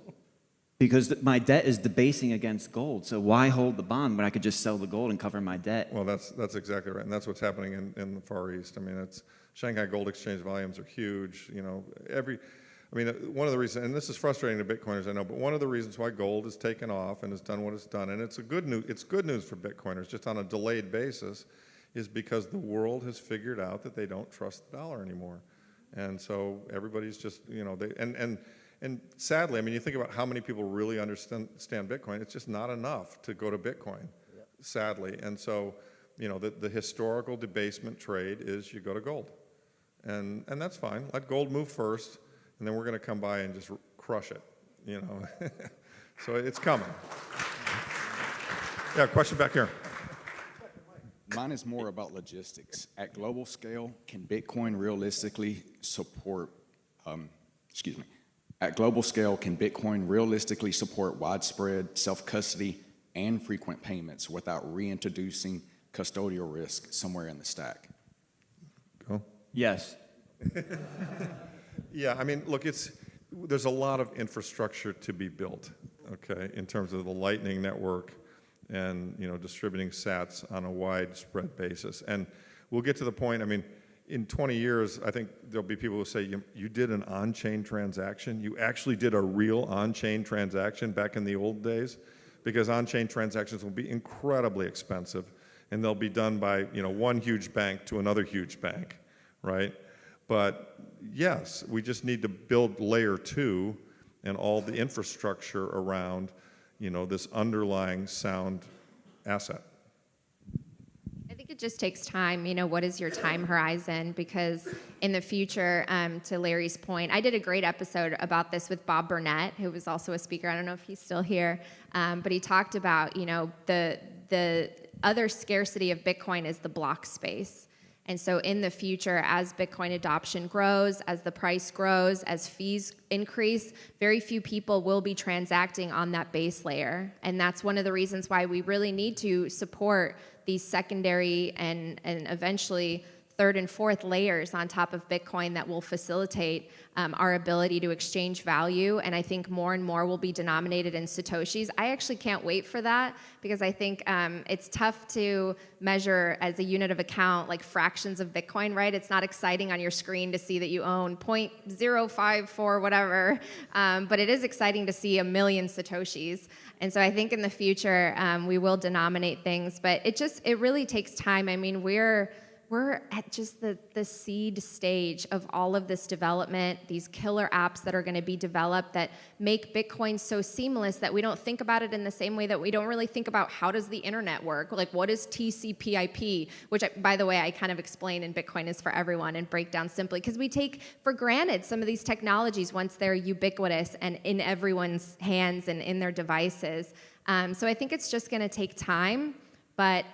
Speaker 14: because my debt is debasing against gold. So why hold the bond when I could just sell the gold and cover my debt?
Speaker 9: Well, that's exactly right, and that's what's happening in the Far East. I mean, Shanghai Gold Exchange volumes are huge. One of the reasons, and this is frustrating to Bitcoiners, I know, but one of the reasons why gold has taken off and has done what it's done, and it's good news for Bitcoiners, just on a delayed basis, is because the world has figured out that they don't trust the dollar anymore, and so everybody's just, and sadly, I mean, you think about how many people really understand Bitcoin. It's just not enough to go to Bitcoin, sadly, and so the historical debasement trade is you go to gold, and that's fine. Let gold move first. And then we're going to come by and just crush it, So it's coming. Yeah, question back here.
Speaker 20: Mine is more about logistics. At global scale, can Bitcoin realistically support, At global scale, can Bitcoin realistically support widespread self-custody and frequent payments without reintroducing custodial risk somewhere in the stack?
Speaker 9: Go.
Speaker 14: Yes.
Speaker 9: Yeah, I mean, look, there's a lot of infrastructure to be built, okay, in terms of the Lightning Network and, distributing sats on a widespread basis. And we'll get to the point, I mean, in 20 years, I think there'll be people who say, you did an on-chain transaction? You actually did a real on-chain transaction back in the old days? because on-chain transactions will be incredibly expensive, and they'll be done by one huge bank to another huge bank, right? But yes, we just need to build layer 2 and all the infrastructure around this underlying sound asset.
Speaker 10: I think it just takes time. What is your time horizon? Because in the future, to Larry's point, I did a great episode about this with Bob Burnett, who was also a speaker. I don't know if he's still here, but he talked about, the other scarcity of Bitcoin is the block space. And so in the future, as Bitcoin adoption grows, as the price grows, as fees increase, very few people will be transacting on that base layer. And that's one of the reasons why we really need to support these secondary and eventually third and fourth layers on top of Bitcoin that will facilitate our ability to exchange value. And I think more and more will be denominated in Satoshis. I actually can't wait for that because I think it's tough to measure as a unit of account like fractions of Bitcoin, right? It's not exciting on your screen to see that you own 0.054 whatever, but it is exciting to see 1 million Satoshis. And so I think in the future we will denominate things, but it really takes time. I mean, we're at just the seed stage of all of this development, these killer apps that are going to be developed that make Bitcoin so seamless that we don't think about it in the same way that we don't really think about how does the internet work? Like, what is TCP/IP? Which, by the way, I kind of explain in Bitcoin is for everyone and break down simply because we take for granted some of these technologies once they're ubiquitous and in everyone's hands and in their devices. So I think it's just going to take time, but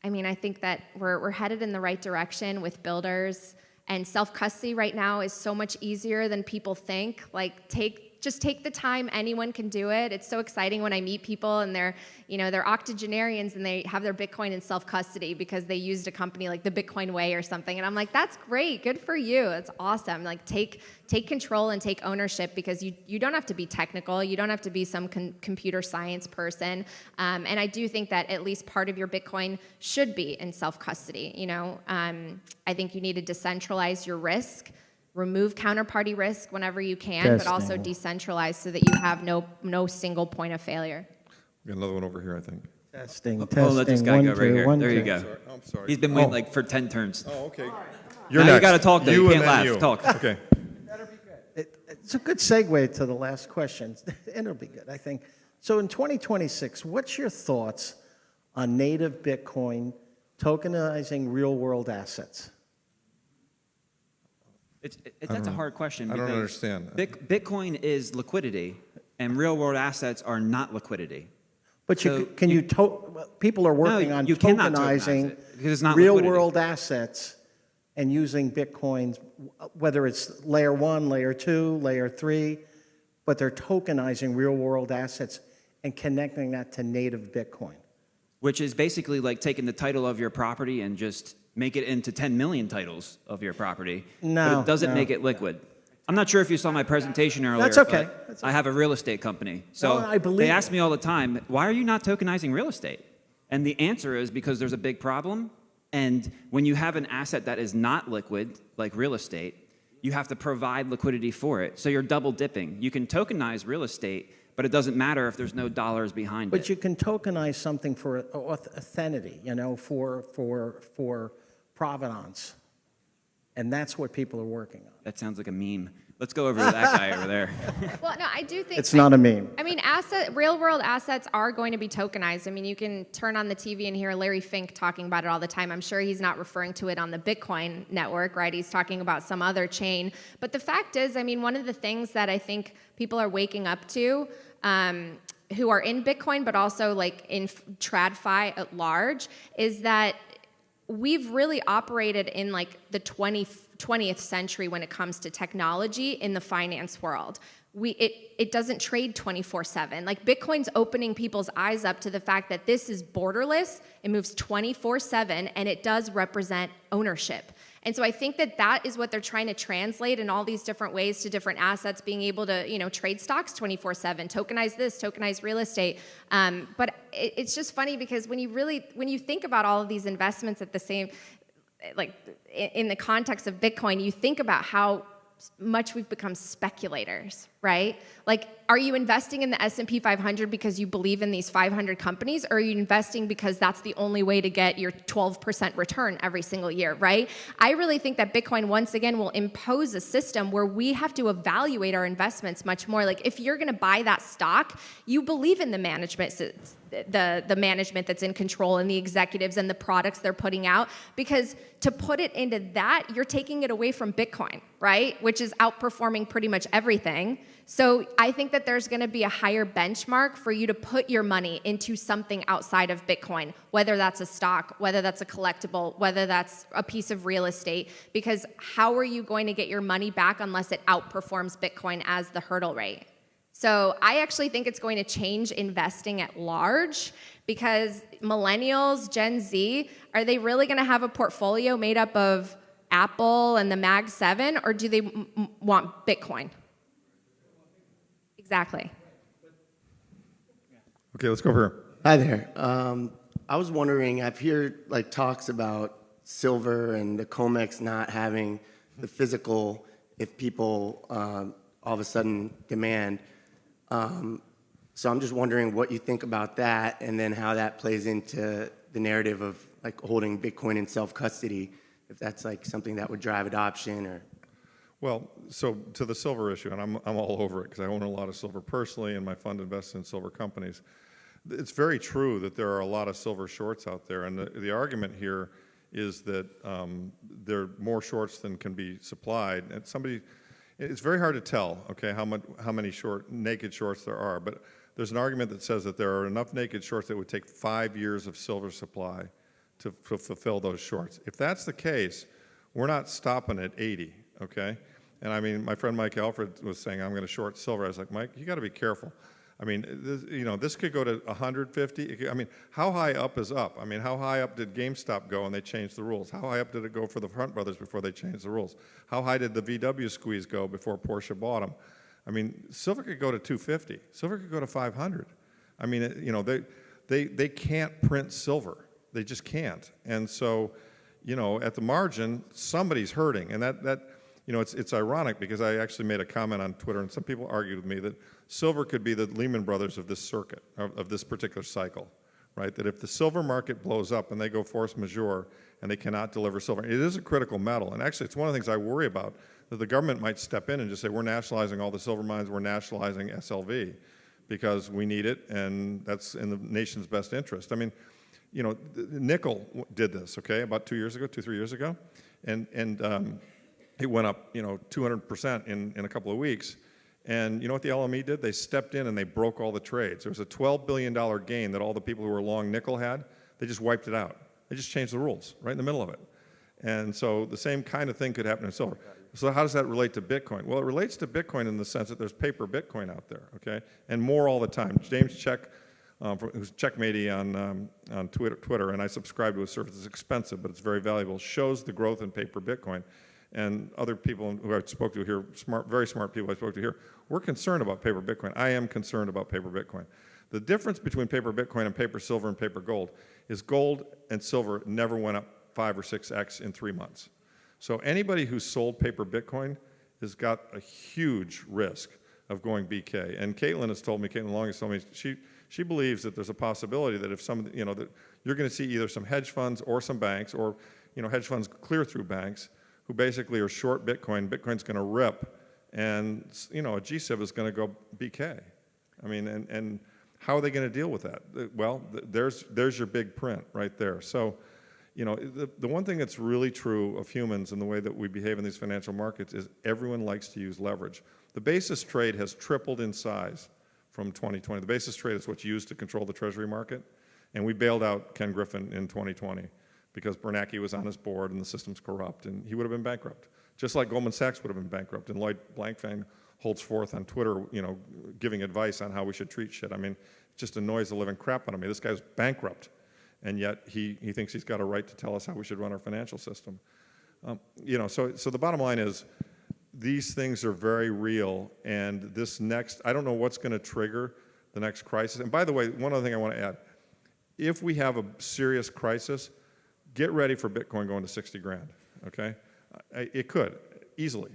Speaker 10: I think that we're headed in the right direction with builders, and self-custody right now is so much easier than people think. Like, just take the time. Anyone can do it. It's so exciting when I meet people and they're octogenarians and they have their Bitcoin in self-custody because they used a company like the Bitcoin Way or something. And I'm like, that's great. Good for you. It's awesome. Like, take control and take ownership because you don't have to be technical. You don't have to be some computer science person. And I do think that at least part of your Bitcoin should be in self-custody. I think you need to decentralize your risk. Remove counterparty risk whenever you can, but also decentralize so that you have no single point of failure.
Speaker 9: We got another one over here, I think.
Speaker 16: Testing.
Speaker 14: Let this guy go right here.
Speaker 16: One,
Speaker 14: there you
Speaker 16: two.
Speaker 14: go.
Speaker 9: I'm sorry.
Speaker 14: He's been waiting for 10 turns.
Speaker 9: Oh, okay.
Speaker 14: You're now next. You got to talk, though. You can't laugh.
Speaker 9: You.
Speaker 14: Talk.
Speaker 9: Okay.
Speaker 16: It's a good segue to the last question, and it'll be good, I think. So in 2026, what's your thoughts on native Bitcoin tokenizing real-world assets?
Speaker 14: That's a hard question.
Speaker 9: I don't understand.
Speaker 14: Bitcoin is liquidity, and real-world assets are not liquidity.
Speaker 16: But people are working on tokenizing real-world assets and using Bitcoins, whether it's layer 1, layer 2, layer 3, but they're tokenizing real-world assets and connecting that to native Bitcoin.
Speaker 14: Which is basically like taking the title of your property and just make it into 10 million titles of your property.
Speaker 16: No,
Speaker 14: but it doesn't make it liquid. I'm not sure if you saw my presentation earlier.
Speaker 16: That's okay.
Speaker 14: But I have a real estate company. So they ask me all the time, why are you not tokenizing real estate? And the answer is because there's a big problem. And when you have an asset that is not liquid, like real estate, you have to provide liquidity for it. So you're double dipping. You can tokenize real estate, but it doesn't matter if there's no dollars behind it.
Speaker 16: But you can tokenize something for authenticity, for provenance. And that's what people are working on.
Speaker 14: That sounds like a meme. Let's go over to that guy over there.
Speaker 10: Well, no, I do think
Speaker 16: it's not a meme.
Speaker 10: I mean, real-world assets are going to be tokenized. I mean, you can turn on the TV and hear Larry Fink talking about it all the time. I'm sure he's not referring to it on the Bitcoin network, right? He's talking about some other chain. But the fact is, I mean, one of the things that I think people are waking up to, who are in Bitcoin, but also like in TradFi at large, is that we've really operated in like the 20th century when it comes to technology in the finance world. It doesn't trade 24/7. Like, Bitcoin's opening people's eyes up to the fact that this is borderless, it moves 24/7, and it does represent ownership. And so I think that is what they're trying to translate in all these different ways to different assets, being able to, trade stocks 24/7, tokenize this, tokenize real estate. But it's just funny because when you think about all of these investments at the same, like in the context of Bitcoin, you think about how much we've become speculators, right? Like, are you investing in the S&P 500 because you believe in these 500 companies, or are you investing because that's the only way to get your 12% return every single year, right? I really think that Bitcoin, once again, will impose a system where we have to evaluate our investments much more. Like, if you're going to buy that stock, you believe in the management, the management that's in control and the executives and the products they're putting out, because to put it into that, you're taking it away from Bitcoin, right? Which is outperforming pretty much everything. So I think that there's going to be a higher benchmark for you to put your money into something outside of Bitcoin, whether that's a stock, whether that's a collectible, whether that's a piece of real estate, because how are you going to get your money back unless it outperforms Bitcoin as the hurdle rate? So I actually think it's going to change investing at large, because millennials, Gen Z, are they really going to have a portfolio made up of Apple and the Mag 7, or do they want Bitcoin? Exactly.
Speaker 9: Okay, let's go over here.
Speaker 4: Hi there. I was wondering, I've heard like talks about silver and the COMEX not having the physical if people all of a sudden demand. So I'm just wondering what you think about that, and then how that plays into the narrative of like holding Bitcoin in self-custody, if that's like something that would drive adoption or.
Speaker 9: Well, so to the silver issue, and I'm all over it because I own a lot of silver personally, and my fund invests in silver companies. It's very true that there are a lot of silver shorts out there, and the argument here is that there are more shorts than can be supplied. And it's very hard to tell, okay, how many naked shorts there are, but there's an argument that says that there are enough naked shorts that would take 5 years of silver supply to fulfill those shorts. If that's the case, we're not stopping at 80, okay? And I mean, my friend Mike Alfred was saying, I'm going to short silver. I was like, Mike, you got to be careful. I mean, this could go to 150. I mean, how high up is up? I mean, how high up did GameStop go and they changed the rules? How high up did it go for the Hunt brothers before they changed the rules? How high did the VW squeeze go before Porsche bought them? I mean, silver could go to 250. Silver could go to 500. I mean, they can't print silver. They just can't. And so, at the margin, somebody's hurting. And it's ironic because I actually made a comment on Twitter, and some people argued with me that silver could be the Lehman Brothers of this circuit, of this particular cycle, right? That if the silver market blows up and they go force majeure and they cannot deliver silver, it is a critical metal. And actually, it's one of the things I worry about, that the government might step in and just say, we're nationalizing all the silver mines, we're nationalizing SLV because we need it, and that's in the nation's best interest. I mean, nickel did this, okay, about 3 years ago, and it went up, 200% in a couple of weeks. And you know what the LME did? They stepped in and they broke all the trades. There was a $12 billion gain that all the people who were long nickel had. They just wiped it out. They just changed the rules right in the middle of it. And so the same kind of thing could happen in silver. So how does that relate to Bitcoin? Well, it relates to Bitcoin in the sense that there's paper Bitcoin out there, okay? And more all the time. James Check, who's Checkmatey on Twitter, and I subscribe to his service. It's expensive, but it's very valuable. Shows the growth in paper Bitcoin. And other people who I spoke to here, very smart people I spoke to here, we're concerned about paper Bitcoin. I am concerned about paper Bitcoin. The difference between paper Bitcoin and paper silver and paper gold is gold and silver never went up 5 or 6x in 3 months. So anybody who sold paper Bitcoin has got a huge risk of going BK. And Caitlin Long has told me, she believes that there's a possibility that if that you're going to see either some hedge funds or some banks, or hedge funds clear through banks, who basically are short Bitcoin. Bitcoin's going to rip, and a GSIB is going to go BK. I mean, and how are they going to deal with that? Well, there's your big print right there. So, the one thing that's really true of humans and the way that we behave in these financial markets is everyone likes to use leverage. The basis trade has tripled in size from 2020. The basis trade is what's used to control the Treasury market, and we bailed out Ken Griffin in 2020. Because Bernanke was on his board and the system's corrupt, and he would have been bankrupt. Just like Goldman Sachs would have been bankrupt, and Lloyd Blankfein holds forth on Twitter, giving advice on how we should treat shit. I mean, it just annoys the living crap out of me. This guy's bankrupt, and yet he thinks he's got a right to tell us how we should run our financial system. So the bottom line is, these things are very real, and I don't know what's going to trigger the next crisis. And by the way, one other thing I want to add, if we have a serious crisis, get ready for Bitcoin going to 60 grand, okay? It could, easily.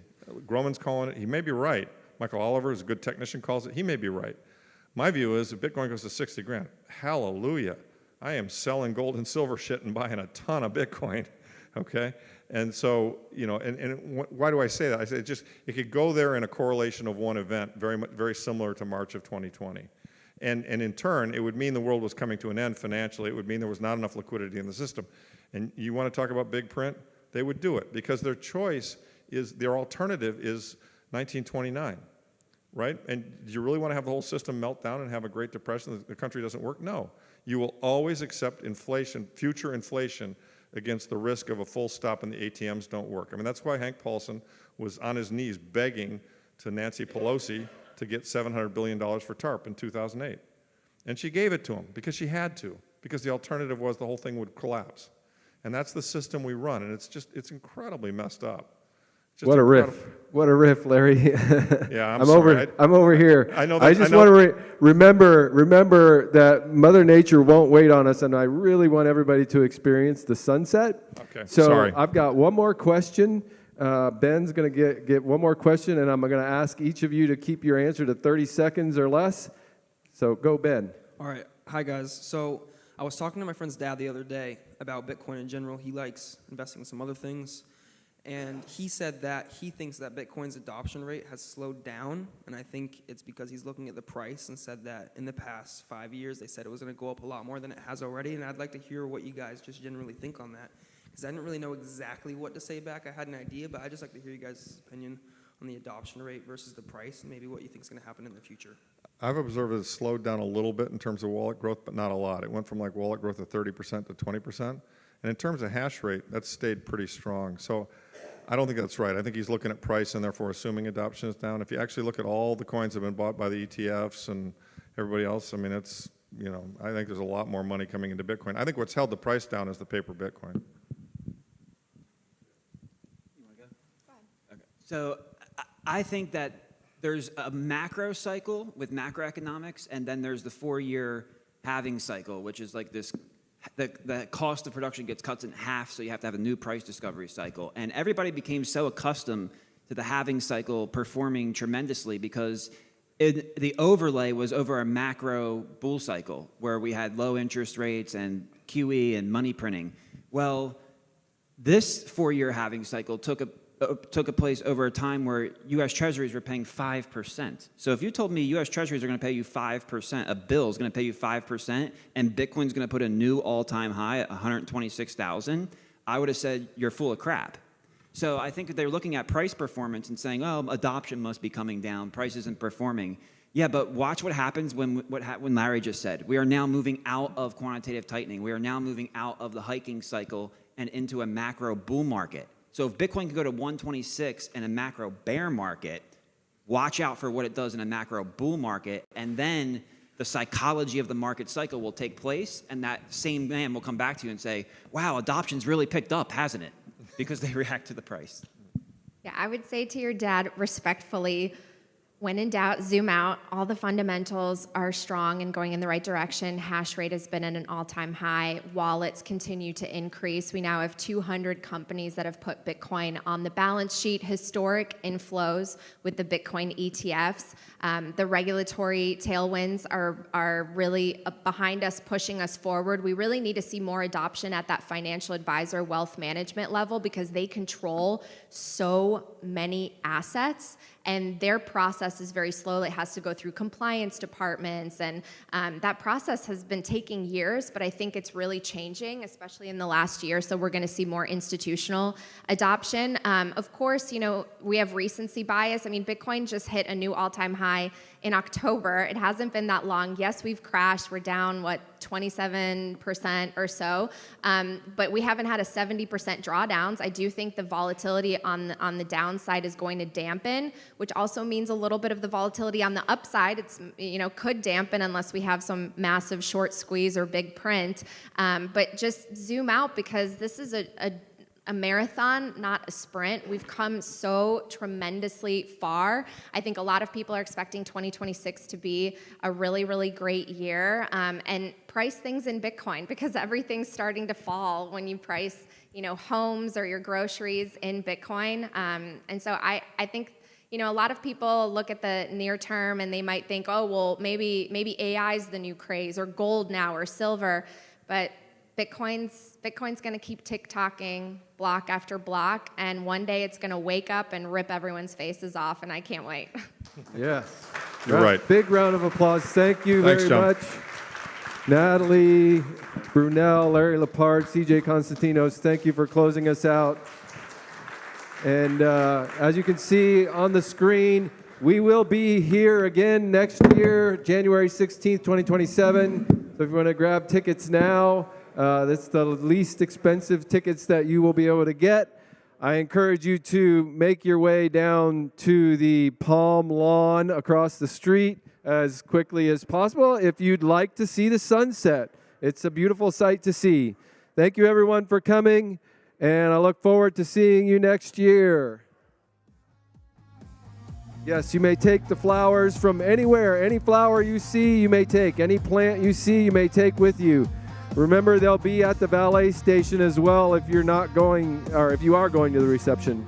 Speaker 9: Groman's calling it. He may be right. Michael Oliver is a good technician, calls it. He may be right. My view is if Bitcoin goes to 60 grand, hallelujah. I am selling gold and silver shit and buying a ton of Bitcoin, okay? And so, you know, and why do I say that? I say it could go there in a correlation of one event, very similar to March of 2020. And in turn, it would mean the world was coming to an end financially. It would mean there was not enough liquidity in the system. And you want to talk about big print? They would do it because their choice is, their alternative is 1929, right? And do you really want to have the whole system melt down and have a Great Depression? The country doesn't work? No. You will always accept inflation, future inflation, against the risk of a full stop and the ATMs don't work. I mean, that's why Hank Paulson was on his knees begging to Nancy Pelosi to get $700 billion for TARP in 2008. And she gave it to him because she had to, because the alternative was the whole thing would collapse. And that's the system we run, and it's incredibly messed up.
Speaker 12: What a riff. What a riff, Larry.
Speaker 9: Yeah, I'm sorry.
Speaker 12: I'm over here.
Speaker 9: I know
Speaker 12: I just want to remember that Mother Nature won't wait on us, and I really want everybody to experience the sunset.
Speaker 9: Okay,
Speaker 12: so
Speaker 9: sorry.
Speaker 12: I've got one more question. Ben's going to get one more question, and I'm going to ask each of you to keep your answer to 30 seconds or less. So go, Ben.
Speaker 19: All right. Hi, guys. So I was talking to my friend's dad the other day about Bitcoin in general. He likes investing in some other things. And he said that he thinks that Bitcoin's adoption rate has slowed down, and I think it's because he's looking at the price and said that in the past 5 years they said it was going to go up a lot more than it has already, and I'd like to hear what you guys just generally think on that, because I didn't really know exactly what to say back. I had an idea, but I'd just like to hear you guys' opinion on the adoption rate versus the price, and maybe what you think is going to happen in the future.
Speaker 9: I've observed it slowed down a little bit in terms of wallet growth, but not a lot. It went from like wallet growth of 30% to 20%. And in terms of hash rate, that's stayed pretty strong. So I don't think that's right. I think he's looking at price and therefore assuming adoption is down. If you actually look at all the coins that have been bought by the ETFs and everybody else, I mean, it's, you know, I think there's a lot more money coming into Bitcoin. I think what's held the price down is the paper Bitcoin.
Speaker 14: So I think that there's a macro cycle with macroeconomics, and then there's the 4-year halving cycle, which is like this, the cost of production gets cut in half, so you have to have a new price discovery cycle. And everybody became so accustomed to the halving cycle performing tremendously because the overlay was over a macro bull cycle where we had low interest rates and QE and money printing. Well, this 4-year halving cycle took a place over a time where U.S. Treasuries were paying 5%. So if you told me U.S. Treasuries are going to pay you 5%, a bill is going to pay you 5%, and Bitcoin's going to put a new all-time high at 126,000, I would have said you're full of crap. So I think that they're looking at price performance and saying, oh, adoption must be coming down, price isn't performing. Yeah, but watch what happens when Larry just said. We are now moving out of quantitative tightening. We are now moving out of the hiking cycle and into a macro bull market. So if Bitcoin can go to 126 in a macro bear market, watch out for what it does in a macro bull market, and then the psychology of the market cycle will take place, and that same man will come back to you and say, wow, adoption's really picked up, hasn't it? Because they react to the price.
Speaker 10: Yeah, I would say to your dad respectfully, when in doubt, zoom out. All the fundamentals are strong and going in the right direction. Hash rate has been at an all-time high. Wallets continue to increase. We now have 200 companies that have put Bitcoin on the balance sheet. Historic inflows with the Bitcoin ETFs. The regulatory tailwinds are really behind us, pushing us forward. We really need to see more adoption at that financial advisor wealth management level because they control so many assets. And their process is very slow. It has to go through compliance departments, and that process has been taking years, but I think it's really changing, especially in the last year, so we're going to see more institutional adoption. Of course, you know, we have recency bias. I mean, Bitcoin just hit a new all-time high in October. It hasn't been that long. Yes, we've crashed. We're down, 27% or so, but we haven't had a 70% drawdowns. I do think the volatility on the downside is going to dampen, which also means a little bit of the volatility on the upside. It's, you know, could dampen unless we have some massive short squeeze or big print. But just zoom out because this is a marathon, not a sprint. We've come so tremendously far. I think a lot of people are expecting 2026 to be a really, really great year. And price things in Bitcoin because everything's starting to fall when you price, homes or your groceries in Bitcoin. And so I think, a lot of people look at the near term and they might think, oh, well, maybe AI is the new craze, or gold now, or silver. But Bitcoin's going to keep tick-tocking block after block, and one day it's going to wake up and rip everyone's faces off, and I can't wait.
Speaker 12: Yes.
Speaker 9: You're right.
Speaker 12: Big round of applause. Thank you
Speaker 9: Thanks,
Speaker 12: very
Speaker 9: Shawn.
Speaker 12: much. Natalie, Brunel, Larry Lepard, CJ Constantinos, thank you for closing us out. And as you can see on the screen, we will be here again next year, January 16th, 2027. So if you want to grab tickets now, that's the least expensive tickets that you will be able to get. I encourage you to make your way down to the Palm Lawn across the street as quickly as possible if you'd like to see the sunset. It's a beautiful sight to see. Thank you, everyone, for coming, and I look forward to seeing you next year. Yes, you may take the flowers from anywhere. Any flower you see, you may take. Any plant you see, you may take with you. Remember, they'll be at the valet station as well if you're not going, or if you are going to the reception.